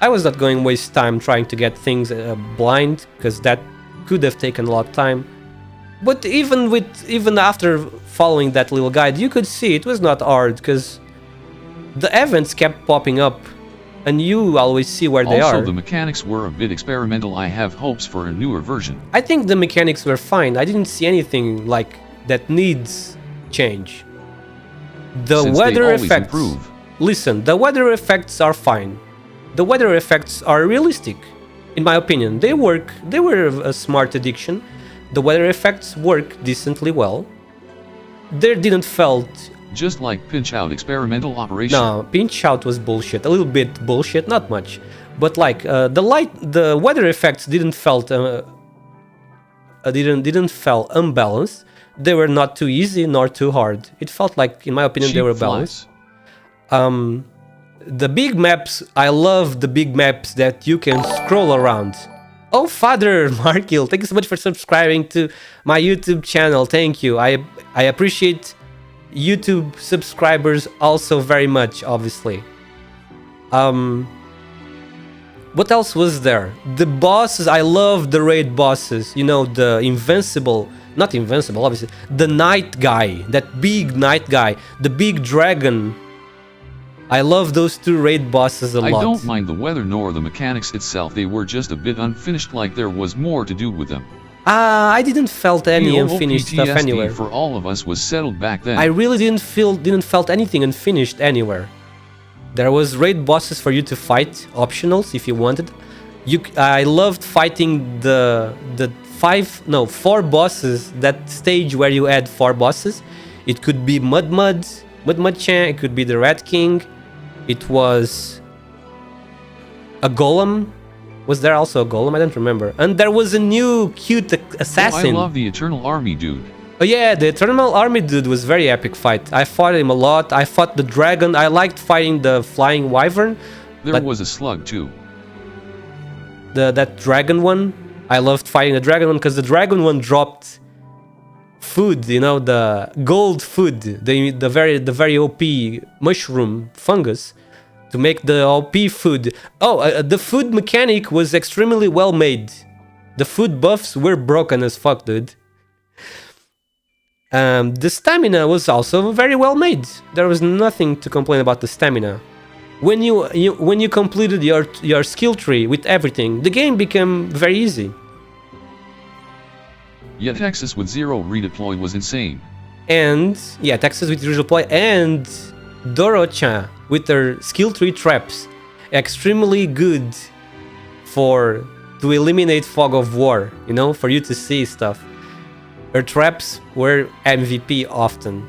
I was not going to waste time trying to get things blind, because that could have taken a lot of time. But even after following that little guide, you could see it was not hard, because the events kept popping up. And you always see where they are. Also, the mechanics were a bit experimental. I have hopes for a newer version. I think the mechanics were fine. I didn't see anything like that needs change. The Since weather they always effects. improve. Listen, the weather effects are fine. The weather effects are realistic, in my opinion. They work. They were a smart addition. The weather effects work decently well. They didn't felt. Just like Pinch Out experimental operation. No, Pinch Out was bullshit. A little bit bullshit, not much. But like the weather effects didn't felt unbalanced. They were not too easy nor too hard. It felt like, in my opinion, Cheap they were balanced. The big maps, I love the big maps that you can scroll around. Oh, Father Markil, thank you so much for subscribing to my YouTube channel. Thank you. I appreciate YouTube subscribers also very much, obviously. What else was there? The bosses, I love the raid bosses. You know, the not invincible, obviously. The night guy, that big night guy, the big dragon. I love those two raid bosses a lot. I don't mind the weather nor the mechanics itself. They were just a bit unfinished, like there was more to do with them. I didn't felt any The unfinished stuff PTSD anywhere. for all of us was settled back then. I really didn't felt anything unfinished anywhere. There was raid bosses for you to fight, optionals if you wanted. I loved fighting the 4 bosses. That stage where you add 4 bosses. It could be Mud Chan. It could be the Rat King. It was a golem. Was there also a golem? I don't remember. And there was a new cute assassin. Oh, I love the Eternal Army dude. Oh yeah, the Eternal Army dude was very epic fight. I fought him a lot. I fought the dragon. I liked fighting the flying wyvern. There was a slug too. That dragon one. I loved fighting the dragon one because the dragon one dropped food, you know, the gold food, the very OP mushroom fungus to make the OP food. Oh, the food mechanic was extremely well made. The food buffs were broken as fuck, dude. The stamina was also very well made. There was nothing to complain about the stamina. When you completed your skill tree with everything, the game became very easy. Yeah, Texas with 0 redeploy was insane. And yeah, Texas with 0 redeploy and Doro-chan with her skill tree traps, extremely good to eliminate fog of war, you know, for you to see stuff. Her traps were MVP often.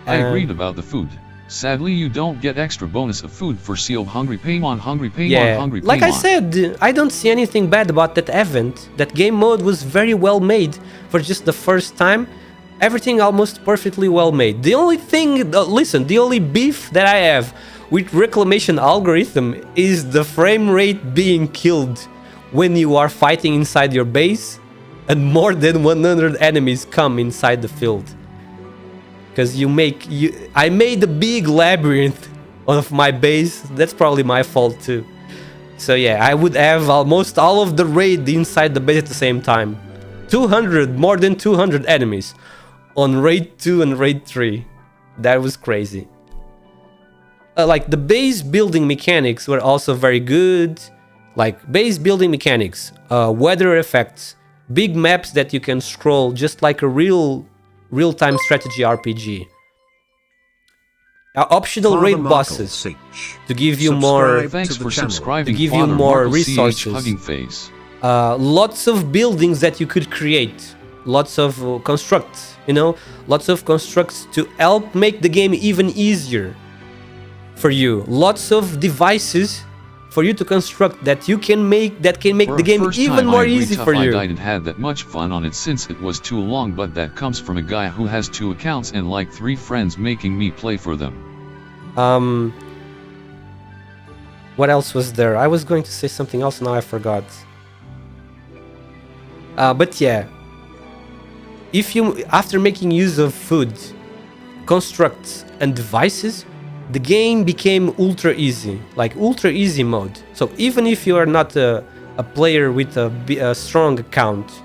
I agreed about the food. Sadly, you don't get extra bonus of food for sealed Hungry Paymon, Hungry Paymon, Yeah, Hungry Paymon. like I said, I don't see anything bad about that event. That game mode was very well made for just the first time. Everything almost perfectly well made. The only thing, listen, the only beef that I have with reclamation algorithm is the frame rate being killed when you are fighting inside your base and more than 100 enemies come inside the field. Because I made a big labyrinth of my base. That's probably my fault too. So yeah, I would have almost all of the raid inside the base at the same time. More than 200 enemies on raid 2 and raid 3. That was crazy. like the base building mechanics were also very good. Like base building mechanics, weather effects, big maps that you can scroll just like a real-time strategy RPG. Optional raid bosses to give you more. Thanks for subscribing. To give you Father more Markle CH resources. Hugging face. Lots of buildings that you could create. Lots of constructs, you know, lots of constructs to help make the game even easier for you. Lots of devices for you to construct that you can make the game even more easy for you. I didn't have that much fun on it since it was too long, but that comes from a guy who has 2 accounts and like 3 friends making me play for them. What else was there? I was going to say something else, now I forgot. But yeah, if you, after making use of food, constructs and devices, the game became ultra easy, like ultra easy mode. So even if you are not a player with a strong account,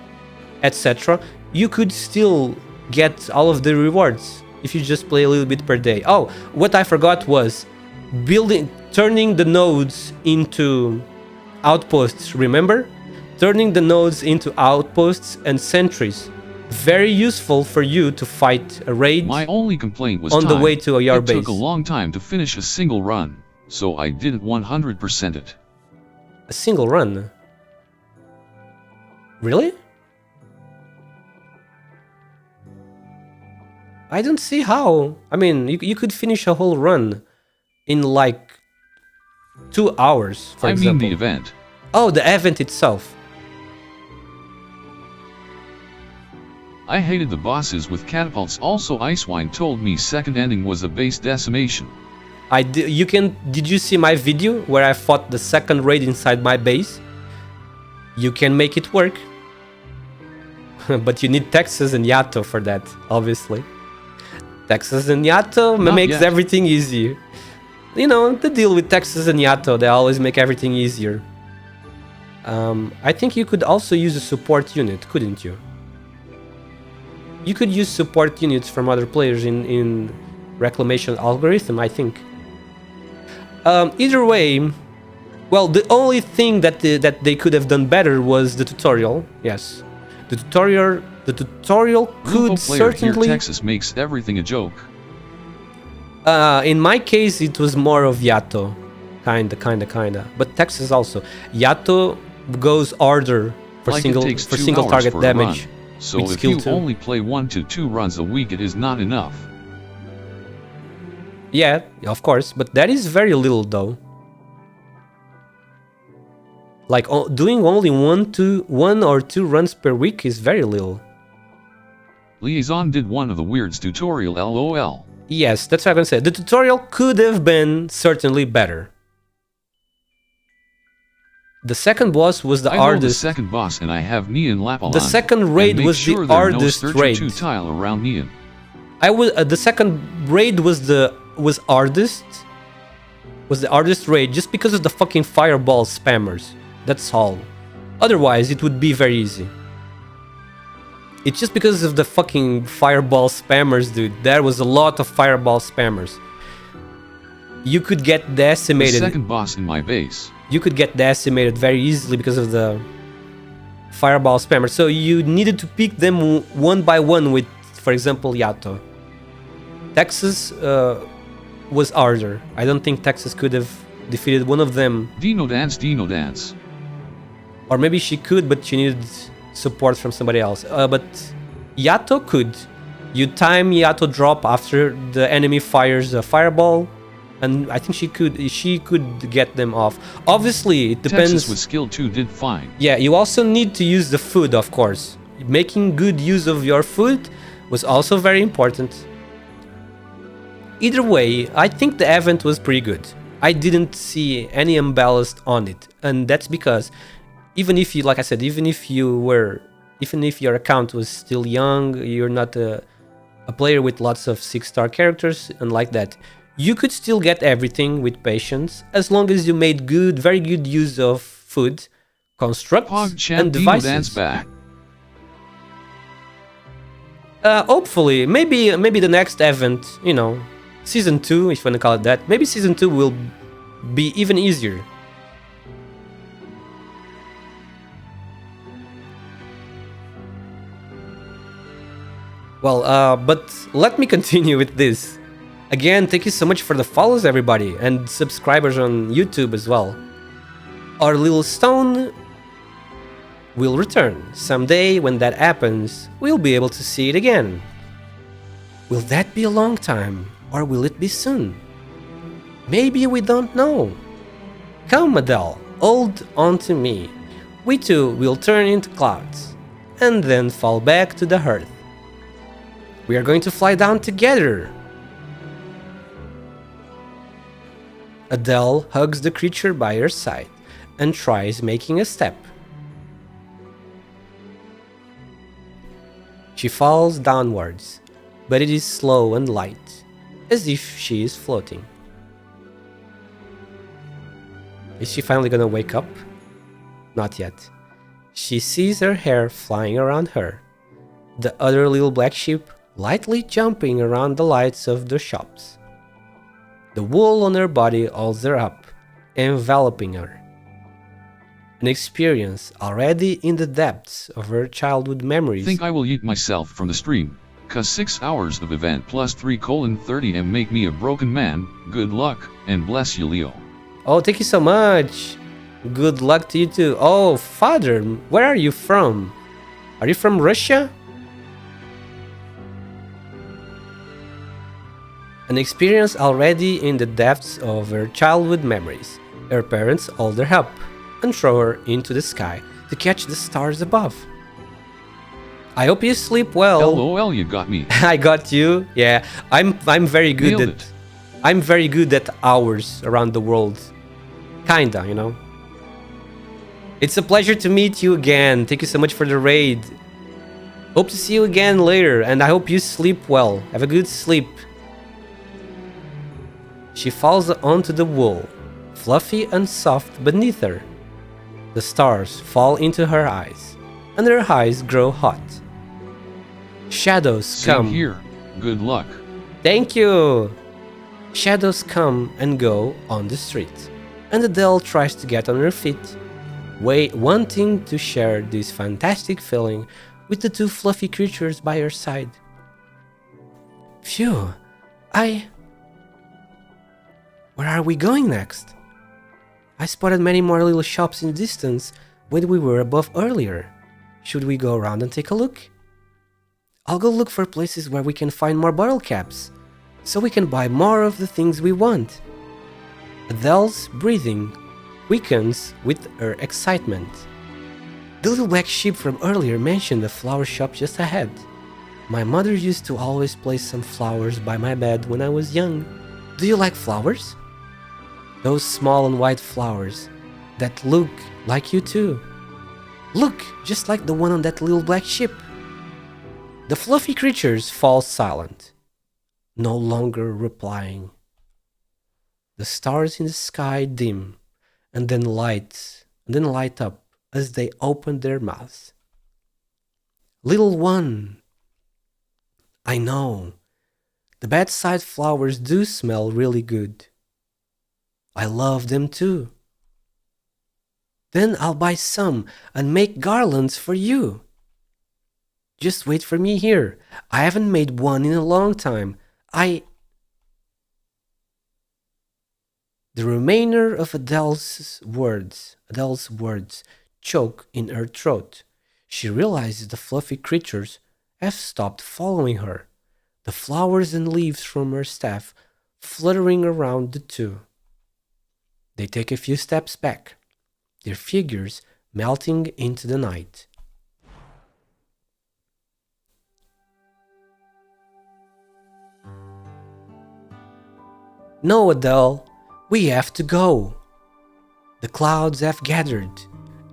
etc., you could still get all of the rewards if you just play a little bit per day. Oh, what I forgot was turning the nodes into outposts, remember? Turning the nodes into outposts and sentries. Very useful for you to fight a raid. My only complaint was on the way to your base. It took a long time to finish a single run, so I didn't 100% it. A single run? Really? I don't see how. I mean, you could finish a whole run in like 2 hours, for example. I mean the event. Oh, the event itself. I hated the bosses with catapults. Also, Icewine told me second ending was a base decimation. Did you see my video where I fought the second raid inside my base? You can make it work. But you need Texas and Yato for that, obviously. Texas and Yato makes everything easier. You know, the deal with Texas and Yato, they always make everything easier. I think you could also use a support unit, couldn't you? You could use support units from other players in Reclamation Algorithm, I think. Either way, well, the only thing that they could have done better was the tutorial. Yes, the tutorial could certainly. Here, Texas makes everything a joke. In my case, it was more of Yato, kinda. But Texas also. Yato goes harder for like single target damage. So if you only play 1 to 2 runs a week, it is not enough. Yeah, of course, but that is very little though. Like doing only 1 or 2 runs per week is very little. Liaison did one of the weirds tutorial, lol. Yes, that's what I'm gonna say. The tutorial could have been certainly better. The second boss was the hardest. The second boss, and I have Neon Lapalan. The second raid was the hardest raid. Tile around Neon. The second raid was the hardest. Was the hardest raid just because of the fucking fireball spammers. That's all. Otherwise, it would be very easy. It's just because of the fucking fireball spammers, dude. There was a lot of fireball spammers. You could get decimated. The second boss in my base. You could get decimated very easily because of the fireball spammer. So you needed to pick them one by one with, for example, Yato. Texas was harder. I don't think Texas could have defeated one of them. Dino Dance. Or maybe she could, but she needed support from somebody else. But Yato could. You time Yato drop after the enemy fires a fireball. And I think she could get them off. Obviously, it depends. Texas with skill 2 did fine. Yeah, you also need to use the food, of course. Making good use of your food was also very important. Either way, I think the event was pretty good. I didn't see any unbalanced on it, and that's because even if you, like I said, even if your account was still young, you're not a player with lots of 6-star characters and like that. You could still get everything with patience, as long as you made very good use of food, constructs, and devices. Hopefully, maybe the next event, you know, season 2, if you want to call it that. Maybe season 2 will be even easier. Well, but let me continue with this. Again, thank you so much for the follows, everybody, and subscribers on YouTube as well. Our little stone will return. Someday, when that happens, we'll be able to see it again. Will that be a long time, or will it be soon? Maybe we don't know. Come, Adele, hold on to me. We too will turn into clouds, and then fall back to the earth. We are going to fly down together. Adele hugs the creature by her side and tries making a step. She falls downwards, but it is slow and light, as if she is floating. Is she finally gonna wake up? Not yet. She sees her hair flying around her, the other little black sheep lightly jumping around the lights of the shops. The wool on her body holds her up, enveloping her. An experience already in the depths of her childhood memories. Think I will yeet myself from the stream, cause 6 hours of event plus 3:30 and make me a broken man. Good luck, and bless you, Leo. Oh, thank you so much. Good luck to you too. Oh, father, where are you from? Are you from Russia? An experience already in the depths of her childhood memories. Her parents hold her up and throw her into the sky to catch the stars above. I hope you sleep well. LOL, you got me. I got you. Yeah, I'm very good Nailed at it. I'm very good at hours around the world. Kinda, you know. It's a pleasure to meet you again. Thank you so much for the raid. Hope to see you again later, and I hope you sleep well. Have a good sleep. She falls onto the wool, fluffy and soft beneath her. The stars fall into her eyes, and her eyes grow hot. Shadows Same come. here. Good luck. Thank you! Shadows come and go on the street, and Adele tries to get on her feet, wanting to share this fantastic feeling with the two fluffy creatures by her side. Phew, Where are we going next? I spotted many more little shops in the distance when we were above earlier. Should we go around and take a look? I'll go look for places where we can find more bottle caps, so we can buy more of the things we want. Adele's breathing weakens with her excitement. The little black sheep from earlier mentioned a flower shop just ahead. My mother used to always place some flowers by my bed when I was young. Do you like flowers? Those small and white flowers that look like you too. Look, just like the one on that little black sheep. The fluffy creatures fall silent, no longer replying. The stars in the sky dim and then light up as they open their mouths. Little one, I know, the bedside flowers do smell really good. I love them too. Then I'll buy some and make garlands for you. Just wait for me here. I haven't made one in a long time. The remainder of Adele's words choke in her throat. She realizes the fluffy creatures have stopped following her, the flowers and leaves from her staff fluttering around the two. They take a few steps back, their figures melting into the night. No, Adele, we have to go. The clouds have gathered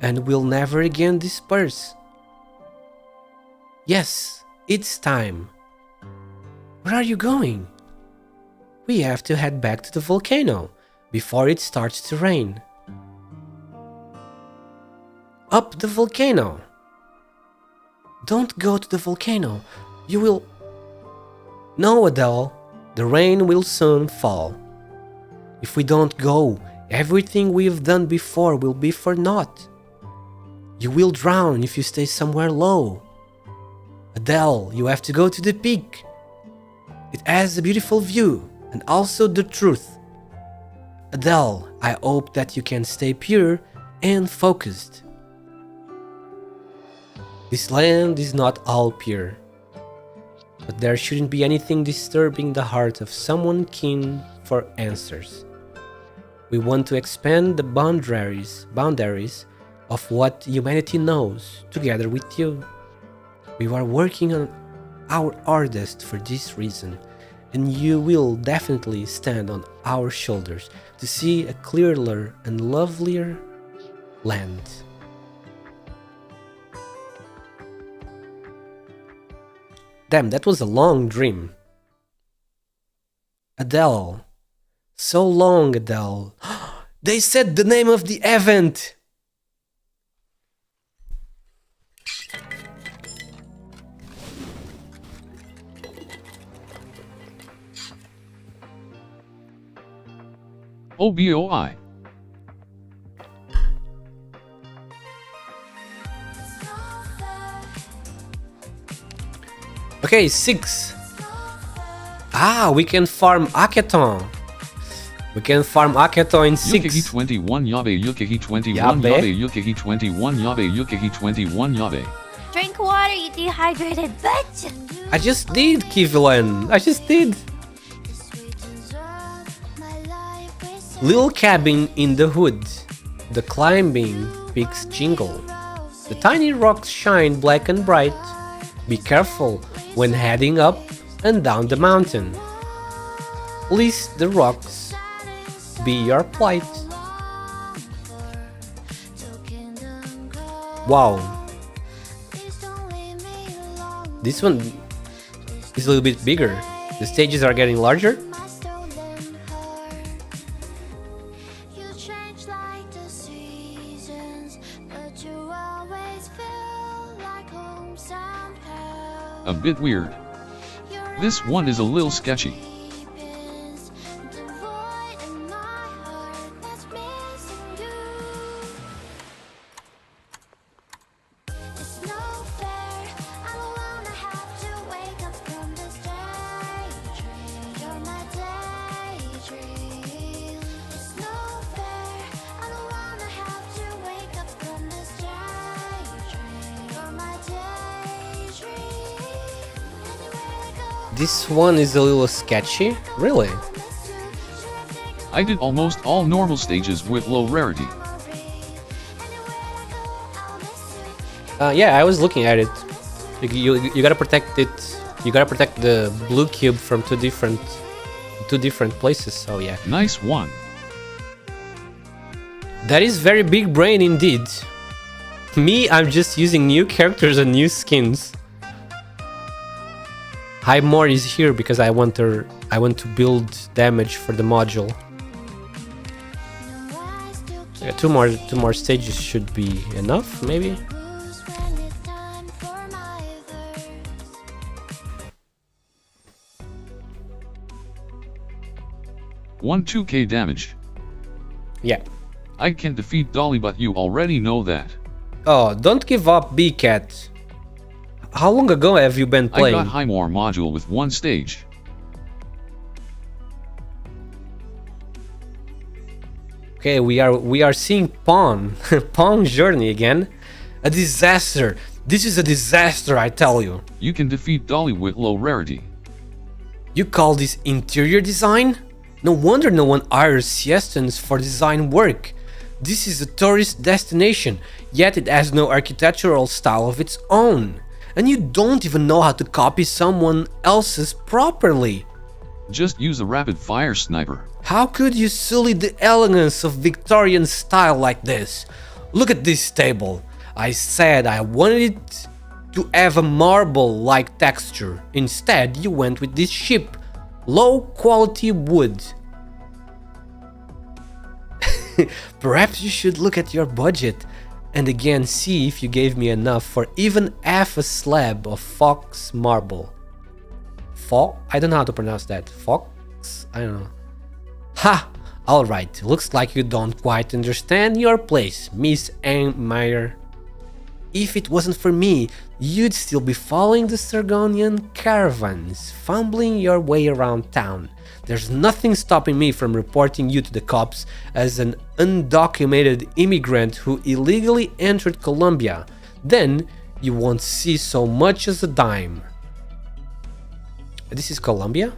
and will never again disperse. Yes, it's time. Where are you going? We have to head back to the volcano before it starts to rain. Up the volcano. Don't go to the volcano. You will... No, Adele. The rain will soon fall. If we don't go, everything we've done before will be for naught. You will drown if you stay somewhere low. Adele, you have to go to the peak. It has a beautiful view and also the truth. Adele, I hope that you can stay pure and focused. This land is not all pure, but there shouldn't be anything disturbing the heart of someone keen for answers. We want to expand the boundaries of what humanity knows together with you. We are working on our hardest for this reason, and you will definitely stand on our shoulders to see a clearer and lovelier land. Damn, that was a long dream. Adele. So long, Adele. They said the name of the event! OBOI. Okay, 6. Ah, we can farm Hackathon. We can farm Hackathon in 6. Yukihi 21 Yabe Yukihi 21 Yabe. Yabe Yukihi 21 Yabe Yukihi 21 Yabe. Drink water, you dehydrated bitch! I just did, Kivlan. I just did. Little cabin in the hood. The climbing peaks jingle. The tiny rocks shine black and bright. Be careful when heading up and down the mountain. Lest the rocks be your plight. Wow. This one is a little bit bigger. The stages are getting larger. A bit weird. This one is a little sketchy. This one is a little sketchy. Really? I did almost all normal stages with low rarity. Yeah, I was looking at it. You gotta protect it. You gotta protect the blue cube from two different places. So yeah. Nice one. That is very big brain indeed. Me, I'm just using new characters and new skins. Highmore is here because I want to build damage for the module. Yeah, two more stages should be enough, maybe. One 2k damage. Yeah. I can defeat Dolly, but you already know that. Oh, don't give up, B-Cat. How long ago have you been playing? I got Highmore module with one stage. Okay, we are seeing Pawn. Pawn journey again. A disaster. This is a disaster, I tell you. You can defeat Dolly with low rarity. You call this interior design? No wonder no one hires siestans for design work. This is a tourist destination, yet it has no architectural style of its own. And you don't even know how to copy someone else's properly. Just use a rapid fire sniper. How could you sully the elegance of Victorian style like this? Look at this table. I said I wanted it to have a marble-like texture. Instead, you went with this cheap, low-quality wood. Perhaps you should look at your budget and again see if you gave me enough for even half a slab of fox marble. I don't know how to pronounce that. Fox? I don't know. Ha! Alright, looks like you don't quite understand your place, Miss Anne Meyer. If it wasn't for me, you'd still be following the Sargonian caravans, fumbling your way around town. There's nothing stopping me from reporting you to the cops as an undocumented immigrant who illegally entered Colombia. Then you won't see so much as a dime. This is Colombia?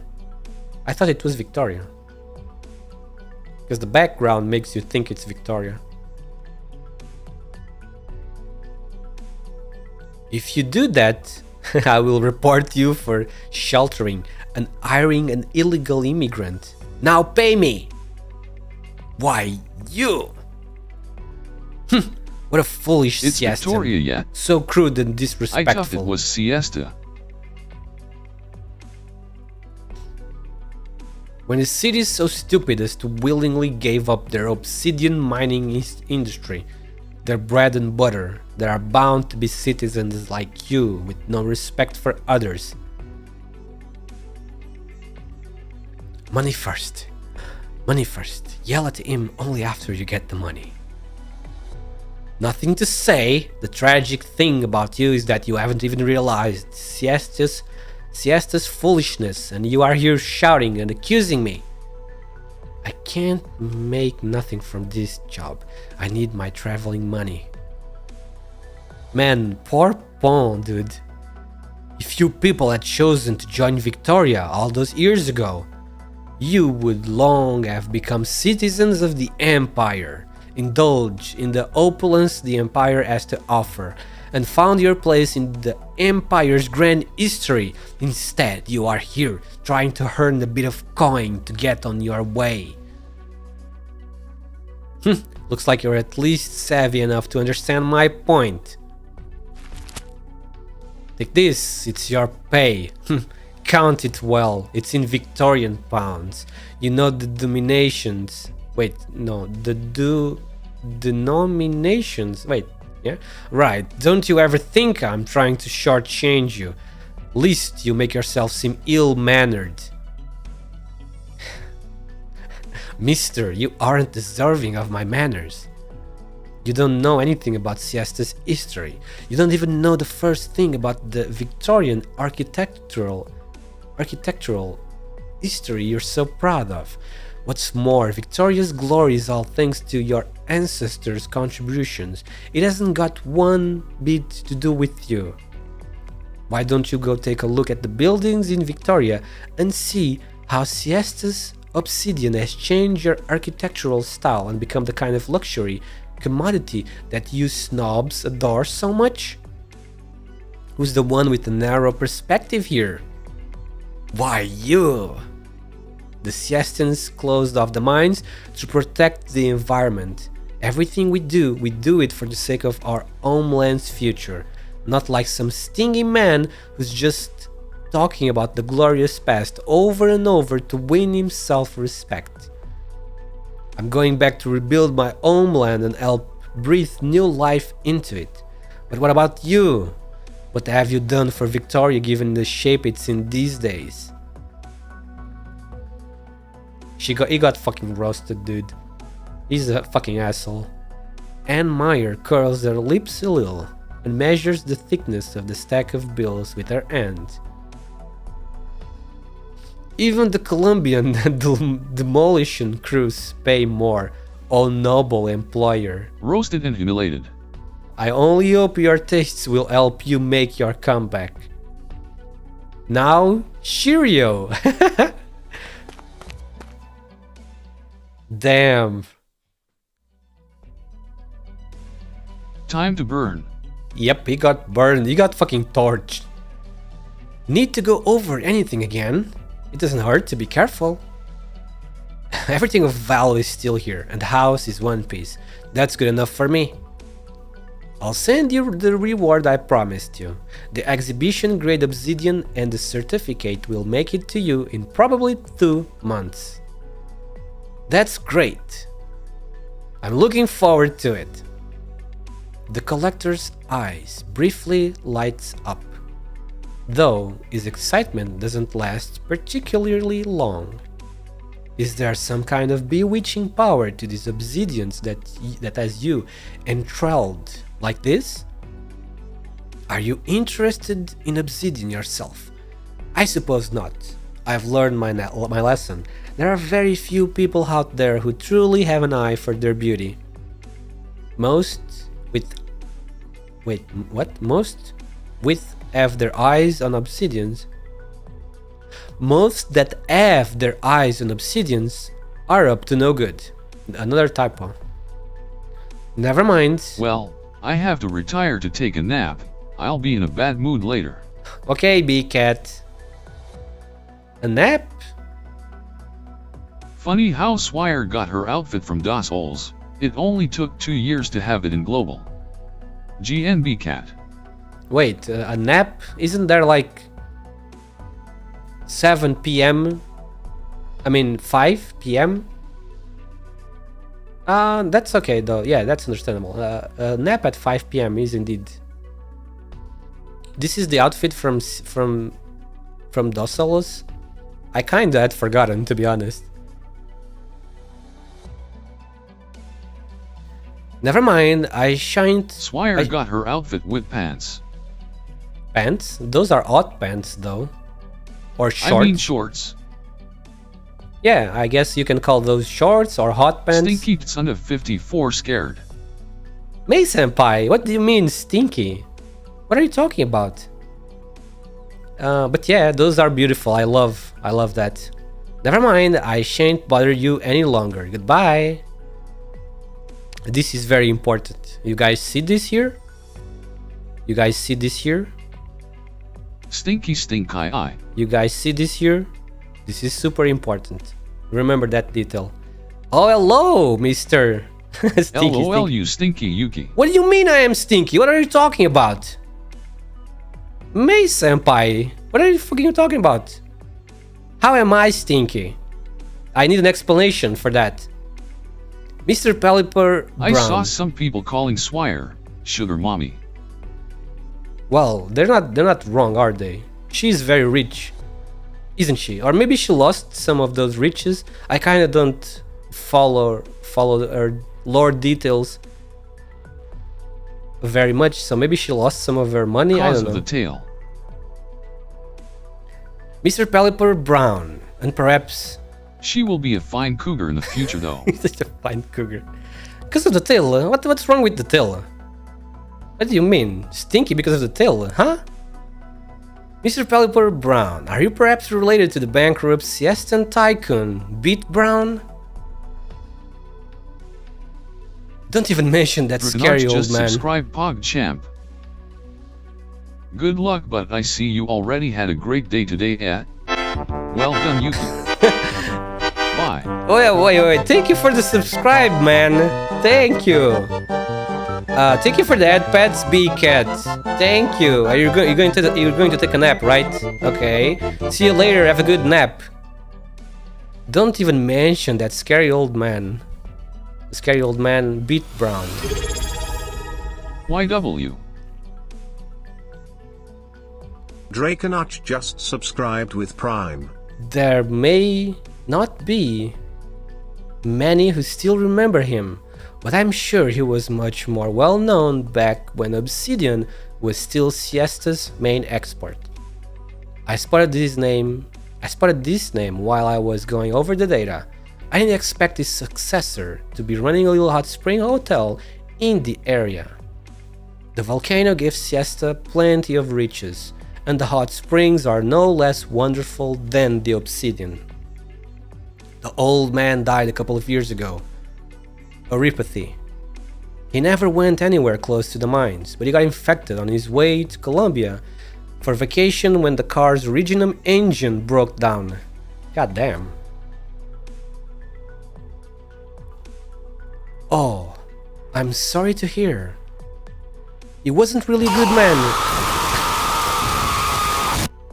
I thought it was Victoria. Because the background makes you think it's Victoria. If you do that, I will report you for sheltering and hiring an illegal immigrant. Now pay me! Why, you! What a foolish It's siesta. Victoria yet? So crude and I disrespectful. thought it was siesta. When a city is so stupid as to willingly give up their obsidian mining industry, their bread and butter, there are bound to be citizens like you with no respect for others. Money first. Money first. Yell at him only after you get the money. Nothing to say. The tragic thing about you is that you haven't even realized Siesta's foolishness, and you are here shouting and accusing me. I can't make nothing from this job. I need my traveling money. Man, poor Pon, dude. If you people had chosen to join Victoria all those years ago, you would long have become citizens of the Empire, indulge in the opulence the Empire has to offer, and found your place in the Empire's grand history. Instead, you are here trying to earn a bit of coin to get on your way. Looks like you're at least savvy enough to understand my point. Take this, it's your pay. Count it well, it's in Victorian pounds. You know the denominations. Wait, no, the denominations. Wait, yeah? Right, don't you ever think I'm trying to shortchange you. Least you make yourself seem ill-mannered. Mister, you aren't deserving of my manners. You don't know anything about Siesta's history. You don't even know the first thing about the Victorian architectural history you're so proud of. What's more, Victoria's glory is all thanks to your ancestors' contributions. It hasn't got one bit to do with you. Why don't you go take a look at the buildings in Victoria and see how Siesta's obsidian has changed your architectural style and become the kind of luxury commodity that you snobs adore so much? Who's the one with the narrow perspective here? Why, you! The Siestans closed off the mines to protect the environment. Everything we do it for the sake of our homeland's future, not like some stingy man who's just talking about the glorious past over and over to win himself respect. I'm going back to rebuild my homeland and help breathe new life into it. But what about you? What have you done for Victoria given the shape it's in these days? He got fucking roasted, dude. He's a fucking asshole. Anne Meyer curls her lips a little and measures the thickness of the stack of bills with her hand. Even the Colombian demolition crews pay more, oh noble employer. Roasted and humiliated. I only hope your tastes will help you make your comeback. Now, cheerio! Damn. Time to burn. Yep, he got burned. He got fucking torched. Need to go over anything again? It doesn't hurt to be careful. Everything of value is still here, and the house is one piece. That's good enough for me. I'll send you the reward I promised you. The exhibition grade obsidian and the certificate will make it to you in probably 2 months. That's great. I'm looking forward to it. The collector's eyes briefly lights up. though his excitement doesn't last particularly long. Is there some kind of bewitching power to these obsidians that has you enthralled like this? Are you interested in obsidian yourself? I suppose not. I've learned my lesson. There are very few people out there who truly have an eye for their beauty. Most have their eyes on obsidians. Most that have their eyes on obsidians are up to no good. Another typo. Never mind. Well, I have to retire to take a nap. I'll be in a bad mood later. Okay, B-Cat. A nap? Funny how Swire got her outfit from Das Ols. It only took 2 years to have it in global. GNB Cat. Wait, a nap? Isn't there like 7 p.m.? I mean 5 p.m.? That's okay though. Yeah, that's understandable. A nap at 5 p.m. is indeed. This is the outfit from Dosalos. I kinda had forgotten, to be honest. Never mind, I shan't... Swire got her outfit with pants. Pants? Those are odd pants, though. Or shorts. I mean shorts. Yeah, I guess you can call those shorts or hot pants. Stinky son of 54 scared. Mei senpai, what do you mean stinky? What are you talking about? But yeah, those are beautiful. I love that. Never mind, I shan't bother you any longer. Goodbye. This is very important. You guys see this here? You guys see this here? Stinky stink eye. You guys see this here? This is super important. Remember that detail. Oh, hello, Mr. Stinky. LOL, you stinky Yuki. What do you mean I am stinky? What are you talking about? Mei senpai, what are you fucking talking about? How am I stinky? I need an explanation for that. Mr. Pelipper Brown. I saw some people calling Swire sugar mommy. Well, they're not wrong, are they? She's very rich, isn't she? Or maybe she lost some of those riches. I kind of don't follow her lore details very much, so maybe she lost some of her money. I don't know. Of the tale. Mr. Pelipper Brown, and perhaps she will be a fine cougar in the future, though. Such a fine cougar. Because of the tail. What's wrong with the tail? What do you mean? Stinky because of the tail, huh? Mr. Pelipper Brown, are you perhaps related to the bankrupt Siestan tycoon, Beat Brown? Don't even mention that scary old just man. Subscribe PogChamp. Good luck, but I see you already had a great day today, eh? Well done, Yuki. Bye. Oh yeah, wait. Thank you for the subscribe, man. Thank you. Thank you for the ad pets, B-Cat. Thank you. You're going to take a nap, right? Okay. See you later. Have a good nap. Don't even mention that scary old man. The scary old man, Beat Brown. YW. Drakenach just subscribed with Prime. There may not be many who still remember him, but I'm sure he was much more well known back when Obsidian was still Siesta's main export. I spotted this name while I was going over the data. I didn't expect his successor to be running a little hot spring hotel in the area. The volcano gives Siesta plenty of riches, and the hot springs are no less wonderful than the obsidian. The old man died a couple of years ago. Oropathy. He never went anywhere close to the mines, but he got infected on his way to Colombia for vacation when the car's Reginum engine broke down. God damn. Oh, I'm sorry to hear. He wasn't really a good man.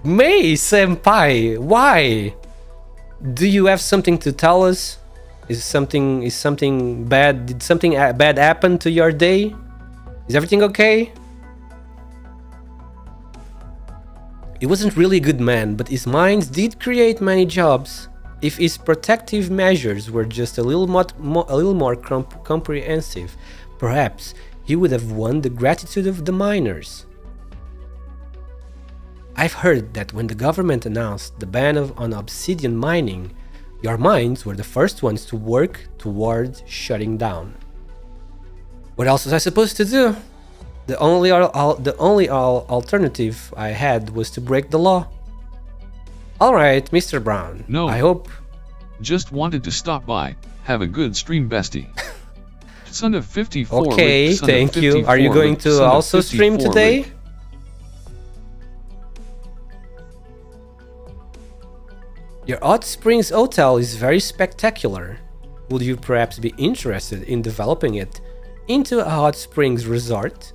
Mei senpai, why? Do you have something to tell us? Is something bad? Did something bad happen to your day? Is everything okay? He wasn't really a good man, but his mines did create many jobs. If his protective measures were just a little more comprehensive, perhaps he would have won the gratitude of the miners. I've heard that when the government announced the ban on obsidian mining, your mines were the first ones to work towards shutting down. What else was I supposed to do? The only alternative I had was to break the law. Alright, Mr. Brown. No. I hope... Just wanted to stop by. Have a good stream, bestie. Son of 54. Okay, Rick, thank you. Are you going to also stream today? Rick. Your Hot Springs Hotel is very spectacular. Would you perhaps be interested in developing it into a hot springs resort?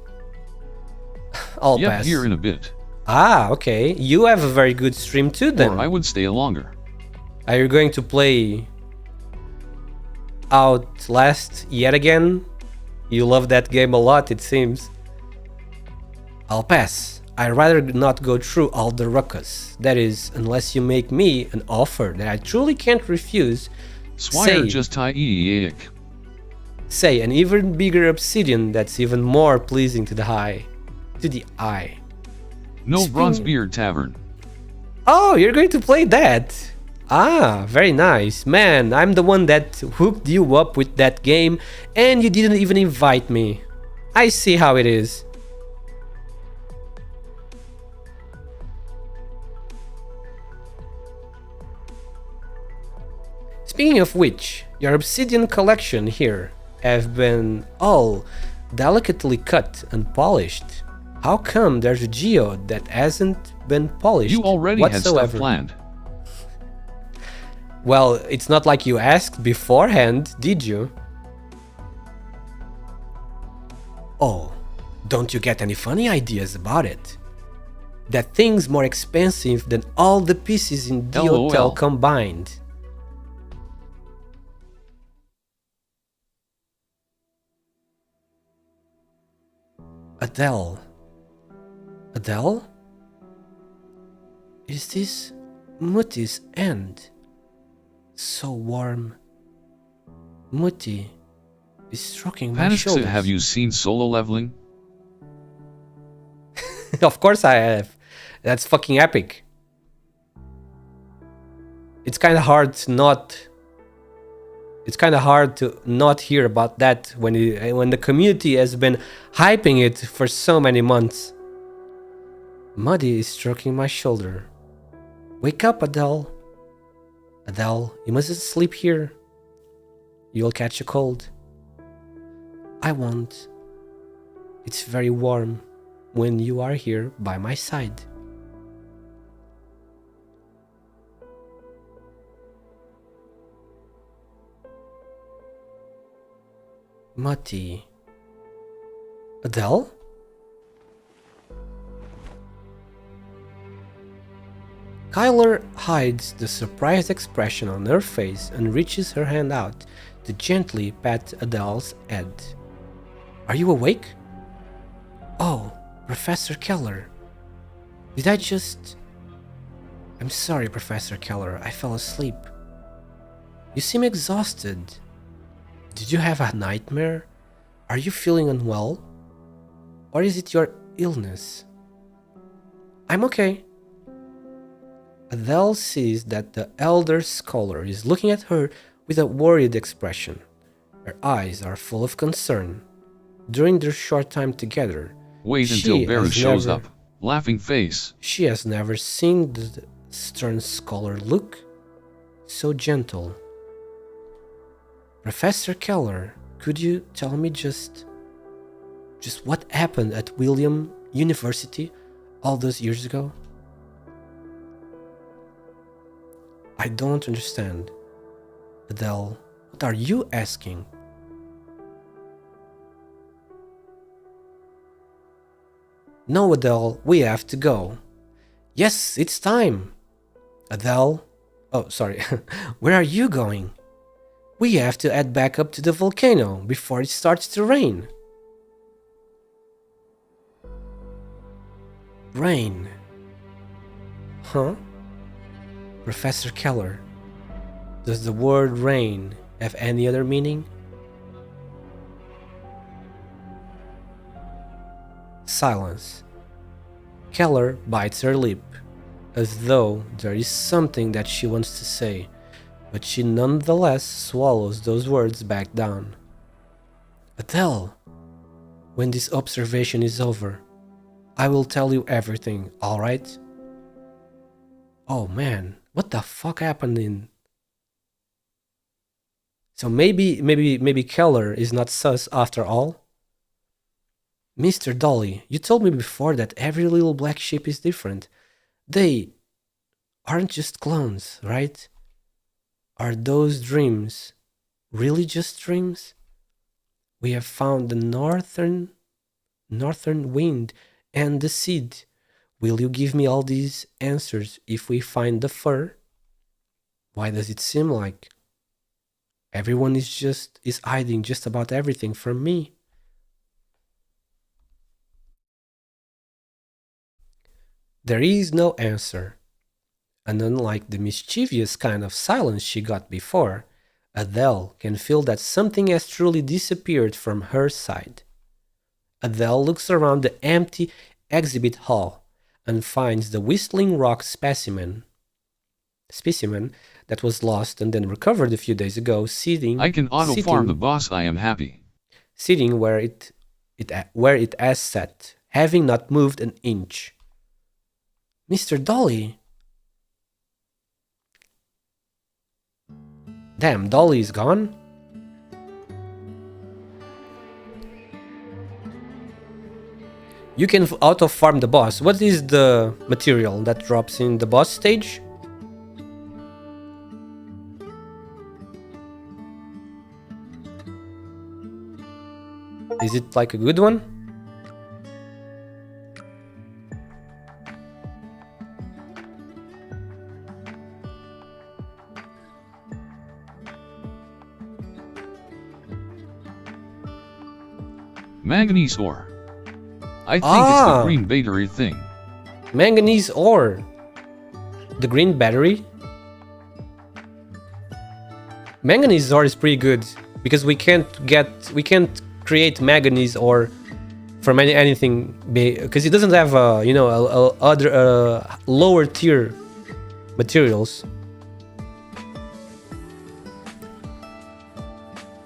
I'll pass. Here in a bit. Ah, okay. You have a very good stream too then. Or I would stay longer. Are you going to play Outlast yet again? You love that game a lot, it seems. I'll pass. I'd rather not go through all the ruckus. That is, unless you make me an offer that I truly can't refuse. Swire just tie Say an even bigger obsidian that's even more pleasing to the eye. No Bronzebeard Tavern. Oh, you're going to play that. Ah, very nice. Man, I'm the one that hooked you up with that game and you didn't even invite me. I see how it is. Speaking of which, your obsidian collection here have been all delicately cut and polished. How come there's a geode that hasn't been polished You already whatsoever? had stuff planned. Well, it's not like you asked beforehand, did you? Oh, don't you get any funny ideas about it? That thing's more expensive than all the pieces in the LOL. hotel combined. Adele. Adele? Is this Muti's end? So warm. Muti is stroking my shoulders. Have you seen solo leveling? Of course I have. That's fucking epic. It's kind of hard to not... It's kind of hard to not hear about that when the community has been hyping it for so many months. Muddy is stroking my shoulder. Wake up, Adele. Adele, you mustn't sleep here. You'll catch a cold. I won't. It's very warm when you are here by my side. Mati. Adele? Kyler hides the surprised expression on her face and reaches her hand out to gently pat Adele's head. Are you awake? Oh, Professor Keller. Did I just... I'm sorry, Professor Keller, I fell asleep. You seem exhausted. Did you have a nightmare? Are you feeling unwell? Or is it your illness? I'm okay. Adele sees that the elder scholar is looking at her with a worried expression. Her eyes are full of concern. During their short time together, Wait until Vera shows up. Laughing face. She has never seen the stern scholar look so gentle. Professor Keller, could you tell me just what happened at William University all those years ago? I don't understand. Adele, what are you asking? No, Adele, we have to go. Yes, it's time. Adele, oh, sorry, where are you going? We have to head back up to the volcano before it starts to rain. Rain. Huh? Professor Keller, does the word rain have any other meaning? Silence. Keller bites her lip, as though there is something that she wants to say, but she nonetheless swallows those words back down. Adele, when this observation is over, I will tell you everything, alright? Oh man, what the fuck happened in... So maybe Keller is not sus after all? Mr. Dolly, you told me before that every little black sheep is different. They aren't just clones, right? Are those dreams really just dreams? We have found the northern wind and the seed. Will you give me all these answers if we find the fur? Why does it seem like everyone is hiding just about everything from me? There is no answer, and unlike the mischievous kind of silence she got before, Adele can feel that something has truly disappeared from her side. Adele looks around the empty exhibit hall and finds the Whistling Rock specimen that was lost and then recovered a few days ago sitting... I can auto-farm the boss, I am happy. Sitting where it has sat, having not moved an inch. Mr. Dolly. Damn, Dolly is gone? You can auto-farm the boss. What is the material that drops in the boss stage? Is it like a good one? Manganese ore. I think it's the green battery thing. Manganese ore. The green battery? Manganese ore is pretty good because we can't create manganese ore from anything because it doesn't have other lower tier materials.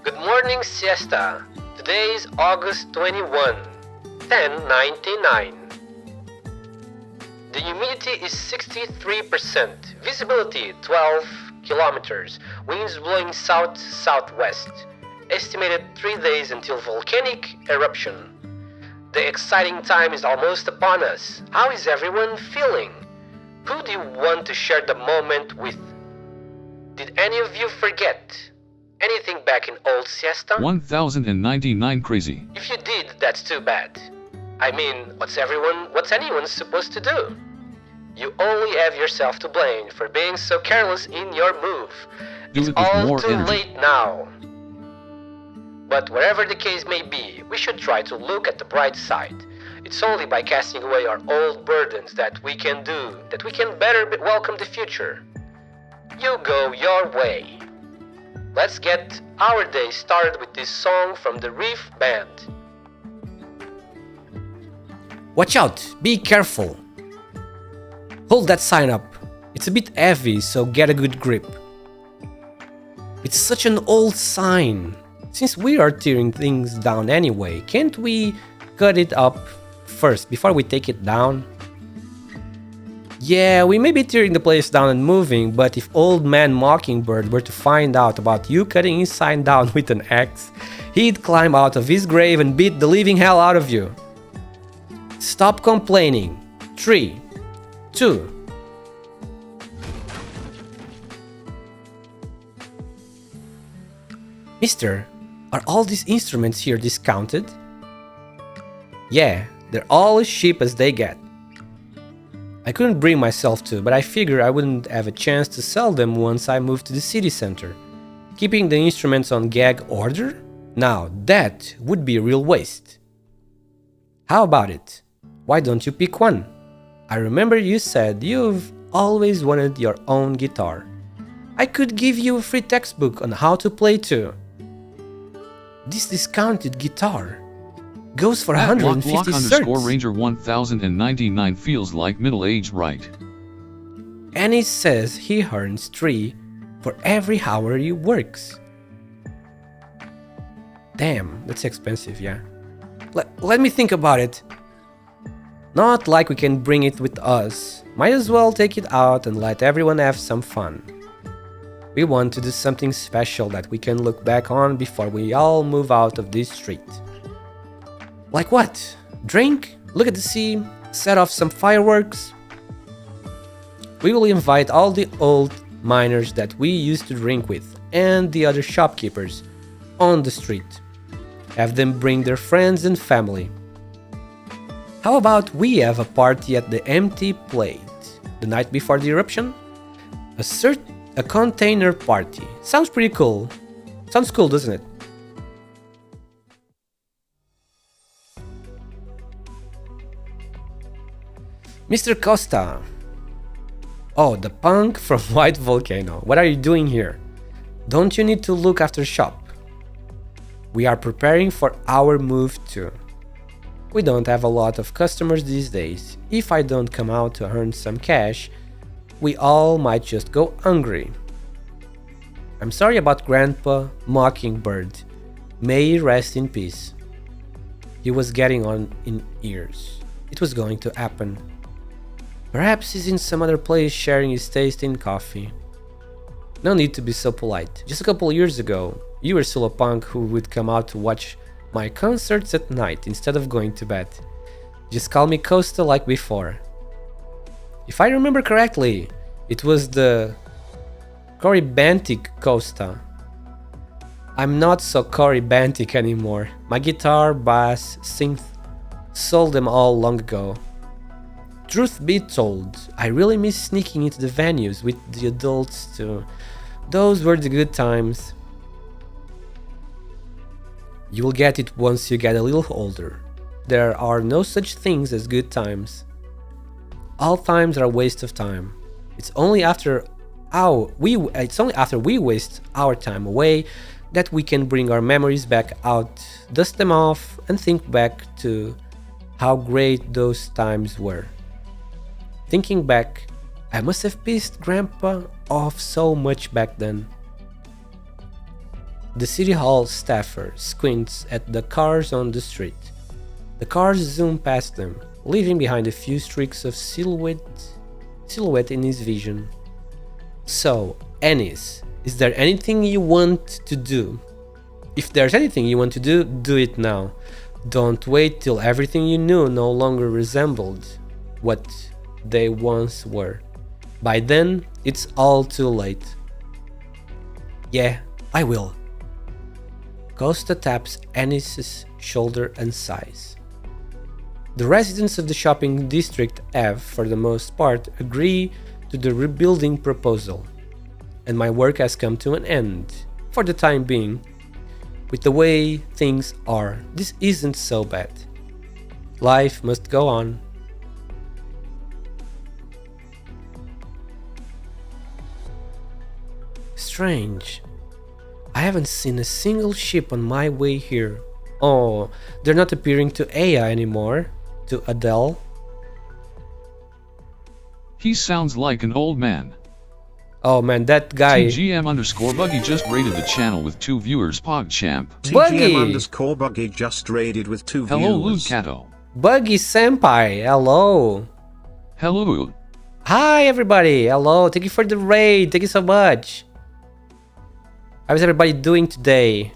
Good morning, siesta. Today is August 21, 1099. The humidity is 63%, visibility 12 kilometers, winds blowing south-southwest. Estimated 3 days until volcanic eruption. The exciting time is almost upon us. How is everyone feeling? Who do you want to share the moment with? Did any of you forget anything back in old siesta? 1099 crazy. If you did, that's too bad. I mean, what's anyone supposed to do? You only have yourself to blame for being so careless in your move. It's all too late now. But wherever the case may be, we should try to look at the bright side. It's only by casting away our old burdens that we can better welcome the future. You go your way. Let's get our day started with this song from the Reef Band. Watch out! Be careful! Hold that sign up. It's a bit heavy, so get a good grip. It's such an old sign. Since we are tearing things down anyway, can't we cut it up first before we take it down? Yeah, we may be tearing the place down and moving, but if Old Man Mockingbird were to find out about you cutting his sign down with an axe, he'd climb out of his grave and beat the living hell out of you. Stop complaining. 3, 2. Mister, are all these instruments here discounted? Yeah, they're all as cheap as they get. I couldn't bring myself to, but I figure I wouldn't have a chance to sell them once I moved to the city center. Keeping the instruments on gag order? Now that would be a real waste. How about it? Why don't you pick one? I remember you said you've always wanted your own guitar. I could give you a free textbook on how to play too. This discounted guitar goes for 150 certs. Ranger 1099 feels like middle-aged, right? And he says he earns 3 for every hour he works. Damn, that's expensive, yeah. Let me think about it. Not like we can bring it with us. Might as well take it out and let everyone have some fun. We want to do something special that we can look back on before we all move out of this street. Like what? Drink? Look at the sea? Set off some fireworks? We will invite all the old miners that we used to drink with and the other shopkeepers on the street. Have them bring their friends and family. How about we have a party at the empty plate the night before the eruption? A container party. Sounds pretty cool. Sounds cool, doesn't it? Mr. Costa. Oh, the punk from White Volcano. What are you doing here? Don't you need to look after shop? We are preparing for our move too. We don't have a lot of customers these days. If I don't come out to earn some cash, we all might just go hungry. I'm sorry about Grandpa Mockingbird. May he rest in peace. He was getting on in years. It was going to happen. Perhaps he's in some other place sharing his taste in coffee. No need to be so polite. Just a couple years ago, you were still a punk who would come out to watch my concerts at night instead of going to bed. Just call me Costa like before. If I remember correctly, it was the Corybantic Costa. I'm not so Corybantic anymore. My guitar, bass, synth, sold them all long ago. Truth be told, I really miss sneaking into the venues with the adults too. Those were the good times. You will get it once you get a little older. There are no such things as good times. All times are a waste of time. It's only after we waste our time away that we can bring our memories back out, dust them off, and think back to how great those times were. Thinking back, I must have pissed Grandpa off so much back then. The city hall staffer squints at the cars on the street. The cars zoom past them, leaving behind a few streaks of silhouette in his vision. So, Ennis, is there anything you want to do? If there's anything you want to do, do it now. Don't wait till everything you knew no longer resembled what they once were. By then, it's all too late. Yeah, I will. Costa taps Ennis's shoulder and sighs. The residents of the shopping district have, for the most part, agreed to the rebuilding proposal, and my work has come to an end, for the time being. With the way things are, this isn't so bad. Life must go on. Strange. I haven't seen a single ship on my way here. Oh, they're not appearing to Aya anymore. To Adele. He sounds like an old man. Oh man, that guy. TGM_Buggy just raided the channel with 2 viewers. PogChamp. TGM_Buggy just raided with 2 Hello, viewers. Lucato. Buggy Senpai, hello. Hello. Hi everybody, hello. Thank you for the raid. Thank you so much. How's everybody doing today?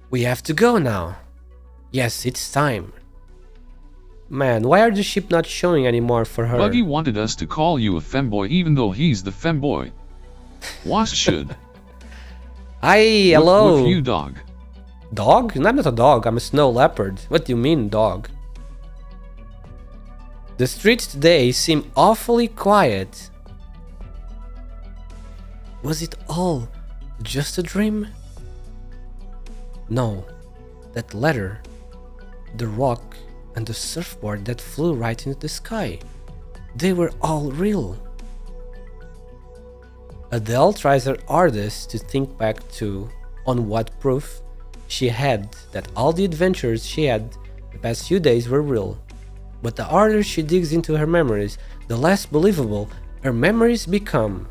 We have to go now. Yes, it's time. Man, why are the ship not showing anymore for her? Buggy wanted us to call you a femboy even though he's the femboy. Was should. Hi, hello. Woof you dog. Dog? I'm not a dog, I'm a snow leopard. What do you mean, dog? The streets today seem awfully quiet. Was it all just a dream? No, that letter the rock, and the surfboard that flew right into the sky. They were all real. Adele tries her hardest to think back on what proof she had that all the adventures she had the past few days were real. But the harder she digs into her memories, the less believable her memories become.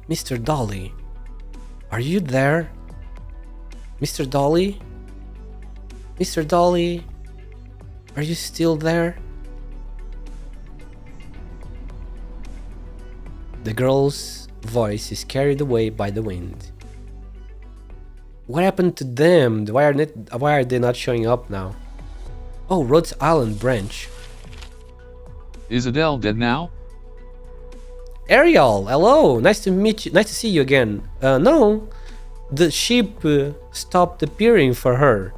Mr. Dolly, are you there? Mr. Dolly? Mr. Dolly? Are you still there? The girl's voice is carried away by the wind. What happened to them? Why are they not showing up now? Oh, Rhode Island branch. Is Adele dead now? Ariel, hello. Nice to meet you. Nice to see you again. No, the sheep stopped appearing for her.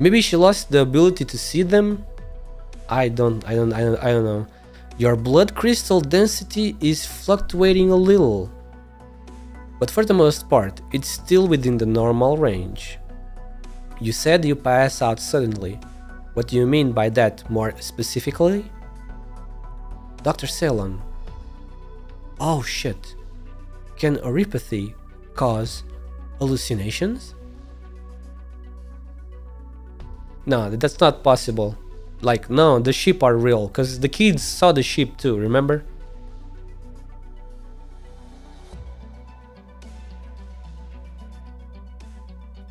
Maybe she lost the ability to see them. I don't know. Your blood crystal density is fluctuating a little, but for the most part, it's still within the normal range. You said you pass out suddenly. What do you mean by that more specifically? Dr. Ceylon. Oh shit. Can neuropathy cause hallucinations? No, that's not possible. Like, no, the sheep are real, because the kids saw the sheep too, remember?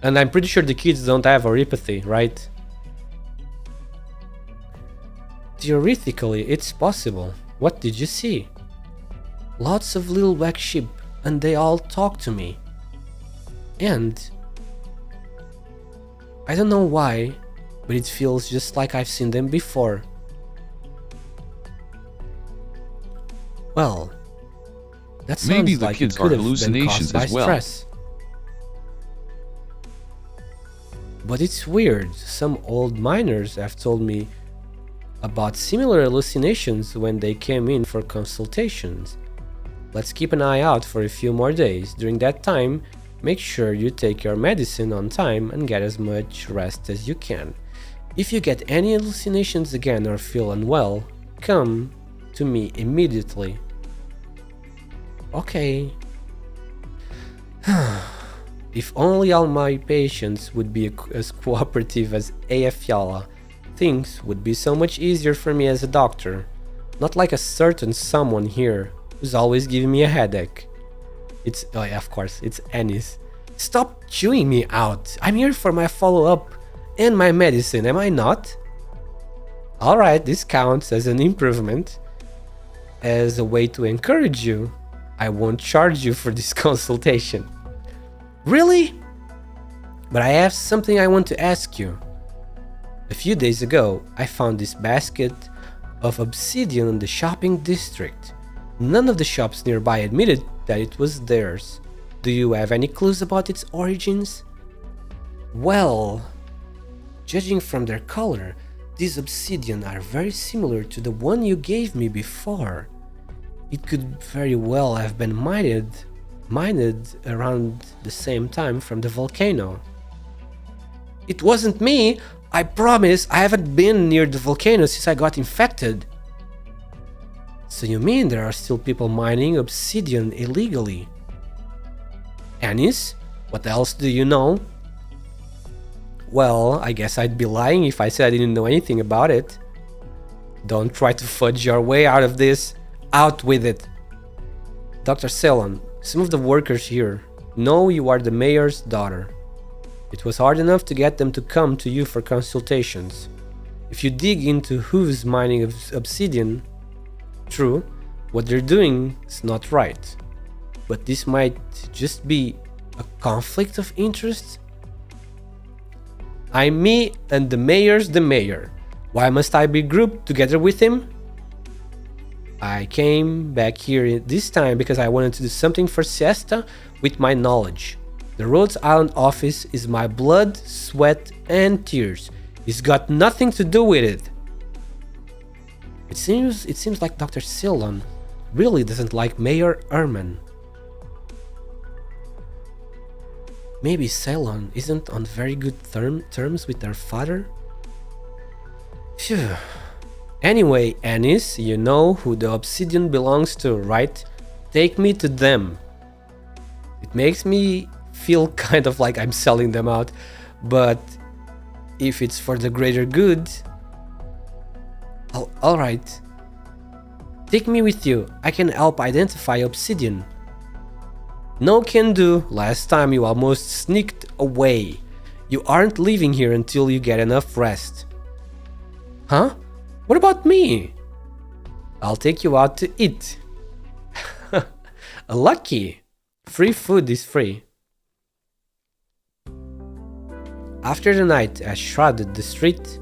And I'm pretty sure the kids don't have neuropathy, right? Theoretically, it's possible. What did you see? Lots of little black sheep, and they all talk to me. And I don't know why, but it feels just like I've seen them before. Well, that sounds Maybe the like kids it could are have been hallucinations caused by as well. stress. But it's weird. Some old miners have told me about similar hallucinations when they came in for consultations. Let's keep an eye out for a few more days. During that time, make sure you take your medicine on time and get as much rest as you can. If you get any hallucinations again or feel unwell, come to me immediately. Okay. If only all my patients would be as cooperative as Ayafyala, things would be so much easier for me as a doctor. Not like a certain someone here who's always giving me a headache. Oh yeah, of course, it's Anis. Stop chewing me out. I'm here for my follow-up and my medicine, am I not? Alright, this counts as an improvement. As a way to encourage you, I won't charge you for this consultation. Really? But I have something I want to ask you. A few days ago, I found this basket of obsidian in the shopping district. None of the shops nearby admitted that it was theirs. Do you have any clues about its origins? Well, judging from their color, these obsidian are very similar to the one you gave me before. It could very well have been mined around the same time from the volcano. It wasn't me! I promise I haven't been near the volcano since I got infected. So you mean there are still people mining obsidian illegally? Anis, what else do you know? Well, I guess I'd be lying if I said I didn't know anything about it. Don't try to fudge your way out of this. Out with it. Dr. Ceylon, some of the workers here know you are the mayor's daughter. It was hard enough to get them to come to you for consultations. If you dig into who's mining obsidian, true, what they're doing is not right. But this might just be a conflict of interest. I'm me and the mayor's the mayor. Why must I be grouped together with him? I came back here this time because I wanted to do something for Siesta with my knowledge. The Rhode Island office is my blood, sweat, and tears. It's got nothing to do with it. It seems like Dr. Ceylon really doesn't like Mayor Ehrman. Maybe Ceylon isn't on very good terms with her father? Phew. Anyway, Anis, you know who the obsidian belongs to, right? Take me to them. It makes me feel kind of like I'm selling them out, but if it's for the greater good... Alright. Take me with you. I can help identify obsidian. No can do. Last time you almost sneaked away. You aren't leaving here until you get enough rest. Huh? What about me? I'll take you out to eat. Lucky. Free food is free. After the night has shrouded the street,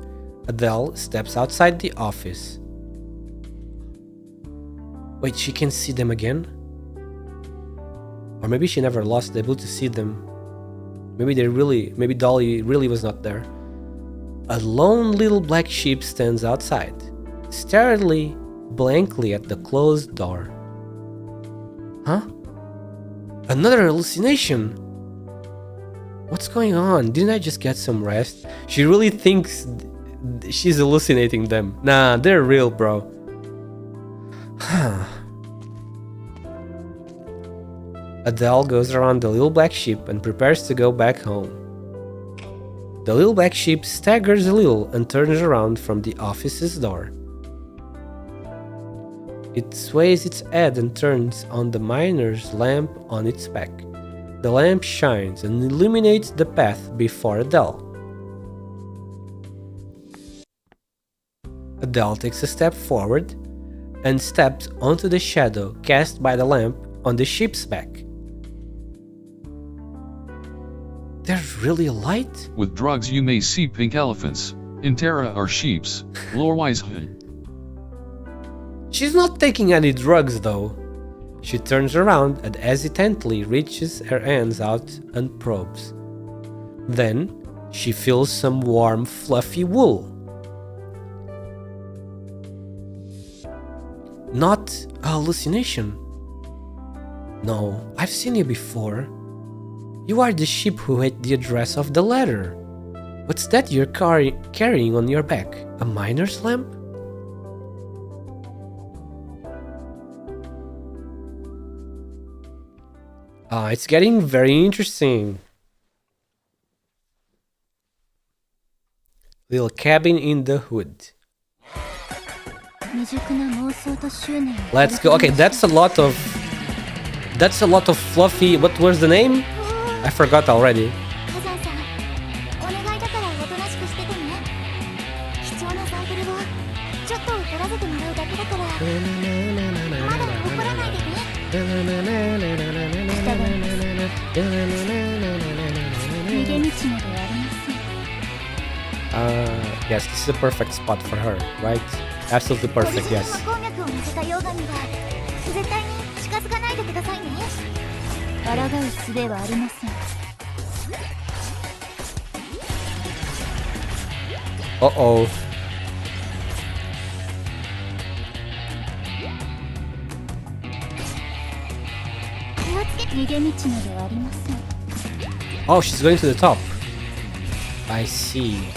Adele steps outside the office. Wait, she can see them again? Or maybe she never lost the ability to see them. Maybe Dolly really was not there. A lone little black sheep stands outside, staring blankly at the closed door. Huh? Another hallucination! What's going on? Didn't I just get some rest? She really thinks she's hallucinating them. Nah, they're real, bro. Adele goes around the little black sheep and prepares to go back home. The little black sheep staggers a little and turns around from the office's door. It sways its head and turns on the miner's lamp on its back. The lamp shines and illuminates the path before Adele. Adele takes a step forward and steps onto the shadow cast by the lamp on the sheep's back. There's really a light? With drugs you may see pink elephants. In Terra are sheeps. Lore-wise. She's not taking any drugs though. She turns around and hesitantly reaches her hands out and probes. Then she feels some warm, fluffy wool. Not a hallucination. No, I've seen you before. You are the sheep who ate the address of the letter. What's that you're carrying on your back? A miner's lamp? It's getting very interesting. Little cabin in the hood. Let's go. Okay, that's a lot of fluffy. What was the name? I forgot already. Yes, this is a perfect spot for her, right? Absolutely perfect, yes. Uh-oh. Oh, she's going to the top. I see.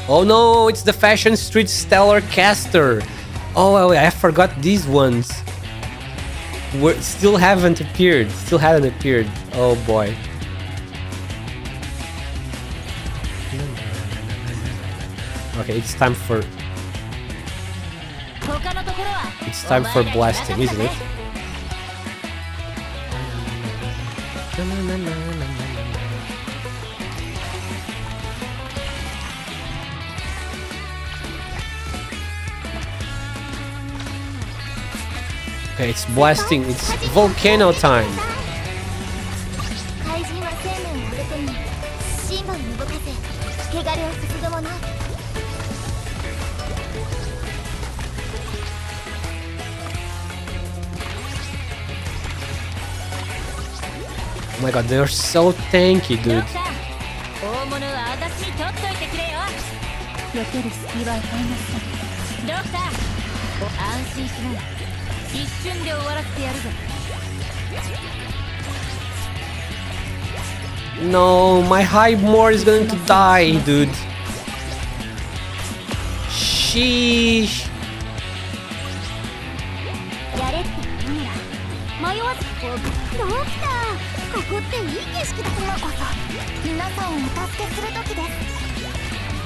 Oh no, it's the Fashion Street Stellar Caster. Oh, wait, I forgot these ones. Still hadn't appeared. Oh boy. Okay, it's time for blasting, isn't it? Okay, it's blasting. It's volcano time. Oh my god, they're so tanky, dude. No, my Highmore is going to die, dude. Sheesh. やれって言うなら迷わずこうドクターここっていい景色だからこそ皆さんをお助けする時です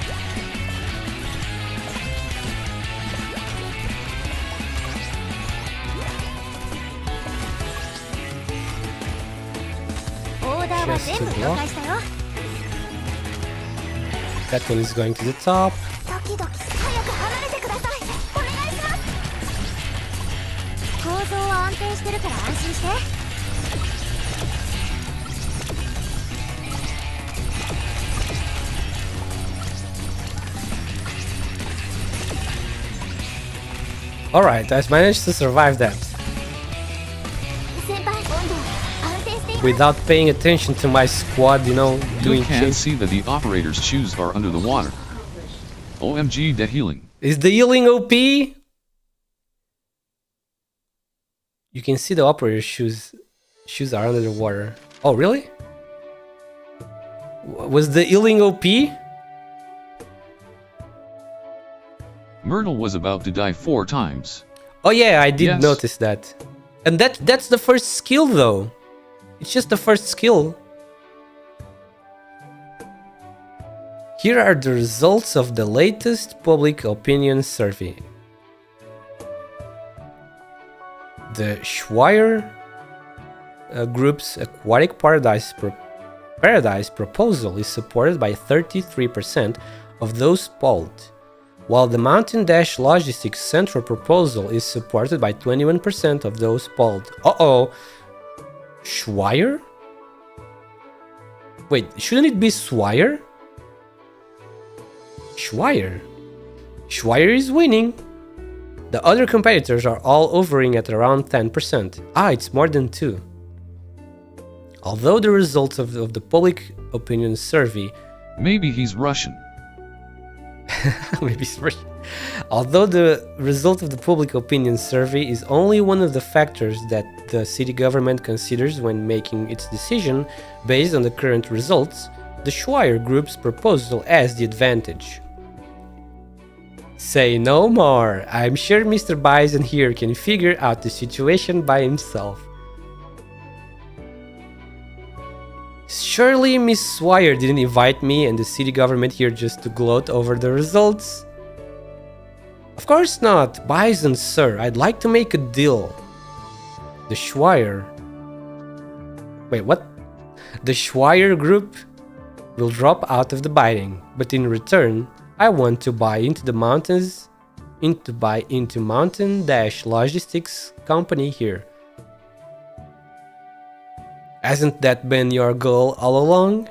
オーダーは全部了解したよ That one is going to the top. ドキドキ早く離れてくださいお願いします構造は安定してるから安心して Alright, I managed to survive that 先輩温度安定しています without paying attention to my squad, you know, You doing can shit. see that the operator's shoes are under the water. OMG, that healing. Is the healing OP? You can see the operator's shoes are under the water. Oh, really? Was the healing OP? Myrtle was about to die 4 times. Oh yeah, I did Yes. notice that. And that's the first skill though. It's just the first skill. Here are the results of the latest public opinion survey. The Schweier Group's Aquatic Paradise proposal is supported by 33% of those polled, while the Mountain Dash Logistics Central proposal is supported by 21% of those polled. Uh-oh. Schweier? Wait, shouldn't it be Swire? Schweier. Schweier is winning. The other competitors are all hovering at around 10%. Ah, it's more than 2. Although the results of the public opinion survey Maybe he's Russian. maybe it's Russian. Although the result of the public opinion survey is only one of the factors that the city government considers when making its decision based on the current results, the Schweier Group's proposal has the advantage. Say no more. I'm sure Mr. Bison here can figure out the situation by himself. Surely Miss Swire didn't invite me and the city government here just to gloat over the results? Of course not, Bison sir, I'd like to make a deal. The Schweier... Wait, what? The Schweier Group will drop out of the bidding, but in return, I want to buy into the mountains... into Mountain Dash Logistics company here. Hasn't that been your goal all along?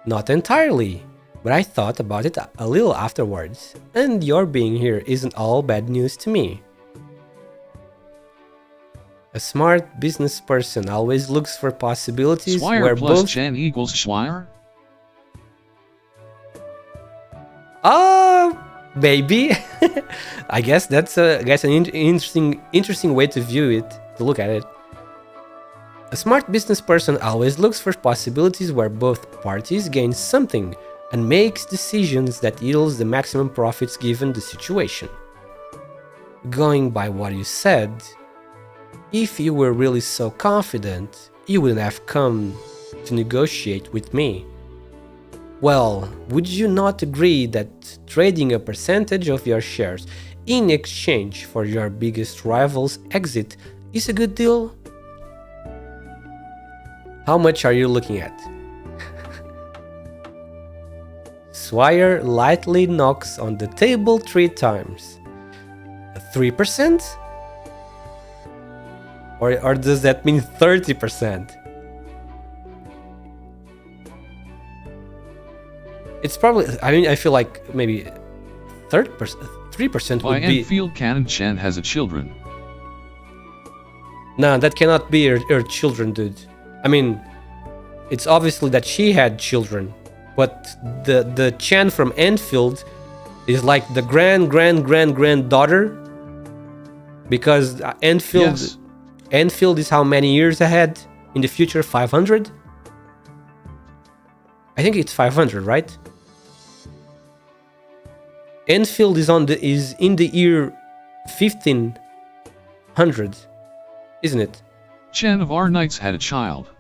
Not entirely, but I thought about it a little afterwards, and your being here isn't all bad news to me. A smart business person always looks for possibilities Swire where plus both... Chen equals Schweier? Maybe. I guess that's an interesting way to view it, to look at it. A smart business person always looks for possibilities where both parties gain something and makes decisions that yields the maximum profits given the situation. Going by what you said, if you were really so confident, you wouldn't have come to negotiate with me. Well, would you not agree that trading a percentage of your shares in exchange for your biggest rival's exit is a good deal? How much are you looking at? Swire lightly knocks on the table 3 times. 3%? Or does that mean 30%? It's probably, I mean, I feel like maybe 3% By would be... Enfield Canon Chen has a children. Nah, that cannot be her children, dude. I mean, it's obviously that she had children, but the Chan from Enfield is like the granddaughter, because Enfield Yes. Enfield is how many years ahead in the future? 500? I think it's 500, right? Enfield is in the year 1500, isn't it? Chen of ARKNIGHTS had a child.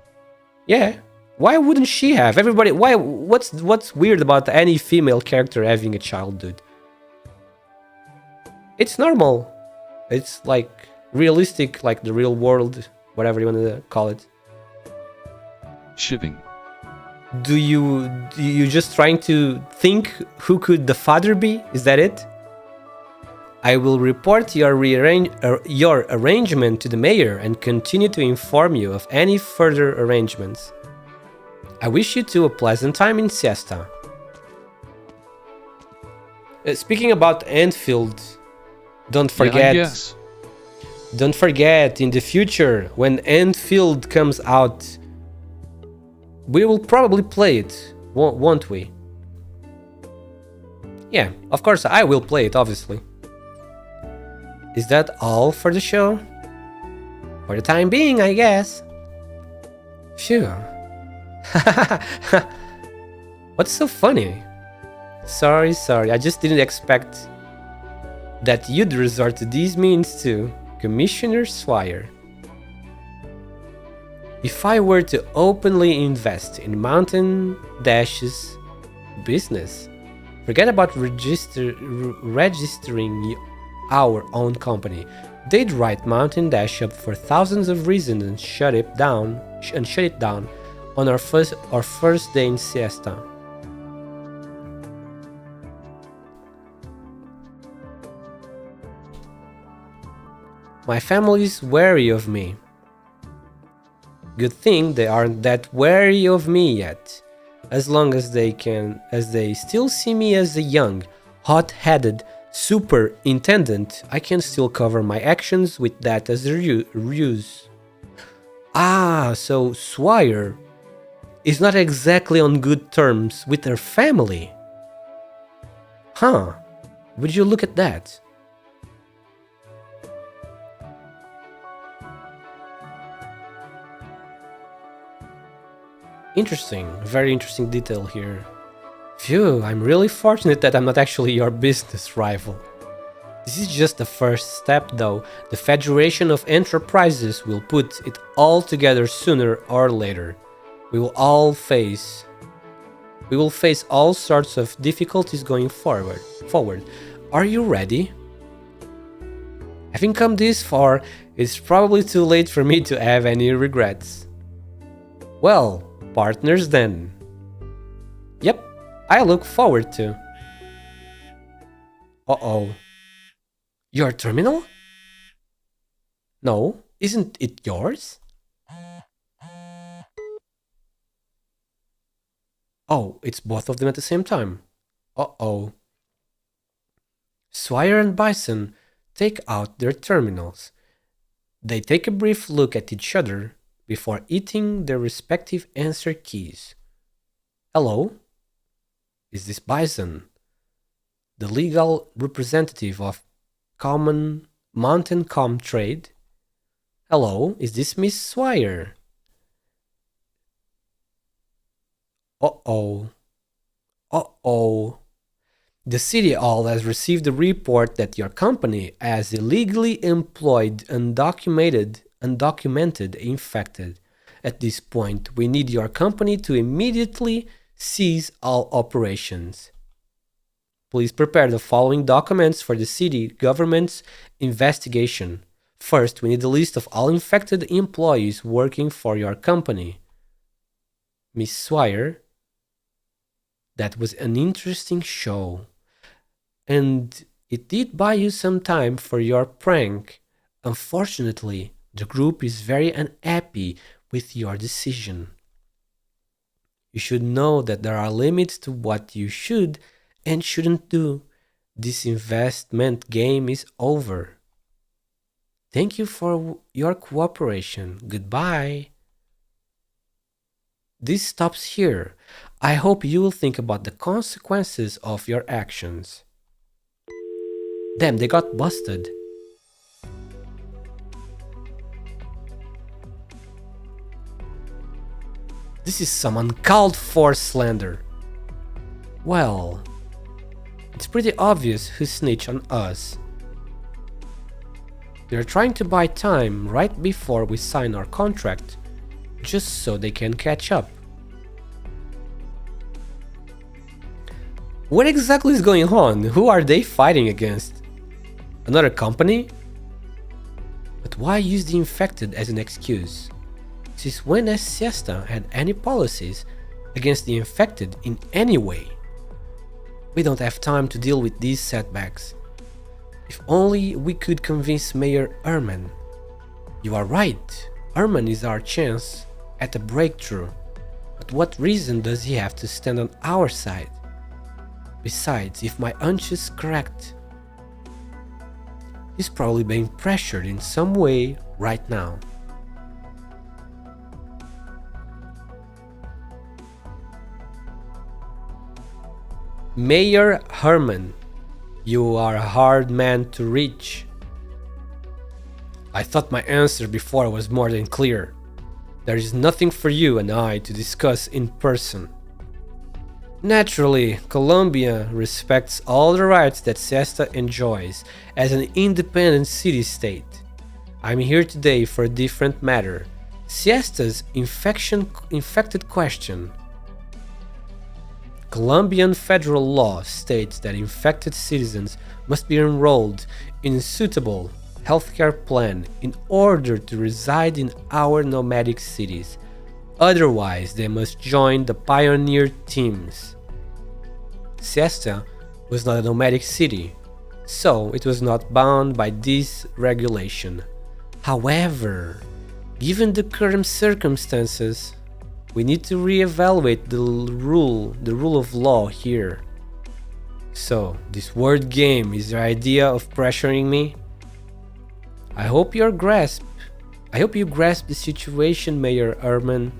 Yeah. Why wouldn't she have? Everybody, why? What's weird about any female character having a child, dude? It's normal. It's like realistic, like the real world, whatever you want to call it. Shipping. Do you just trying to think who could the father be? Is that it? I will report your arrangement to the mayor and continue to inform you of any further arrangements. I wish you two a pleasant time in siesta. Speaking about Enfield, don't forget. Yeah, I guess. Don't forget, in the future, when Enfield comes out, we will probably play it, won't we? Yeah, of course I will play it, obviously. Is that all for the show? For the time being, I guess. Phew. What's so funny? Sorry, I just didn't expect that you'd resort to these means too, Commissioner Swire. If I were to openly invest in Mountain Dash's business, forget about registering our own company. They'd write Mountain Dash up for thousands of reasons and shut it down on our first day in siesta. My family's wary of me. Good thing they aren't that wary of me yet. As long as they still see me as a young, hot-headed superintendent, I can still cover my actions with that as a ruse. Ah, so Swire is not exactly on good terms with her family. Huh, would you look at that? Interesting, very interesting detail here. Phew, I'm really fortunate that I'm not actually your business rival. This is just the first step though. The Federation of Enterprises will put it all together sooner or later. We will face all sorts of difficulties going forward. Are you ready? Having come this far, it's probably too late for me to have any regrets. Well, partners then. Yep, I look forward to. Uh-oh. Your terminal? No, isn't it yours? Oh, it's both of them at the same time. Uh-oh. Swire and Bison take out their terminals. They take a brief look at each other before eating their respective answer keys. Hello? Is this Bison, the legal representative of Mountain Com Trade? Hello, is this Miss Swire? Uh-oh. Uh-oh. The City Hall has received a report that your company has illegally employed undocumented infected. At this point, we need your company to immediately cease all operations. Please prepare the following documents for the city government's investigation. First, we need a list of all infected employees working for your company. Miss Swire, that was an interesting show. And it did buy you some time for your prank. Unfortunately, the group is very unhappy with your decision. You should know that there are limits to what you should and shouldn't do. This investment game is over. Thank you for your cooperation. Goodbye. This stops here. I hope you will think about the consequences of your actions. Damn, they got busted. This is some uncalled for slander. Well, it's pretty obvious who snitched on us. They're trying to buy time right before we sign our contract, just so they can catch up. What exactly is going on? Who are they fighting against? Another company? But why use the infected as an excuse? Since when has Siesta had any policies against the infected in any way? We don't have time to deal with these setbacks. If only we could convince Mayor Herman. You are right, Herman is our chance at a breakthrough. But what reason does he have to stand on our side? Besides, if my hunch is correct, he's probably being pressured in some way right now. Mayor Herman, you are a hard man to reach. I thought my answer before was more than clear. There is nothing for you and I to discuss in person. Naturally, Colombia respects all the rights that Siesta enjoys as an independent city-state. I'm here today for a different matter. Siesta's infected question. Colombian federal law states that infected citizens must be enrolled in a suitable healthcare plan in order to reside in our nomadic cities. Otherwise, they must join the pioneer teams. Siesta was not a nomadic city, so it was not bound by this regulation. However, given the current circumstances, we need to reevaluate the rule of law here. So, this word game is your idea of pressuring me? I hope you grasp the situation, Mayor Herman.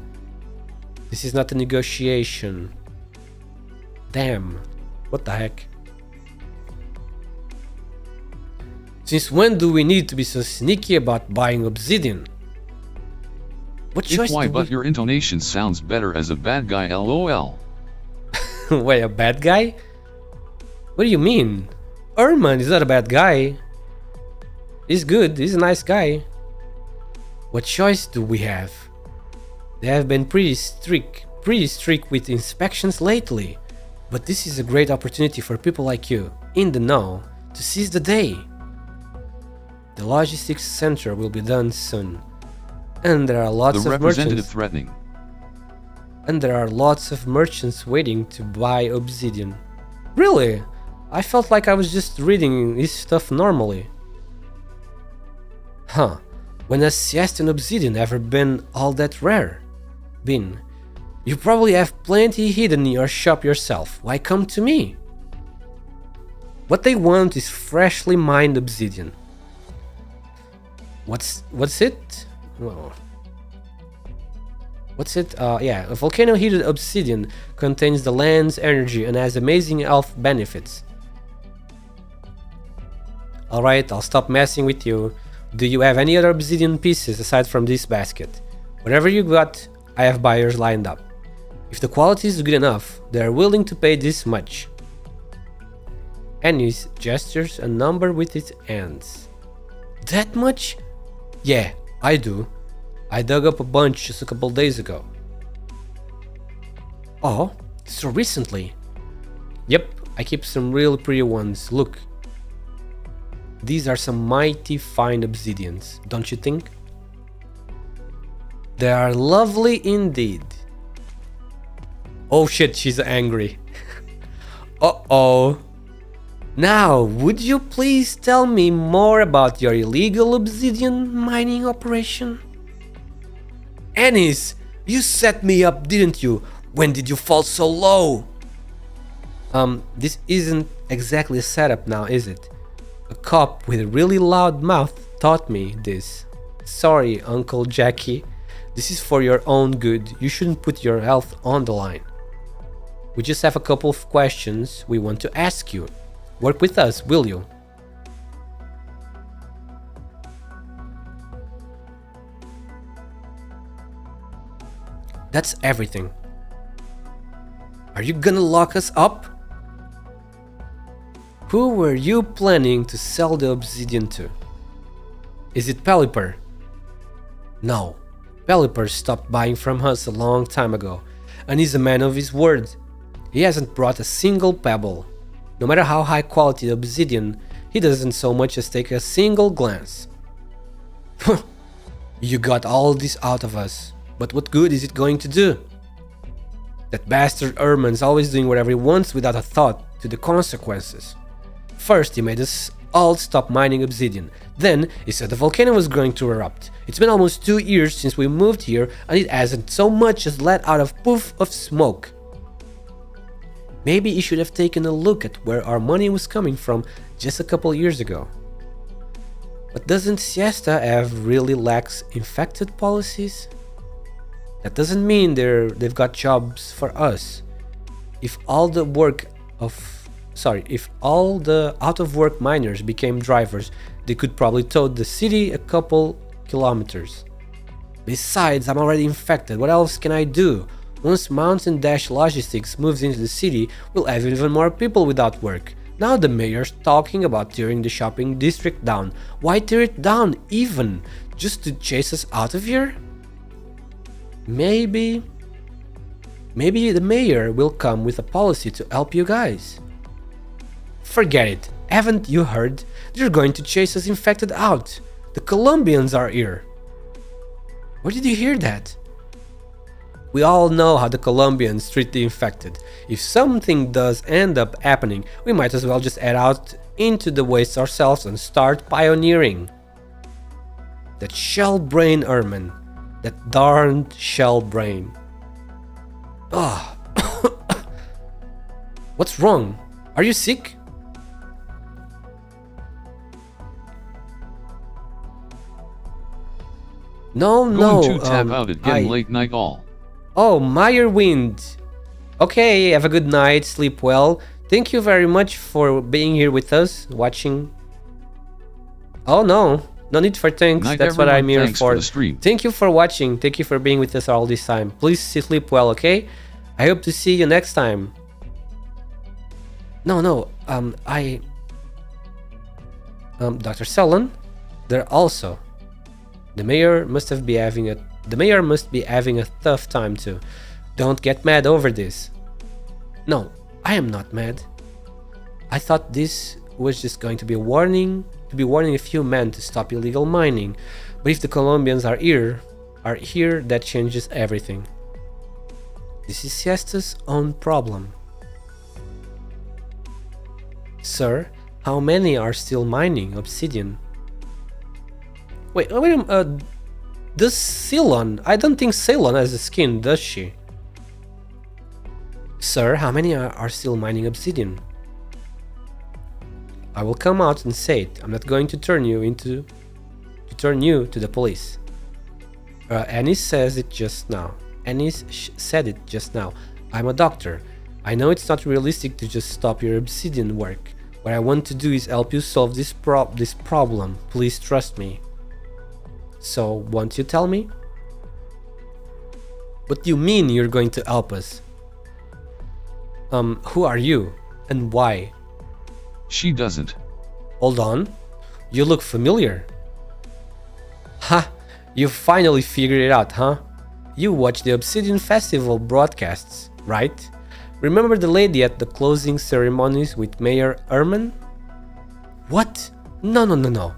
This is not a negotiation. Damn, what the heck? Since when do we need to be so sneaky about buying obsidian? What choice Why, do but your intonation sounds better as a bad guy, lol. Wait, a bad guy? What do you mean? Herman is not a bad guy. He's good, he's a nice guy. What choice do we have? They have been pretty strict with inspections lately. But this is a great opportunity for people like you, in the know, to seize the day. The logistics center will be done soon. And there are lots of merchants. Threatening. And there are lots of merchants waiting to buy obsidian. Really? I felt like I was just reading this stuff normally. Huh. When has Siesta and obsidian ever been all that rare? You probably have plenty hidden in your shop yourself. Why come to me? What they want is freshly mined obsidian. What's it? Whoa. What's it? Yeah, a volcano heated obsidian contains the land's energy and has amazing health benefits. Alright, I'll stop messing with you. Do you have any other obsidian pieces aside from this basket? Whatever you got, I have buyers lined up. If the quality is good enough, they are willing to pay this much. Anise gestures a number with its hands. That much? Yeah, I do. I dug up a bunch just a couple days ago. Oh, so recently? Yep, I keep some real pretty ones. Look. These are some mighty fine obsidians, don't you think? They are lovely indeed. Oh shit, she's angry. Uh-oh. Now, would you please tell me more about your illegal obsidian mining operation? Anise, you set me up, didn't you? When did you fall so low? This isn't exactly a setup now, is it? A cop with a really loud mouth taught me this. Sorry, Uncle Jackie. This is for your own good. You shouldn't put your health on the line. We just have a couple of questions we want to ask you. Work with us, will you? That's everything. Are you gonna lock us up? Who were you planning to sell the obsidian to? Is it Pelipper? No. Pelipper stopped buying from us a long time ago, and he's a man of his word. He hasn't brought a single pebble. No matter how high quality the obsidian, he doesn't so much as take a single glance. You got all this out of us, but what good is it going to do? That bastard Erman's always doing whatever he wants without a thought to the consequences. First, he made us all stop mining obsidian. Then, he said the volcano was going to erupt. It's been almost 2 years since we moved here, and it hasn't so much as let out a poof of smoke. Maybe he should have taken a look at where our money was coming from just a couple years ago. But doesn't Siesta have really lax infected policies? That doesn't mean they've got jobs for us. If all the out-of-work miners became drivers, they could probably tow the city a couple kilometers. Besides, I'm already infected. What else can I do? Once Mountain Dash Logistics moves into the city, we'll have even more people without work. Now the mayor's talking about tearing the shopping district down. Why tear it down even? Just to chase us out of here? Maybe the mayor will come with a policy to help you guys. Forget it. Haven't you heard? They're going to chase us infected out. The Colombians are here. Where did you hear that? We all know how the Colombians treat the infected. If something does end up happening, we might as well just head out into the wastes ourselves and start pioneering. That shell brain Erman. That darned shell brain. Ah. What's wrong? Are you sick? No, Going to tap out again late night all. Oh, Meyerwind. Okay, have a good night, sleep well. Thank you very much for being here with us, watching. Oh no, no need for thanks. Night, that's what I'm here thanks for. the stream. Thank you for watching. Thank you for being with us all this time. Please sleep well, okay? I hope to see you next time. Dr. Selon, there also. The mayor must be having a tough time too. Don't get mad over this. No, I am not mad. I thought this was just going to be warning a few men to stop illegal mining. But if the Colombians are here, that changes everything. This is Siesta's own problem. Sir, how many are still mining obsidian? Wait, does Ceylon? I don't think Ceylon has a skin, does she? Sir, how many are still mining obsidian? I will come out and say it. I'm not going to turn you to the police. Annie says it just now. Said it just now. I'm a doctor. I know it's not realistic to just stop your obsidian work. What I want to do is help you solve this problem. Please trust me. So, won't you tell me? What do you mean you're going to help us? Who are you? And why? She doesn't. Hold on. You look familiar. Ha! You finally figured it out, huh? You watch the Obsidian Festival broadcasts, right? Remember the lady at the closing ceremonies with Mayor Erman? What? No.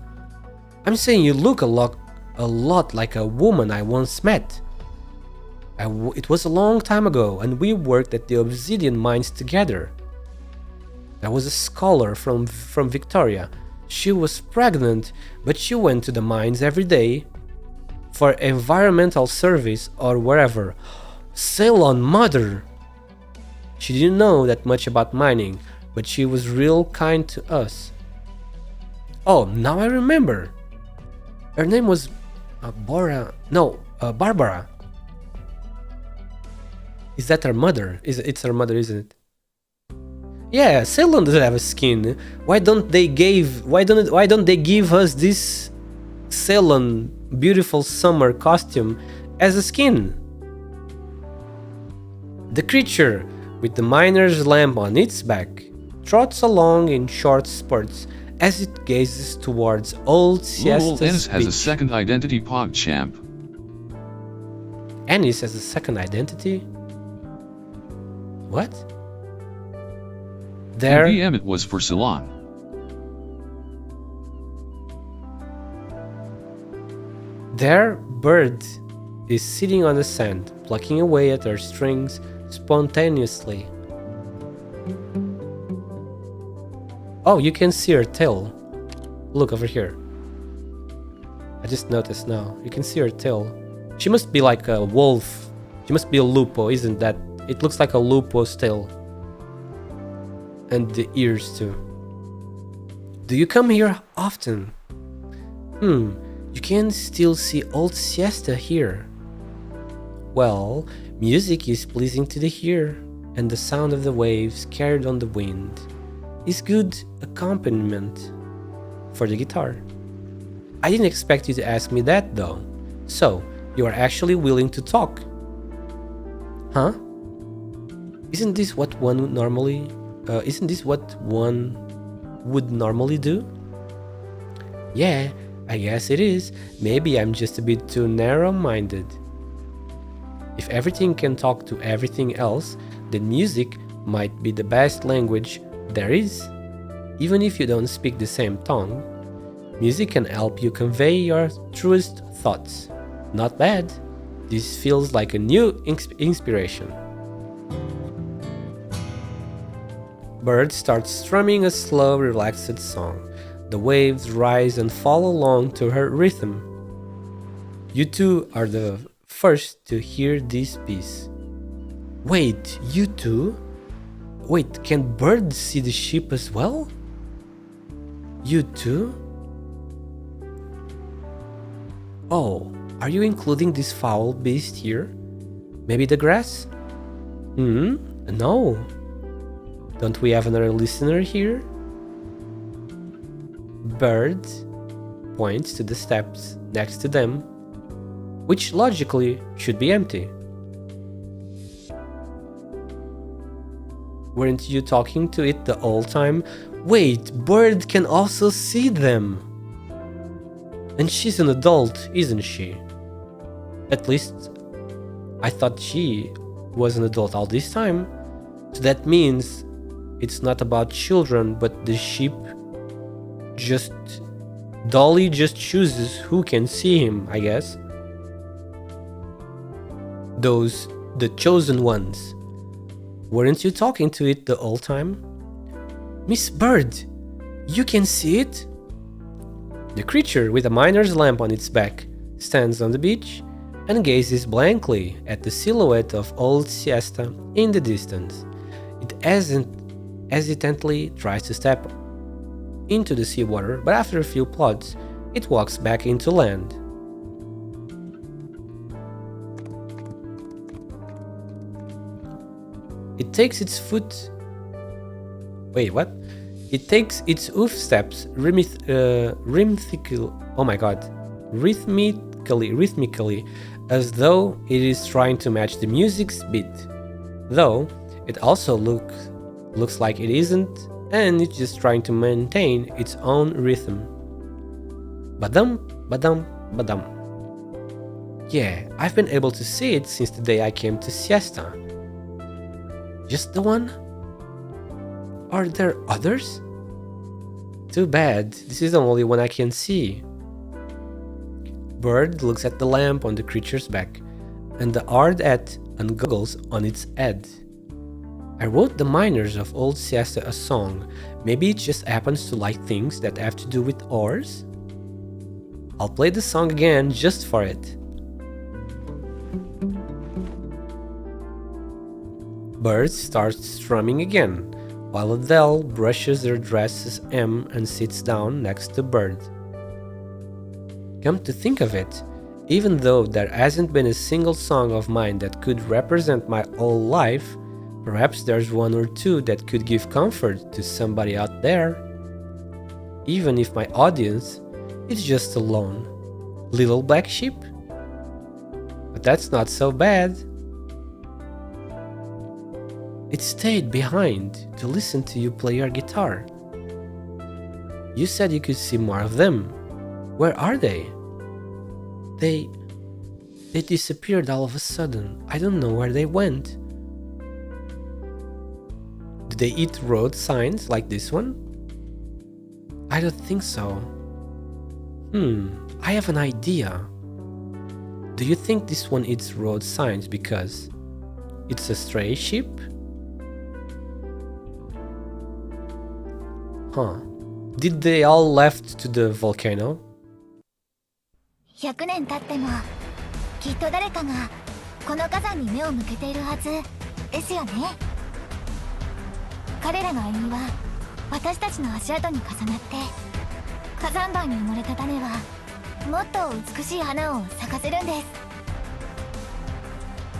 I'm saying you look a lot like a woman I once met. It was a long time ago, and we worked at the obsidian mines together. There was a scholar from Victoria. She was pregnant, but she went to the mines every day for environmental service or wherever. Ceylon mother! She didn't know that much about mining, but she was real kind to us. Oh, now I remember. Her name was Barbara. Is that her mother? It's her mother, isn't it? Yeah, Ceylon doesn't have a skin. Why don't they give us this Ceylon beautiful summer costume as a skin? The creature, with the miner's lamp on its back, trots along in short spurts as it gazes towards old Lul Siesta's Ennis has a beach. second identity PogChamp. Ennis has a second identity? What? There... VM it was for Ceylon. Their bird is sitting on the sand, plucking away at her strings spontaneously. Oh, you can see her tail. Look over here. I just noticed now. You can see her tail. She must be like a wolf. She must be a lupo, isn't that? It looks like a lupo's tail. And the ears too. Do you come here often? You can still see old Siesta here. Well, music is pleasing to the ear, and the sound of the waves carried on the wind is good accompaniment for the guitar. I didn't expect you to ask me that though. So, you are actually willing to talk? Huh? Isn't this what one would normally do? Yeah, I guess it is. Maybe I'm just a bit too narrow-minded. If everything can talk to everything else, then music might be the best language there is. Even if you don't speak the same tongue, music can help you convey your truest thoughts. Not bad. This feels like a new inspiration. Bird starts strumming a slow, relaxed song. The waves rise and fall along to her rhythm. You two are the first to hear this piece. Wait, you two? Wait, can birds see the sheep as well? You too? Oh, are you including this foul beast here? Maybe the grass? No. Don't we have another listener here? Bird points to the steps next to them, which logically should be empty. Weren't you talking to it the whole time? Wait, Bird can also see them! And she's an adult, isn't she? At least, I thought she was an adult all this time. So that means it's not about children, but the sheep Dolly just chooses who can see him, I guess. The chosen ones. Weren't you talking to it the whole time? Miss Bird, you can see it? The creature with a miner's lamp on its back stands on the beach and gazes blankly at the silhouette of old Siesta in the distance. It hesitantly tries to step into the seawater, but after a few plods, it walks back into land. It takes its foot... Wait, what? It takes its hoof steps rhythmically, as though it is trying to match the music's beat. Though, it also looks like it isn't, and it's just trying to maintain its own rhythm. Badum, badum, badum. Yeah, I've been able to see it since the day I came to Siesta. Just the one? Are there others? Too bad, this is the only one I can see. Bird looks at the lamp on the creature's back, and the hard hat and goggles on its head. I wrote the miners of old Siesta a song. Maybe it just happens to like things that have to do with oars? I'll play the song again just for it. Bird starts strumming again, while Adele brushes her dress's hem and sits down next to Bird. Come to think of it, even though there hasn't been a single song of mine that could represent my whole life, perhaps there's one or two that could give comfort to somebody out there. Even if my audience is just a lone little black sheep. But that's not so bad. It stayed behind to listen to you play your guitar. You said you could see more of them. Where are they? They disappeared all of a sudden. I don't know where they went. Do they eat road signs like this one? I don't think so. I have an idea. Do you think this one eats road signs because it's a stray sheep? Huh. Did they all left to the volcano? 100年経ってもきっと誰かがこの火山に目を向けているはずですよね。彼らの歩みは私たちの足跡に重なって火山灰に埋もれた種はもっと美しい花を咲かせるんです。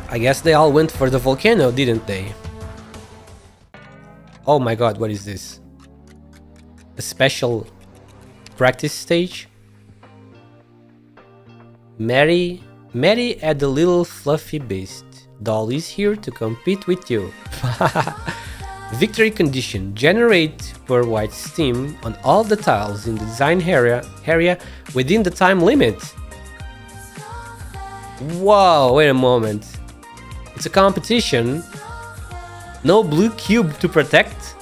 I guess they all went for the volcano, didn't they? Oh my god, what is this? A special practice stage? Mary and the little fluffy beast. Doll is here to compete with you. Victory condition. Generate per white steam on all the tiles in the design area within the time limit. Whoa, wait a moment. It's a competition. No blue cube to protect?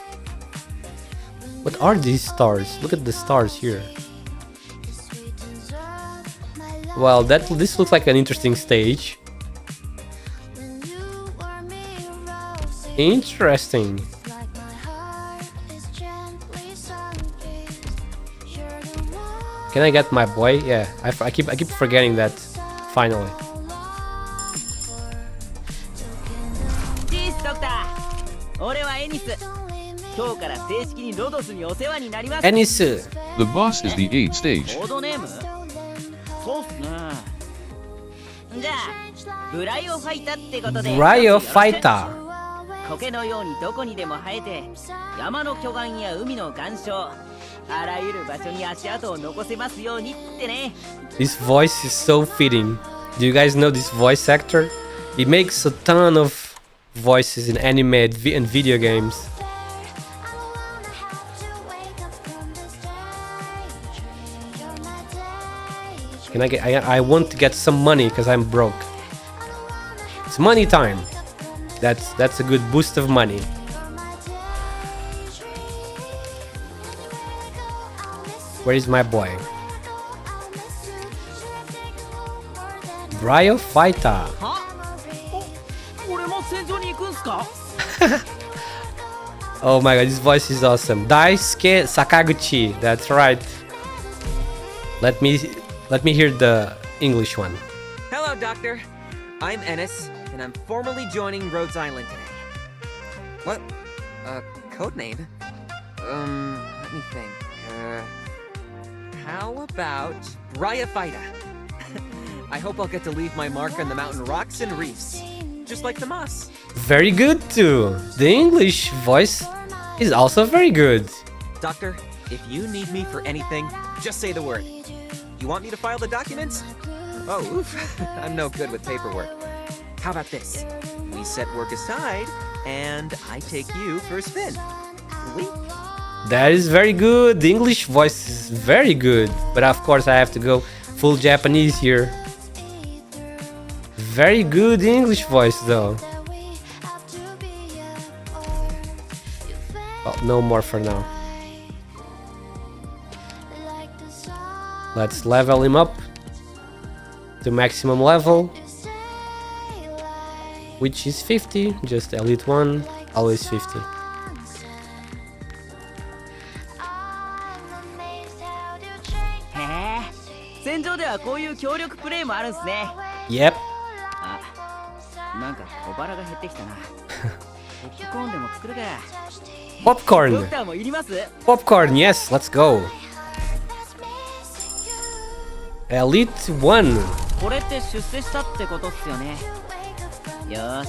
What are these stars? Look at the stars here. Well, this looks like an interesting stage. Interesting. Can I get my boy? Yeah, I keep forgetting that. Finally. Ennis. The boss is the 8th stage. Bryo Fighter. 苔のようにどこにでも生えて山の巨岩や海の岩礁あらゆる場所に足跡を残せますようにってね。 This voice is so fitting. Do you guys know this voice actor? He makes a ton of voices in anime and video games. Can I want to get some money because I'm broke. It's money time. That's a good boost of money. Where is my boy? Bryo Fighter. Oh my god, this voice is awesome. Daisuke Sakaguchi. That's right. Let me hear the English one. Hello, Doctor. I'm Ennis, and I'm formally joining Rhodes Island today. What? Code name? Let me think. How about Bryophyta? I hope I'll get to leave my mark on the mountain rocks and reefs, just like the moss. Very good too. The English voice is also very good. Doctor, if you need me for anything, just say the word. You want me to file the documents? Oh, oof. I'm no good with paperwork. How about this? We set work aside, and I take you for a spin. Wink. That is very good. The English voice is very good. But of course I have to go full Japanese here. Very good English voice though. Well, no more for now. Let's level him up to maximum level, which is 50. Just Elite 1, always 50. Yep. Popcorn. Popcorn, yes, let's go. Elite 1. これって出世したってことっすよね。よーし。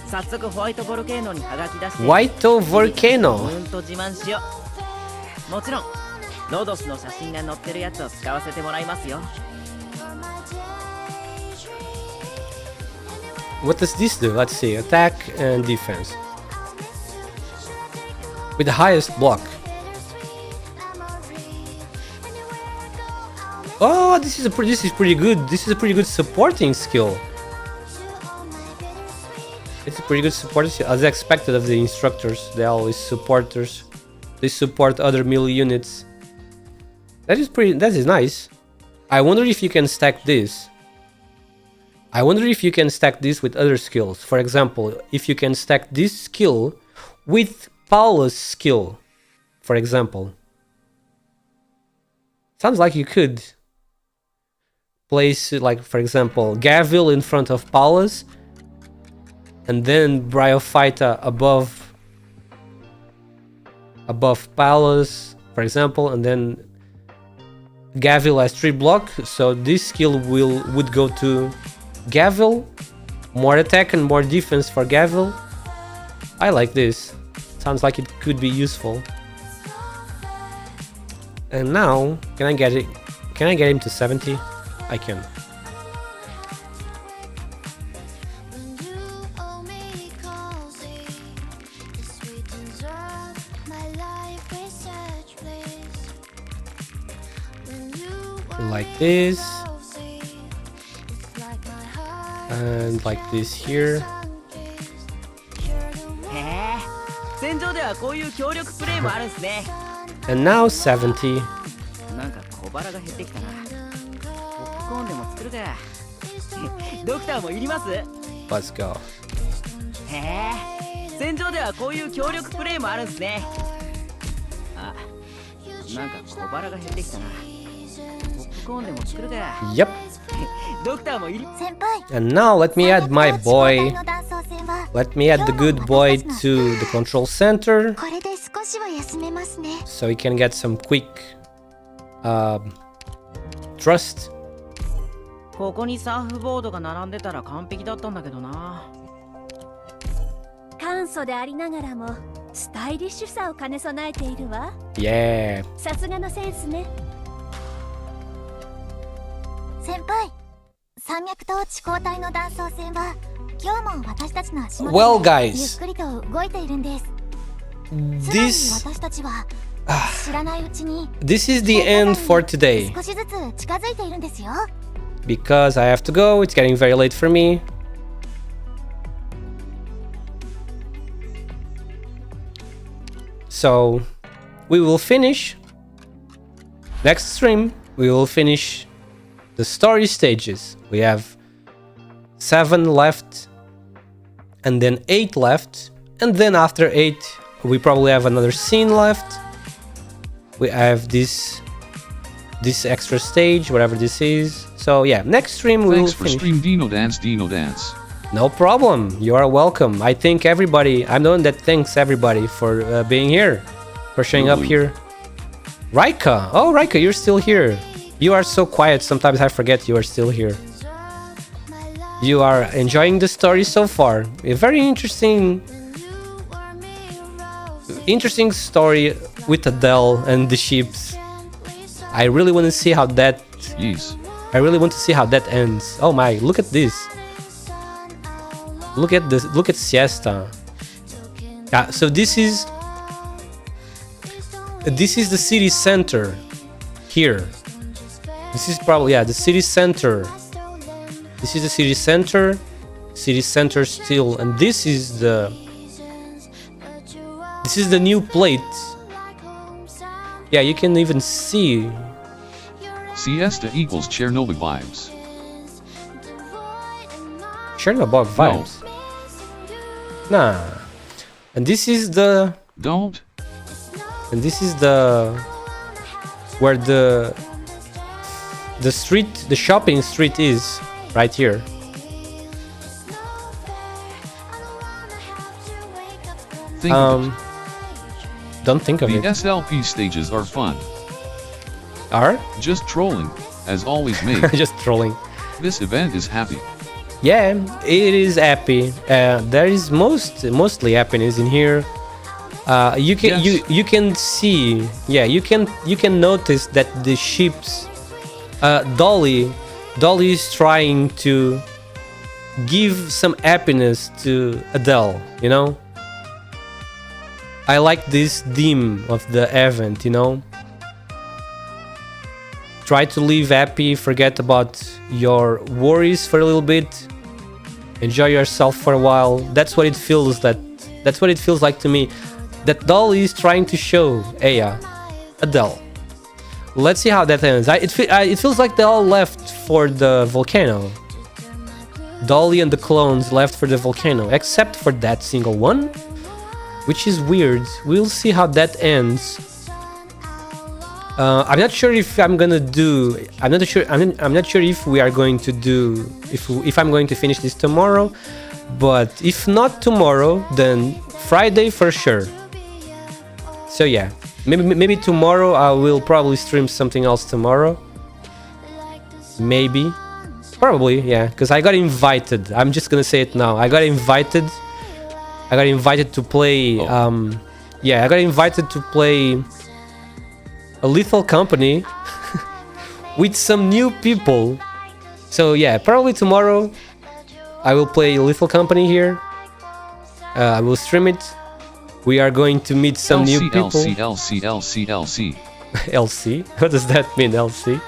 早速ホワイトボルケーノにハガキ出して。White Volcano. と自慢しよう。もちろんロドスの写真が載ってるやつを使わせてもらいますよ。What does this do? Let's see. Attack and defense. with the highest block. Oh, this is pretty good. This is a pretty good supporting skill. It's a pretty good supporting skill, as expected of the instructors. They're always supporters. They support other melee units. That is nice. I wonder if you can stack this. I wonder if you can stack this with other skills. For example, if you can stack this skill with Paula's skill, for example. Sounds like you could place, like, for example, Gavil in front of Paula's, and then Bryophyta above Paula's, for example, and then Gavil has 3 block, so this skill would go to Gavil, more attack and more defense for Gavil. I like this. Sounds like it could be useful. And now, can I get him to 70? I can. Like this. And like this here. へえ、戦場ではこういう協力プレイもあるんすね。 And now 70. なんか小腹が減ってきたな。ポップコーンでも作るか。ドクターもいります？ Let's go. へえ、戦場ではこういう協力プレイもあるんすね。あ、なんか小腹が減ってきたな。ポップコーンでも作るか。 Yep. ドクターもいり。先輩 And now let me add my boy. Let me add the good boy to the control center, これで少しは休めますね。 so he can get some quick trust. ここにサーフボードが並んでたら完璧だったんだけどな。簡素でありながらもスタイリッシュさを兼ね備えているわ。 Yeah. さすがのセンスね。先輩、山脈と地高帯の断層線は今日も私たちの足元 Well, で guys. ゆっくりと動いているんです。つまり This 私たちは知らないうちに this is the end for today, 少しずつ近づいているんですよ。 because I have to go. It's getting very late for me. So we will finish next stream. We will finish the story stages. We have 7 left, and then 8 left, and then after 8 we probably have another scene left. We have this extra stage, whatever this is. So yeah, next stream we will Thanks for finish. stream Dino Dance. No problem. You are welcome. I thank everybody. I'm the one that thanks everybody for being here, for showing up here. Raika. Oh, Raika, you're still here. You are so quiet. Sometimes I forget you are still here. You are enjoying the story so far. A very interesting story with Adele and the ships. I really want to see how that. Yes. I really want to see how that ends. Oh my! Look at this. Look at this. Look at Siesta. Yeah. So this is the city center here. This is probably, yeah, the city center. This is the city center. City center still, and this is the new plate. Yeah, you can even see. Siesta equals Chernobyl vibes. Chernobyl vibes. Nah. And this is the. Don't. And this is the. Where the street, the shopping street is. Right here. Think of it. Don't think of The it. SLP stages are fun. Are? Just trolling, as always mate. Just trolling. This event is happy. Yeah, it is happy. There is mostly happiness in here. You can Yes. you can see, yeah, you can notice that the ships, Dolly is trying to give some happiness to Adele, you know. I like this theme of the event, you know? Try to live happy, forget about your worries for a little bit. Enjoy yourself for a while. That's what it feels like to me. That doll is trying to show Aya, Adele. Let's see how that ends. It feels like they all left for the volcano. Dolly and the clones left for the volcano, except for that single one, which is weird. We'll see how that ends. I'm not sure if I'm gonna do. I'm not sure if we are going to do. If I'm going to finish this tomorrow, but if not tomorrow, then Friday for sure. So yeah, maybe tomorrow I will probably stream something else tomorrow. Maybe, probably, yeah, because I got invited. I'm just gonna say it now. I got invited to play. Yeah, I got invited to play a Lethal Company with some new people. So yeah, probably tomorrow I will play Lethal Company here. I will stream it. We are going to meet some new people. LC. LC? What does that mean, LC?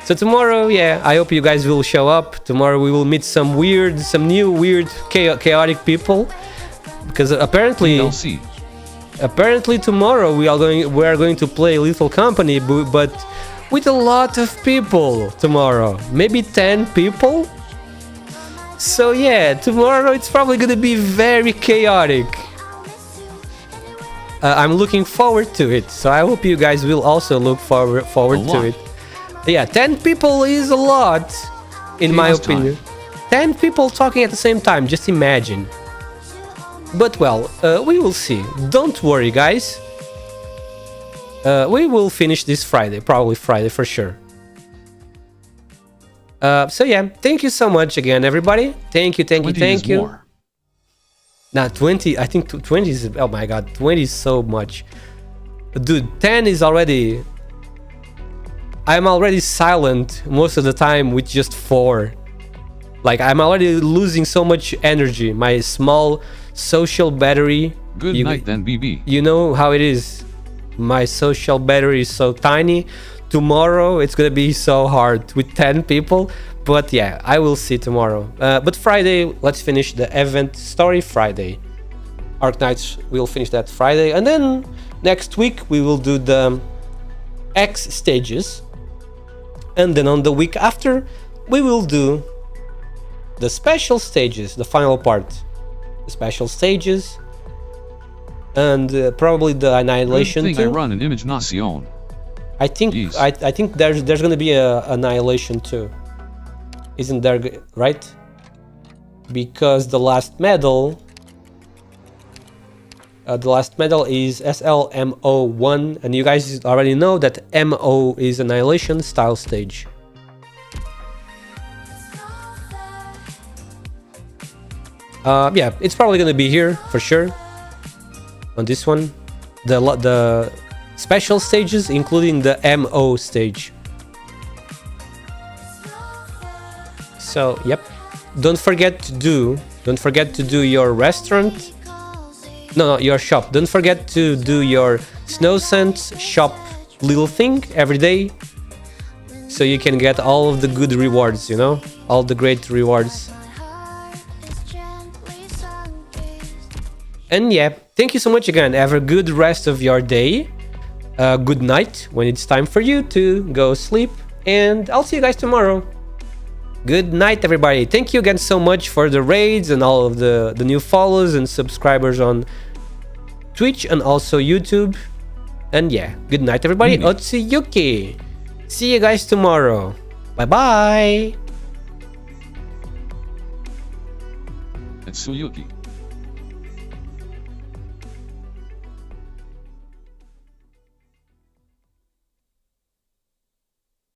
So tomorrow, yeah, I hope you guys will show up. Tomorrow we will meet some new weird, chaotic people. Because apparently tomorrow we are going to play Lethal Company, but with a lot of people tomorrow. Maybe 10 people? So yeah, tomorrow it's probably gonna be very chaotic. I'm looking forward to it, so I hope you guys will also look forward to it. Yeah, 10 people is a lot, in my opinion. 10 people talking at the same time, just imagine. But well, we will see. Don't worry, guys. We will finish this Friday, probably Friday for sure. So yeah, thank you so much again, everybody. Thank you. More. Nah, 20, I think 20 is, oh my god, 20 is so much. Dude, 10 is already, I'm already silent most of the time with just 4. Like, I'm already losing so much energy. My small social battery. Good night then, BB. You know how it is. My social battery is so tiny. Tomorrow, it's gonna be so hard with 10 people. But yeah, I will see tomorrow. But Friday, let's finish the event story Friday. ARKNIGHTS, we'll finish that Friday. And then next week, we will do the X stages. And then on the week after, we will do the special stages, the final part. The special stages. And probably the Annihilation Good thing too. I run an image Nacion. I think I think there's gonna be a Annihilation too. Isn't there, right? Because the last medal is SLMO1, and you guys already know that MO is Annihilation style stage. Yeah, it's probably gonna be here for sure. On this one, the special stages, including the MO stage. So yep, don't forget to do your restaurant. No, your shop. Don't forget to do your Snow Scents shop little thing every day, so you can get all of the good rewards. You know, all the great rewards. And yeah, thank you so much again. Have a good rest of your day. Good night when it's time for you to go sleep. And I'll see you guys tomorrow. Good night, everybody. Thank you again so much for the raids and all of the new follows and subscribers on Twitch and also YouTube. And yeah, good night, everybody. Otsuyuki. See you guys tomorrow. Bye-bye. Otsuyuki.